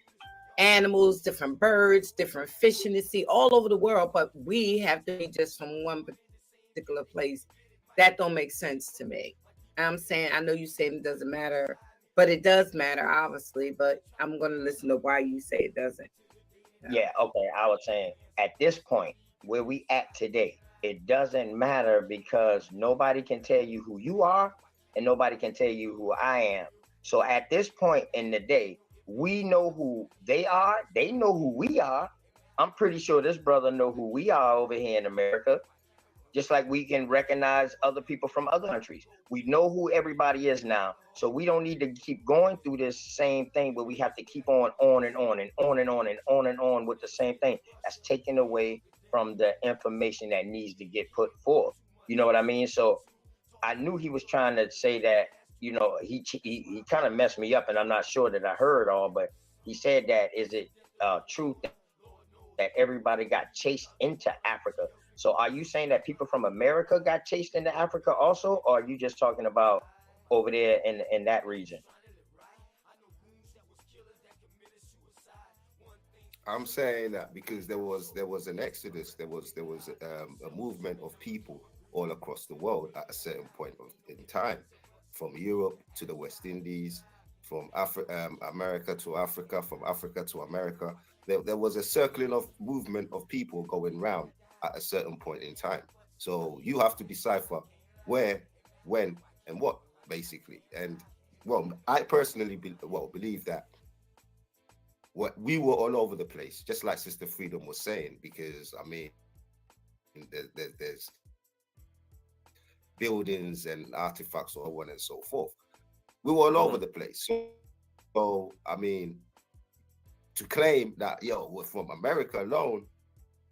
animals, different birds, different fish in the sea, all over the world, but we have to be just from one particular place. That don't make sense to me. I'm saying, I know you saying it doesn't matter, but it does matter, obviously, but I'm going to listen to why you say it doesn't. Yeah, okay. I was saying at this point where we at today, it doesn't matter because nobody can tell you who you are and nobody can tell you who I am. So at this point in the day, we know who they are. They know who we are. I'm pretty sure this brother know who we are over here in America. Just like we can recognize other people from other countries. We know who everybody is now. So we don't need to keep going through this same thing where we have to keep on and on and on and on and on and on with the same thing. That's taken away from the information that needs to get put forth. You know what I mean? So I knew he was trying to say that, you know, he kind of messed me up and I'm not sure that I heard all, but he said that, is it true that everybody got chased into Africa? So are you saying that people from America got chased into Africa also, or are you just talking about over there in that region? I'm saying that because there was an exodus, there was a movement of people all across the world at a certain point in time, from Europe to the West Indies, from America to Africa, from Africa to America. There was a circling of movement of people going round at a certain point in time. So you have to decipher where, when, and what, basically. And well, I personally believe that we were all over the place, just like Sister Freedom was saying, because I mean, there's buildings and artifacts, so on and so forth. We were all over the place. So I mean, to claim that we're from America alone,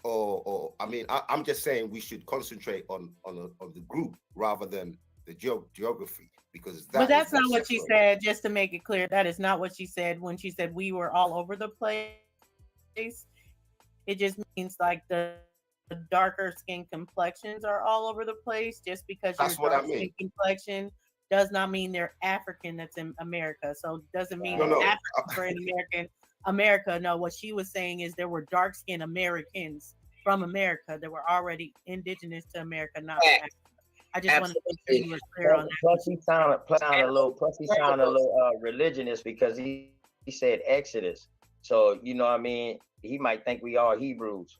or I mean, I'm just saying we should concentrate on the group rather than the geography, because But that's not what she said. Just to make it clear, that is not what she said when she said we were all over the place. It just means like the darker skin complexions are all over the place. Just because That's you're what I dark skin mean. complexion does not mean they're African. That's in America. So it doesn't mean No. Africans are in America. No, what she was saying is there were dark skinned Americans from America that were already indigenous to America, not to Africa. I just want to make sure you were clear on that. Plus he sounded a little religionist because he said Exodus. So you know what I mean, he might think we are Hebrews.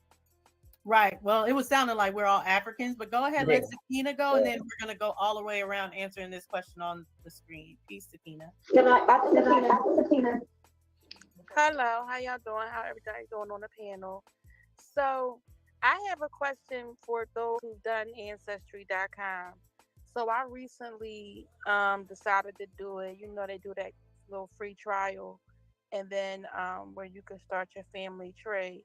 Right. Well, it was sounding like we're all Africans, but go ahead, let Sakina go, and then we're gonna go all the way around answering this question on the screen. Peace, Sakina. Hello, how y'all doing? How everybody doing on the panel? So I have a question for those who've done Ancestry.com. So I recently decided to do it. You know, they do that little free trial, and then where you can start your family tree.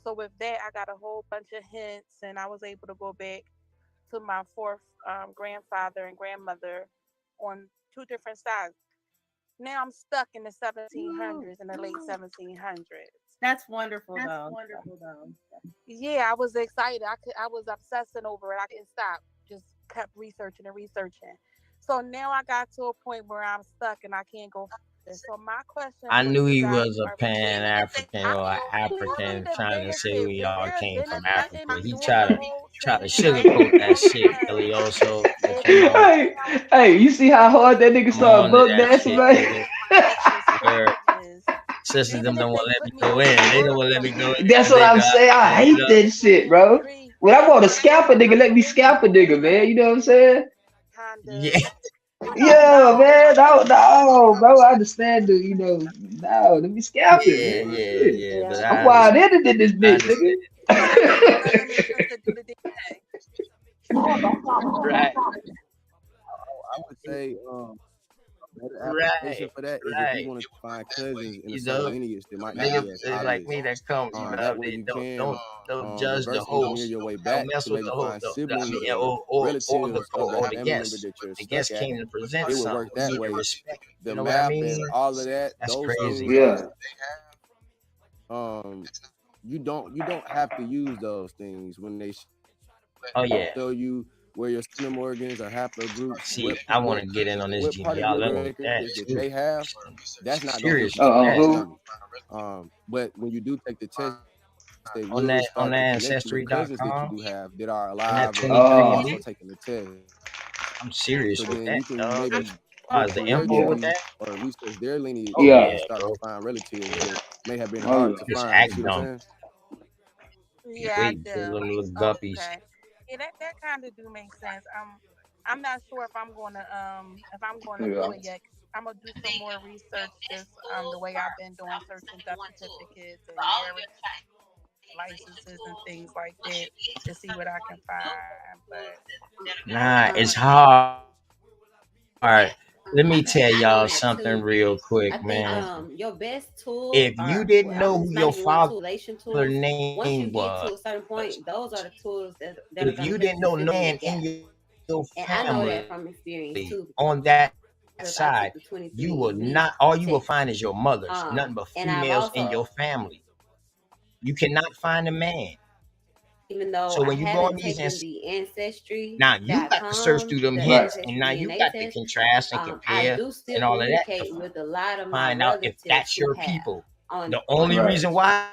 So with that, I got a whole bunch of hints, and I was able to go back to my fourth grandfather and grandmother on two different sides. now I'm stuck in the 1700s and the late 1700s. That's wonderful though. Yeah, I was excited. I was obsessing over it. I couldn't stop. Just kept researching and researching. So now I got to a point where I'm stuck and I can't go further. So my question I for knew you he guys was a are, Pan African or I African the trying to say benefit we when all there's came from nothing Africa. I'm He doing tried the to whole sugarcoat that shit, Ilioso. But you know, Hey, hey, you see how hard that nigga I'm started on to book that dancing, shit, man? nigga. Where sisters them don't want to let me go in. They don't want to let me go in That's because what they I'm got saying. I fucked hate up. that shit, bro. When I want to scalp a nigga, let me scalp a nigga, man. You know what I'm saying? Yeah. Yeah, man. No, bro. I understand the, no, let me scalp it, Yeah, man. yeah, Shit. yeah. But I'm I wild understand. ended in this I bitch, understand. nigga. Right, I would say better application right, for that is if you right. want to find cousins in a You certain know, lineage that might not niggas be as like obvious. me that come, you know, That way they you don't can judge the reverse engineer host. your way Don't back mess to with maybe the host. find I siblings mean, or or relatives of that the family member guest. that you're The stuck guest at. came to present It would something. work We that need to way. respect. The You know what I map mean? and all of that, That's those crazy. things Yeah. you don't have to use those things when they Oh yeah. show you where your seminal organs or haplogroups. See, I want to get in on this What part of your genealogy with that records that too. they have, that's not gonna Serious help you with Oh, find that. your who? family. But when you do take the test, they On will that start to connect you with cousins that you ancestry.com do have that are and that alive and Oh, also 23andMe. taking the test. I'm serious So with then that, you can dog. maybe Is look the through their info yeah, with tree that? or research their lineage Oh yeah, yeah, and start to bro. find relatives that may have been oh hard yeah. to Just find. You act see what I'm dumb. saying? Yeah, I Wait for do. them little guppies. Okay. Yeah, that kind of do make sense. I'm not sure if I'm gonna Yeah. do it yet. I'm gonna do some more research, just the way I've been doing, searching death certificates and marriage licenses and things like that to see what I can find. But Nah, it's um, hard. All right, let me tell I know y'all that something too. real quick, I think man. your best tools If you are, didn't well, know who it's not your even one father tool, relation tools. Once you name get to was, a certain point, those are the tools that are if gonna you help didn't you know no fill in man your in gaps. your And I know that family from experience too, on that because I side, took the you will 23andMe not. All you will test. find is your mothers, nothing but And I've females in your also, family. You cannot find a man. even though So I when you go on haven't these taken the now you got to search through ancestry.com, them the Right. hits, and now ancestry you DNA got to test, contrast and I compare do still and all of that to communicate with a lot of my find out if relatives that's who your have people. on The only Right. reason ancestry. why,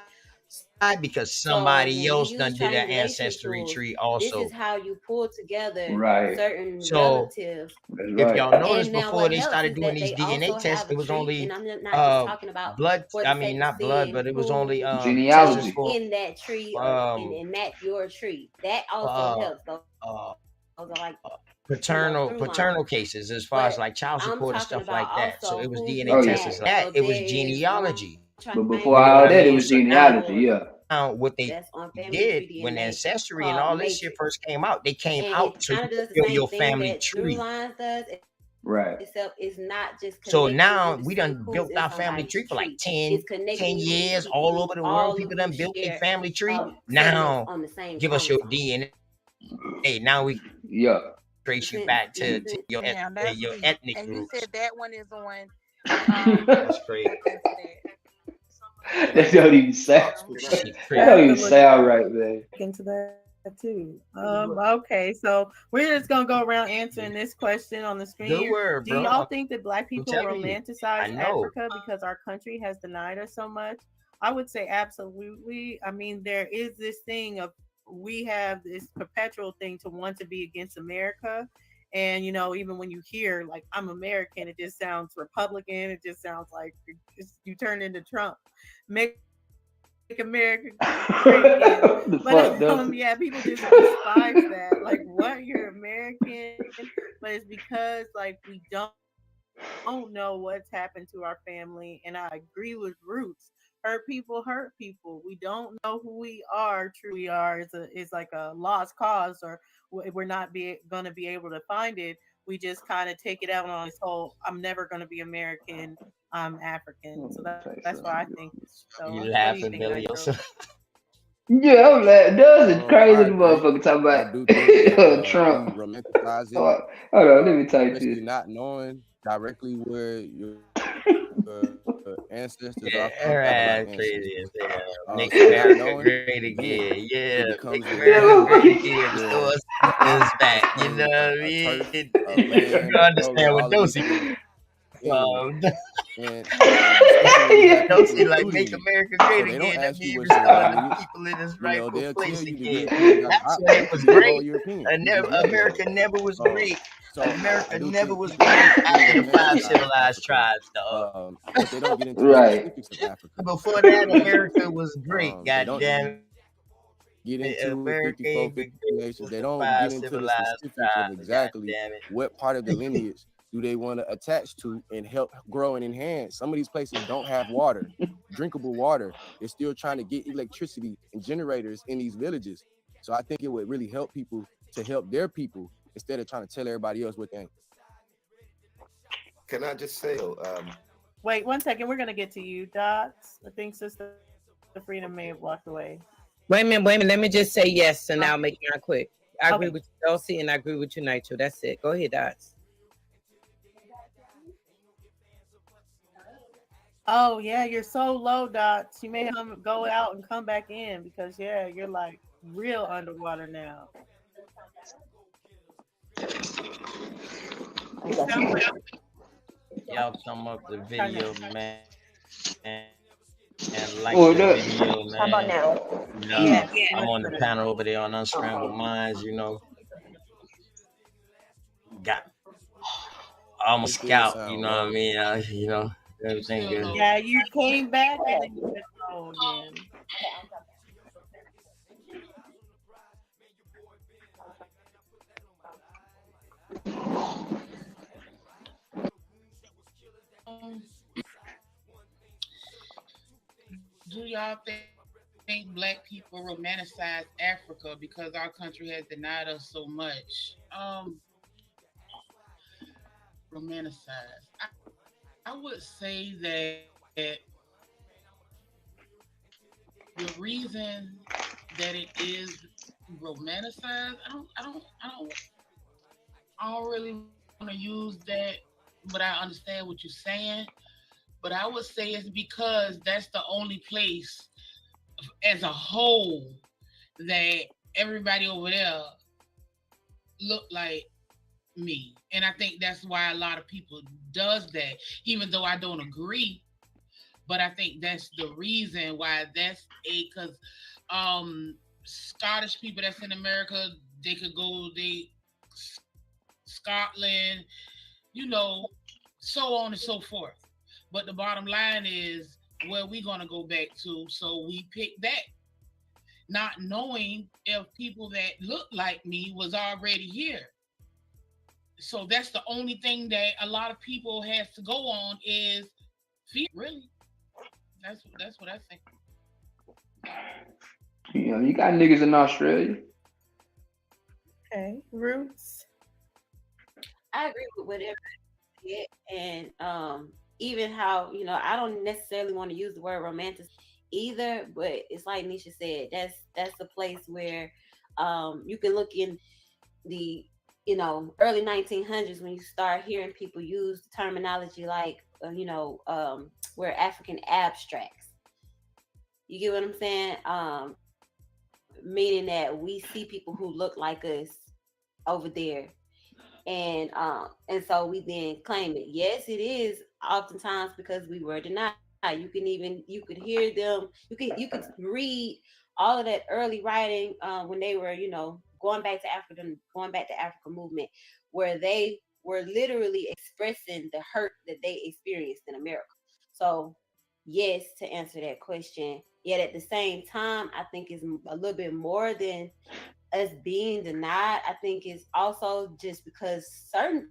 because So somebody when we else use done did an triangulation ancestry tools, tree this is also. how you pull together Right. certain So relatives. That's if right. y'all notice, And now before what they helps started is doing that these they DNA also tests, have it a was tree, only and I'm not just talking about blood. for I the mean, sake of not blood, seeing but it was only who tests Genealogy. for in that tree or and match your tree. That also helps. Those uh are like paternal through lines. cases as far as But like child I'm support and talking stuff about like that. So it also was who's DNA Oh your yeah. tests as dad. that. So It was there is one genealogy. But before You know triangulation what all I that, it mean? was So genealogy. tool Yeah. now what they that's on family did tree when DNA ancestry and called all this shit Matrix. first came out, they came And out it so you kind of could does the build same your thing family that Through tree. Lines does, Right. except it's not just So connecting now you to we see done who's built in our family somebody's tree for like tree. 10 It's connecting you with years people all who over the world. all of People you done built their share family tree. segments Now on the same give us your chromosome. DNA. Now we Yeah. trace you Makes back sense. to your yeah, that's your deep. ethnic And you roots. said that one is on. That's crazy. Look into that. That don't even sound. Shit I That crazy. have don't to even look sound right, man. into that too. Okay, so we're just gonna go around answering this question on the Good screen. word, Do bro. y'all think that Black I'm people telling you. I romanticize know. Africa because our country has denied us so much? I would say absolutely. I mean, there is this thing of we have this perpetual thing to want to be against America. And even when you hear like I'm American, it just sounds Republican. It just sounds like you turn into Trump. Make America great again. The But fuck, Dustin? yeah, people just despise that. Like, what? You're American? But it's because like we don't know what's happened to our family. And I agree with Roots. Hurt people hurt people. We don't know who we are. True, we are. It's like a lost cause, or we're not going to be able to find it. We just kind of take it out on this whole "I'm never going to be American. I'm African." So that's why I think. So, You what do you laughing, think, Billy? Nitro? Yeah, I'm like, Duz is crazy. I The agree. motherfucker talking I about do think that we Trump. romanticize it, Hold on, let me type especially this. not knowing directly where your ancestors are Yeah, from, her other black ass crazy ancestors. as hell. Make So not America knowing, great again, again. Yeah, it make becomes a America game great again. Restore where us citizens it back. You becomes know what I a turf, mean? a land, You a understand color, what all of these Dosey things. um, And especially when you have people Dosey like recruiting make you, America so great they don't again. That ask you means what's your restore the lineage. people in his You know, rightful they'll tell place you the again. Europeans got That's hot. when You it could was be a great. whole European. You could be America Negro. never was great. So I America do never think was people great fully after the 5 romanticize civilized Africa, tribes, dog. but they don't get into the Right. specifics of Africa. Before that, Right? America was great. They God don't damn get it. into America 54, ain't been 50 great nations. since They the don't 5 get into the civilized specifics of tribes. God exactly damn it. what part of the lineage do they want to attach to and help grow and enhance. Some of these places don't have water, drinkable water. They're still trying to get electricity and generators in these villages. So I think it would really help people to help their people instead of trying to tell everybody else what they ain't. Can I just say, Wait 1 second. We're gonna get to you, Dots. I think Sister Freedom may have walked away. Wait a minute. Let me just say yes, and I'll make it quick. I agree Okay. with you, Dulcie, and I agree with you, Nitro. That's it. Go ahead, Dots. Oh yeah, you're so low, Dots. You may go out and come back in because yeah, you're like real underwater now. Y'all come up the video, man. And like What the up? video, man. How about now? You know, Yeah, I'm on the better. panel over there on Unscrambled Minds, you know. Got I'm a scout, you know what I mean? You know, everything good. Yeah, you came back and then you went low again. Do y'all think black people romanticize Africa because our country has denied us so much? Romanticize. I would say that the reason that it is romanticized, I don't really want to use that, but I understand what you're saying. But I would say it's because that's the only place as a whole that everybody over there look like me. And I think that's why a lot of people does that, even though I don't agree. But I think that's the reason why because Scottish people that's in America, they could go, Scotland, you know, so on and so forth. But the bottom line is where we gonna go back to, so we pick that, not knowing if people that look like me was already here. So that's the only thing that a lot of people has to go on is fear. Really, that's what I think. You know, you got niggas in Australia. Okay, Roots. I agree with whatever you said, and even how, you know, I don't necessarily want to use the word romantic either, but it's like Nisha said, that's the place where you can look in the, you know, early 1900s when you start hearing people use the terminology like we're African abstracts. You get what I'm saying? Meaning that we see people who look like us over there. And so we then claim it. Yes, it is oftentimes because we were denied. You could hear them, you could read all of that early writing when they were, you know, going back to Africa movement, where they were literally expressing the hurt that they experienced in America. So yes, to answer that question. Yet at the same time, I think it's a little bit more than us being denied. I think it's also just because certain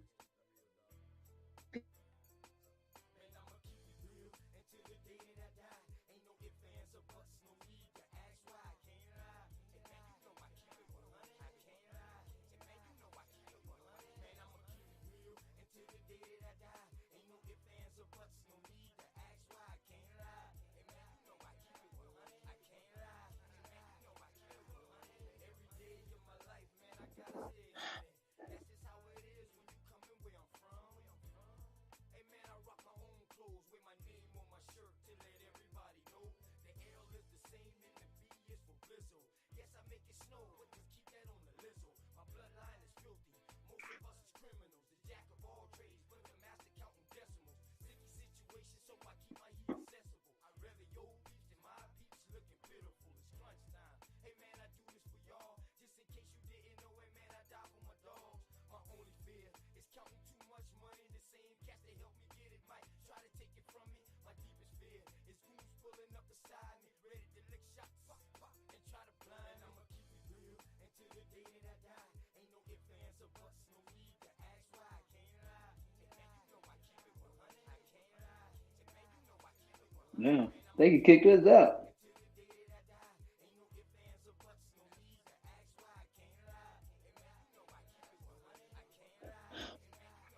Yeah, they can kick us out.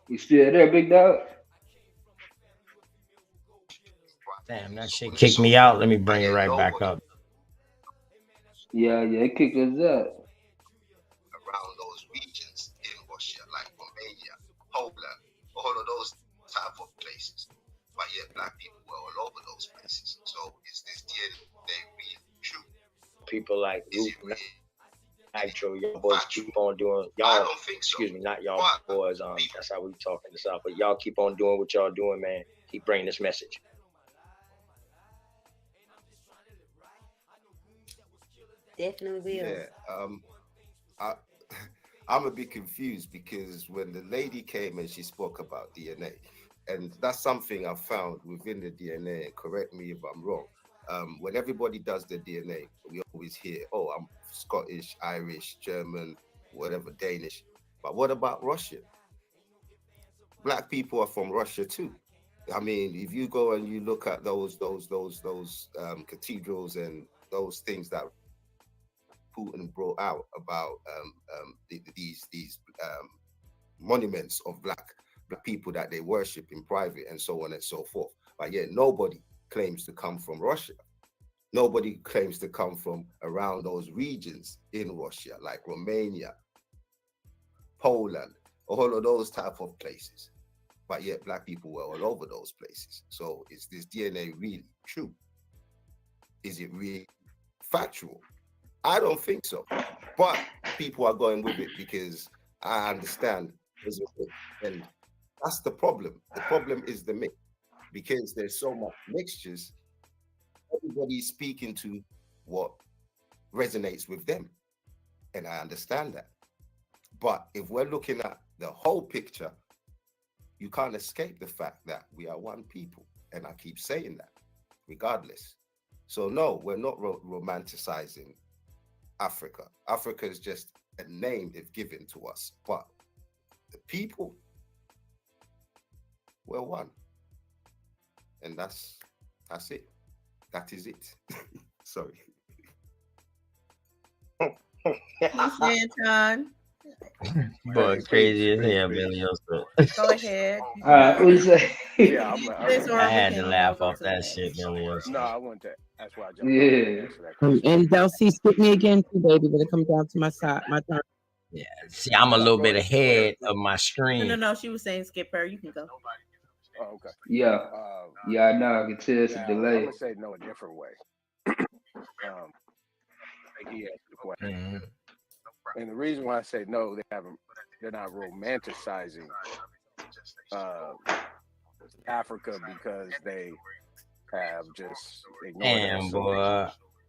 You still there, big dog? Damn, that shit kicked me out. Let me bring it right back up. Yeah, it kicked us out. Around those regions in Russia, like Romania, Poland, all of those type of places. But yet black people were all over those places. So is this DNA really true? People like Is Luke it really Nitro, y'all boys keep on doing I y'all. don't think so. Excuse me, not y'all But boys. That's how we talking this out. But y'all keep on doing what y'all doing, man. Keep bringing this message. Definitely will. yeah, I I'm a bit confused because when the lady came and she spoke about DNA, and that's something I found within the DNA, and correct me if I'm wrong. When everybody does the DNA, we always hear, oh, I'm Scottish, Irish, German, whatever, Danish. But what about Russian? Black people are from Russia too. I mean, if you go and you look at those cathedrals and those things that Putin brought out about these monuments of black people that they worship in private and so on and so forth. But yet nobody claims to come from Russia. Nobody claims to come from around those regions in Russia, like Romania, Poland, all of those type of places. But yet black people were all over those places. So is this DNA really true? Is it really factual? I don't think so, but people are going with it because I understand there's a myth, and that's the problem. The problem is the myth, because there's so much mixtures. Everybody's speaking to what resonates with them, and I understand that. But if we're looking at the whole picture, you can't escape the fact that we are one people, and I keep saying that, regardless. So no, we're not romanticizing Africa. Africa is just a name they've given to us, but the people, we're one, and that's it. That is it. Sorry. Anton. Boy, crazy as hell, Billy. Go ahead. What you say? Yeah, I had to laugh off that shit, Billy. No, I wanted to. That's why I jumped Yeah. And Delcy, skip me again too, baby, when it comes down to my side, my turn. Yeah, see, I'm a little bit ahead of my screen. No, she was saying skip her. You can go. Oh, okay. Yeah. I know. I can tell it's a I'm delay. gonna say no a different way. I think he asked the question. Mm-hmm. And the reason why I say no, they're not romanticizing Africa because they have just ignored Damn, us. boy.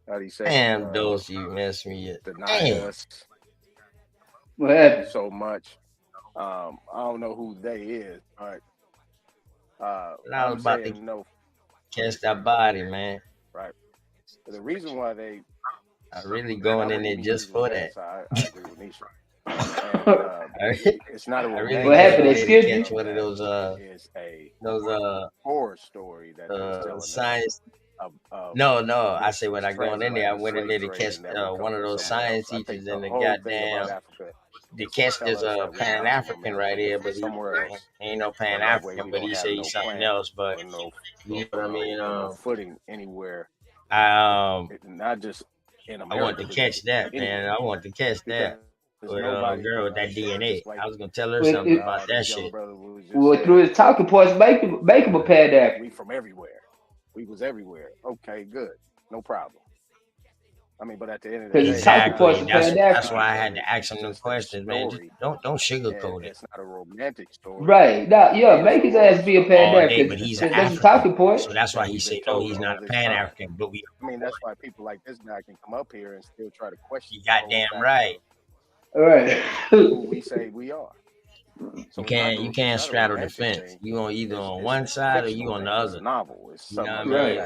How do you say? Damn, Dose, you messed me up. Denied us What happened? so much. I don't know who they is, but I I'm was about to saying no. catch that body, man. Right. But the reason why they I'm really going in there just for that. I agree with Nisha. And, it's not a really What happened? They skipped catch you? one of It's a those horror story that they're telling science. of No, I say when I going in there, I went in there to slave catch trade and that would one come of from those somewhere science else. I think teachers the in the whole thing about goddamn. Africa The is catch to there's tell us a that we're Pan not African from right here, America, but he somewhere else. ain't no Pan And that way African, we but don't he have say no he's something plan else. But or no you know what I mean? no footing anywhere. Not just in I America. want to catch that, man. I want to catch that. With girl with that DNA. I was gonna tell her something about that shit. Well, through his talking points, make him a Pan African. We from everywhere. We was everywhere. Okay, good. No problem. I mean, but at the end of the day, Exactly. That's why I had to ask him them questions, man. Just don't sugarcoat it. It's not a romantic story. Right. Now, yeah, make his ass be a Pan All day, African. but he's That's an a talking African. point. So that's why he said no, he's not a Pan African. But we. I mean, that's why people like this guy can come up here and still try to question. You goddamn right. All right. Who we say we are. So you can't straddle the fence. You on either on one side or you on the other. Novel. It's You know what I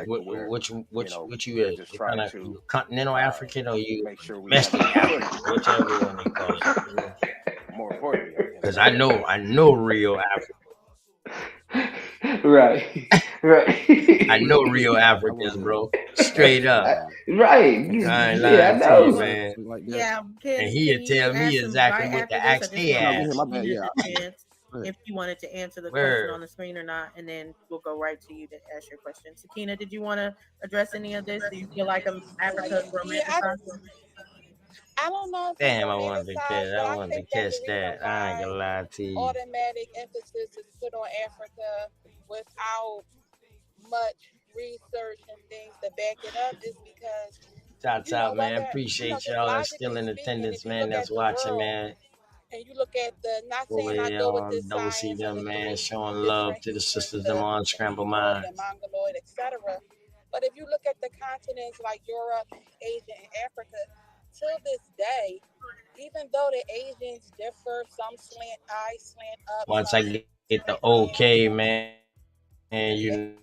something mean? Which you we're is? just You trying kind to of continental African or you make sure we domestic have a African, whichever one they call it. More importantly, Because I know real African. Right. Right. I know real Africans, bro. Straight up. Right. I ain't Yeah, I lying to you, know. man. Like that. Yeah, And can he'll you tell me ask him exactly right what to after this? I ask just they want to No, go give ahead. ass. My bad. Sakina Yeah. the chance Go ahead. if you wanted to answer the question on Word. the screen or not, and then we'll go right to you to ask your question. Sakina, did you want to address any of this? Do you feel like Africa is Yeah, romanticized? I don't know if it's Damn, I wanted to catch. romanticized, but I I wanted to think that catch the reason that. I ain't why gonna lie to you. automatic emphasis is put on Africa without much research and things to back it up is because, Shout out, man. whether, Appreciate just y'all that's still logically in speaking, attendance, if you man. look That's at the watching, world man. and you look at not Over saying I here go with on this Double C science and them, the man. three Showing love different to the hemispherics, sisters, them the on Scramble humanoid Minds. and mongoloid, etc. But if you look at the continents like Europe, Asia, and Africa, till this day, even though the Asians differ, some slant up, Once some I get the okay, man, and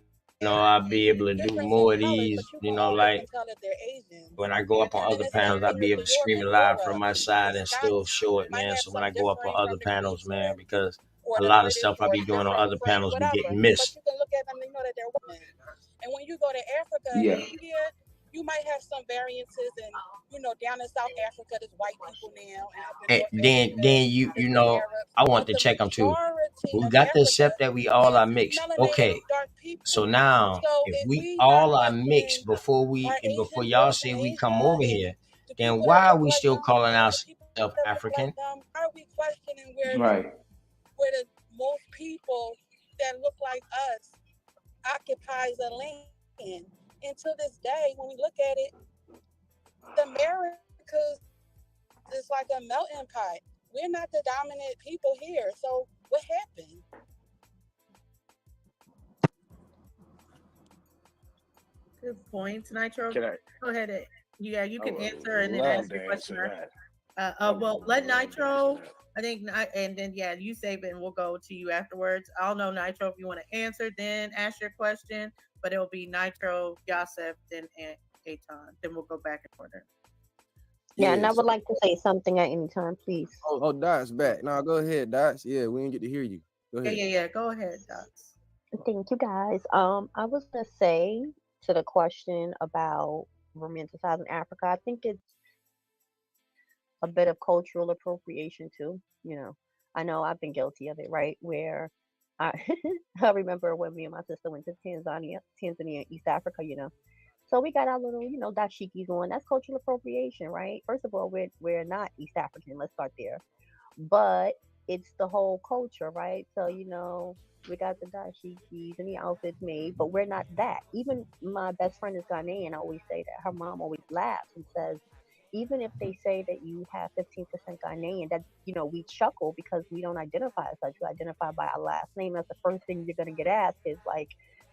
I'll be able to do difference more in of colors, these. but you always Like can tell that they're Asians. when I go up on And then other the same panels, I'll thing be with able the to stream it European live from Europe. my side The and still Scots show it, might man. have So when some I go up on differing other from the panels, Greeks man, because or a the lot of British stuff I or be doing on different other French, panels be whatever. getting But missed. you can look at them and know that they're women. And when you go to Africa and Yeah. India, you might have some variances, and down in South Africa, there's white people now, and up in And North then Africa, then you there's you some know Arabs. I want But to the check them too. majority We of got to Africa accept that we all are is mixed. melanated Okay. and dark people. So now, So if if we we not all are mixed questioning our before Asian y'all folks say in we come Asia over and here, the then people why that are look we like still them calling and the people ourselves that look African? like them, why are we questioning Right. where the most people that look like us occupies a land? And to this day, when we look at it, the Americas is like a melting pot. We're not the dominant people here. So what happened? Good points, Nitro. Can I? Go ahead. Yeah, you I can would answer and then love ask to your question. answer that. Well, let Love to answer Nitro. that. I think, and then you save it, and we'll go to you afterwards. I'll know Nitro if you want to answer, then ask your question. But it'll be Nitro, Yasef, then Aton. Then we'll go back in order. Yeah, and I So, would like to say something at any time, please. Dot's back. Now go ahead, Dots. Yeah, we didn't get to hear you. Go ahead. Yeah. Go ahead, Dots. Thank you, guys. I was gonna say to the question about romanticizing Africa, I think it's a bit of cultural appropriation too. I know I've been guilty of it, right? Where I I remember when me and my sister went to Tanzania, East Africa, So we got our little, dashikis on. That's cultural appropriation, right? First of all, we're not East African. Let's start there. But it's the whole culture, right? So we got the dashikis and the outfits made, but we're not that. Even my best friend is Ghanaian. I always say that. Her mom always laughs and says, even if they say that you have 15% Ghanaian, that we chuckle because we don't identify as such. We identify by our last name. That's the first thing you're gonna get asked is like,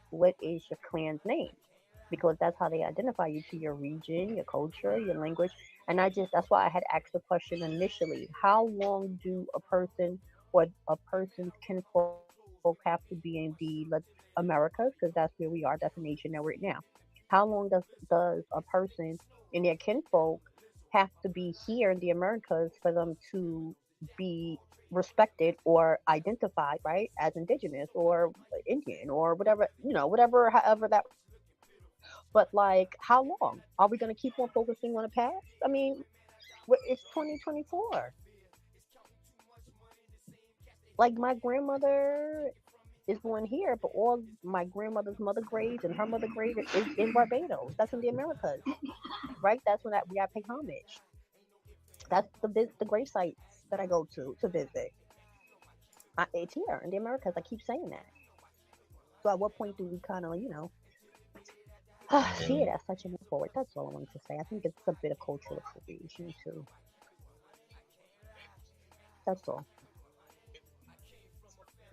what is your clan's name? Because that's how they identify you, to your region, your culture, your language. And that's why I had asked the question initially: how long do a person or a person's kinfolk have to be in the Americas? Because that's where we are. That's the nation that we're in now. How long does a person and their kinfolk have to be here in the Americas for them to be respected or identified, right, as indigenous or Indian or whatever, however that. But how long are we going to keep on focusing on the past? I mean, it's 2024. Like, my grandmother is born here, but all my grandmother's mother grades and her mother grade is in Barbados. That's in the Americas, right? That's when we pay homage. That's the grave sites that I go to visit. It's here in the Americas. I keep saying that. So at what point do we kind of, see it as such a move forward? That's all I wanted to say. I think it's a bit of cultural appropriation too. That's all.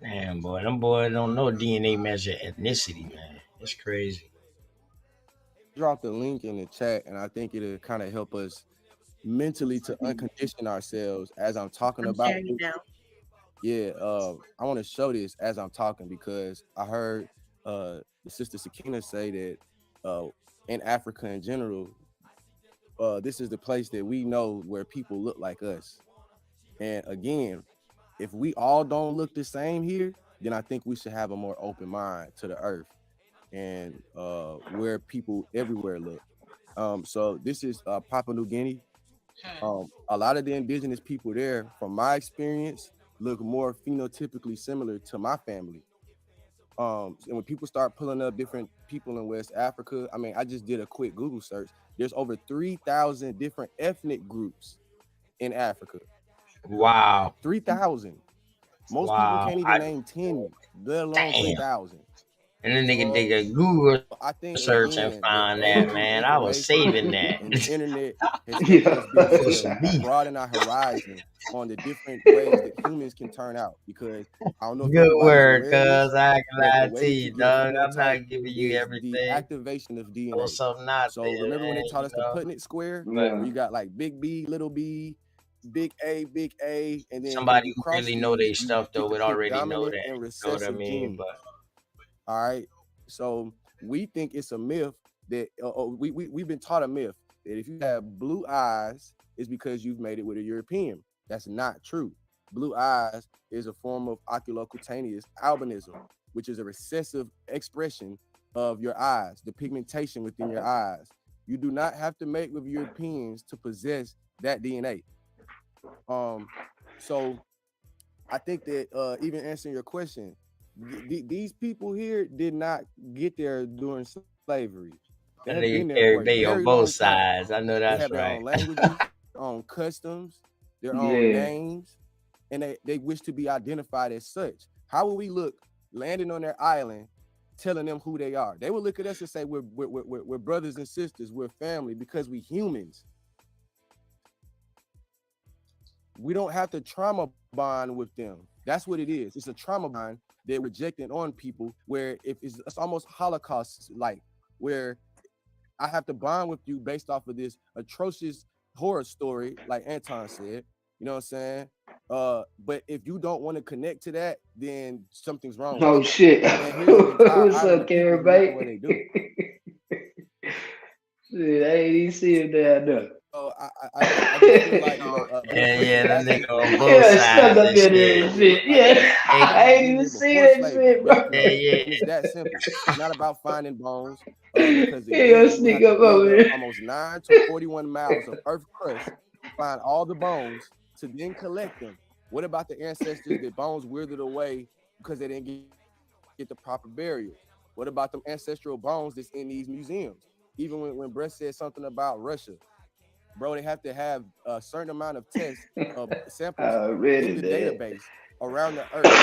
Damn, boy, them boys don't know DNA measure ethnicity, man. It's crazy. Drop the link in the chat, and I think it'll kind of help us mentally to uncondition ourselves as I'm talking about it now. Yeah, I want to show this as I'm talking because I heard the sister Sakina say that in Africa in general, this is the place that we know where people look like us. And again, if we all don't look the same here, then I think we should have a more open mind to the earth and where people everywhere look. So this is Papua New Guinea. A lot of the indigenous people there, from my experience, look more phenotypically similar to my family. And when people start pulling up different people in West Africa, I mean, I just did a quick Google search. There's over 3,000 different ethnic groups in Africa. Wow. 3,000. Most people can't even name 10, let alone 3,000. And then they can take a Google I think search and find that, man. I was saving that. And the internet has helped us be able to broaden our horizon on the different ways that humans can turn out. Because I don't know if Good everybody's word, aware of this, cuz I can but lie the way to that you, you get a dog. I'm phenotype not giving you is the everything. activation of DNA. Or something out So there, remember when man, they taught us you the know? Punnett square, Yeah. where you got like big B, little b, big A, and then Somebody when you who cross really know these, their you stuff get though to would pick already know dominant that. and You know what I recessive mean? genes. But All right. So we think it's a myth that we've been taught a myth that if you have blue eyes, it's because you've made it with a European. That's not true. Blue eyes is a form of oculocutaneous albinism, which is a recessive expression of your eyes, the pigmentation within your eyes. You do not have to mate with Europeans to possess that DNA. So I think that even answering your question, these people here did not get there during slavery. They have they been there carry for a bait on very long both time. sides. I know They that's have their right. own languages, their own customs, their own Yeah. names, and they wish to be identified as such. How will we look landing on their island, telling them who they are? They will look at us and say we're brothers and sisters, we're family because we humans. We don't have to trauma bond with them. That's what it is. It's a trauma bond they're rejecting on people, where if it's almost Holocaust like, where I have to bond with you based off of this atrocious horror story, like Anton said. You know what I'm saying? But if you don't want to connect to that, then something's wrong with Oh you. shit. And here's an entire What's island up, of people Carrie who look the way Bate? they do. Shit, I ain't even see him down there. So I just feel like, Yeah, that nigga on both Yeah, sides stuck up and in there and shit. shit. Yeah, I ain't even before see that slavery, shit, bro. basically. It's that simple. It's not about finding bones, because He again, gonna we would sneak have to up over dig up there. almost 9 to 41 miles of earth crust to find all the bones to then collect them. What about the ancestors that bones withered away because they didn't get the proper burial? What about them ancestral bones that's in these museums? Even when Brett said something about Russia, bro, they have to have a certain amount of tests of samples Already in the there. database around the earth.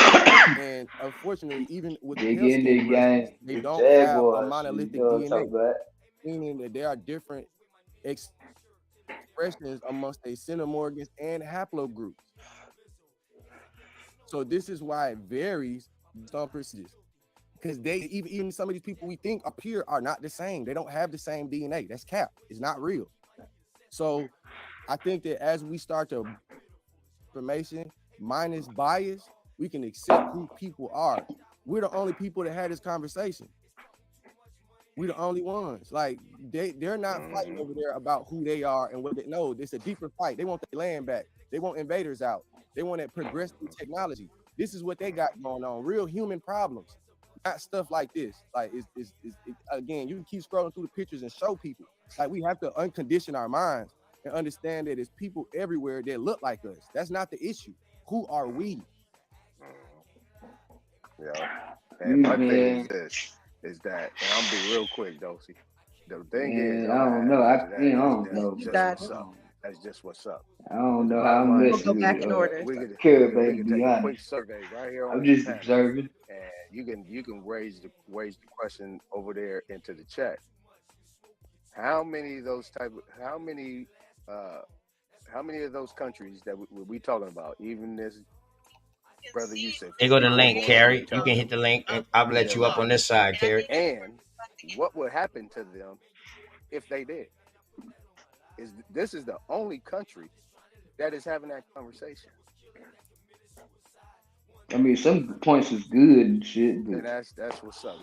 And unfortunately, even with the They pale get in skin the Russians, game. they The don't have a Jaguars. You monolithic know what I'm talking DNA, about? meaning that there are different expressions amongst their centimorgans and haplogroups. So this is why it varies some percentages. Because they even some of these people we think are pure are not the same. They don't have the same DNA. That's cap. It's not real. So I think that as we start to information minus bias, we can accept who people are. We're the only people that had this conversation. We're the only ones. Like they're not fighting over there about who they are and what they know. It's a deeper fight. They want their land back. They want invaders out. They want to progress through technology. This is what they got going on. Real human problems. Not stuff like this. Like it's again, you can keep scrolling through the pictures and show people. Like we have to uncondition our minds and understand that there's people everywhere that look like us. That's not the issue. Who are we? Yeah. And my thing is this, is that, and I'm gonna be real quick, Dosey. The thing is, I don't know. I don't know. That's just what's up. That's just what's up. I don't know how Bottom I'm line is, listening we to can Carrie we Bate, can be take a quick honest. survey right here on I'm this just panel, observing. and you can raise the question over there into the chat. How many of those how many of those countries that we talking about, even this brother Yusuf, They go to link, going Carrie. to You can hit the link and I'll let you up on this side, Carrie. And what would happen to them if they did? This is the only country that is having that conversation. I mean, some points is good and shit, And but that's what's up.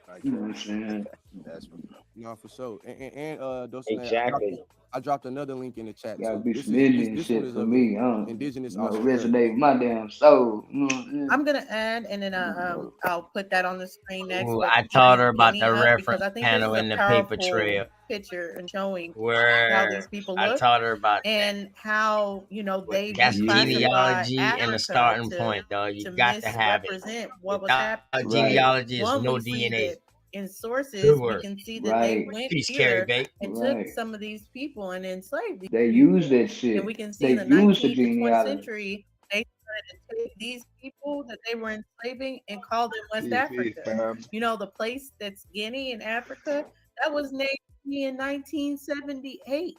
Like You know what I'm saying? that's what. No, for sure. And Dulcinea, Exactly. I dropped another link in the chat Gotta too. be This some is Indian this one shit is for of me. I don't, indigenous you know, Australia. resonate with my damn soul. You know what I'm saying? I'm gonna add, and then I'll put that on the screen next. Ooh, But I taught her bring about Guinea the up because reference I think this panel is a in the paper powerful trail, picture and showing how these where people I look taught her about that. and how they That's Yeah. reclassified genealogy and the Africa starting point, though. You to got to have it. misrepresent what was Without happening. genealogy, is One, no we see DNA. that in sources Good we word. can see that they Right. went Peace, Carrie here Bate. and took Right. some of these people and enslaved these They use people. that And shit. we can see They in the use the 19th and 20th genealogy. century, they started to take these people that they were enslaving and call them West Peace, Africa. fam. You know, the place that's Guinea in Africa, that was named in 1978.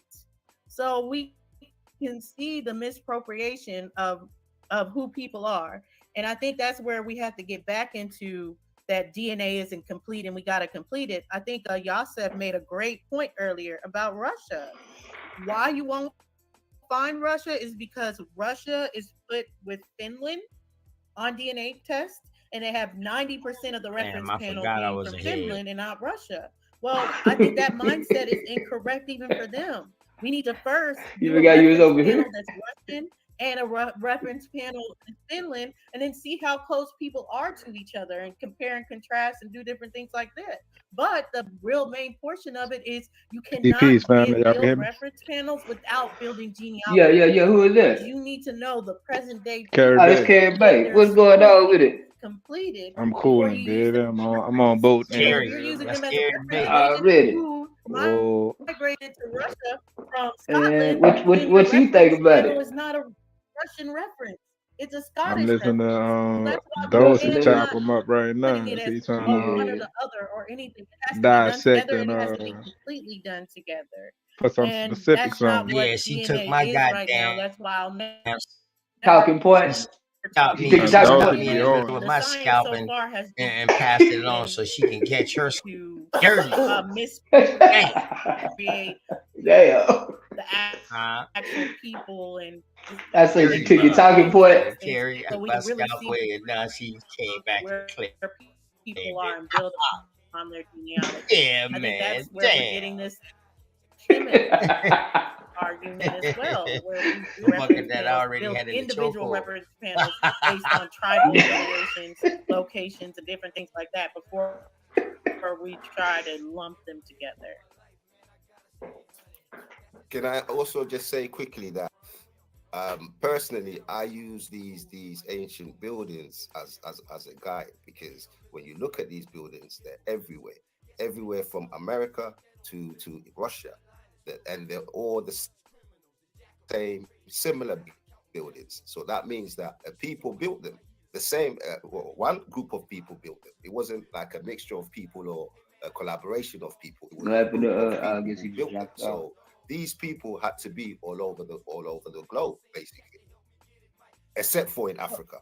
So we can see the misappropriation of who people are. And I think that's where we have to get back into that DNA isn't complete and we got to complete it. I think Yasef made a great point earlier about Russia. Why you won't find Russia is because Russia is put with Finland on DNA tests, and they have 90% of the reference Damn, I panel forgot I being was from ahead. Finland and not Russia. Well, I think that mindset is incorrect even for them. We need to first You do a forgot you was reference over panel here. that's Russian and a reference panel in Finland, and then see how close people are to each other and compare and contrast and do different things like that. But the real main portion of it is you cannot Peace, family. Y'all can hear build me? reference panels without building Yeah, genealogy. yeah. Who is Because that? you need to know the present day Carrie people Oh, this Bate. Carrie and get Bay. their What's going on story with it? completed I'm before cooling, you use baby. them. I'm on boat So if now. Carrie, you're using that's them as a Carrie reference Bate. agent Already. who Oh, migrated to Russia from And Scotland, what then your what you think reference about panel it? is not a Russian reference. It's a I'm Scottish listening reference. So to that's why we Dosey Let me. chop cannot them up right putting now. it as He trying one or Yeah. to the other or anything. It has to be done dissect together and and it has to be completely done together. put some And specifics that's not on it. what Yeah, she took DNA my is right now. goddamn. That's why I'll never Talking point. Stopped She me. took your She talking stopped point. me in Dosey the middle on with it. the my science scalp so and, far has and passed it on been so she can catch her to dirty. miscreate Damn. the actual people and I say There she you took your go. talking point. And Carrie, so we my can really scalp see way, and now she came back where clear. people are and build on their genealogy. Yeah, I think man. that's where we're Damn. getting this Kemet argument as well, where we do Motherfucker reference that panels, already build had in the individual chokehold. reference panels based on tribal affiliations, locations, and different things like that before we try to lump them together. Can I also just say quickly that personally, I use these ancient buildings as a guide, because when you look at these buildings, they're everywhere from America to Russia, and they're all the same, similar buildings. So that means that people built them. The same, one group of people built them. It wasn't like a mixture of people or a collaboration of people. It was a Glad for group of the I people guess he who just built them. dropped out. So these people had to be all over the globe, basically, except for in Africa.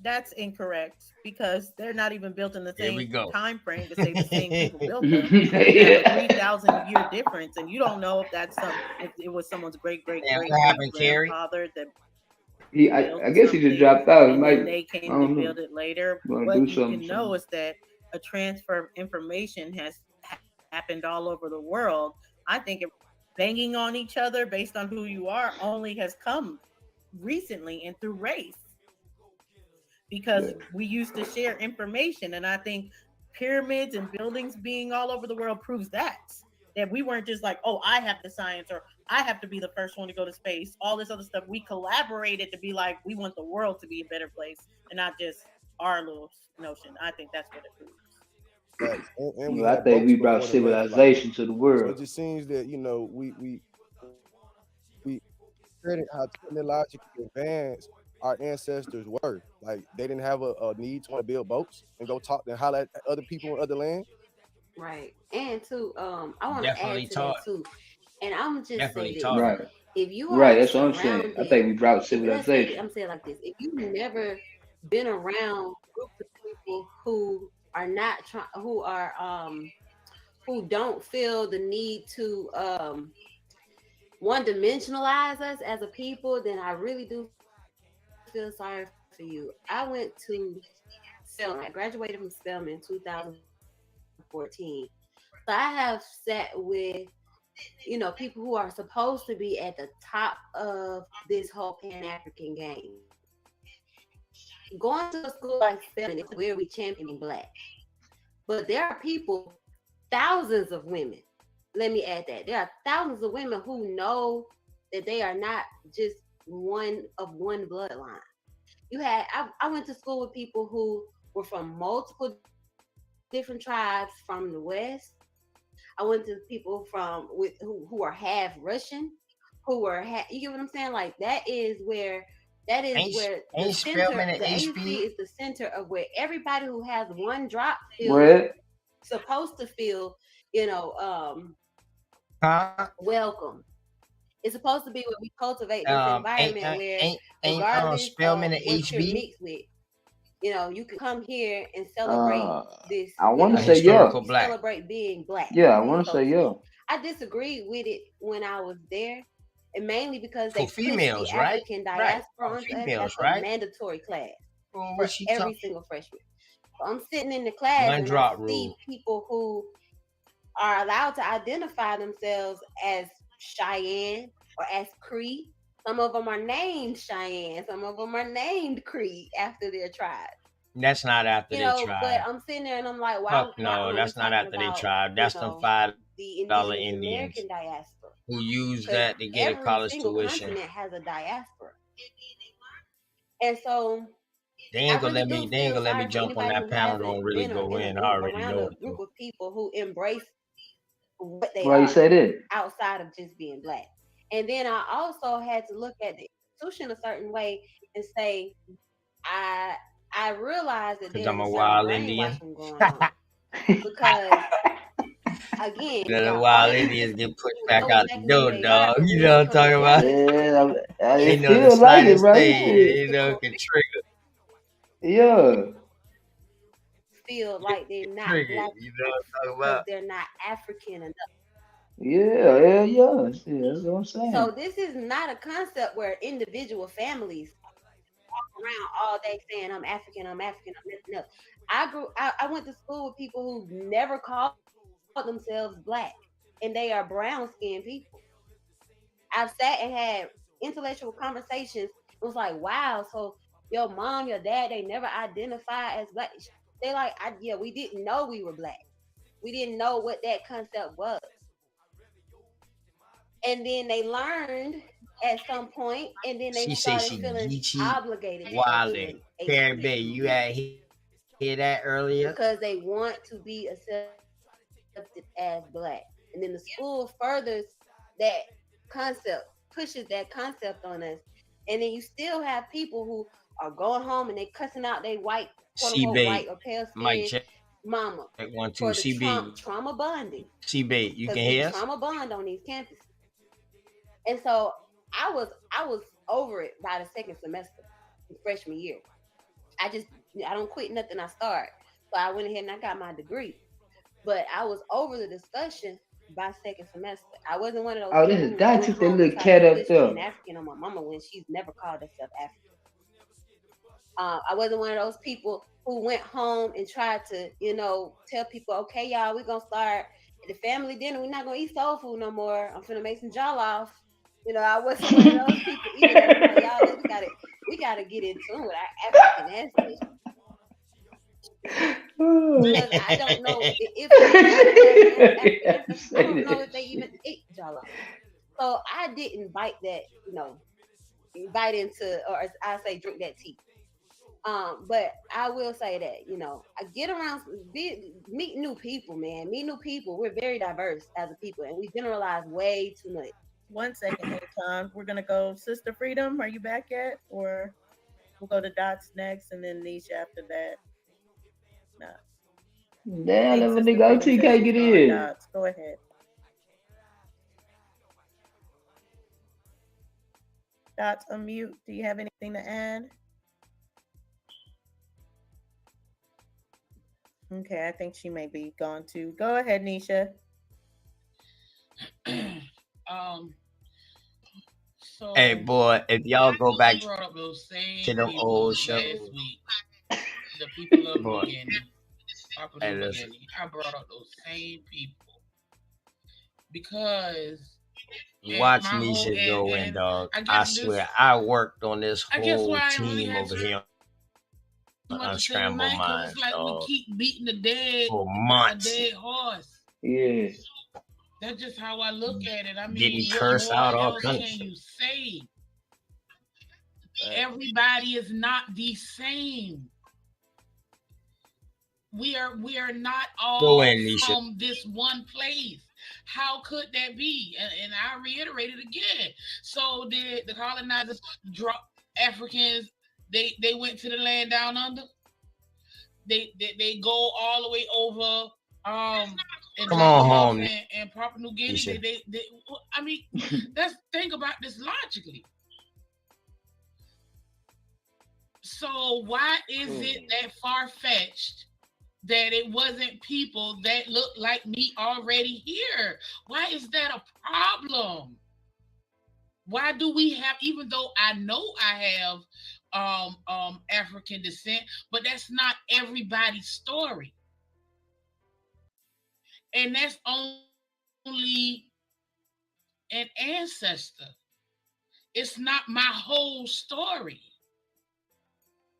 That's incorrect because they're not even built in the Here we same go. time frame to say the same people built them. You have a 3,000-year difference, and you don't know if that's if it was someone's great Damn, what happened, Carrie? grandfather that I guess he just dropped out. He and might. then they I came to don't know. build it later. Gonna What do you something. can know is that a transfer of information has happened all over the world. I think banging on each other based on who you are only has come recently and through race, because we used to share information, and I think pyramids and buildings being all over the world proves that we weren't just like, oh, I have the science or I have to be the first one to go to space, all this other stuff. We collaborated to be like, we want the world to be a better place and not just our little notion. I think that's what it proves. Facts. And we Well, I had think we boats brought before the land, like, civilization to the so world. it just seems that we credit how technologically advanced our ancestors were. Like they didn't have a need to want to build boats and go talk and holler at other people in other land. Right. And too, I want to add Definitely to taught. that too. And I'm just Definitely say this. taught. Right. If you Right. are That's what I'm saying. I surrounded, think we brought let's say, civilization. I'm saying like this, if you've never been around groups of people who are not trying, who don't feel the need to one-dimensionalize us as a people, then I really do feel sorry for you. I went to Spelman. I graduated from Spelman in 2005. 14. So I have sat with, you know, people who are supposed to be at the top of this whole Pan-African game. Going to a school like Spelman, it's where we championing Black. But there are people, thousands of women, let me add that. There are thousands of women who know that they are not just one of one bloodline. I went to school with people who were from multiple different tribes from the West. I went to people who are half Russian, who are you get what I'm saying? Like that is where the center, the AUC is the center of where everybody who has one drop feels supposed to feel, you know, welcome. It's supposed to be where we cultivate this environment where regardless of what you're mixed with, you know, you can come here and celebrate this. I want to say celebrate being Black. Yeah, I want to say yeah. I disagreed with it when I was there, and mainly because they females, the right? African diaspora For females, as a mandatory class for every single freshman. So I'm sitting in the class and I see people who are allowed to identify themselves as Cheyenne or as Cree. Some of them are named Cheyenne. Some of them are named Cree after their tribe. That's not after their tribe. But I'm sitting there and I'm like, fuck no, that's not after their tribe. That's them $5 Indians American diaspora who use that to get a college tuition. Every continent has a diaspora, and so they ain't gonna let me jump on that panel. Don't really go in. I already know. A group of people who embrace what they Why are you say that? outside of just being Black. And then I also had to look at the institution a certain way and say, I realized that there's I'm a wild Indian. Going on. Because again, the wild Indians get pushed back out the door, dog. You know what I'm talking about? Yeah, I you know feel the like it, slightest right? thing, you know, can trigger. Yeah. Feel like they're not Trigger, Black you know what I'm talking because about? they're not African enough. Yeah. See, that's what I'm saying. So this is not a concept where individual families walk around all day saying I'm African. No. I went to school with people who never called themselves Black, and they are brown skinned people. I've sat and had intellectual conversations. It was like, wow, so your mom, your dad, they never identify as Black. They're like, we didn't know we were Black. We didn't know what that concept was. And then they learned at some point, and then they started feeling obligated. Wilding. Carrie Bay, you had hear that earlier? Because they want to be accepted as Black. And then the school furthers that concept, pushes that concept on us. And then you still have people who are going home and they cussing out their white, quote unquote, white or pale skin mama. Check 1, 2, for CB. Trauma bonding. CB, you can hear us? Trauma bond on these campuses. And so I was over it by the second semester, freshman year. I don't quit nothing I start. So I went ahead and I got my degree. But I was over the discussion by second semester. I wasn't one of those. Oh, this is that took that little cat up there. African on my mama when she's never called herself African. I wasn't one of those people who went home and tried to, tell people, okay, y'all, we're gonna start at the family dinner. We're not gonna eat soul food no more. I'm finna make some jollof. I wasn't one of those people either. Like, y'all, we gotta get in tune with our African ancestors. Because I don't know if they even ate jollof. So I didn't bite that, bite into, or I say drink that tea. But I will say that, I get around, meet new people, man. Meet new people. We're very diverse as a people, and we generalize way too much. 1 second, Tom. We're gonna go Sister Freedom. Are you back yet? Or we'll go to Dots next, and then Nisha after that. No. Damn, let me go. TK, get in. Dots. Go ahead. Dots, unmute. Do you have anything to add? Okay, I think she may be gone too. Go ahead, Nisha. So hey, boy, if y'all go back brought up those same to them people old last shows, week, the people of boy. Buchanan, Hey, Papua New listen. Guinea. I brought up those same people because Watch my whole Nisha go in, and dog. I I guess this swear, I worked on this I guess whole why I only team had over so here on much to say Unscrambled tonight because Minds, it's like we dog, keep beating a for months. dead horse. Yeah. That's just how I look at it. I Getting mean, what cursed more out all else kinds can of shit. you say? Everybody is not the same. We are not Go all in, Nisha. from this one place. How could that be? And I reiterate it again. So did the colonizers drop Africans? They went to the land down under. They go all the way over and Come drop on them off home, in Papua New Guinea. Nisha. They I mean, let's think about this logically. So why is it that far-fetched that it wasn't people that look like me already here? Why is that a problem? Why do we have, even though I know I have African descent, but that's not everybody's story. And that's only an ancestor. It's not my whole story.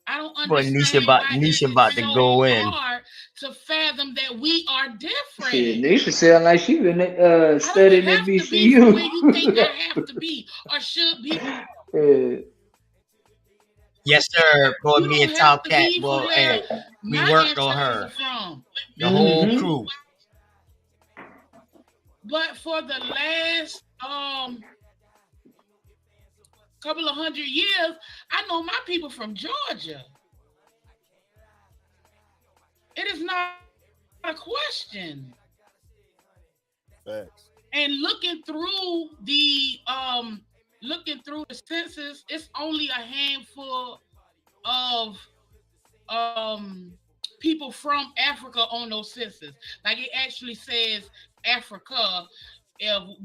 I don't Boy, understand why Nisha about to it's go so in. hard to fathom that we are different. Shit, Nisha sound like she been I studying don't at have to be from where you think I BCU. have to be or should be. Yeah. Yes, sir. Boy, You me and don't Tall have to Cat, be boy, from hey, where we my worked on ancestors her. are from. The whole Mhm. crew. But for the last couple of 100 years, I know my people from Georgia. It is not a question. Thanks. And looking through the census, it's only a handful of people from Africa on those census. Like it actually says Africa,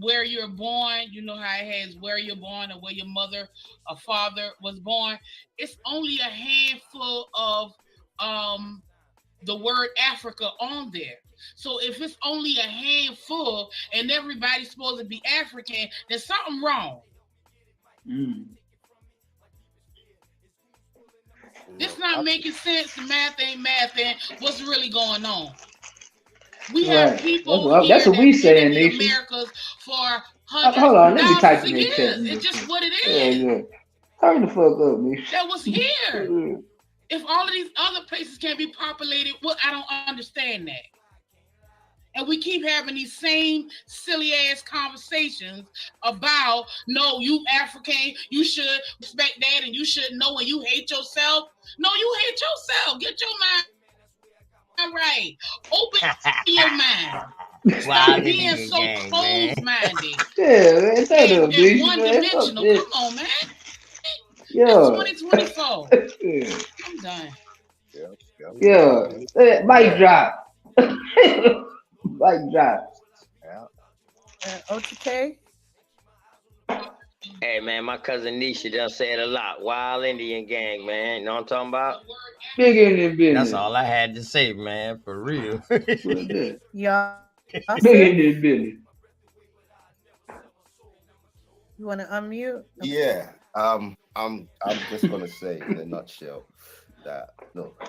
where you're born. You know how it has where you're born and where your mother or father was born. It's only a handful of the word Africa on there. So if it's only a handful and everybody's supposed to be African, there's something wrong. It's not making sense. The math ain't math, and what's really going on? We have Right. people That's here what we that's been in saying, the Nisha. Americas for hundreds Hold on, of let me type thousands of in the years. chat. It's just what it Yeah, is. yeah. Hurry the fuck up, Nisha. That was here. If all of these other places can be populated, well, I don't understand that. And we keep having these same silly ass conversations about, no, you African, you should respect that, and you should know, and you hate yourself. No, you hate yourself. Get your mind right. Open your mind. Stop being so closed-minded Yeah, man, shut up, and Nisha, man. Fuck one-dimensional. this. Come on, man. Yeah. It's 2024. Yeah. I'm done. Yeah. Mic drop. Mic drop. OTK. Hey, man, my cousin Nisha done said a lot. Wild Indian gang, man. You know what I'm talking about? Big Indian business. That's all I had to say, man, for real. Yeah. Big Indian business. You want to unmute? Yeah. I'm just gonna say in a nutshell that look,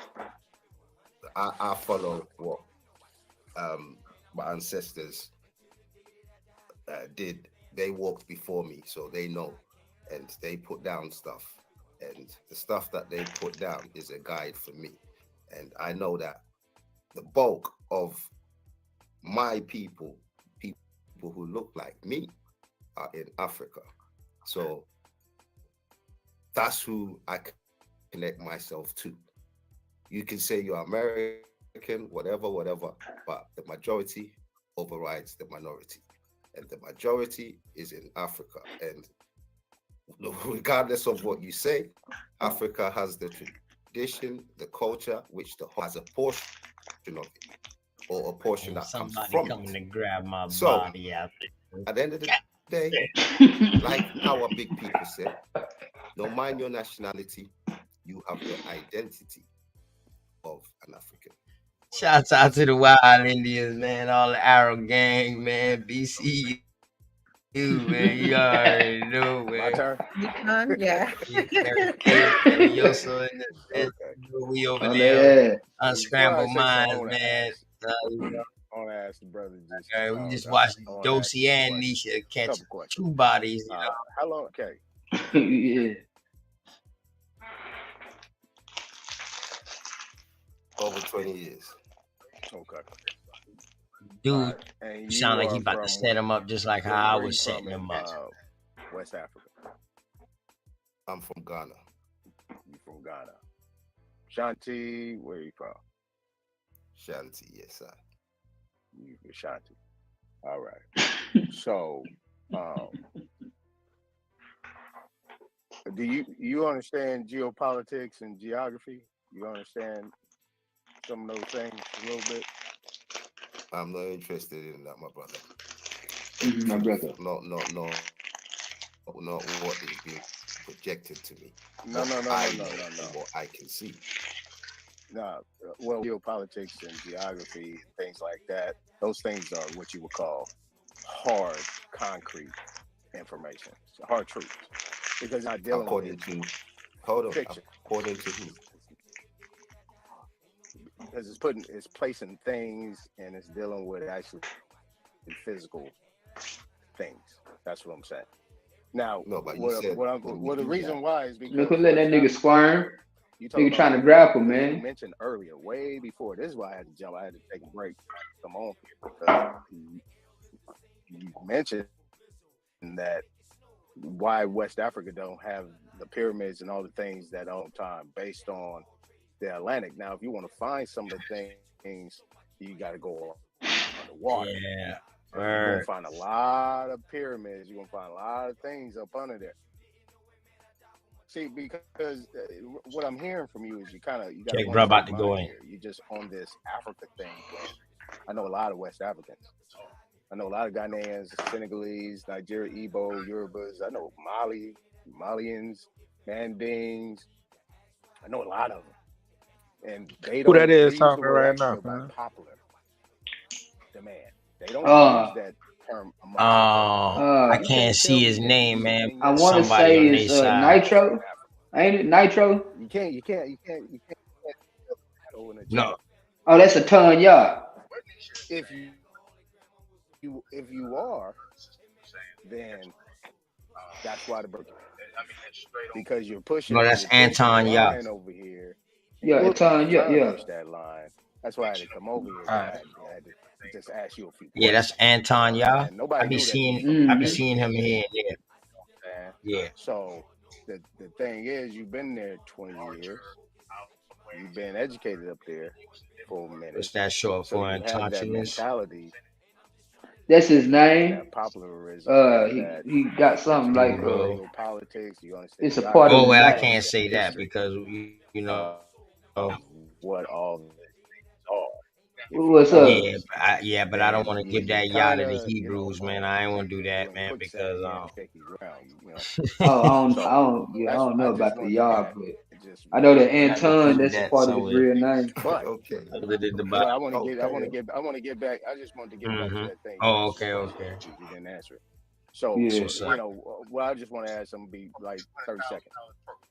I follow what my ancestors did. They walked before me, so they know, and they put down stuff, and the stuff that they put down is a guide for me, and I know that the bulk of my people who look like me are in Africa, so that's who I connect myself to. You can say you're American, whatever, but the majority overrides the minority. And the majority is in Africa. And regardless of what you say, Africa has the tradition, the culture, which has a portion of it, or a portion that comes Somebody from coming it. to grab my So, body out there. at the end of the day, like our big people say, don't mind your nationality, you have the identity of an African. Shouts out to the Wild Indians, man. All the Arrow gang, man. BCU, man. You already know, My man. turn. Yeah. Kevin Yoso in the Okay. we over On there. their ass. Before I Unscrambled say something, I minds, want to man. ask. You know, I want to ask the brother just. we just I watched want to ask Dosey you a and question. Nisha catch Couple questions. two bodies. You know, How long? Okay. Yeah. Over 20 years. Okay. dude, All right. And you you sound like he are about to from set him up just like where, how I where you was from setting in him up. West Africa? I'm from Ghana. You from Ghana? Shanti, where you from? Shanti, yes, sir. You from Shanti. All right. So, do you understand geopolitics and geography? You understand some of those things a little bit? I'm not interested in that, my brother. My brother. Not what is being projected to me. No. What I can see. No, well, geopolitics and geography and things like that, those things are what you would call hard, concrete information, hard truths, because you're not dealing According with to, fiction. According to who? Because it's placing things and it's dealing with actually physical things. That's what I'm saying. Now, No, but you said the reason why is because Look, let that nigga squirm. you Nigga trying to grapple, man. You mentioned earlier, way before. This is why I had to jump. I had to take a break. Come on here because you mentioned that why West Africa don't have the pyramids and all the things that on time based on the Atlantic. Now, if you want to find some of the things, you got to go underwater. Yeah. You're gonna find a lot of pyramids. You're gonna find a lot of things up under there. See, because what I'm hearing from you is you got Jake, bro, about to go in. here. You're just on this Africa thing. I know a lot of West Africans. I know a lot of Ghanaians, Senegalese, Nigeria, Igbo, Yorubas. I know Malians, Mandings. I know a lot of them, and they don't. Who that is use talking the word right now, Africa by man? popular demand. They don't use that term. I can't see his name, man. I want to Somebody say on it's their side. Nitro. Ain't it Nitro? You can't go in a No. chat. Oh, that's a ton, yeah. If you are, then that's why the birthday. Because you're pushing. No, that's you're pushing Anton the Yah. line over here. Yeah, You're Anton, yeah, trying to yeah. push that line. That's why I had to come over here. All right. I had to just ask you a few Yeah, that's questions. Anton Yah. And nobody I be knew that seeing, you from I be there. seeing him here and there. Man. Yeah. So the thing is, you've been there 20 years. You've been educated up there for a minute. What's that short So for? you have that Unconsciousness. mentality, That's his name. that popularism, He got something like politics. You understand? it's a part of Oh his well, I name. can't say that because you know. What all this are. What's up? Yeah, but I don't want to And give you that Yah to the kinda, Hebrews, man. I ain't want to do that, man, because shaky ground, you know. Oh, So I don't know I just about the wanted yard, that. but Just I know that I can Anton. prove That's a that part of his somewhere. real name. But Okay. but I want to get back. I just wanted to get back to that thing. Oh, okay. You didn't answer it. So Yeah. you know, well, I just want to add something. Be like 30 seconds.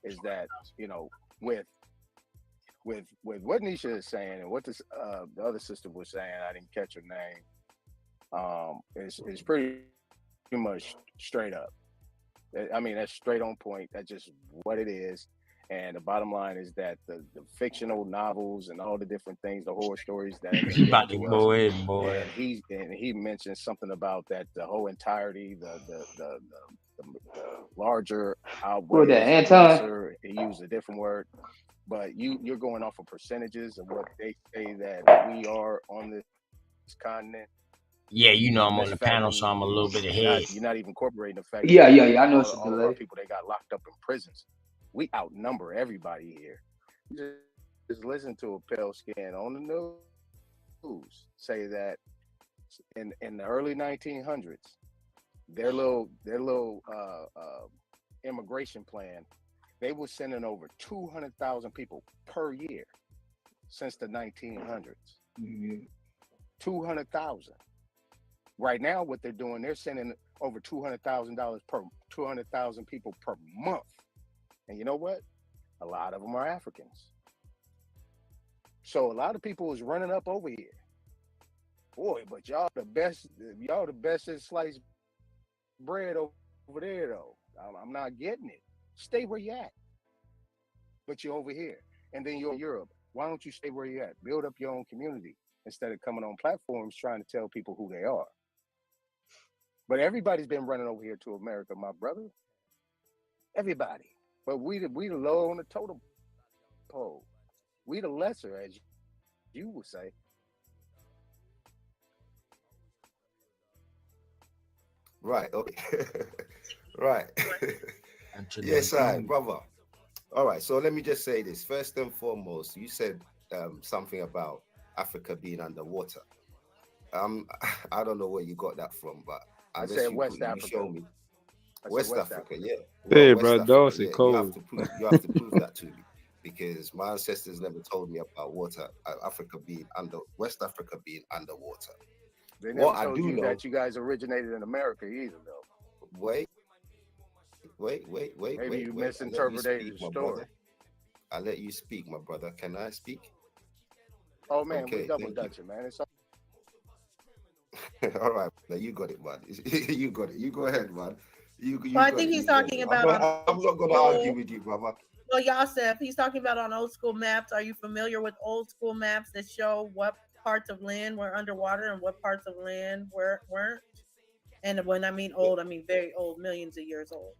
Is that you know with what Nisha is saying and what this the other sister was saying, I didn't catch her name. It's pretty much straight up. I mean, that's straight on point. That's just what it is. And the bottom line is that the fictional novels and all the different things, the horror stories that have been About given to to us, go in, boy. and he mentioned something about that the whole entirety, the larger outweighs that, the Anton? lesser. He used a different word, but you're going off of percentages of what they say that we are on this continent. Yeah, you know I'm on That's the panel, so I'm a little bit ahead. You're not even incorporating the fact. Yeah. I know it's a all of our delay. people they got locked up in prisons. We outnumber everybody here. Just listen to a pale skin on the news say that in the early 1900s, their little immigration plan, they were sending over 200,000 people per year since the 1900s. 200,000. Right now, what they're doing, they're sending over $200,000 per 200,000 people per month. And you know what? A lot of them are Africans. So a lot of people is running up over here. Boy, but y'all the best at sliced bread over there though. I'm not getting it. Stay where you at. But you're over here. And then you're in Europe. Why don't you stay where you at? Build up your own community instead of coming on platforms trying to tell people who they are. But everybody's been running over here to America, my brother. Everybody. But we the low on the totem pole. We the lesser, as you would say. Right. Okay. Right. Yes, brother. All right. So let me just say this. First and foremost, you said something about Africa being underwater. I don't know where you got that from, but I said West Africa. Show me. West Africa, yeah. Hey, West bro, Africa, those are yeah. cold. You have to prove that to me, because my ancestors never told me about water. West Africa being underwater. They never told you that you guys originated in America either, though. Wait. Maybe you misinterpreted the story. I let you speak, my brother. Can I speak? Oh man, okay, we double dutching, man. It's all right. Now you got it, man. You got it. You go ahead, man. Well, I think he's talking about. I'm not going to argue with you, brother. Well, Yosef, he's talking about on old school maps. Are you familiar with old school maps that show what parts of land were underwater and what parts of land weren't? And when I mean old, I mean very old, millions of years old.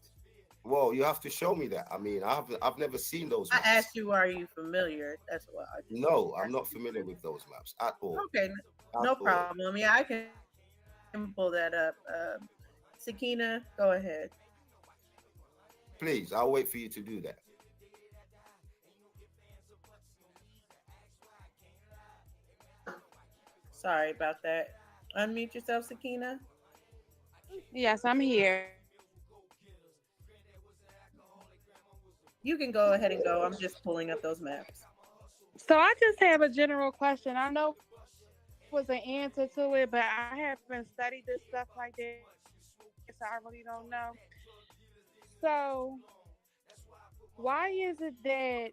Well, you have to show me that. I mean, I've never seen those maps. I asked you, are you familiar? That's what I did. No, I'm not familiar with those maps at all. Okay, no problem. Yeah, I can pull that up. Sakina, go ahead. Please, I'll wait for you to do that. Sorry about that. Unmute yourself, Sakina. Yes, I'm here. You can go ahead and go. I'm just pulling up those maps. So I just have a general question. I know it was an answer to it, but I haven't studied this stuff like that, so I really don't know. So why is it that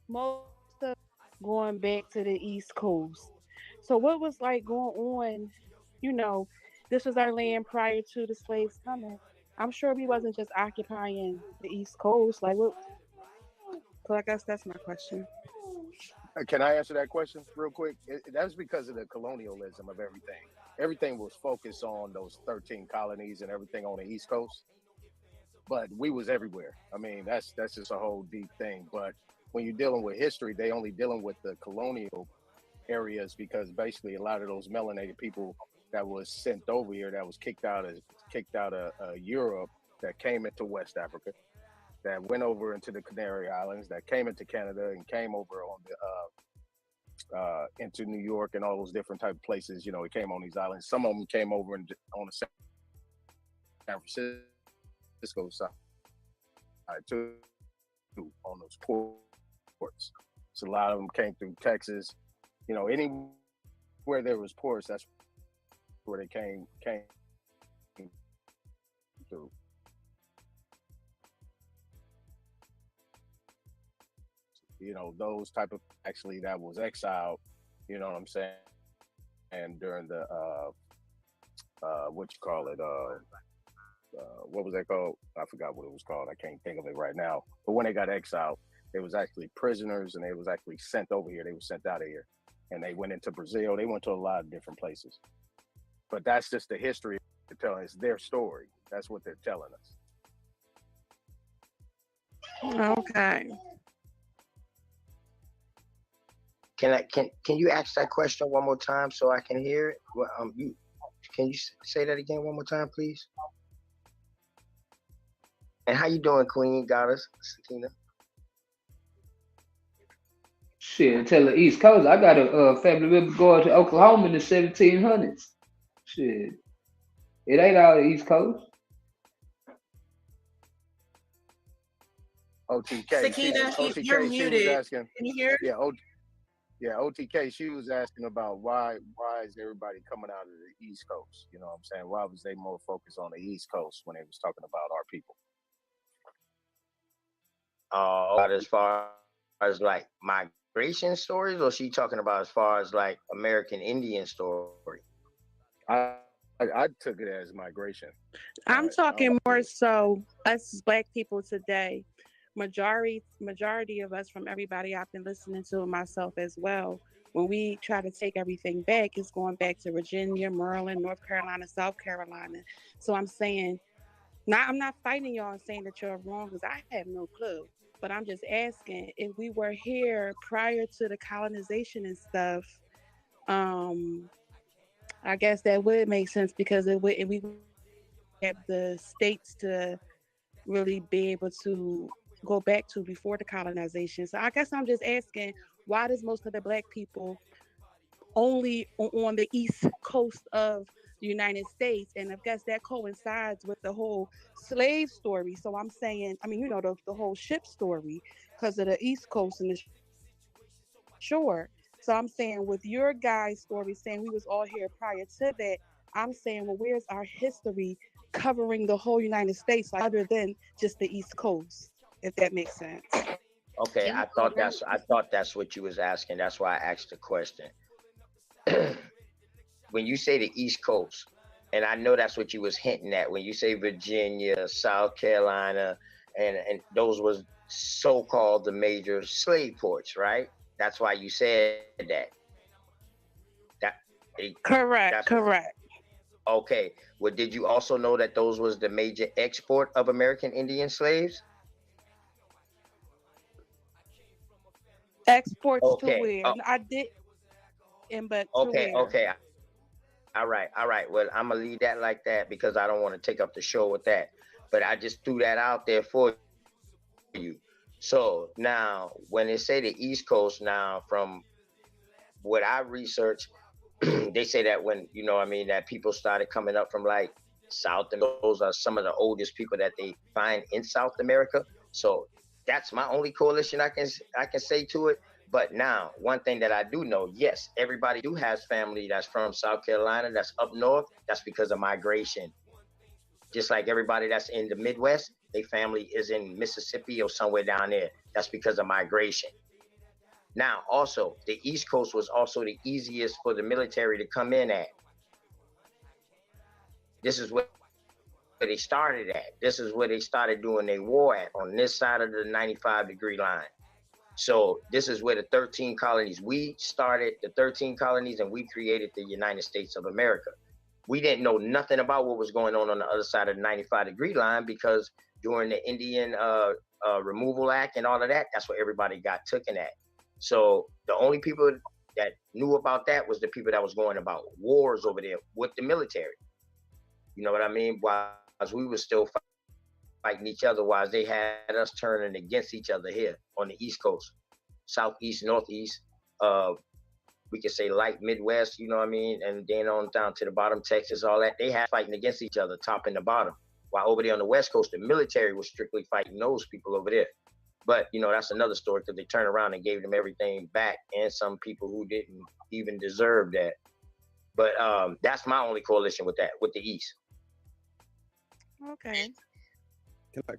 most of going back to the East Coast? So what was like going on? You know, this was our land prior to the slaves coming. I'm sure we wasn't just occupying the East Coast. Like what? So I guess that's my question. Can I answer that question real quick? That's because of the colonialism of everything. Everything was focused on those 13 colonies and everything on the East Coast. But we was everywhere. I mean, that's just a whole deep thing. But when you're dealing with history, they only dealing with the colonial areas, because basically a lot of those melanated people that was sent over here, that was kicked out of Europe, that came into West Africa, that went over into the Canary Islands, that came into Canada and came over on the into New York and all those different type of places. You know, it came on these islands. Some of them came over on the San Francisco side too, on those ports. So a lot of them came through Texas. You know, anywhere there was ports, that's where they came through. You know, those type of, actually that was exiled, you know what I'm saying? And during the what was that called? I forgot what it was called. I can't think of it right now. But when they got exiled, they was actually prisoners and they was actually sent over here. They were sent out of here. And they went into Brazil. They went to a lot of different places. But that's just the history they're telling. It's their story. That's what they're telling us. Okay. Can you ask that question one more time so I can hear it? Well, can you say that again one more time, please? And how you doing, Queen Goddess, Sakina? Shit, tell the East Coast. I got a family member going to Oklahoma in the 1700s. Shit, it ain't all the East Coast. OTK. Sakina, you're muted. Can you hear? Yeah. Yeah, OTK, she was asking about why is everybody coming out of the East Coast? You know what I'm saying? Why was they more focused on the East Coast when they was talking about our people? But as far as like migration stories, or she talking about as far as like American Indian story? I took it as migration. I'm talking more so us as Black people today. Majority of us, from everybody I've been listening to, myself as well, when we try to take everything back, it's going back to Virginia, Maryland, North Carolina, South Carolina. So I'm saying, I'm not fighting y'all and saying that you're wrong, because I have no clue. But I'm just asking, if we were here prior to the colonization and stuff, I guess that would make sense, because it would, we have the states to really be able to go back to before the colonization. So I guess I'm just asking, why does most of the Black people only on the East Coast of the United States? And I guess that coincides with the whole slave story. So I'm saying, I mean, you know, the whole ship story, because of the East Coast and the shore. So I'm saying, with your guys' story saying we was all here prior to that, I'm saying, well, where's our history covering the whole United States, like, other than just the East Coast, if that makes sense? Okay, I thought that's what you was asking. That's why I asked the question. When you say the East Coast, and I know that's what you was hinting at when you say Virginia, South Carolina, and those was so-called the major slave ports, right? That's why you said that. Correct. Okay. Well, did you also know that those was the major export of American Indian slaves? Exports to where? I did, but okay. to where? Okay. All right. Well, I'm gonna leave that like that because I don't want to take up the show with that. But I just threw that out there for you. So now, when they say the East Coast, now from what I researched, they say that when, you know what I mean, that people started coming up from like South, and those are some of the oldest people that they find in South America. So that's my only correlation I can say to it. But now, one thing that I do know, yes, everybody do has family that's from South Carolina, that's up north. That's because of migration. Just like everybody that's in the Midwest, their family is in Mississippi or somewhere down there. That's because of migration. Now, also, the East Coast was also the easiest for the military to come in at. This is where they started at. This is where they started doing their war at, on this side of the 95-degree line. So this is where the 13 colonies, we started the 13 colonies, and we created the United States of America. We didn't know nothing about what was going on the other side of the 95-degree line, because during the Indian Removal Act and all of that, that's where everybody got taken at. So the only people that knew about that was the people that was going about wars over there with the military. You know what I mean? While we were still fighting each other, while they had us turning against each other here on the East Coast, Southeast, Northeast, we could say light Midwest, you know what I mean? And then on down to the bottom, Texas, all that, they had fighting against each other, top and the bottom. While over there on the West Coast, the military was strictly fighting those people over there. But, you know, that's another story, because they turned around and gave them everything back, and some people who didn't even deserve that. But that's my only correlation with that, with the East. Okay.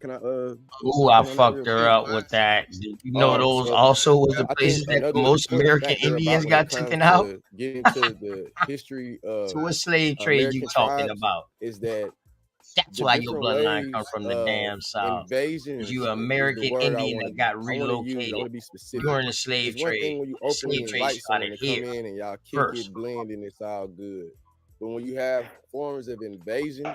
Can I Ooh, I fucked her up with that. Did you know those also was the places that most American Indians got taken out? Get into the history of So what slave trade you talking about? Is that that's why your bloodline comes from the damn South. You American Indian that got relocated during the slave trade. When you The slave trade started here come in and y'all kick first. it, blend, and it's all good. But when you have forms of invasions,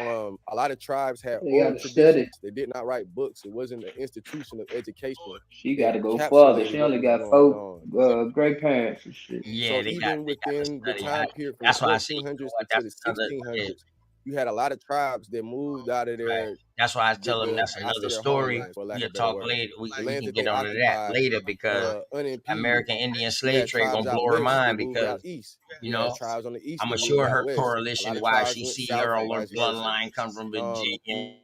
a lot of tribes had They oral gotta study. traditions. They did not write books. It wasn't an institution of education. She got to go encapsulated farther. She what only was got going four on. great parents and shit. Yeah, So they even got within the study. time period from That's the why I say, you know 1400s what, into the that's another. 1600s, you had a lot of tribes that moved out of their. That's why I tell them that's I say another their story. homelands, for lack We'll of a better talk word. later. We The can lands that get they onto that occupied later, because unimpeded. American Indian You slave had trade tribes gonna out blow her west that mind, moved because out east. you You know had tribes on the east I'm that sure moved out her west. A correlation lot of why tribes she went see south her and all her vice versa. bloodline come from Virginia.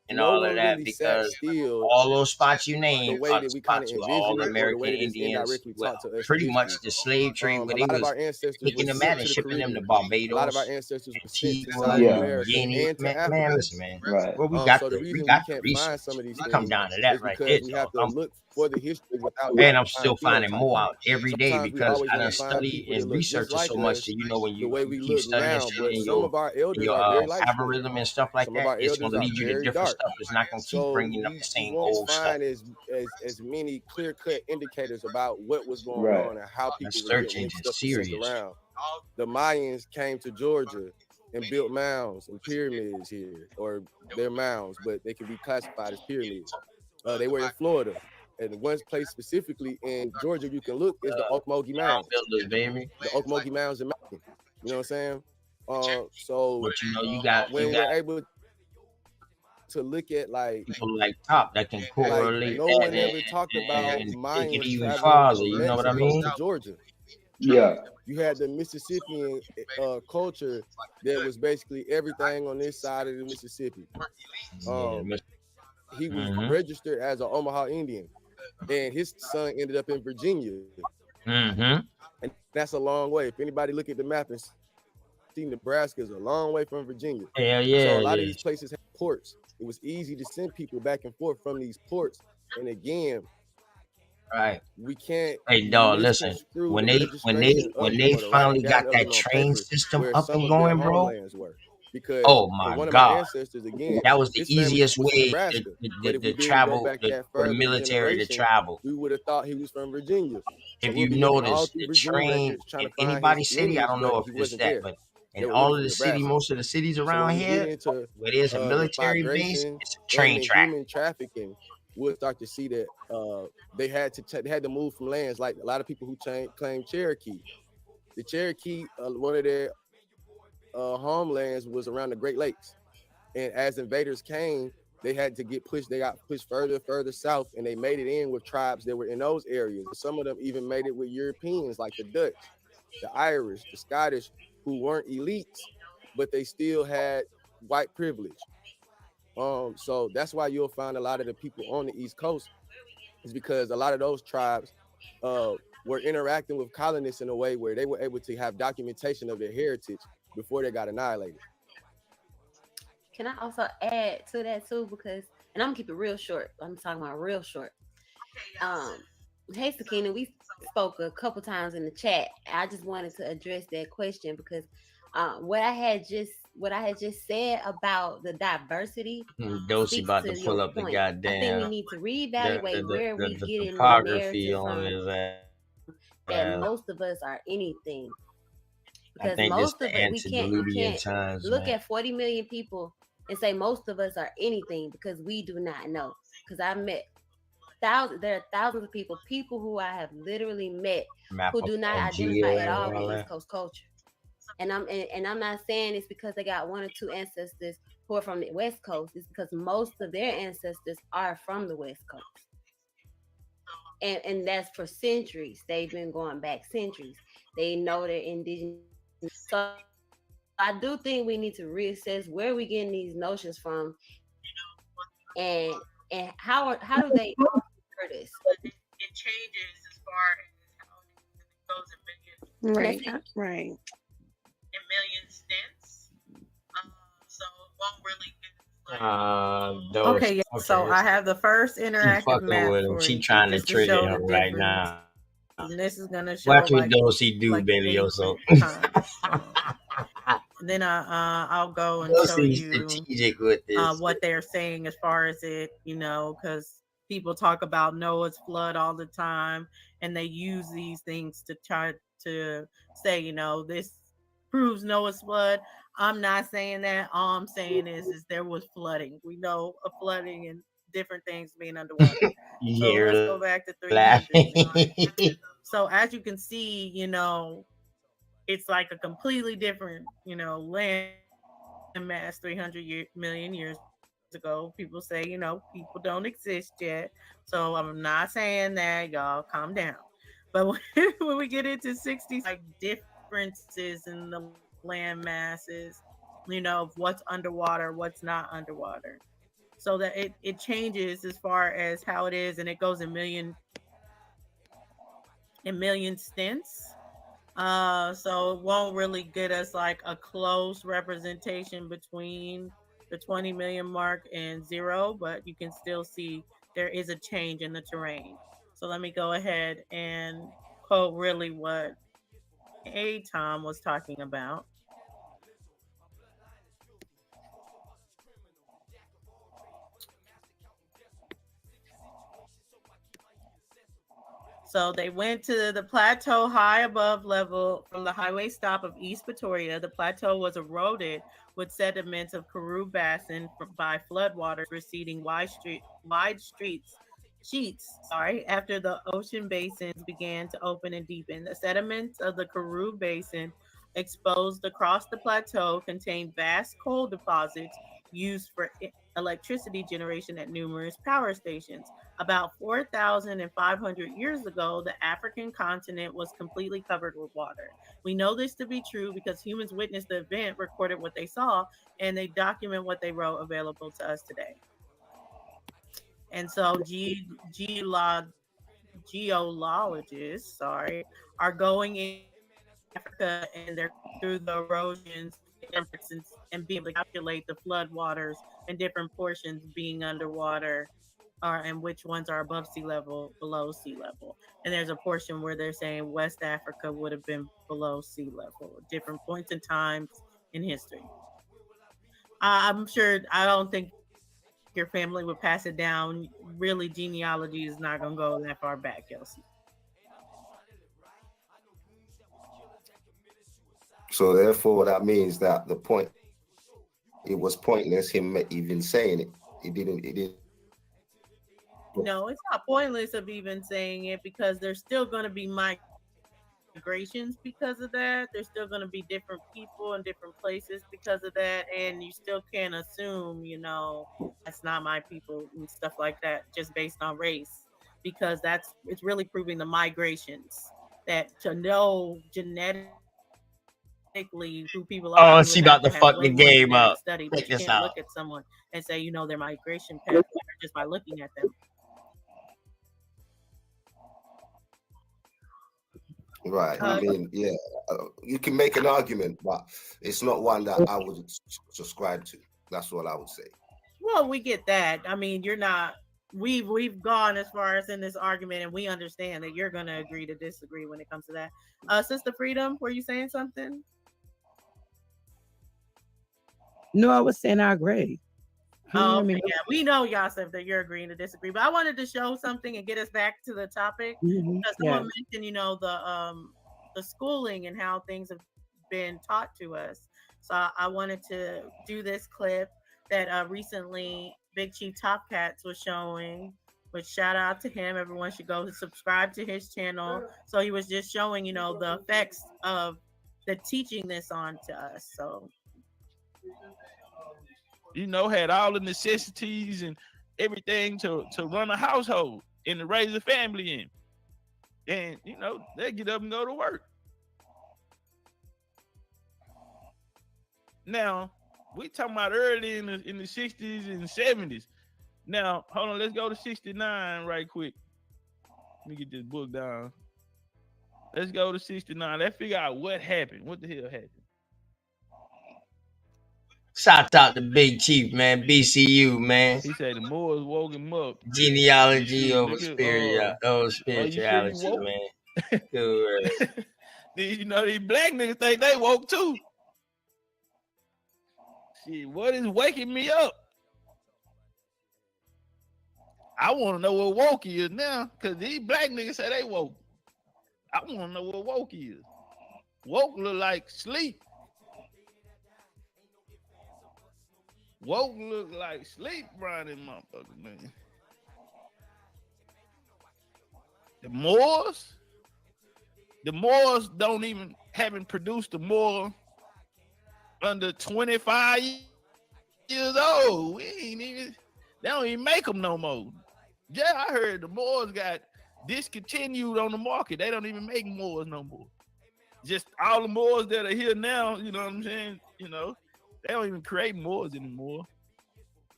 and no all of one that really sat because still all those spots you the named way are that we kind of spots where all envision it, or the American way that it's Indians, indirectly well, taught to us in pretty much history. the slave trade A where they lot of was our ancestors picking were them out sent and to the shipping them to Caribbean. A lot of our Barbados, ancestors were sent to Antigua, South New America Guinea. and to Man, Africa. listen, man. Right. Well, we So got the the reason we can't research. find some of these We come things down to that is right there. because we So have to look for the history without and looking I'm behind still finding more phenotypes. out every day Sometimes we because always I want done to find study people that and look just research it like so much us, that you know when the you, way you we keep look studying now. shit But in some of our in elders your are very light skinned. algorithm and stuff like Some of that, our it's elders gonna are lead you to very different dark. stuff. It's not gonna keep So bringing up we the same won't old stuff. find as many clear cut indicators about what was going Right. on and how That people were search getting mixed engine up and sent serious. around. The Mayans came to Georgia and built mounds and pyramids here, or they're mounds, but they can be classified as pyramids. They were in Florida, and one place specifically in Georgia you can look is the Ocmulgee Mound Mounds. builders, baby. The Ocmulgee Mounds in Macon. You know what I'm saying? So But you know, you got when we're able to look at like people like Top that can correlate no that one ever talked about and take it Mayans even traveling farther. from You know what I Mexico mean? to Georgia. Yeah. You had the Mississippian culture that was basically everything on this side of the Mississippi. He was registered as an Omaha Indian, and his son ended up in Virginia. And that's a long way. If anybody look at the map and see Nebraska is a long way from Virginia. Hell yeah, So a lot it of these is. places have ports. It was easy to send people back and forth from these ports. And again, Right. we can't Hey dog, listen. misconstrue When the they registration of them or the finally writing down got of that them on train paper system where up some and of their going, bro. homelands were. Because Oh for my one of my God. ancestors, again, That was the his family easiest was from way Nebraska. But if to we didn't go travel back that for the further military to generation, travel. we would have thought he was from Virginia. So If we'll you be looking all notice, through the Virginia train records trying in to find anybody's his city, I lineage, don't but know if he it's wasn't that, there. but They in were all really of from the city, Nebraska. most of the cities So around when we get here, into where there's a the military base, migration it's a and train the track. human trafficking, we'll start to see that they had to move from lands. Like a lot of people who claim Cherokee. The Cherokee, one of their homelands was around the Great Lakes, and as invaders came, they had to get pushed. They got pushed further south, and they made it in with tribes that were in those areas. Some of them even made it with Europeans, like the Dutch, the Irish, the Scottish, who weren't elites, but they still had white privilege. So that's why you'll find a lot of the people on the East Coast is because a lot of those tribes were interacting with colonists in a way where they were able to have documentation of their heritage before they got annihilated. Can I also add to that too? Because, and I'm gonna keep it real short. I'm talking about real short. Hey Sakina, we spoke a couple times in the chat. I just wanted to address that question because what I had just said about the diversity Dosey speaks about to to your pull up the point. I think we goddamn need to reevaluate where we the get in the topography narrative on from his that most of us are anything. I Because think this most the of it, we antediluvian can't times, look man. at 40 million people and say most of us are anything because we do not know. Because I met there are thousands of people who I have literally met who do not identify at all with East Coast culture. And I'm not saying it's because they got one or two ancestors who are from the West Coast. It's because most of their ancestors are from the West Coast. And that's for centuries. They've been going back centuries. They know they're indigenous. So I do think we need to reassess where we getting these notions from, and how do they hurt us? It changes as far as how it goes in millions. Right. In million stints. So it won't really Okay, yeah. So I have the first She interactive fucking map with him. for She you, trying to just to trigger show the him right difference. now. And this is gonna show Watch what like Dosey do, the baby. Yoso. ancient times. Then I'll go and show Dosey's you strategic with this. what they're saying as far as it, because people talk about Noah's flood all the time, and they use these things to try to say, this proves Noah's flood. I'm not saying that. All I'm saying is there was flooding. We know of flooding and different things being underwater. So let's go back to 300. So as you can see, it's like a completely different, land mass 300 million years ago. People say, people don't exist yet. So I'm not saying that, y'all calm down. But when we get into 60s, like differences in the land masses, of what's underwater, what's not underwater. so that it changes as far as how it is, and it goes in million stints. So it won't really get us like a close representation between the 20 million mark and 0, but you can still see there is a change in the terrain. So let me go ahead and quote really what Tom was talking about. So they went to the plateau high above level from the highway stop of East Pretoria. The plateau was eroded with sediments of Karoo Basin by floodwaters receding wide sheets after the ocean basins began to open and deepen. The sediments of the Karoo Basin exposed across the plateau contain vast coal deposits used for electricity generation at numerous power stations. About 4,500 years ago, the African continent was completely covered with water. We know this to be true because humans witnessed the event, recorded what they saw, and they document what they wrote available to us today. And so geologists, are going in Africa and they're through the erosions and being able to calculate the flood waters and different portions being underwater, and which ones are above sea level, below sea level. And there's a portion where they're saying West Africa would have been below sea level at different points in times in history. I'm sure, I don't think your family would pass it down. Really, genealogy is not going to go that far back, Kelsey. So therefore, that means that it was pointless him even saying it. It didn't. No, it's not pointless of even saying it because there's still going to be migrations because of that. There's still going to be different people in different places because of that. And you still can't assume, that's not my people and stuff like that just based on race, because it's really proving the migrations that to know genetically who people are. Oh, she about to fuck the game up. Study, Check but you this can't out. look at someone and say, their migration pattern just by looking at them. Right. I mean, you can make an argument, but it's not one that I would subscribe to. That's what I would say. Well, we get that. I mean, you're not. We've gone as far as in this argument, and we understand that you're going to agree to disagree when it comes to that. Sister Freedom, were you saying something? No, I was saying I agree. Oh, okay, yeah, we know, Yasef, that you're agreeing to disagree, but I wanted to show something and get us back to the topic because someone mentioned, the schooling and how things have been taught to us. So I wanted to do this clip that recently Big Chief Top Cats was showing. Which shout out to him. Everyone should go subscribe to his channel. So he was just showing, the effects of the teaching this on to us. So. Had all the necessities and everything to run a household and to raise a family in. And, they get up and go to work. Now, we talking about early in the 60s and 70s. Now, hold on, let's go to 69 right quick. Let me get this book down. Let's go to 69. Let's figure out what happened. What the hell happened? Shout out to Big Chief, man. BCU, man. He said the Moors woke him up. Genealogy over spirituality, man. Good. These black niggas think they woke too. Shit, what is waking me up? I want to know what woke is now, because these black niggas say they woke. I want to know what woke is. Woke look like sleep. Woke look like sleep, Brian, and motherfucker, man. The Moors haven't produced a Moor under 25 years old. They don't even make them no more. Yeah, I heard the Moors got discontinued on the market. They don't even make Moors no more. Just all the Moors that are here now, you know what I'm saying? They don't even create Moors anymore.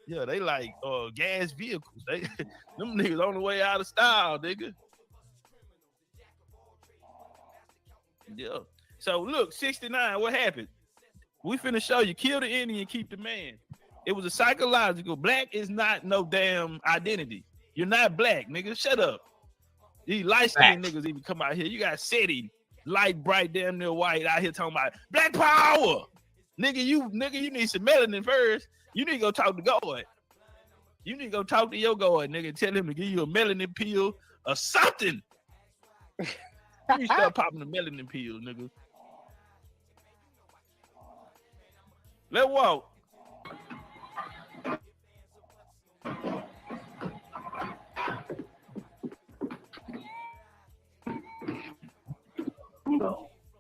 Yeah, they like gas vehicles. They them niggas on the way out of style, nigga. Yeah. So look, 69, what happened? We finna show you, kill the Indian, keep the man. It was a psychological. Black is not no damn identity. You're not black, nigga. Shut up. These light-skinned niggas even come out here. You got SETI, light, bright, damn near white out here talking about black power. Nigga, you need some melanin first. You need to go talk to God. You need to go talk to your God, nigga, and tell him to give you a melanin pill or something. You start popping the melanin pill, nigga. Let's walk.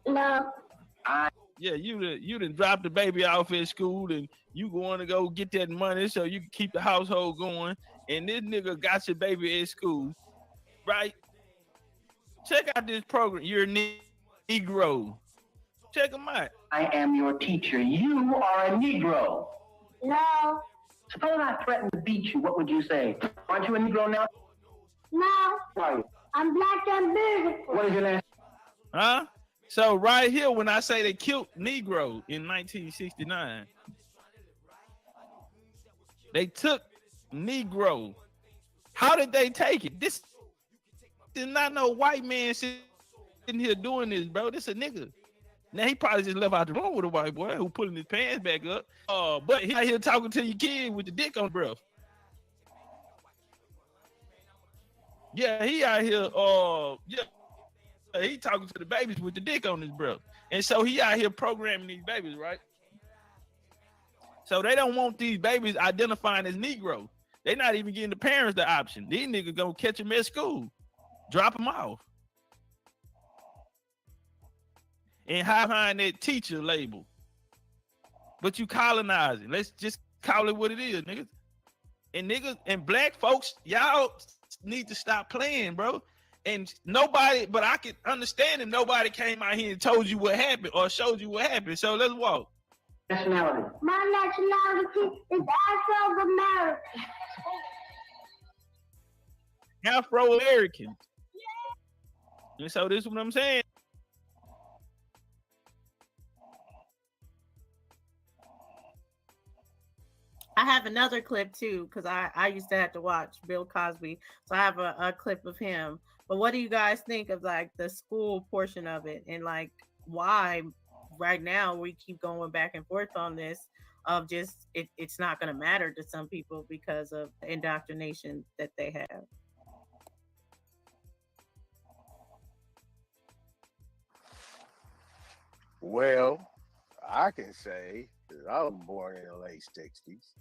No. Yeah, you done dropped the baby off at school and you going to go get that money so you can keep the household going. And this nigga got your baby at school, right? Check out this program. You're a Negro. Check them out. I am your teacher. You are a Negro. No. Suppose I threatened to beat you. What would you say? Aren't you a Negro now? No. Why? I'm black and beautiful. What is your name? Huh? So right here, when I say they killed Negro in 1969, they took Negro. How did they take it? This is not no white man sitting here doing this, bro. This a nigga. Now he probably just left out the room with a white boy who pulling his pants back up. But he out here talking to your kid with the dick on breath. Yeah, he out here. He talking to the babies with the dick on his breath. And so he out here programming these babies, right? So they don't want these babies identifying as Negro. They not even giving the parents the option. These niggas gonna catch them at school, drop them off, and hide behind that teacher label. But you colonizing. Let's just call it what it is, niggas. And niggas and black folks, y'all need to stop playing, bro. And nobody, but I can understand if nobody came out here and told you what happened or showed you what happened. So let's walk. Nationality. My nationality is Afro-American. Afro-American. And so this is what I'm saying. I have another clip too, because I used to have to watch Bill Cosby. So I have a clip of him. But what do you guys think of like the school portion of it, and like why right now we keep going back and forth on this of just it's not going to matter to some people because of the indoctrination that they have? Well, I can say that I was born in the late 60s.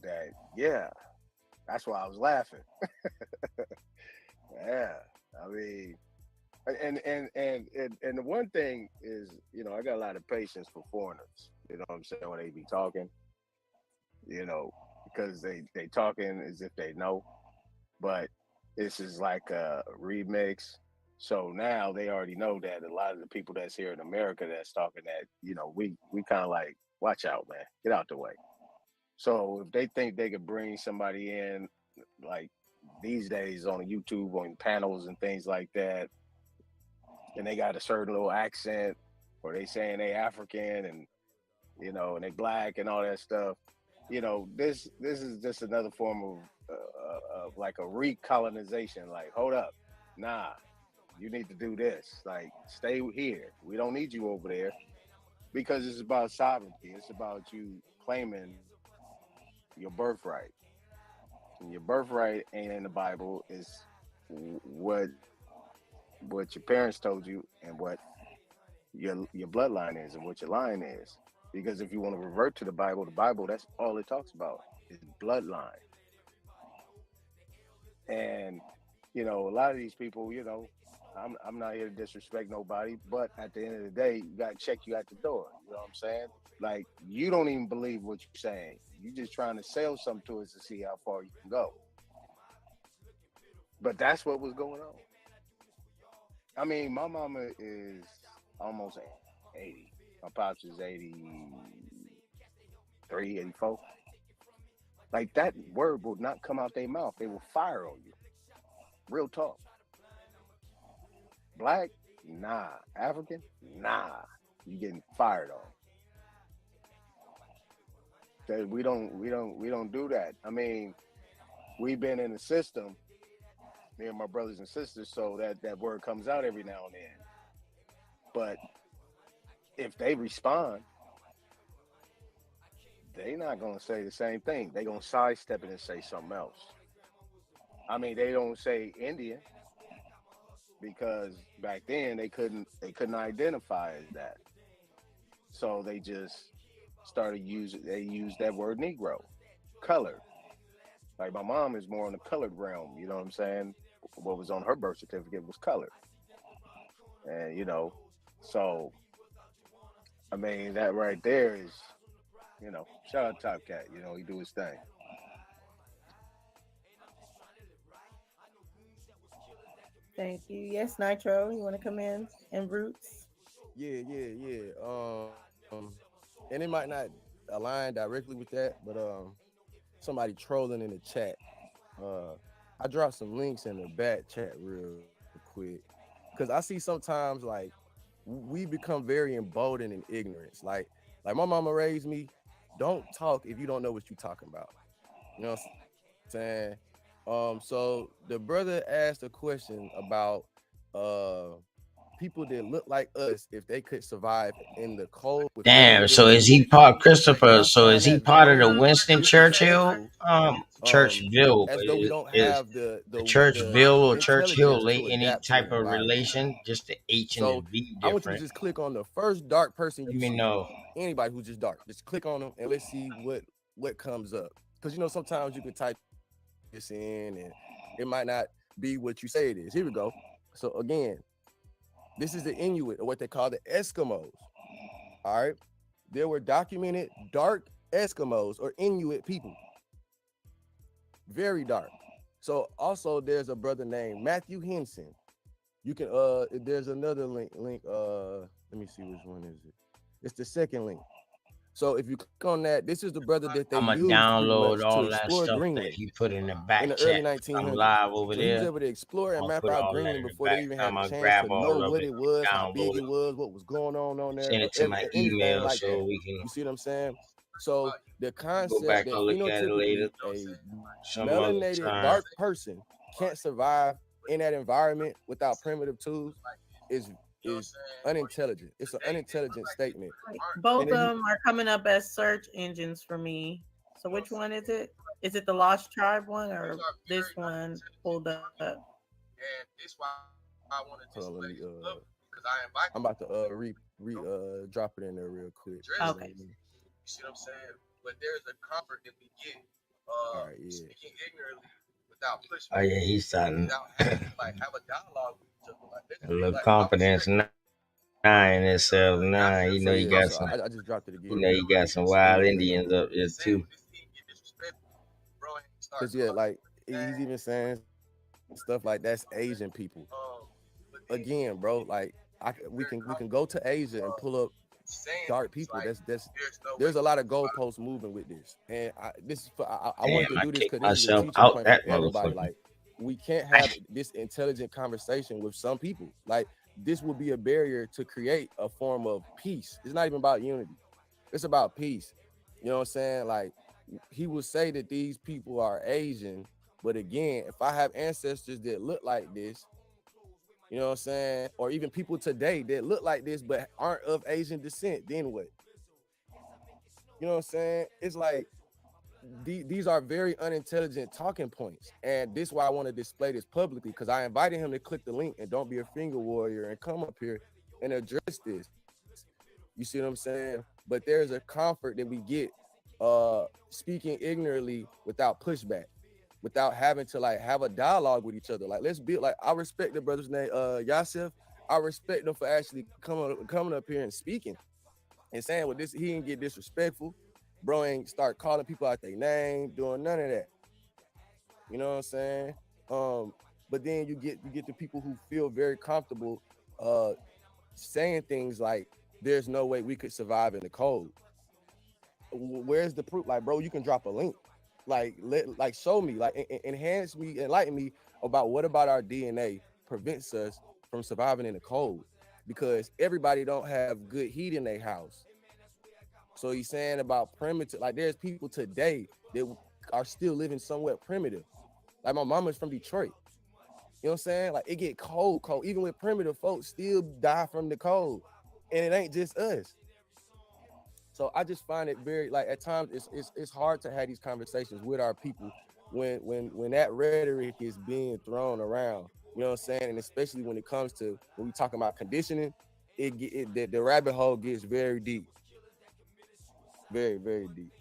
That, yeah, that's why I was laughing. Yeah, I mean, and the one thing is, you know, I got a lot of patience for foreigners. You know what I'm saying, when they be talking, you know, because they talking as if they know, but this is like a remix. So now they already know that a lot of the people that's here in America that's talking that, you know, we kind of like, watch out, man, get out the way. So if they think they could bring somebody in, like these days on YouTube, on panels and things like that, and they got a certain little accent, or they saying they African and, you know, and they black and all that stuff, you know, this is just another form of like a recolonization. Like, hold up, nah, you need to do this. Like, stay here. We don't need you over there, because it's about sovereignty. It's about you claiming your birthright. And your birthright ain't in the Bible. It's what your parents told you and what your bloodline is and what your line is. Because if you want to revert to the Bible, that's all it talks about is bloodline. And, you know, a lot of these people, you know, I'm not here to disrespect nobody, but at the end of the day, you got to check you at the door. You know what I'm saying? Like, you don't even believe what you're saying. You're just trying to sell something to us to see how far you can go. But that's what was going on. I mean, my mama is almost 80. My pops is 80. 83, 84. Like that word will not come out their mouth. They will fire on you. Real talk. Black, nah. African, nah. You getting fired on. That we don't do that. I mean, we've been in the system, me and my brothers and sisters, so that word comes out every now and then. But if they respond, they're not gonna say the same thing. They're gonna sidestep it and say something else. I mean, they don't say Indian because back then they couldn't identify as that. So they just started using that word Negro, colored. Like my mom is more in the colored realm, you know what I'm saying? What was on her birth certificate was colored. And so I mean that right there is, shout out Top Cat, he do his thing. Thank you. Yes, Nitro, you want to come in and Roots? Yeah. And it might not align directly with that, but somebody trolling in the chat. I dropped some links in the back chat real quick because I see sometimes like we become very emboldened in ignorance. Like my mama raised me, don't talk if you don't know what you're talking about. You know what I'm saying? So the brother asked a question about people that look like us if they could survive in the cold. Damn. So is he part Christopher? So is he part of the Winston Churchill? Churchville as though we don't is have the Churchville or intelligence Churchill to any adapt to type the of environment. relation? Just the H and So the V I want you to different. just click on the first dark person Let you me see. know. Anybody who's just dark, just click on them and let's see what comes up. Because sometimes you can type this in and it might not be what you say it is. Here we go. So again, this is the Inuit, or what they call the Eskimos. All right. There were documented dark Eskimos or Inuit people. Very dark. So also there's a brother named Matthew Henson. You can there's another link. Let me see which one is it. It's the second link. So if you click on that, this is the brother that they I'm gonna used pretty download much all to that explore stuff that Greenland he put in the in back the early chat. I'm 1900s. live over So he was there. able to explore and I'll map put out all that Greenland in the before they back. even I'm had a gonna chance grab to all know of what it, it was, how big download it it, was, what was going on there, send or it to my anything email like so that. we can You see what I'm saying? So the go concept back that and look at it later. phenotypically a Some other melanated time. dark person can't survive in that environment without primitive tools is unintelligent. It's an unintelligent statement. Both And of if you, them are coming up as search engines for me. So which one is it? Is it the Lost Tribe one or this one pulled up? hold on, let me I'm about to drop it in there real quick. Okay. You see what I'm saying? But there's a comfort that we get speaking ignorantly without pushback. Oh yeah, he's starting Without having to have a dialogue with each other. a little confidence now in itself. Now you know you got some. I just dropped it again. You know you got some wild Indians up there too. Cause like he's even saying stuff like that's Asian people. Again, bro, like we can go to Asia and pull up dark people. There's a lot of goalposts moving with this, and I wanted to do this because this is a teaching point for everybody. Like we can't have this intelligent conversation with some people. Like this will be a barrier to create a form of peace. It's not even about unity. It's about peace. You know what I'm saying? Like he will say that these people are Asian, but again, if I have ancestors that look like this, you know what I'm saying? Or even people today that look like this but aren't of Asian descent, then what? You know what I'm saying? It's like these are very unintelligent talking points. And this is why I want to display this publicly, because I invited him to click the link and don't be a finger warrior and come up here and address this. You see what I'm saying? But there's a comfort that we get speaking ignorantly without pushback, without having to like have a dialogue with each other. Like let's be like, I respect the brother's name, Yasef. I respect them for actually coming up here and speaking and saying, well, this he didn't get disrespectful. Bro ain't start calling people out their name, doing none of that. You know what I'm saying? But then you get the people who feel very comfortable saying things like, there's no way we could survive in the cold. where's the proof? Like, bro, you can drop a link. Like, show me, like, enhance me, enlighten me about what about our DNA prevents us from surviving in the cold, because everybody don't have good heat in their house. So he's saying about primitive, like there's people today that are still living somewhat primitive. Like my mama's from Detroit. You know what I'm saying? Like it get cold. Even with primitive folks still die from the cold. And it ain't just us. So I just find it very, like at times it's hard to have these conversations with our people when that rhetoric is being thrown around. You know what I'm saying? And especially when it comes to when we talking about conditioning, the rabbit hole gets very deep. Very, very deep.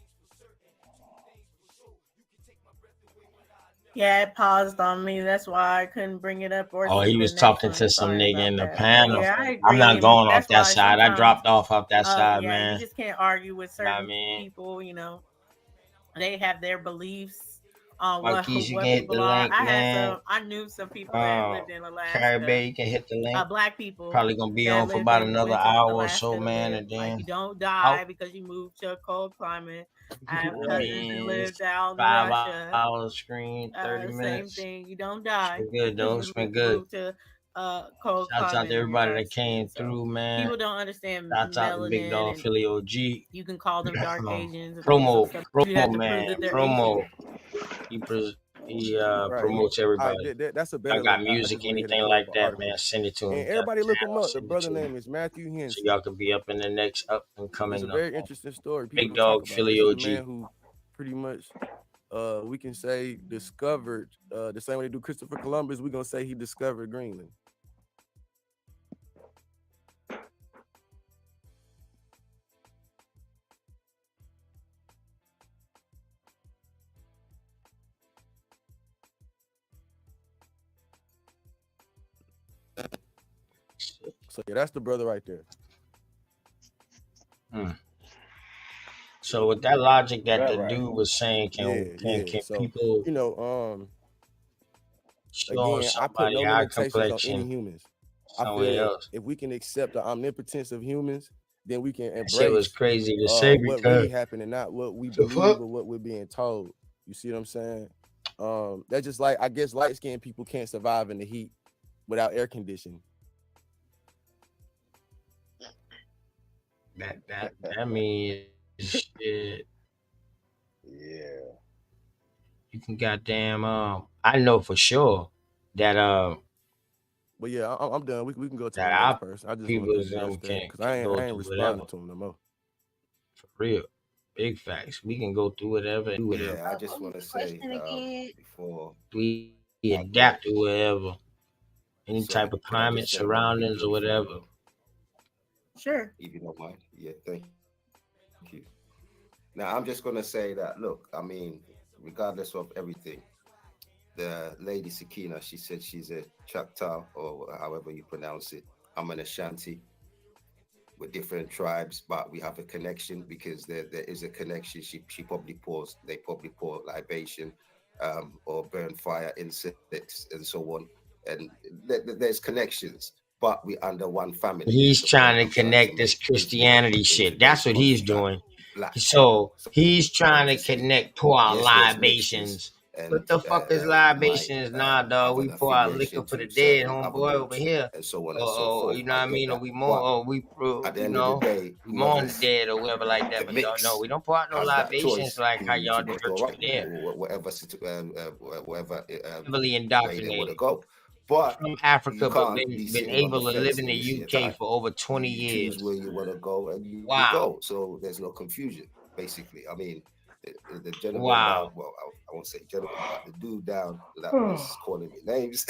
Yeah, it paused on me. That's why I couldn't bring it up or Oh, see he the was next talking one. to some Sorry nigga about in the that. panel. Yeah, I I'm not agree. going off That's that why side. I sometimes, dropped off that side, yeah, man. you just can't argue with Know what I certain mean? people. You know, they have their beliefs on what Marquise, you can hit the people are. link, man. I knew some people that lived in Carrie Alaska. Bay, you can hit the link. Black people Probably gonna be that on for lived about in another went to hour or Alaska so, to man, live. and Like then you don't die because you move to a cold climate. I have I cousins mean, that live it's down in 5 Russia. hours screen, 30 Same minutes. thing. You don't It's die been good because though. you It's been good. move to cold Shouts out climate to in your everybody that accent. came So through, man. people don't understand Shouts out to Big melanin, Dog and Philly OG. you can call them dark Asians and all this Promo, other stuff. You have to prove man, that they're promo. Asian. He Right. promotes All right, everybody. that's a I better got link. I music, just went ahead and anything pulled like up an that, article. man. Send it to him. And everybody look him up. The Send it brother to him. name is Matthew So Henson. y'all can be up in the next up and coming. It's a very interesting story. People Big don't talk Dog about Philly this. This is OG. a man who pretty much we can say discovered the same way they do Christopher Columbus, we're gonna say he discovered Greenland. So yeah, that's the brother right there. So with that logic that the Right. dude was saying, can So, people, you know, show again, I put no somebody our limitations on any complexion humans. I feel somewhere that else? if we can accept the omnipotence of humans, then we can That shit was embrace crazy to say what really because happened and not what we the believe fuck? or what we're being told. You see what I'm saying? That's just like, I guess light-skinned people can't survive in the heat without air conditioning. That means shit. Yeah. You can goddamn I know for sure that But yeah, I'm done. We can go to the that next our person. I just people wanted to address that can because I go ain't through responding whatever. to him no more. For real. Big facts. We can go through whatever and do whatever. Yeah, I just want to say before We adapt to whatever. Any type of can I climate, just say one surroundings, or quickly before we whatever. go? Sure. If you don't mind. Yeah, thank you. Now, I'm just going to say that, look, I mean, regardless of everything, the lady Sakina, she said she's a Choctaw, or however you pronounce it. I'm an Ashanti. We're different tribes, but we have a connection because there is a connection. They probably pour libation or burn fire, insects, and so on. And there's connections, but we under one family. He's The point trying I'm to trying connect to this make is Christianity in shit. today's That's what he's construct, doing. black. So he's trying to Obviously, connect, pour out yes, there's libations. mixtures, and What the fuck is we might libations? Nah, dog. have We an pour out liquor affiliation for the to dead, certain other homeboy, over groups, here. and so on and so forth. You know what I I get mean? Or that, we but mourn, or we, at the you end of the know, day, we mourn the whoever's dead or whatever like that. the But no, mix we don't pour out no has that libations choice like how y'all to do go over right, there. whatever Heavily way they want to indoctrinated. go. But From you Africa, but can't be been sitting on the able to live fence in when the you see a UK tie. for over 20 You choose years. where you want to go, and you Wow. go. So there's no confusion, basically. I mean, the gentleman Wow. down, well, I won't say gentleman, but the dude down that was calling me names.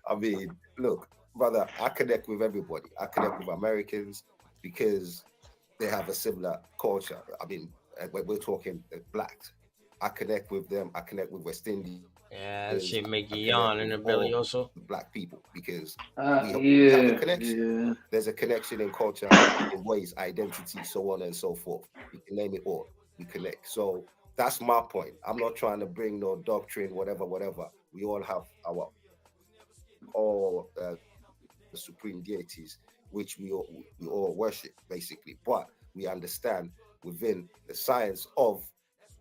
I mean, look, brother, I connect with everybody. I connect with Americans because they have a similar culture. I mean, we're talking blacks. I connect with them. I connect with West Indians. Yeah, that shit make you I yawn connect in the with belly all also. the black people because we Yeah, have a connection. yeah. There's a connection in culture, in ways, identity, so on and so forth. You can name it all. We connect. So that's my point. I'm not trying to bring no doctrine, whatever. We all have our the supreme deities, which we all worship, basically. But we understand within the science of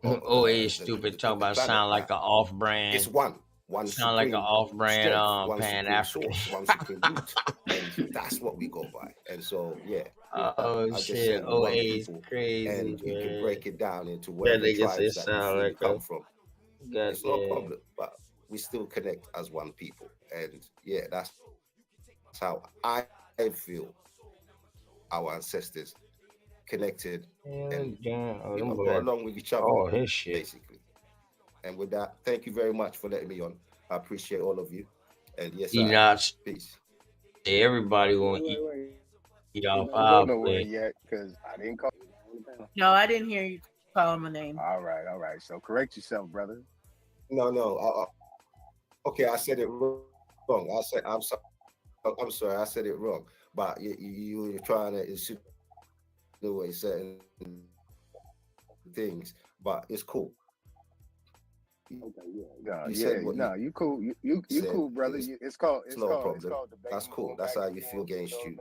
Oh, it's stupid. Talk about planet. sound like an off brand. It's one Sound like an supreme off brand strength, one Pan supreme African. source, one supreme root, and that's what we go by. And so, yeah, Oh I just shit. said OA one is people, crazy, and you can man. break it down into That whatever nigga tribes said that you sound feel you like come a from. It's no goddamn. problem, but we still connect as one people. And yeah, that's how I feel our ancestors connected and Oh, them got boy. along with each other, Oh, his shit. basically. And with that, thank you very much for letting me on. I appreciate all of you. And yes, He I not. peace. Everybody want to Wait. eat You off don't go our nowhere plate. yet because I didn't call. No, I didn't hear you call him a name. All right. So correct yourself, brother. No. Okay, I said it wrong. I said I'm sorry. I said it wrong. But you were trying to insinuate certain things, but it's cool. Okay, You yeah. said what No, you cool. You said. cool, brother. It's called It's no problem. That's cool. That's how you feel against you.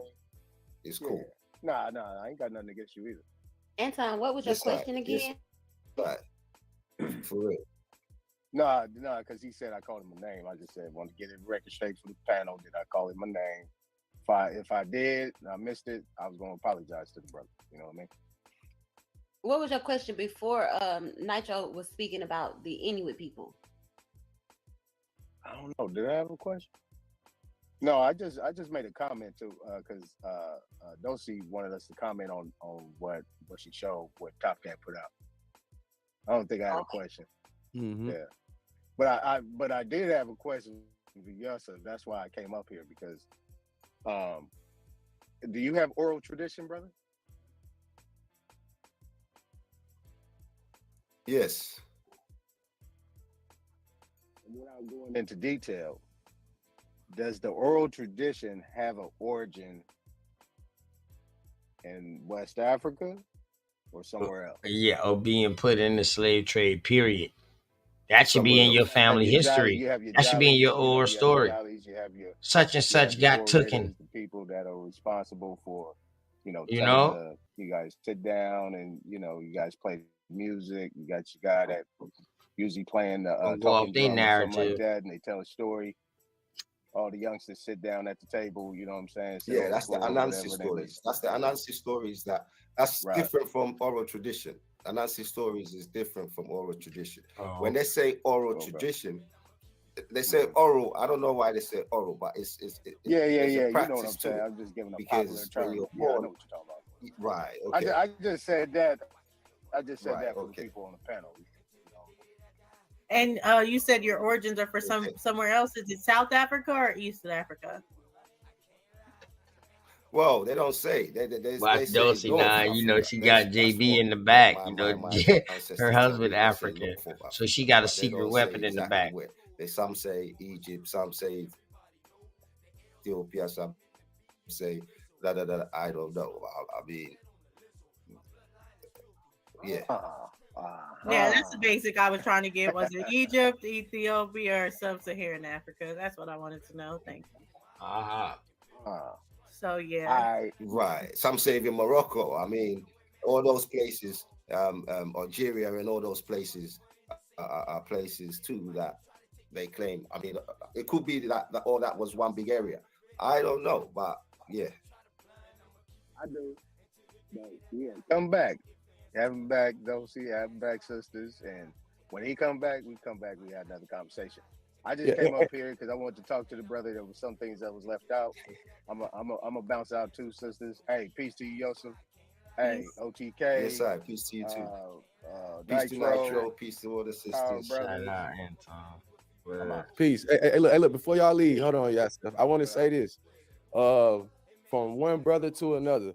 It's cool. Nah, I ain't got nothing against you either. Anton, what was your Yes, I. question Yes, again? I. For real. Nah, because he said I called him a name. I just said want to get it record straight for the panel. Did I call him a name? If I did, and I missed it, I was gonna apologize to the brother. You know what I mean? What was your question before Nitro was speaking about the Inuit people? I don't know. Did I have a question? No, I just made a comment too, because Dosey wanted us to comment on what she showed, what Top Cat put out. I don't think I had a question. Mm-hmm. Yeah, but I did have a question for Yussa. That's why I came up here because, do you have oral tradition, brother? Yes. Without going into detail, does the oral tradition have an origin in West Africa or somewhere else? Yeah, or being put in the slave trade, period. That should be Somewhere in your else. You have family your history. you have your That should be in jollies, your you oral have your story. jollies, you have your Such and you have such your got taken. orators, the people that are responsible for, You telling know? you guys sit down and you guys play music. You got your guy that usually playing the Gonna go talking off their drum or something like narrative. that, and they tell a story. All the youngsters sit down at the table. You know what I'm saying? Sit Yeah, on that's the floor, Anansi whatever, and they stories. listen. That's the Anansi stories that's Right. different from oral tradition. Anansi stories is different from oral tradition. Oh, When they say oral Okay. tradition, they say oral. I don't know why they say oral, but it's Yeah. there's a You know what practice I'm to saying? it I'm just giving a popular because when term. you're Yeah, I know born, what you're talking about. right? Okay, I just said that. I just said right. that for the Okay. people on the panel. And you said your origins are for somewhere else. Is it South Africa or East Africa? Well, they don't say. They Watch say Dulcie North now, you know, Africa. she got That's JB what in the back, you know, my ancestors her tell husband me. They say African. North of So she Africa, got a but they secret don't say weapon in the exactly back. where. Some say Egypt, some say Ethiopia, some say I don't know. I mean, yeah. Yeah, that's the basic I was trying to get. Was it Egypt, Ethiopia, or Sub-Saharan Africa? That's what I wanted to know. Thank you. So yeah. Right. Some say even Morocco. I mean, all those places, Algeria and all those places are places too that they claim. I mean, it could be that all that was one big area. I don't know, but yeah. I do. But yeah, come back. Have him back, Dosey. Have him back, sisters. And when he come back, we come back. We had another conversation. I just came up here because I wanted to talk to the brother. There was some things that was left out. I'm a bounce out too, sisters. Hey, peace to you, Yosef. Hey, OTK. Yes, sir. Peace to you too. Peace to Nitro. Peace to all the sisters. Shout out, Anton. Peace. Hey, look, before y'all leave, hold on, y'all. I want to say this. From one brother to another,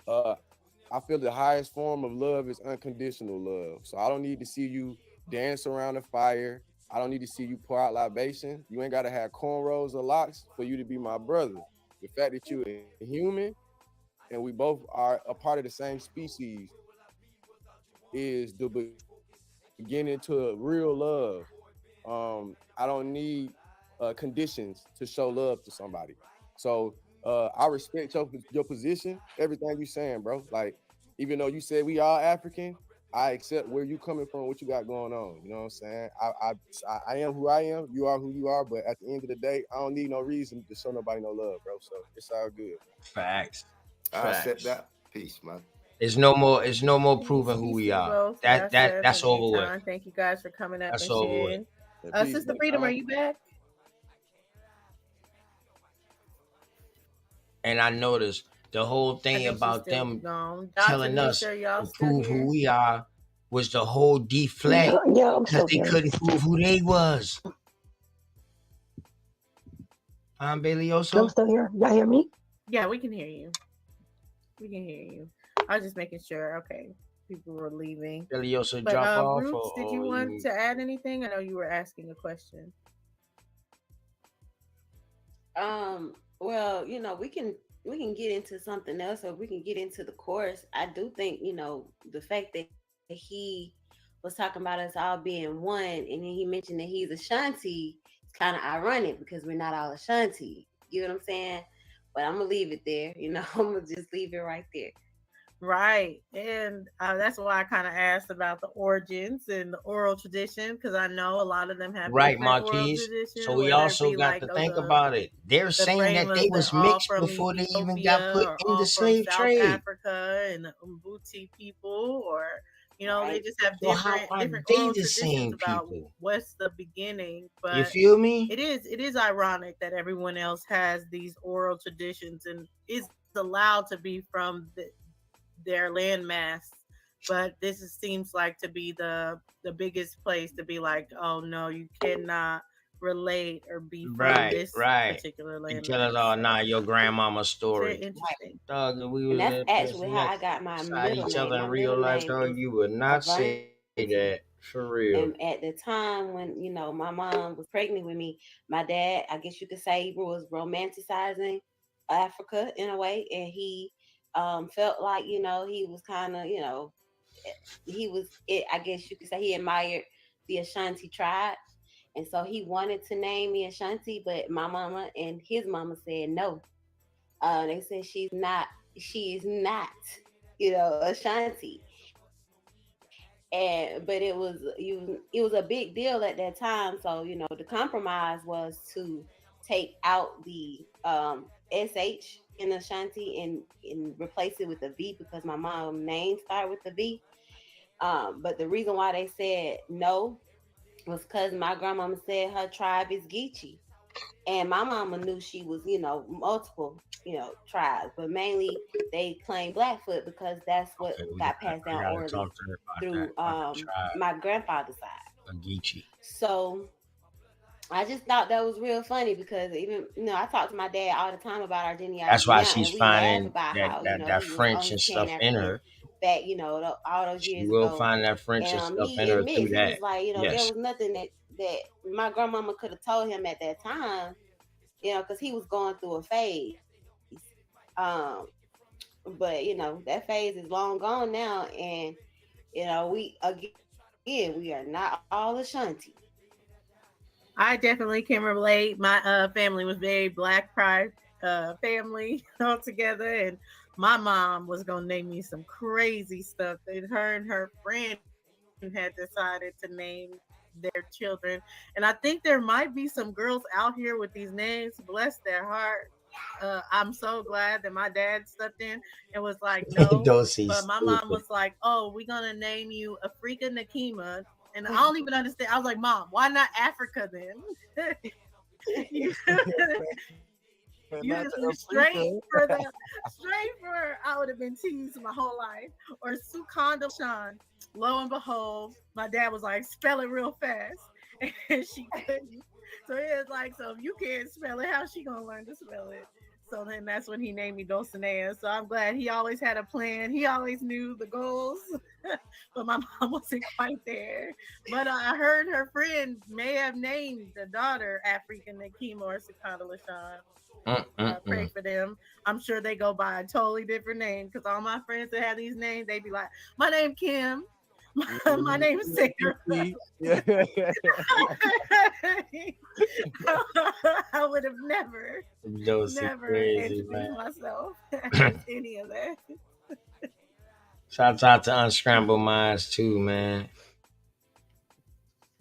I feel the highest form of love is unconditional love. So I don't need to see you dance around the fire. I don't need to see you pour out libation. You ain't got to have cornrows or locks for you to be my brother. The fact that you're a human and we both are a part of the same species is the beginning to real love. I don't need conditions to show love to somebody. So I respect your position, everything you're saying, bro. Like, even though you said we all African, I accept where you coming from, what you got going on. You know what I'm saying? I am who I am. You are who you are. But at the end of the day, I don't need no reason to show nobody no love, bro. So it's all good. Facts. I accept that. Peace, man. It's no more proving who we are. That's over with. Thank you guys for coming up That's and over sharing. with. Sister Freedom, are you back? And I noticed the whole thing about them telling us to prove who we are was the whole deflect because they couldn't prove who they was. I'm Bailey-Oso. I'm still here. Y'all hear me? Yeah, we can hear you. We can hear you. I was just making sure. Okay, people were leaving. Bailey-Oso drop off. Roots, did you want to add anything? I know you were asking a question. Well, you know, we can get into something else, or we can get into the course. I do think, you know, the fact that he was talking about us all being one, and then he mentioned that he's Ashanti. It's kind of ironic because we're not all Ashanti. You know what I'm saying? But I'm gonna leave it there. You know, I'm gonna just leave it right there. Right, and that's why I kind of asked about the origins and the oral tradition, because I know a lot of them have right, Marquise. So we also got to think about it. They're saying that they was mixed before they even got put in the slave trade. South Africa and the Umbuti people, or you know, they just have different oral traditions about what's the beginning. But you feel me? It is ironic that everyone else has these oral traditions and is allowed to be from their landmass, but seems like to be the biggest place to be like, oh no, you cannot relate or be from this particular landmass. You tell us all now your grandmama's story. Interesting. Dog, we was and that's actually how I got my middle each other name. in real life, dog. You would not say that for real. And at the time when, you know, my mom was pregnant with me, my dad, I guess you could say, was romanticizing Africa in a way, and he felt like, you know, he was kind of, you know, I guess you could say he admired the Ashanti tribe. And so he wanted to name me Ashanti, but my mama and his mama said no. They said she is not, you know, Ashanti. But it was a big deal at that time. So, you know, the compromise was to take out the SH in Ashanti and replace it with a V, because my mom's name started with the V. But the reason why they said no was because my grandmama said her tribe is Geechee. And my mama knew she was, you know, multiple, you know, tribes, but mainly they claim Blackfoot because that's what got passed down orally through my grandfather's side. Geechee. So I just thought that was real funny because even, you know, I talk to my dad all the time about our genealogy. That's why she's finding that French and stuff in her. Back, you know, all those years ago. You will ago. Find that French and stuff in her through that. He was like, you know, there was nothing that my grandmama could have told him at that time, you know, because he was going through a phase. But, you know, that phase is long gone now. And, you know, we are not all Ashanti. I definitely can relate. My family was very Black pride family altogether, and my mom was gonna name me some crazy stuff that her and her friend had decided to name their children. And I think there might be some girls out here with these names. Bless their heart. I'm so glad that my dad stepped in and was like, no. But my mom was like, oh, we're gonna name you Afrika Nakima. And I don't even understand. I was like, Mom, why not Africa then? you just straight for I would have been teased my whole life. Or Sukanda Shan. Lo and behold, my dad was like, spell it real fast. And she couldn't. So it's like, so if you can't spell it, how's she gonna learn to spell it? So then that's when he named me Dulcinea. So I'm glad he always had a plan. He always knew the goals. But my mom wasn't quite there. But I heard her friend may have named the daughter Afrika Nakima or Sukanda Lashan. Pray for them. I'm sure they go by a totally different name, because all my friends that have these names, they be like, my name Kim. My name is Sarah. I would have never crazy, introduced myself as any of that. Shout out to Unscrambled Minds too, man.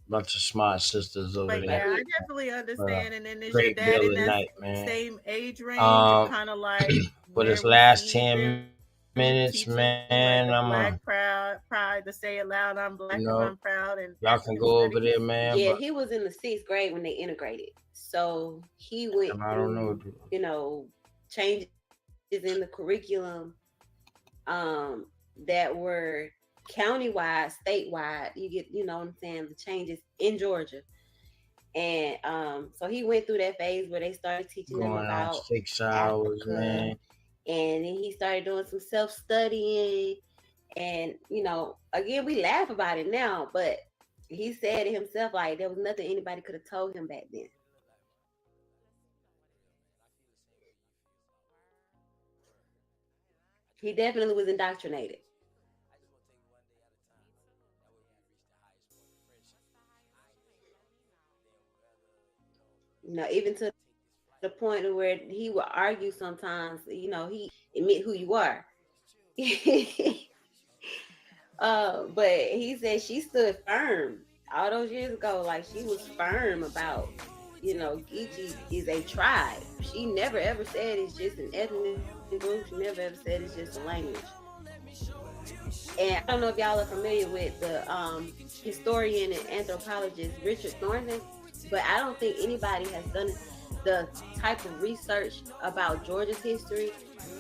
Bunch of smart sisters over But yeah, there. I definitely understand. And then is your Great dad in Billy that Knight, man. same age range? Kind of like For this where we last see 10 them minutes, teaching man, like the I'm black pride to say it loud. I'm black and I'm proud. And y'all can go over there, man. Yeah, but he was in the 6th grade when they integrated. So he went I don't know. through, you know, changes in the curriculum that were countywide, statewide. You get, you know what I'm saying, the changes in Georgia. And so he went through that phase where they started teaching them Going about on 6 hours, Africa. man. And then he started doing some self-studying. And, you know, again, we laugh about it now, but he said it himself, like there was nothing anybody could have told him back then. He definitely was indoctrinated. You know, even to the point where he would argue sometimes, you know, he admit who you are. But he said she stood firm all those years ago. Like she was firm about, you know, Geechee is a tribe. She never ever said it's just an ethnic group. She never ever said it's just a language. And I don't know if y'all are familiar with the historian and anthropologist Richard Thornton, but I don't think anybody has done the type of research about Georgia's history,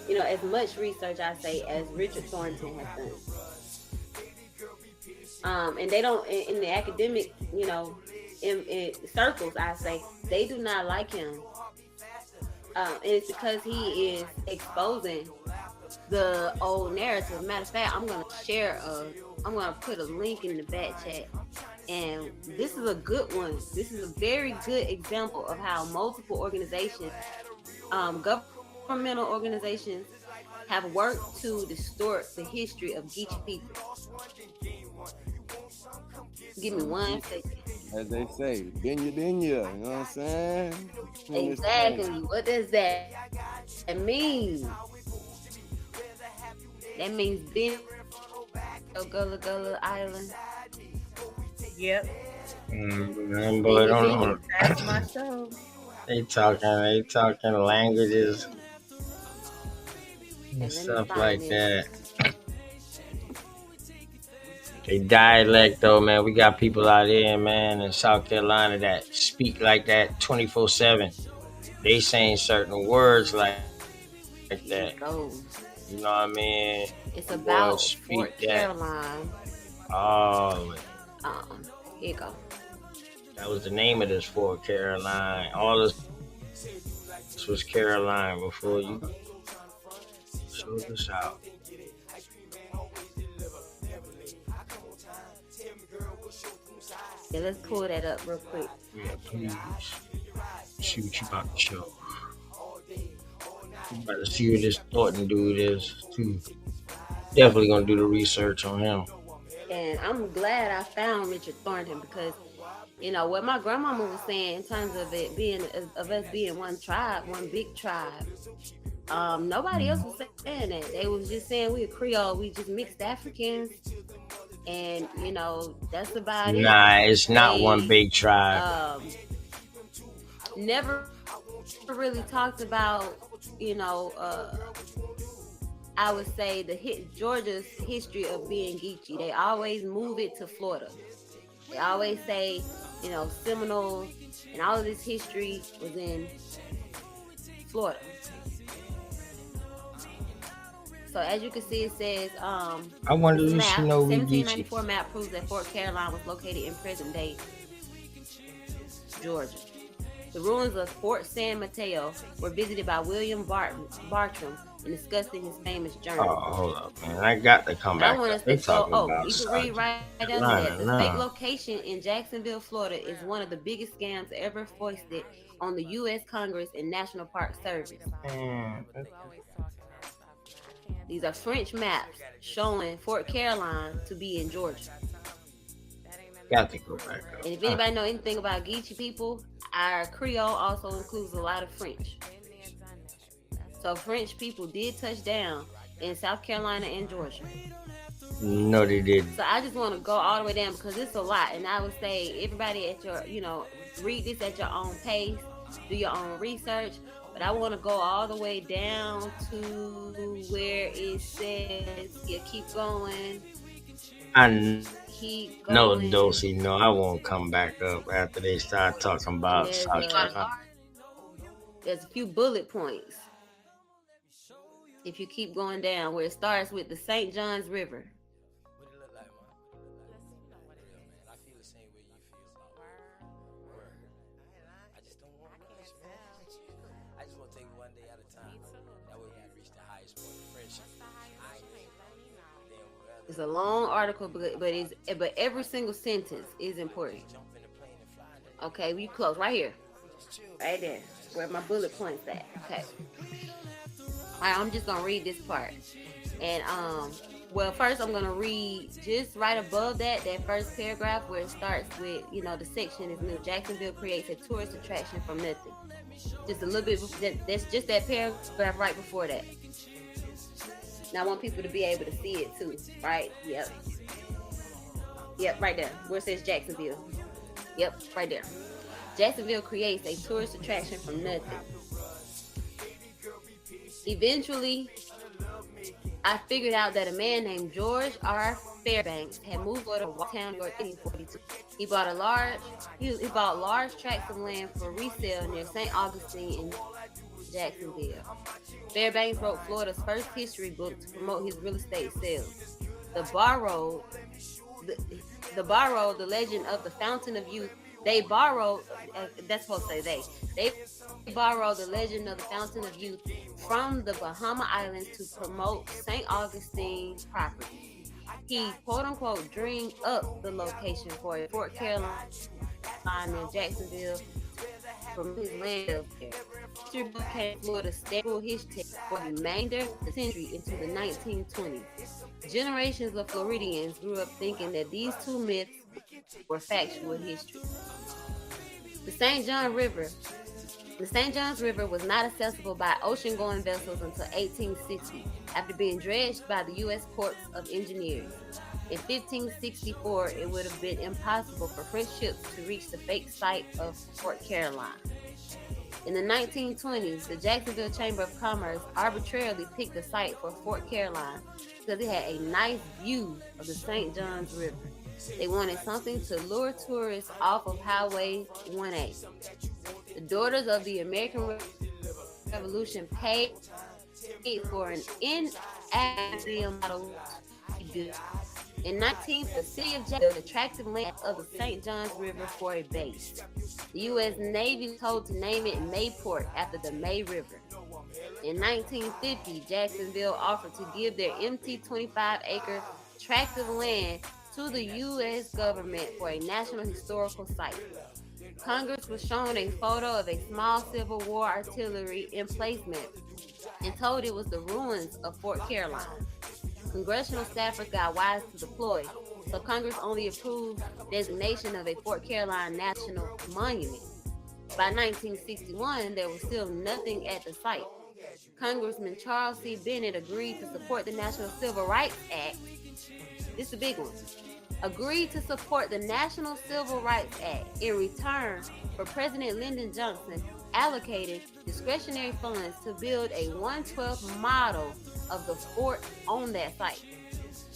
you know, as much research, I say, as Richard Thornton has done. And they don't, in the academic, you know, in circles, I say, they do not like him. And it's because he is exposing the old narrative. Matter of fact, I'm going to put a link in the back chat. And this is a good one. This is a very good example of how multiple organizations, governmental organizations, have worked to distort the history of Geechee people. Give me 1 second. As they say, binya, you know what I'm saying? Exactly. What does that mean? That means Ben Gullah Gullah Island. Yep. Boy, don't That's my show. They talking languages and stuff like that. They dialect though, man. We got people out here, man, in South Carolina that speak like that 24/7. They saying certain words like that. You know what I mean? It's about Fort Caroline. Oh, here you go. That was the name of this Fort Caroline. All this was Caroline before you showed this out. Yeah, let's pull that up real quick. Yeah, please. See what you about to show. I'm about to see who this Thornton dude is, too. Definitely gonna do the research on him. And I'm glad I found Richard Thornton because, you know, what my grandmama was saying in terms of it being, of us being one tribe, one big tribe. Nobody else was saying that. They was just saying we a Creole, we just mixed Africans. And, you know, that's about it. Nah, it's not one big tribe. Never really talked about, you know, I would say Georgia's history of being Geechee. They always move it to Florida. They always say, you know, Seminoles and all of this history was in Florida. So as you can see, it says, I wonder if she know we 1794 map proves that Fort Caroline was located in present-day Georgia. The ruins of Fort San Mateo were visited by William Bartram and discussed in his famous journal. Oh, hold up, man. I got to come back. I want us They to go. talking about You can read right down to that. The fake location in Jacksonville, Florida, is one of the biggest scams ever foisted on the U.S. Congress and National Park Service. These are French maps showing Fort Caroline to be in Georgia. Got to go back up. And if anybody know anything about Geechee people, our Creole also includes a lot of French. So French people did touch down in South Carolina and Georgia. No, they didn't. So I just want to go all the way down because it's a lot. And I would say everybody at your, read this at your own pace, do your own research. But I want to go all the way down to where it says, keep going. Keep going. No, Dosey, no, I won't come back up after they start talking about South Carolina. There's a few bullet points. If you keep going down, where it starts with the St. Johns River. It's a long article, but every single sentence is important. Okay, we close right here, right there, where my bullet points at. Okay. All right, I'm just gonna read this part, and well, first I'm gonna read just right above that first paragraph where it starts with, the section is new. Jacksonville creates a tourist attraction from nothing. Just a little bit. That's just that paragraph right before that. Now I want people to be able to see it too, right? Yep, right there, where it says Jacksonville. Yep, right there. Jacksonville creates a tourist attraction from nothing. Eventually, I figured out that a man named George R. Fairbanks had moved to Town, York, in 1842. He bought large tracts of land for resale near St. Augustine in Jacksonville. Fairbanks wrote Florida's first history book to promote his real estate sales. The borrowed the legend of the Fountain of Youth. They borrowed, that's supposed to say they borrowed the legend of the Fountain of Youth from the Bahama Islands to promote St. Augustine's property. He, quote unquote, dreamed up the location for a Fort Carolina in Jacksonville from his land up there. History became Florida's staple history for the remainder of the century into the 1920s. Generations of Floridians grew up thinking that these two myths were factual history. The St. Johns River was not accessible by ocean-going vessels until 1860, after being dredged by the U.S. Corps of Engineers. In 1564, it would have been impossible for French ships to reach the fake site of Fort Caroline. In the 1920s, the Jacksonville Chamber of Commerce arbitrarily picked the site for Fort Caroline because it had a nice view of the St. Johns River. They wanted something to lure tourists off of Highway 1A. The Daughters of the American Revolution paid for an in-axiom model. In 19th, the city of Jacksonville attracted land of the St. Johns River for a base. The U.S. Navy was told to name it Mayport after the May River. In 1950, Jacksonville offered to give their empty 25-acre tract of land to the U.S. government for a national historical site. Congress was shown a photo of a small Civil War artillery emplacement and told it was the ruins of Fort Caroline. Congressional staffers got wise to deploy, so Congress only approved designation of a Fort Caroline National Monument. By 1961, there was still nothing at the site. Congressman Charles C. Bennett agreed to support the National Civil Rights Act. This is a big one. Agreed to support the National Civil Rights Act in return for President Lyndon Johnson allocated discretionary funds to build a 1/12 model of the fort on that site.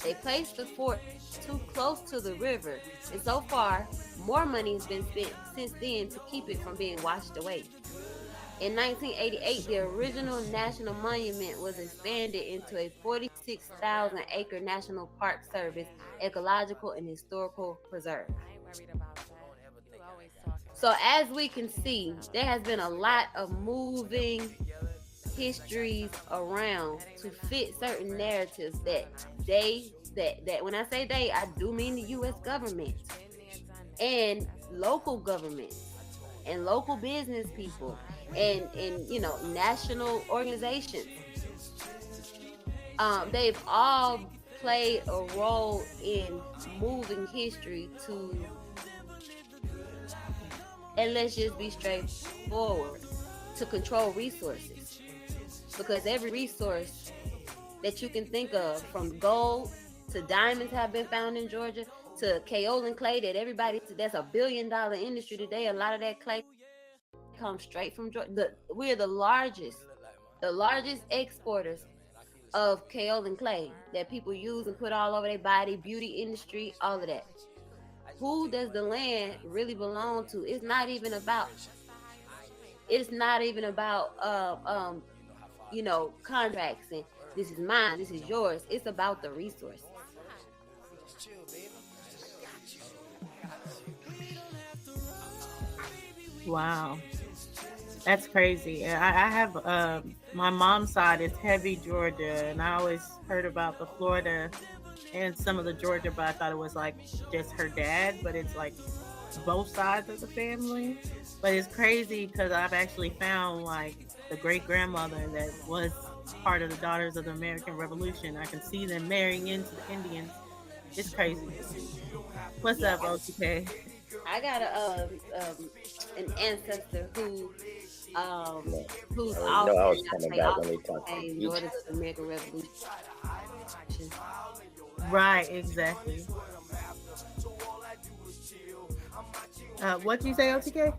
They placed the fort too close to the river, and so far, more money has been spent since then to keep it from being washed away. In 1988, the original national monument was expanded into a 46,000-acre National Park Service ecological and historical preserve. So as we can see, there has been a lot of moving histories around to fit certain narratives that when I say they, I do mean the U.S. government and local governments and local business people and national organizations. They've all played a role in moving history to, and let's just be straightforward, to control resources. Because every resource that you can think of, from gold to to diamonds have been found in Georgia, to kaolin clay that that's a $1 billion industry today. A lot of that clay comes straight from Georgia. We're the largest exporters of kaolin clay that people use and put all over their body, beauty industry, all of that. Who does the land really belong to? It's not even about contracts and this is mine, this is yours. It's about the resources. Wow, that's crazy. I have my mom's side is heavy Georgia, and I always heard about the Florida and some of the Georgia, but I thought it was like just her dad, but it's like both sides of the family. But it's crazy because I've actually found like the great grandmother that was part of the Daughters of the American Revolution. I can see them marrying into the Indians. It's crazy. What's up, OTK? I got an ancestor who's also I was coming back when they talked Daughters of the American Revolution. Right, exactly. What you say, OTK?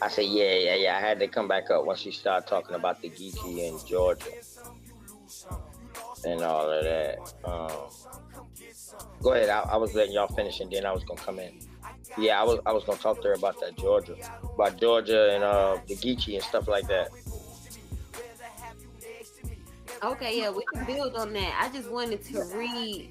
I said, yeah. I had to come back up once you start talking about the Geechee in Georgia and all of that. Go ahead. I was letting y'all finish, and then I was gonna come in. Yeah, I was gonna talk to her about that Georgia and the Geechee and stuff like that. Okay, yeah, we can build on that. I just wanted to read,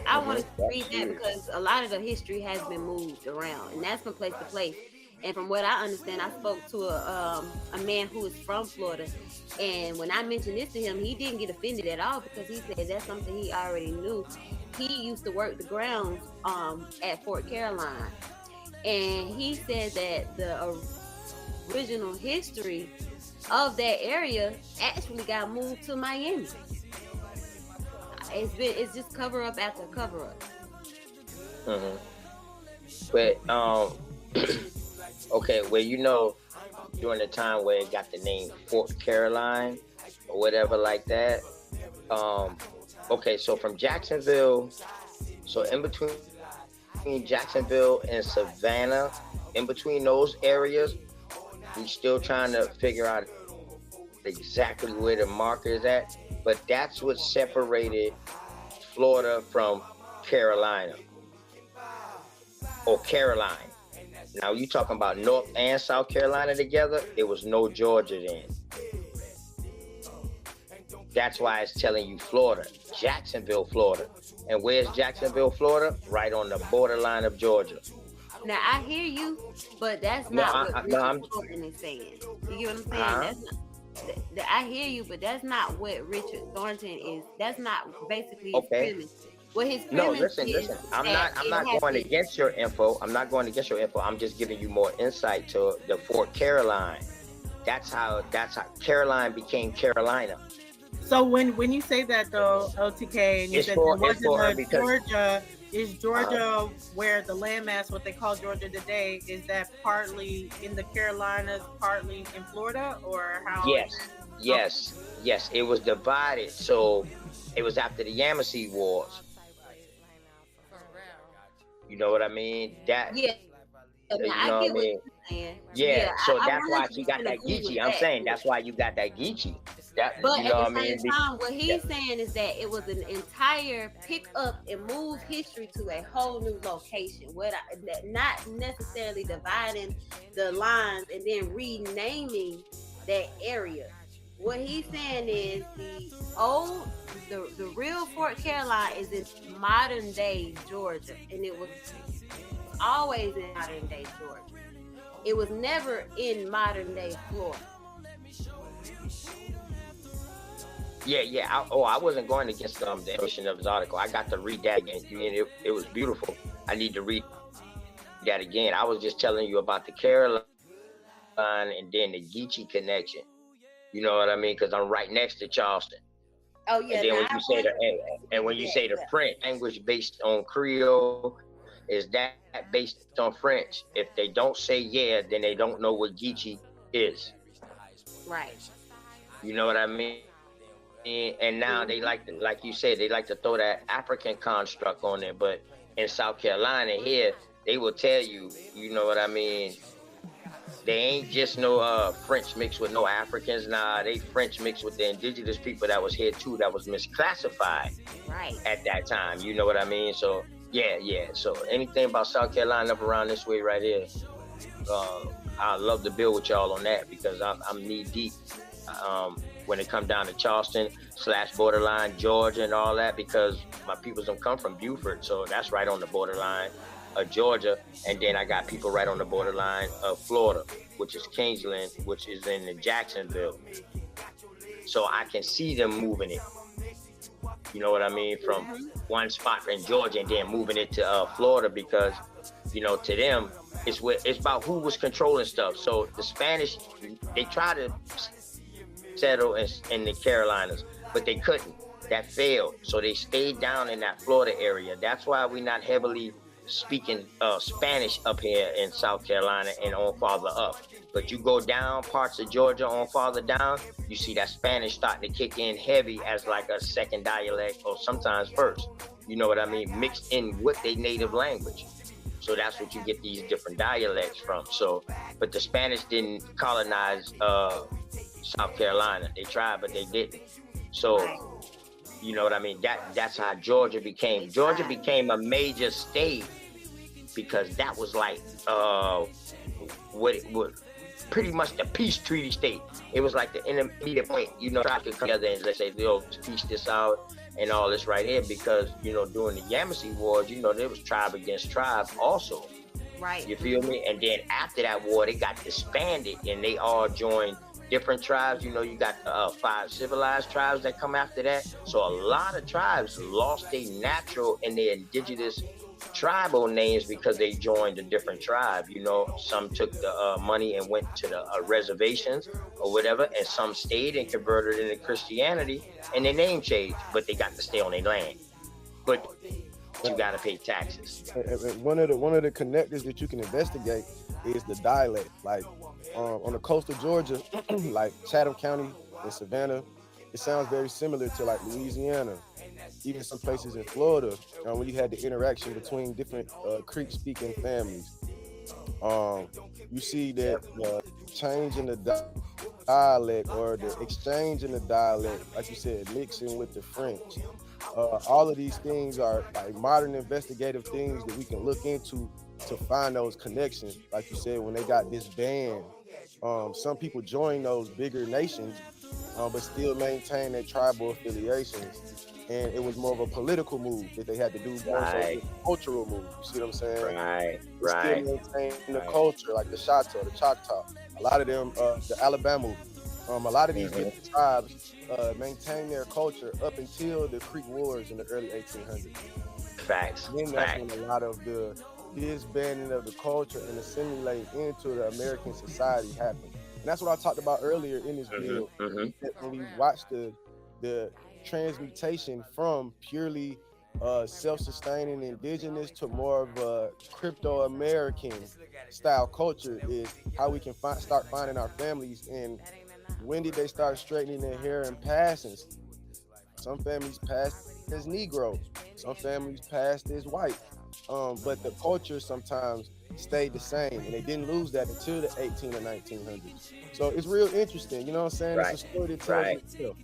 I wanted to read that because a lot of the history has been moved around, and that's from place to place. And from what I understand, I spoke to a man who is from Florida, and when I mentioned this to him, he didn't get offended at all because he said that's something he already knew. He used to work the grounds at Fort Caroline, and he said that the original history of that area actually got moved to Miami. It's just cover up after cover up. But okay, well, during the time where it got the name Fort Caroline or whatever like that. Okay, so from Jacksonville, so in between Jacksonville and Savannah, in between those areas, we still trying to figure out exactly where the marker is at, but that's what separated Florida from Carolina or Caroline. Now you talking about North and South Carolina together, it was no Georgia then. That's why it's telling you Florida, Jacksonville, Florida. And where's Jacksonville, Florida? Right on the borderline of Georgia. Now I hear you, but that's not what Richard Thornton is saying. You get what I'm saying? That's not. I hear you, but that's not what Richard Thornton is. That's not basically his premise. What his premise listen. I'm not going against your info. I'm not going against your info. I'm just giving you more insight to the Fort Caroline. That's how Caroline became Carolina. So when you say that though, OTK, and you said Georgia, is Georgia where the landmass, what they call Georgia today, is that partly in the Carolinas, partly in Florida, or how? Yes. It was divided. So it was after the Yamasee Wars. You know what I mean? So that's why she got that Geechee. I'm saying that's why you got that Geechee. But at the same time, what he's saying is that it was an entire pick up and move history to a whole new location. Not necessarily dividing the lines and then renaming that area. What he's saying is the real Fort Caroline is in modern day Georgia, and it was always in modern day Georgia. It was never in modern day Florida. I wasn't going against the edition of his article. I got to read that again. I mean, it was beautiful. I need to read that again. I was just telling you about the Caroline and then the Geechee connection. You know what I mean? Because I'm right next to Charleston. Oh yeah. And then when you say the French language based on Creole, is that based on French? If they don't say then they don't know what Geechee is. Right. You know what I mean? And now they like to, like you said, they like to throw that African construct on there. But in South Carolina here, they will tell you, you know what I mean? They ain't just no French mixed with no Africans. Nah, they French mixed with the indigenous people that was here too, that was misclassified at that time. You know what I mean? So yeah. So anything about South Carolina up around this way right here, I'd love to build with y'all on that, because I'm knee deep when it comes down to Charleston / borderline Georgia and all that, because my people don't come from Beaufort, so that's right on the borderline of Georgia. And then I got people right on the borderline of Florida, which is Kingsland, which is in the Jacksonville. So I can see them moving it. You know what I mean? From one spot in Georgia and then moving it to Florida, because, you know, to them, it's about who was controlling stuff. So the Spanish, they tried to settle in the Carolinas, but they couldn't. That failed. So they stayed down in that Florida area. That's why we're not heavily speaking Spanish up here in South Carolina and on farther up. But you go down parts of Georgia on farther down, you see that Spanish starting to kick in heavy as like a second dialect, or sometimes first. You know what I mean? Mixed in with their native language. So that's what you get these different dialects from. So, but the Spanish didn't colonize South Carolina. They tried, but they didn't. So, you know what I mean? That's how Georgia became. Georgia became a major state because that was like what pretty much the peace treaty state. It was like the intermediate point. You know, try to come together and let's say, yo, peace this out and all this right here, because, you know, during the Yamasee Wars, you know, there was tribe against tribe also. Right. You feel me? And then after that war, they got disbanded and they all joined different tribes. You know, you got 5 civilized tribes that come after that. So a lot of tribes lost their natural and their indigenous tribal names because they joined a different tribe. You know, some took the money and went to the reservations or whatever, and some stayed and converted into Christianity and their name changed, but they got to stay on their land. But you got to pay taxes. And one of the connectors that you can investigate is the dialect. Like on the coast of Georgia, like Chatham County and Savannah, it sounds very similar to like Louisiana, even some places in Florida, when you had the interaction between different Creek-speaking families. You see that change in the dialect, or the exchange in the dialect, like you said, mixing with the French. All of these things are like modern investigative things that we can look into to find those connections. Like you said, when they got disbanded, some people join those bigger nations, but still maintain their tribal affiliations. And it was more of a political move that they had to do, more so than a cultural move. You see what I'm saying? Right. Still maintain the culture, like the Choctaw, the Choctaw. A lot of them, the Alabama, a lot of these different tribes maintain their culture up until the Creek Wars in the early 1800s. Facts. Then that's when a lot of the disbanding of the culture and assimilating into the American society happened. And that's what I talked about earlier in this video. When we watched the transmutation from purely self-sustaining indigenous to more of a crypto-American style culture, is how we can start finding our families. And when did they start straightening their hair and passing? Some families passed as Negro, some families passed as white, but the culture sometimes stayed the same, and they didn't lose that until the 18 or 1900s. So it's real interesting, you know what I'm saying? It's a story that tells itself.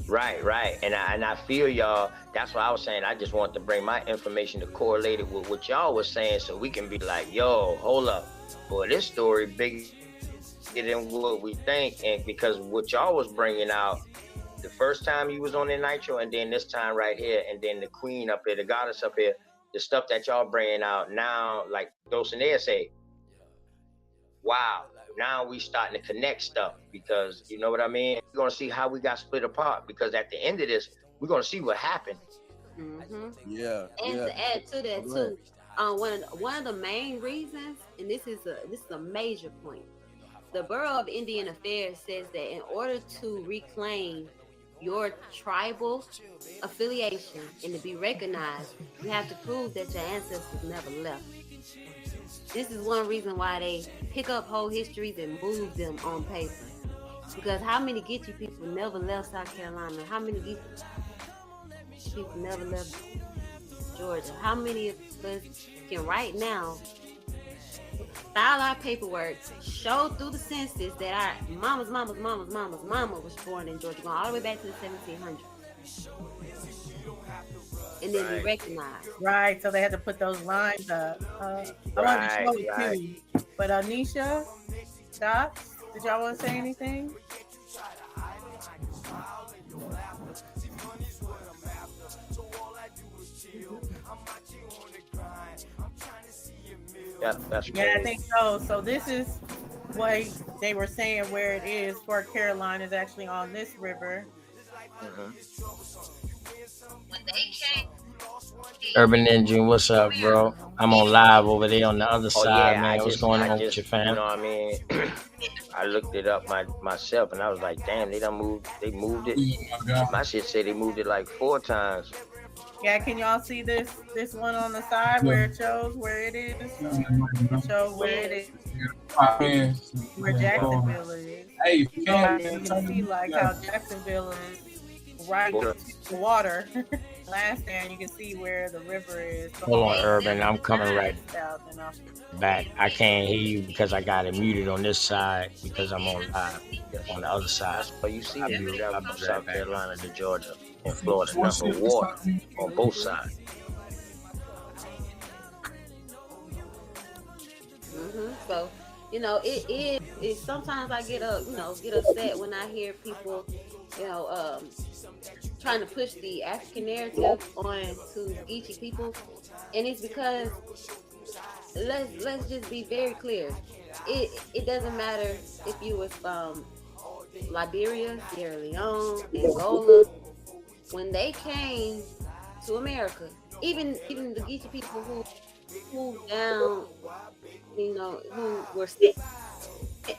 Right. And I feel y'all. That's what I was saying. I just want to bring my information to correlate it with what y'all was saying, so we can be like, yo, hold up. Boy, this story bigger than what we think. And because what y'all was bringing out the first time you was on the Nitro, and then this time right here, and then the queen up here, the goddess up here, the stuff that y'all bringing out now, like Dulcinea say, wow. Now we starting to connect stuff, because you know what I mean? We're going to see how we got split apart, because at the end of this, we're going to see what happened. Yeah. And to add to that too, one of the main reasons, and this is a major point, the Bureau of Indian Affairs says that in order to reclaim your tribal affiliation and to be recognized, you have to prove that your ancestors never left. This is one reason why they pick up whole histories and move them on paper. Because how many Geechee people never left South Carolina? How many Geechee people never left Georgia? How many of us can right now file our paperwork, show through the census that our mama was born in Georgia, going all the way back to the 1700s? And then we recognize. Right, so they had to put those lines up. I wanted to show it too. But Anisha, Dots, did y'all want to say anything? Yeah, that's Yeah, I crazy. think so. So this is what they were saying where it is. Fort Caroline is actually on this river. Urban Engine, what's up, bro? I'm on live over there on the other Oh side, yeah, man. What's going on with your you fam? know what I mean? I looked it up myself and I was like, damn, they moved it. My shit say they moved it like 4 times. Yeah, can y'all see this one on the side where it shows where it is? It shows where it is. Where Jacksonville is. Hey, you can see like how Jacksonville is right to the water. Last there, and you can see where the river is. Hold on, Urban. I'm coming right back. I can't hear you because I got it muted on this side because I'm on live on the other side. But you see that you got from South Carolina to Georgia and Florida, number water on both sides. So, you know, it sometimes I get upset when I hear people, trying to push the African narrative on to Geechee people, and it's because let's just be very clear. It doesn't matter if you was from Liberia, Sierra Leone, Angola. When they came to America, even the Geechee people who moved down, who were sent,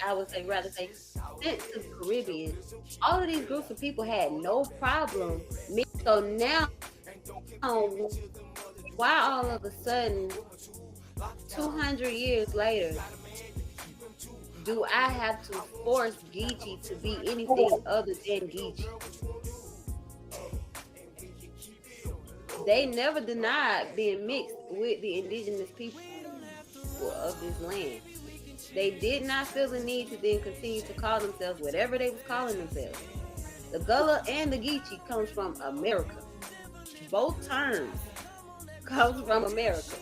I would say sent to the Caribbean, all of these groups of people had no problem. So now, why all of a sudden, 200 years later, do I have to force Geechee to be anything other than Geechee? They never denied being mixed with the indigenous people of this land. They did not feel the need to then continue to call themselves whatever they was calling themselves. The Gullah and the Geechee comes from America. Both terms comes from America.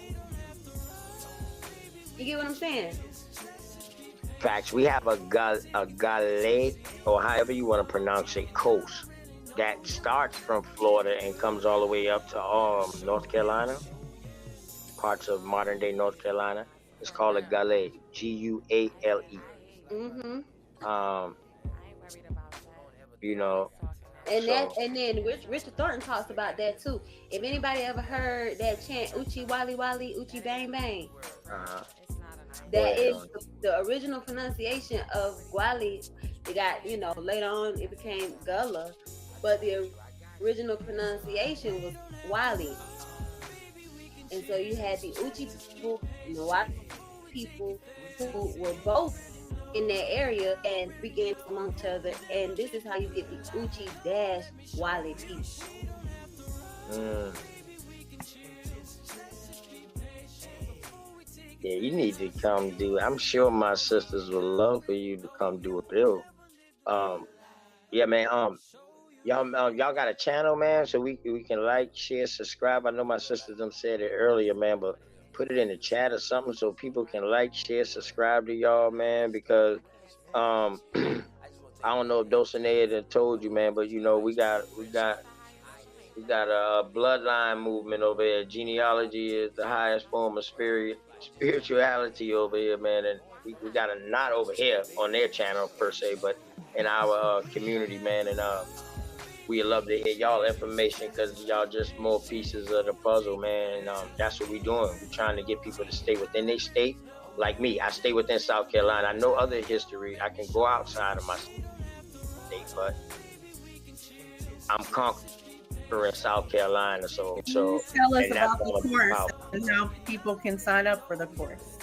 You get what I'm saying? Facts. We have a Gale, or however you want to pronounce it, coast that starts from Florida and comes all the way up to North Carolina, parts of modern day North Carolina. It's called a Gale, Guale. And then Richard Thornton talks about that too. If anybody ever heard that chant Uchi Wali Wali Uchi Bang Bang, that is the original pronunciation of Gwali. It got, later on it became Gullah, but the original pronunciation was Wali. And so you had the Uchi people and the Wali people who were both in that area and began to among each other. And this is how you get the Uchi Wali people. Yeah, you need to come do. I'm sure my sisters would love for you to come do a bill. Yeah, man. Y'all got a channel, man, so we can like, share, subscribe. I know my sisters them said it earlier, man, but put it in the chat or something so people can like, share, subscribe to y'all, man. Because I don't know if Dulcinea had told you, man, but we got a bloodline movement over here. Genealogy is the highest form of spirituality over here, man, and we got a not over here on their channel per se, but in our community, man, and we love to hear y'all information because y'all just more pieces of the puzzle, man. And that's what we're doing. We're trying to get people to stay within their state. Like me, I stay within South Carolina. I know other history. I can go outside of my state, but I'm conquering South Carolina. So tell us about the course and how people can sign up for the course.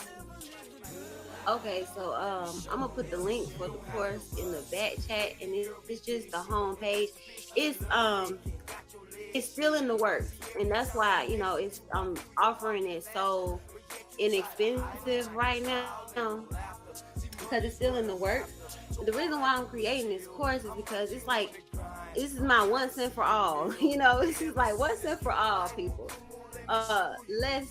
Okay, so I'm gonna put the link for the course in the back chat, and it's just the home page. It's still in the works, and that's why it's offering it so inexpensive right now because it's still in the works. The reason why I'm creating this course is because it's like this is my one cent for all. This is like one cent for all people. Let's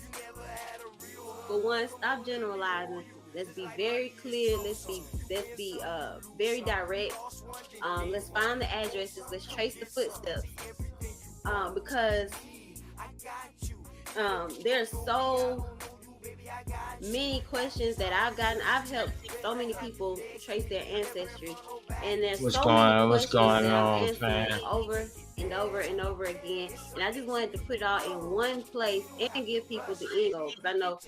for one stop generalizing. Let's be very clear. Let's be very direct. Let's find the addresses. Let's trace the footsteps. Because there's so many questions that I've gotten. I've helped so many people trace their ancestry, and there's What's so going many on? What's questions going that I'm on, answering fam? over and over and over again. And I just wanted to put it all in one place and give people the end goal, because I know,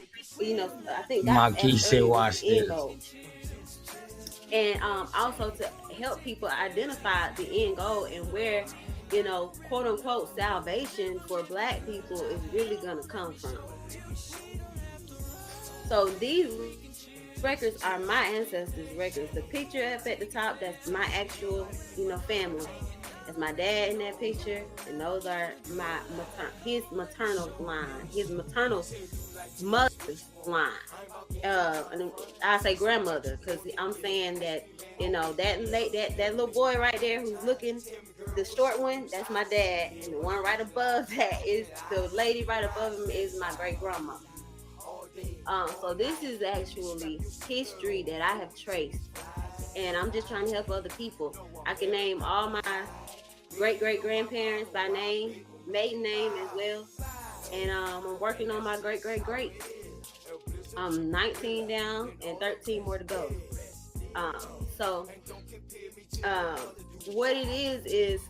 I think that's Marquis said, watch the end this. goal. And also to help people identify the end goal and where, quote unquote, salvation for Black people is really gonna come from. So these records are my ancestors' records. The picture up at the top, that's my actual, family. That's my dad in that picture, and those are his maternal line, his maternal mother's line. And I say grandmother because I'm saying that that little boy right there who's looking, the short one, that's my dad, and the one right above that is the lady right above him is my great grandma. So this is actually history that I have traced, and I'm just trying to help other people. I can name all my great-great-grandparents by name, maiden name as well, and I'm working on my great-great-great. 19 down and 13 more to go. What it is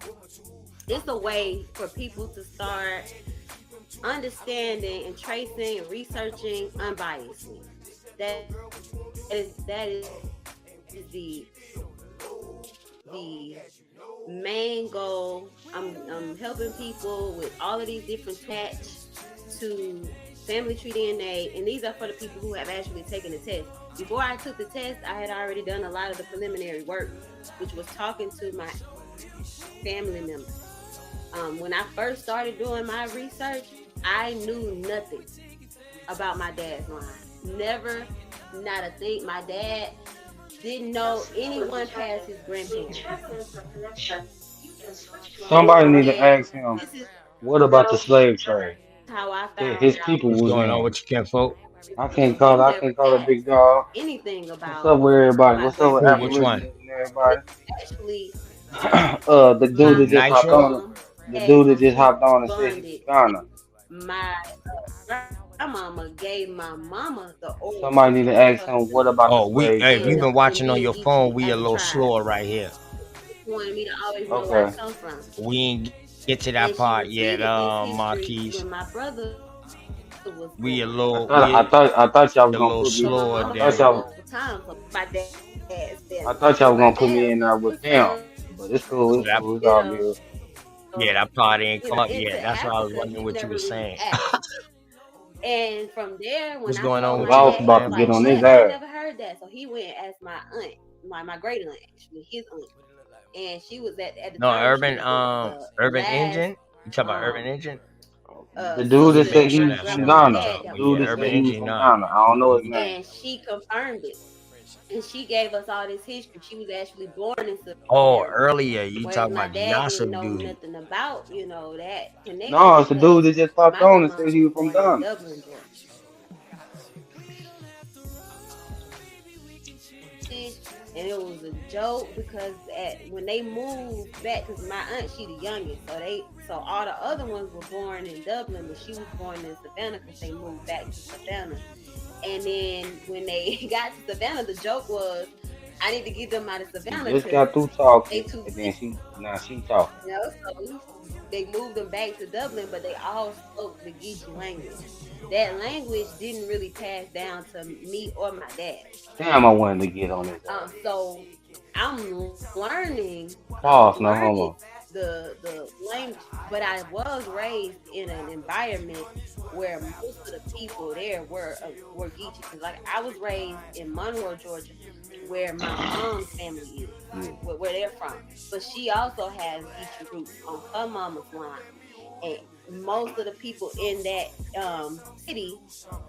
it's a way for people to start understanding and tracing and researching unbiasedly. That is the main goal. I'm helping people with all of these different attached to Family Tree DNA, and these are for the people who have actually taken the test. Before I took the test, I had already done a lot of the preliminary work, which was talking to my family members. When I first started doing my research, I knew nothing about my dad's line. Never, not a thing. My dad didn't know anyone past his grandparents. Somebody need to ask him, what about the slave trade? How I that found his out people What's was going on in? with you, Kinfolk? I can't call the big dog. anything What's about up with everybody? my What's up with Who? Afro Which one? and everybody? actually The dude that just hopped Nitro? on. The dude that just hopped on and said he's from bonded. Ghana. My grandmama gave my mama the old Somebody need to ask him, what about the Oh, slave if you've trade? been watching on your Indian phone, we a as a little tribe. slower right here. Wanted me to always know where I Okay. come from. We ain't get to that And she part yet, repeated this history Marquis. when my brother was We a born. little, I thought y'all was a gonna little put me. My slower mama I thought than. y'all. multiple times, so my dad said I thought y'all was my gonna put me dad in there with them. But it's cool. It's That, cool. It's you all know, good. yeah, that part ain't come up into yet. That's why I was Africa, wondering he what you never were really saying. asked. And from there, when What's I going on told Cause with my I you, was dad, he about was to fam? get like, on his "What? I ass. never heard that." So he went and asked my aunt, my great aunt, actually, his aunt, and she was at the No, time she was the Urban last Engine. You talking about Urban Engine? The dude that He sister said that he mentioned my was that from before in grandmama the Ghana. had talk, The that but was dude yeah, that Urban said enslaved, he was Engine, from nah. Ghana. I don't know his name. and she confirmed it. And she gave us all this history. She was actually born in Oh, Savannah, earlier you whereas talking my about the dad didn't Yasser know dude. nothing about, that connection No, it's the dude because that just popped my on and grandma said he was was from born in Ghana. Dublin, Georgia. And it was a joke because when they moved back, because my aunt, she the youngest, so all the other ones were born in Dublin, but she was born in Savannah because they moved back to Savannah. And then when they got to Savannah, the joke was, I need to get them out of She Savannah just because got through they talking, too and sick. then now she talking. So they moved them back to Dublin, but they all spoke the Geechee language. That language didn't really pass down to me or my dad. Damn, I wanted to get on his ass. So I'm learning. Pause, no homo. the language, but I was raised in an environment where most of the people there were Geechee. Cause like I was raised in Monroe, Georgia, where my mom's family is, where they're from. But she also has Geechee roots on her mama's line, and most of the people in that city,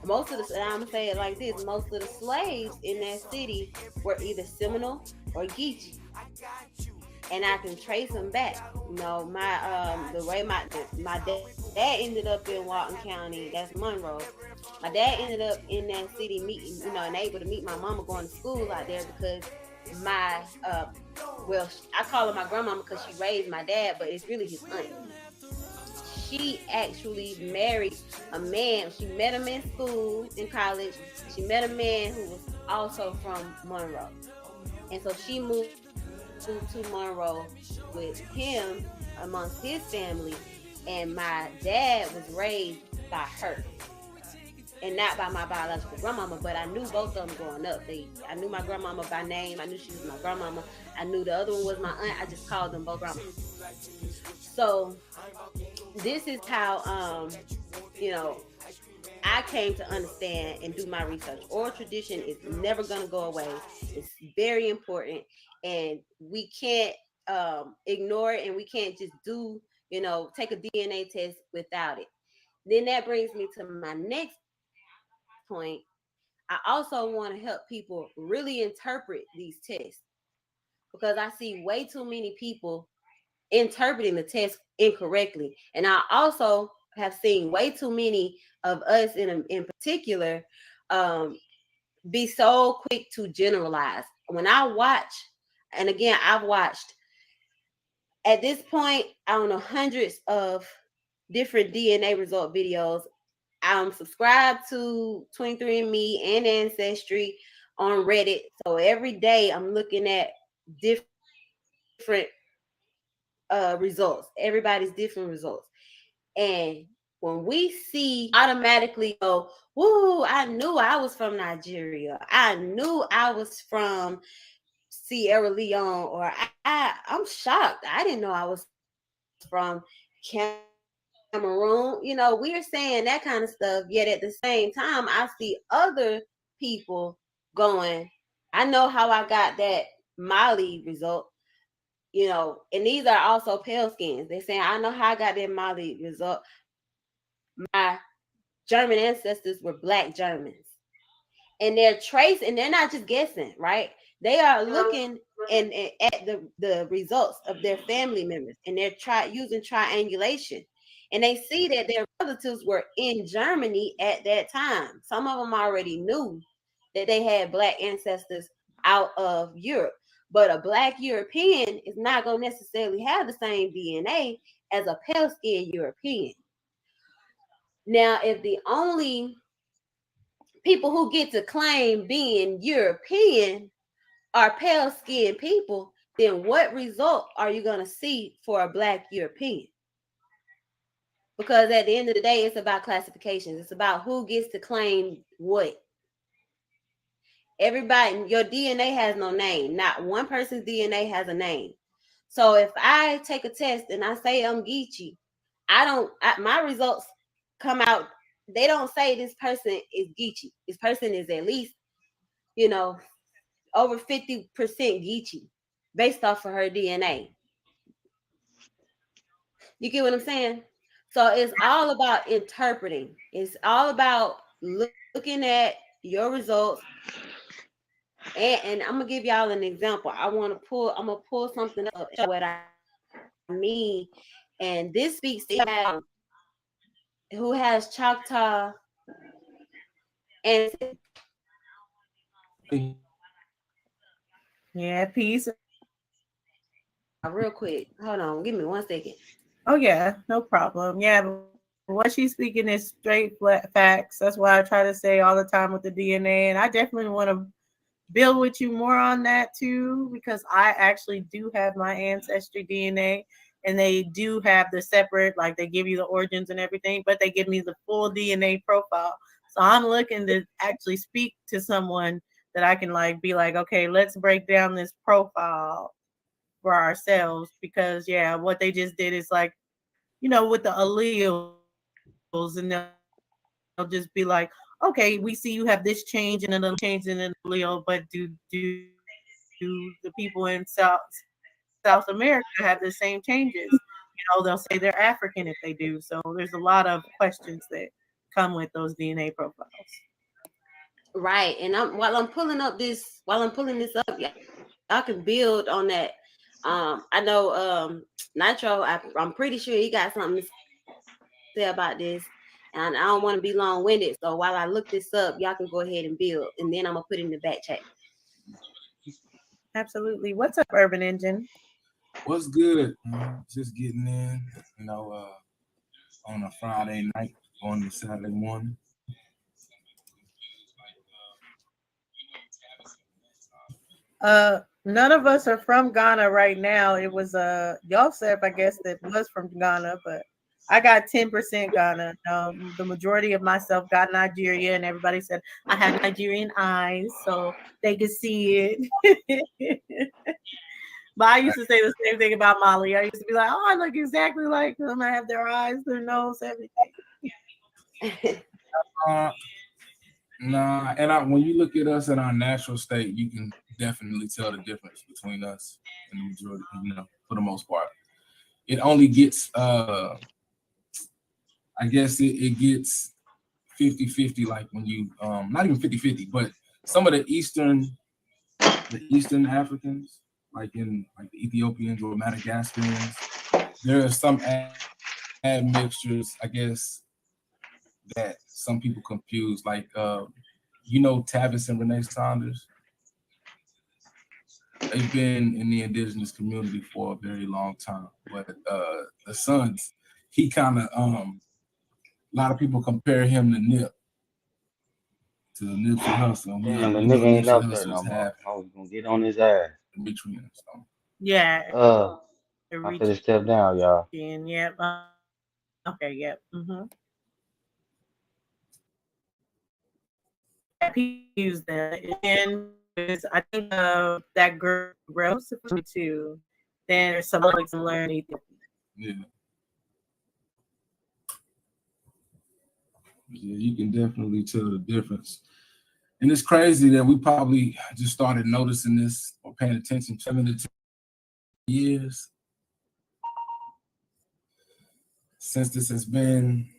I'm gonna say it like this: most of the slaves in that city were either Seminole or Geechee. And I can trace them back. You know, the way my dad ended up in Walton County, that's Monroe. My dad ended up in that city and able to meet my mama going to school out there because I call her my grandmama because she raised my dad, but it's really his aunt. She actually married a man. She met him in school, in college. She met a man who was also from Monroe. And so she moved to Monroe with him amongst his family, and my dad was raised by her and not by my biological grandmama, but I knew both of them growing up. I knew my grandmama by name. I knew she was my grandmama. I knew the other one was my aunt. I just called them both grandma. So this is how I came to understand and do my research. Oral tradition is never going to go away. It's very important, and we can't ignore it, and we can't just take a DNA test without it. Then that brings me to my next point. I also want to help people really interpret these tests, because I see way too many people interpreting the test incorrectly. And I also have seen way too many of us in particular be so quick to generalize. When I watch, and again, I've watched at this point, I don't know, hundreds of different DNA result videos. I'm subscribed to 23andMe and Ancestry on Reddit. So every day I'm looking at different results, everybody's different results. And when we see automatically go, woo, I knew I was from Nigeria. I knew I was from Sierra Leone, or I'm shocked. I didn't know I was from Cameroon. We're saying that kind of stuff, yet at the same time, I see other people going, I know how I got that Mali result. And these are also pale skins. They're saying, I know how I got that Mali result. My German ancestors were Black Germans. And they're tracing, and they're not just guessing, right? They are looking at the results of their family members, and they're using triangulation. And they see that their relatives were in Germany at that time. Some of them already knew that they had Black ancestors out of Europe. But a Black European is not going to necessarily have the same DNA as a pale-skinned European. Now, if the only people who get to claim being European are pale-skinned people, then what result are you going to see for a Black European? Because at the end of the day, it's about classifications. It's about who gets to claim what. Everybody, your DNA has no name. Not one person's DNA has a name. So if I take a test and I say I'm Geechee, my results come out, they don't say this person is Geechee. This person is at least, over 50% Geechee based off of her DNA. You get what I'm saying? So it's all about interpreting. It's all about looking at your results. And I'm gonna give y'all an example. I'm gonna pull something up, show what I mean. And this speaks to who has Choctaw and yeah, peace. Real quick. Hold on, give me 1 second. Oh yeah, no problem. Yeah, but what she's speaking is straight flat facts. That's why I try to say all the time with the DNA, and I definitely want to build with you more on that too, because I actually do have my ancestry DNA, and they do have the separate, like they give you the origins and everything, but they give me the full DNA profile. So I'm looking to actually speak to someone that I can be like, okay, let's break down this profile for ourselves, because yeah, what they just did is like, with the alleles, and they'll just be like, okay, we see you have this change and another change in an allele, but do the people in South America have the same changes? They'll say they're African if they do. So there's a lot of questions that come with those DNA profiles. Right. And while I'm pulling this up, y'all can build on that. I know Nitro, I'm pretty sure he got something to say about this. And I don't want to be long-winded. So while I look this up, y'all can go ahead and build. And then I'm going to put it in the back chat. Absolutely. What's up, Urban Engine? What's good? Just getting in, on a Friday night, on the Saturday morning. None of us are from Ghana right now. It was Yosef, I guess, that was from Ghana, but I got 10% Ghana. The majority of myself got Nigeria, and everybody said I had Nigerian eyes, so they could see it. But I used to say the same thing about Molly. I used to be like, oh, I look exactly like them. I have their eyes, their nose, everything. Nah, and when you look at us in our natural state, you can definitely tell the difference between us and the majority, for the most part. It only gets, I guess it gets 50-50, like when you, not even 50-50, but some of the Eastern Africans, like the Ethiopians or Madagascarians, there are some admixtures, I guess, that some people confuse, like Tavis and Renee Saunders. They've been in the indigenous community for a very long time, but the Sons, he kind of a lot of people compare him to Nip, to Nipsey Hussle. Damn, the nigga ain't up there no more. I was gonna get on his ass. Between us, so. Yeah. I'm finna step down, y'all. Yep. Okay. Yep. Use that, and I think that girl too. Then there's some other similarity. Yeah, you can definitely tell the difference. And it's crazy that we probably just started noticing this or paying attention 7 to 10 years since this has been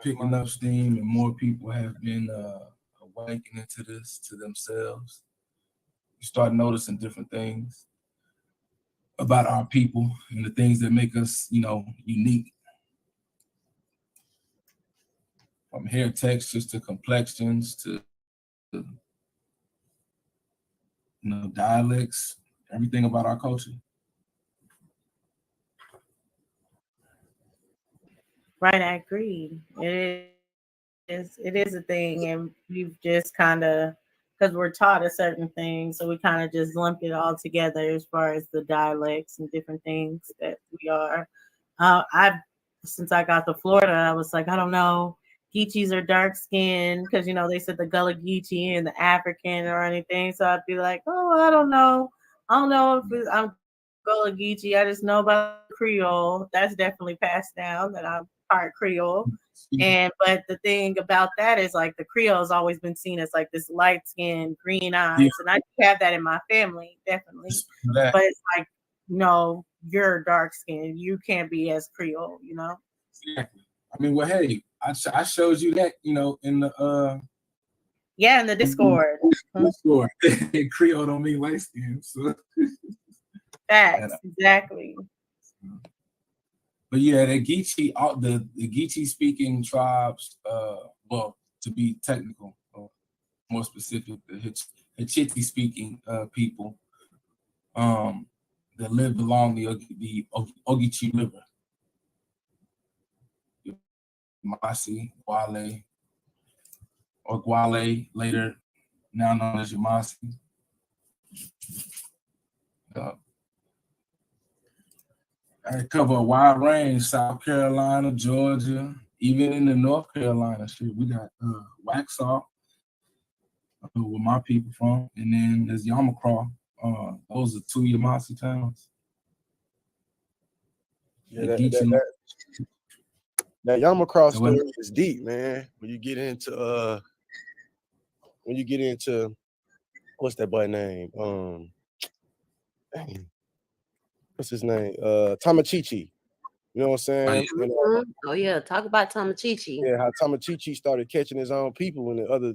picking up steam, and more people have been awakening to this, to themselves. You start noticing different things about our people and the things that make us, unique. From hair textures to complexions to dialects, everything about our culture. Right, I agree. It is a thing, and we've just kind of, because we're taught a certain thing, so we kind of just lumped it all together as far as the dialects and different things that we are. Since I got to Florida, I was like, I don't know, Geechees are dark skinned, because they said the Gullah Geechee and the African or anything. So I'd be like, oh, I don't know if I'm Gullah Geechee. I just know about Creole. That's definitely passed down that I'm part Creole. But the thing about that is, like, the Creole has always been seen as like this light skin, green eyes, and I have that in my family, definitely. But it's like, no, you're dark skinned. You can't be as Creole, Exactly. I mean, well, hey, I showed you that, in the in the Discord. Discord. Creole don't mean light skin, so. Facts, exactly. But yeah, the Geechee, the Geechee speaking tribes, well, to be technical, or more specific, the Hitchiti speaking people, that live along the Ogeechee River. Yamasi, Gwale, or Gwale, later now known as Yamasi. I cover a wide range: South Carolina, Georgia, even in the North Carolina. Shit, we got Waxhaw, where my people from, and then there's Yamacraw Those are two Yamasee towns. Yeah, that Yamacross story is deep, man. When you get into what's that boy name? What's his name? Tamachichi. You know what I'm saying? Oh yeah, talk about Tamachichi. Yeah, how Tamachichi started catching his own people and the other,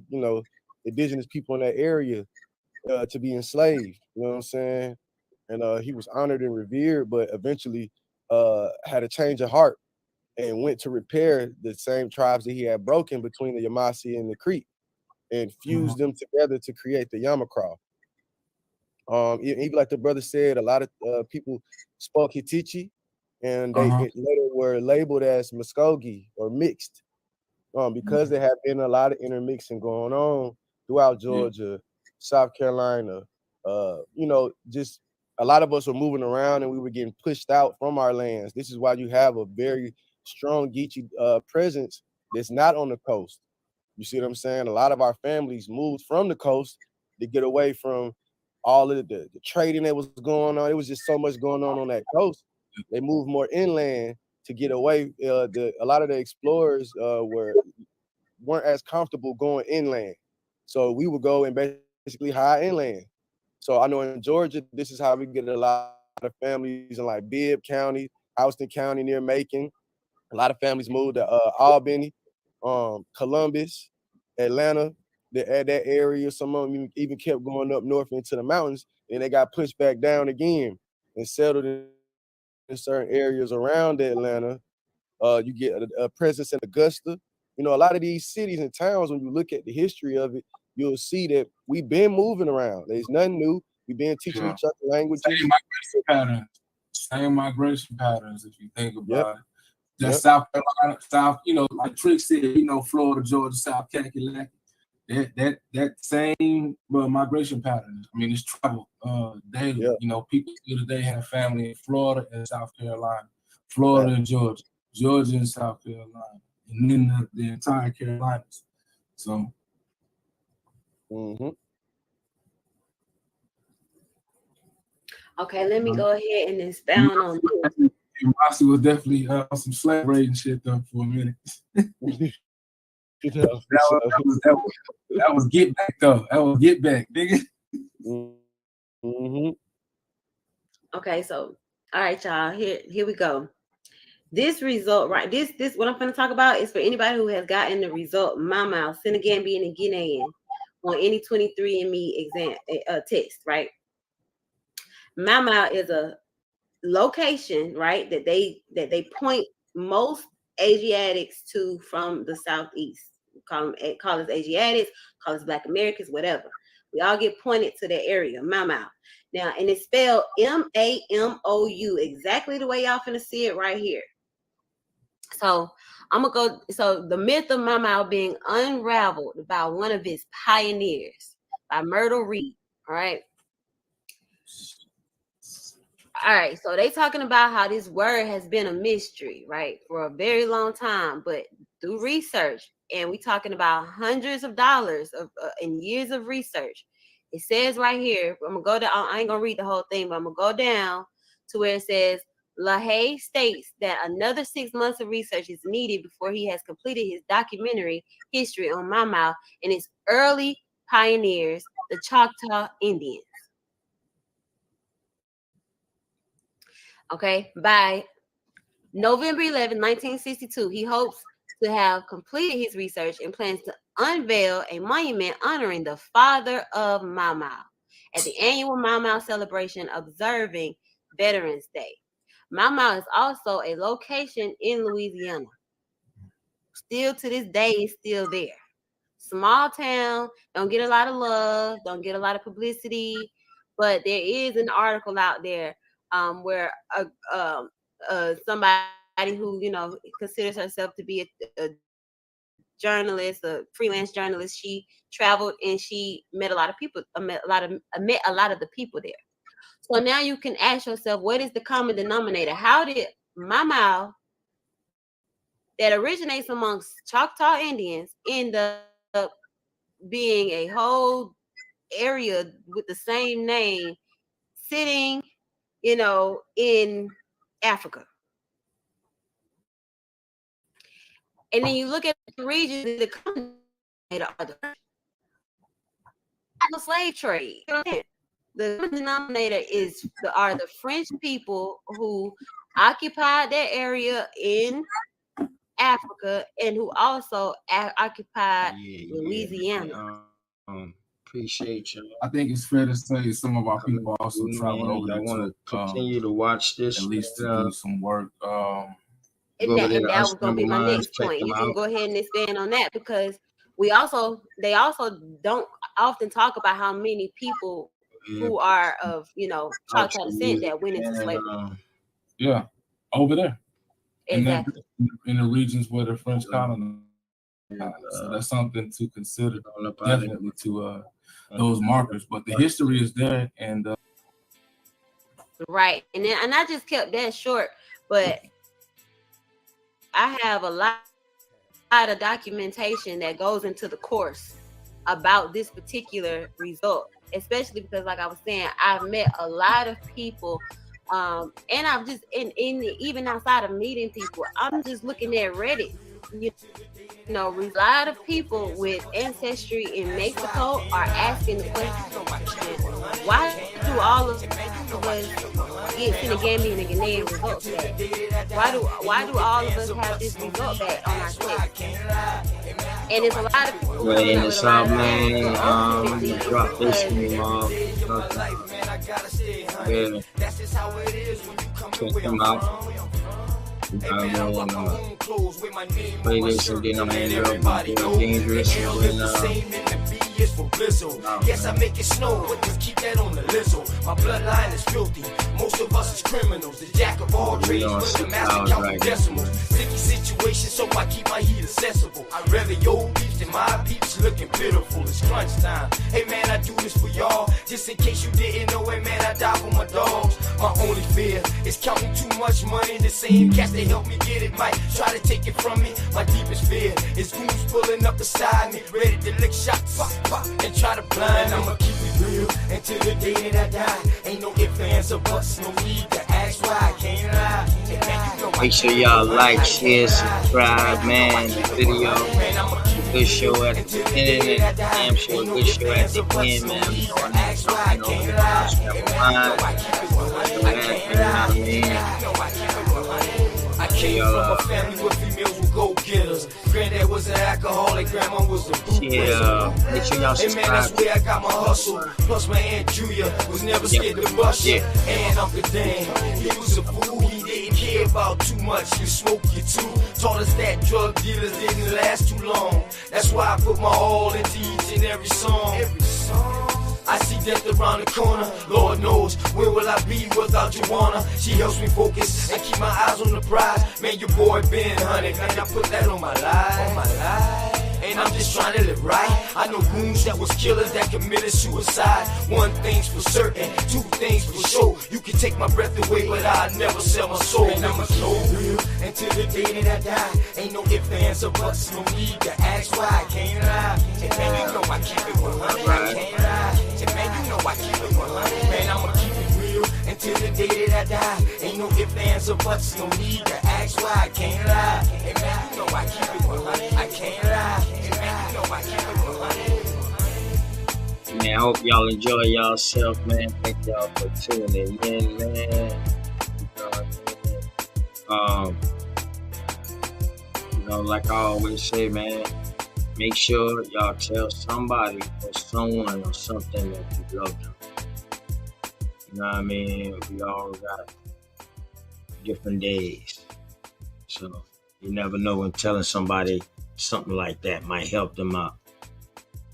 indigenous people in that area to be enslaved. You know what I'm saying? And he was honored and revered, but eventually had a change of heart and went to repair the same tribes that he had broken between the Yamasee and the Creek and fused them together to create the Yamacraw. Even like the brother said, a lot of people spoke Hitichi, and they later were labeled as Muskogee or mixed, because there had been a lot of intermixing going on throughout Georgia, South Carolina. Just a lot of us were moving around and we were getting pushed out from our lands. This is why you have a very strong Geechee presence that's not on the coast. You see what I'm saying? A lot of our families moved from the coast to get away from all of the trading that was going on. It was just so much going on that coast. They moved more inland to get away. A lot of the explorers weren't as comfortable going inland, so we would go and basically hide inland. So I know in Georgia, this is how we get a lot of families in like Bibb County, Houston County near Macon. A lot of families moved to Albany, Columbus, Atlanta. That area. Some of them even kept going up north into the mountains, and they got pushed back down again and settled in certain areas around Atlanta. You get a presence in Augusta. A lot of these cities and towns, when you look at the history of it, you'll see that we've been moving around. There's nothing new. We've been teaching each other languages. Same migration patterns, if you think about it. That's South Carolina, like Trick said, Florida, Georgia, South Kakalaki. That same migration pattern. I mean, it's travel daily. People still today have family in Florida and South Carolina, Florida and Georgia, Georgia and South Carolina, and then the entire Carolinas. So. Okay, let me go ahead and expound on this. Rossi was definitely some slave raiding shit though for a minute. That was get back though. That was get back, nigga. Okay, so all right, y'all. Here we go. This result, right? This what I'm going to talk about is for anybody who has gotten the result Mau, Senegambian, and Guinean on any 23andMe exam test, right? Mau is a location, right, that they point most Asiatics to from the southeast. Call us Asiatics, call us Black Americans, whatever. We all get pointed to that area, Mau. Now, and it's spelled Mamou, exactly the way y'all finna see it right here. So I'm gonna go. So the myth of Mau being unraveled by one of its pioneers, by Myrtle Reed. All right. All right, so they talking about how this word has been a mystery, right, for a very long time, but through research, and we talking about hundreds of dollars of and years of research. It says right here, I'm gonna go down. I ain't gonna read the whole thing, but I'm gonna go down to where it says LaHaye states that another 6 months of research is needed before he has completed his documentary history on Mau and its early pioneers, the Choctaw Indians. Okay, by November 11, 1962, he hopes to have completed his research and plans to unveil a monument honoring the father of Mau at the annual Mau celebration observing Veterans Day. Mau is also a location in Louisiana. Still to this day, it's still there. Small town, don't get a lot of love, don't get a lot of publicity, but there is an article out there where somebody who considers herself to be a journalist, a freelance journalist, she traveled and she met a lot of people, met a lot of the people there. So now you can ask yourself, what is the common denominator? How did Mau, that originates amongst Choctaw Indians, end up being a whole area with the same name sitting, you know, in Africa. And then you look at the regions that come the slave trade. You know what I'm saying? The denominator are the French people who occupied that area in Africa and who also occupied Louisiana. Appreciate you. I think it's fair to say some of our people also travel over there I want to to continue to watch this. at least to do some work. And that was going to be my next point. You can go ahead and expand on that because they also don't often talk about how many people who are of, you know, Choctaw descent that went into slavery. Yeah, over there. Exactly. In the regions where the French colonized. So that's something to consider, definitely to those markers. But the history is there, and right. And I just kept that short, but I have a lot of documentation that goes into the course about this particular result, especially because, like I was saying, I've met a lot of people, and I've just even outside of meeting people, I'm just looking at Reddit. You know, a lot of people with ancestry in Mexico are asking the question, why do all of us get Senegambian and Ghanaian results back? Why do all of us have this result back on our test? And it's a lot of people. In the South, man, drop this one, yeah. Check them out. Play this and then I'm dangerous for blizzle. Yes, I make it snow, but just keep that on the lizzo. My bloodline is filthy. Most of us is criminals. The jack of all trades, but the master count decimals. Sticky situation, so I keep my heat accessible. I rather your beefs than my peeps looking pitiful. It's crunch time. Hey man, I do this for y'all. Just in case you didn't know, hey man, I die for my dogs. My only fear is counting too much money. The same cats that help me get it might try to take it from me. My deepest fear is goons pulling up beside me, ready to lick shots. And try to blind, I'ma keep it real until the day that I die. Ain't no ifs, ands, or buts, no need to ask why I can't lie. Make sure y'all like, share, subscribe, man. The video, good show at the beginning, and damn sure good show at the end, man. I'm doing that, you I came from a family where females were go-getters. Granddad was an alcoholic, grandma was a boot. Yeah, make sure y'all subscribe. And man, that's where I got my hustle. Plus my Aunt Julia was never scared to bust it. And Uncle Dan, he was a fool. He didn't care about too much. You smoke, you too. Taught us that drug dealers didn't last too long. That's why I put my all into each and every song. I see death around the corner. Lord knows, where will I be without Joanna? She helps me focus and keep my eyes on the prize. Man, your boy been hunted, and I put that on my life. And I'm just trying to live right. I know goons that was killers that committed suicide. One thing's for certain, two things for sure. You can take my breath away, but I'll never sell my soul. And I'ma slow real until the day that I die. Ain't no ifs, ands, or buts, no need to ask why I can't lie. And man, you know I keep it 100, I can't lie. And man, you know I keep it 100. Man, I'ma keep it real until the day that I die. Ain't no ifs, ands, or buts, no need to ask why I can't lie. And man, you know I keep it 100, I can't lie. Man, I hope y'all enjoy yourself, man. Thank y'all for tuning in, man. You know, like I always say, man, make sure y'all tell somebody or someone or something that you love them. You know what I mean? We all got different days. So you never know when telling somebody something like that might help them out.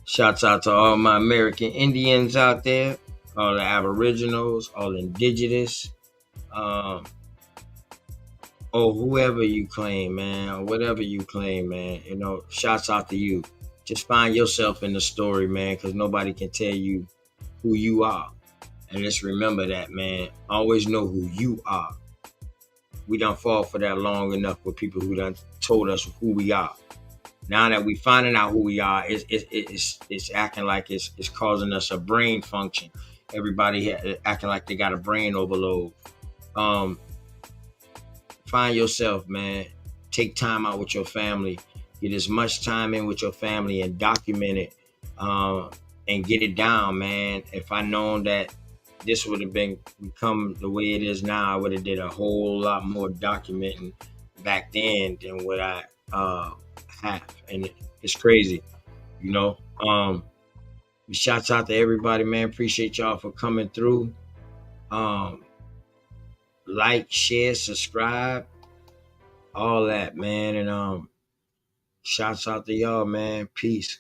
Shouts out to all my American Indians out there, all the Aboriginals, all indigenous, or whoever you claim, man, or whatever you claim, man. You know, shouts out to you. Just find yourself in the story, man, because nobody can tell you who you are. And just remember that, man. Always know who you are. We done fall for that long enough with people who done told us who we are. Now that we finding out who we are, it's acting like it's causing us a brain function. everybody acting like they got a brain overload. Find yourself, man. Take time out with your family. Get as much time in with your family and document it, and get it down, man. If I known that this would have become the way it is now, I would have did a whole lot more documenting back then than what I have. And it's crazy, you know. Shouts out to everybody, man. Appreciate y'all for coming through. Like, share, subscribe, all that, man. And shouts out to y'all, man. Peace.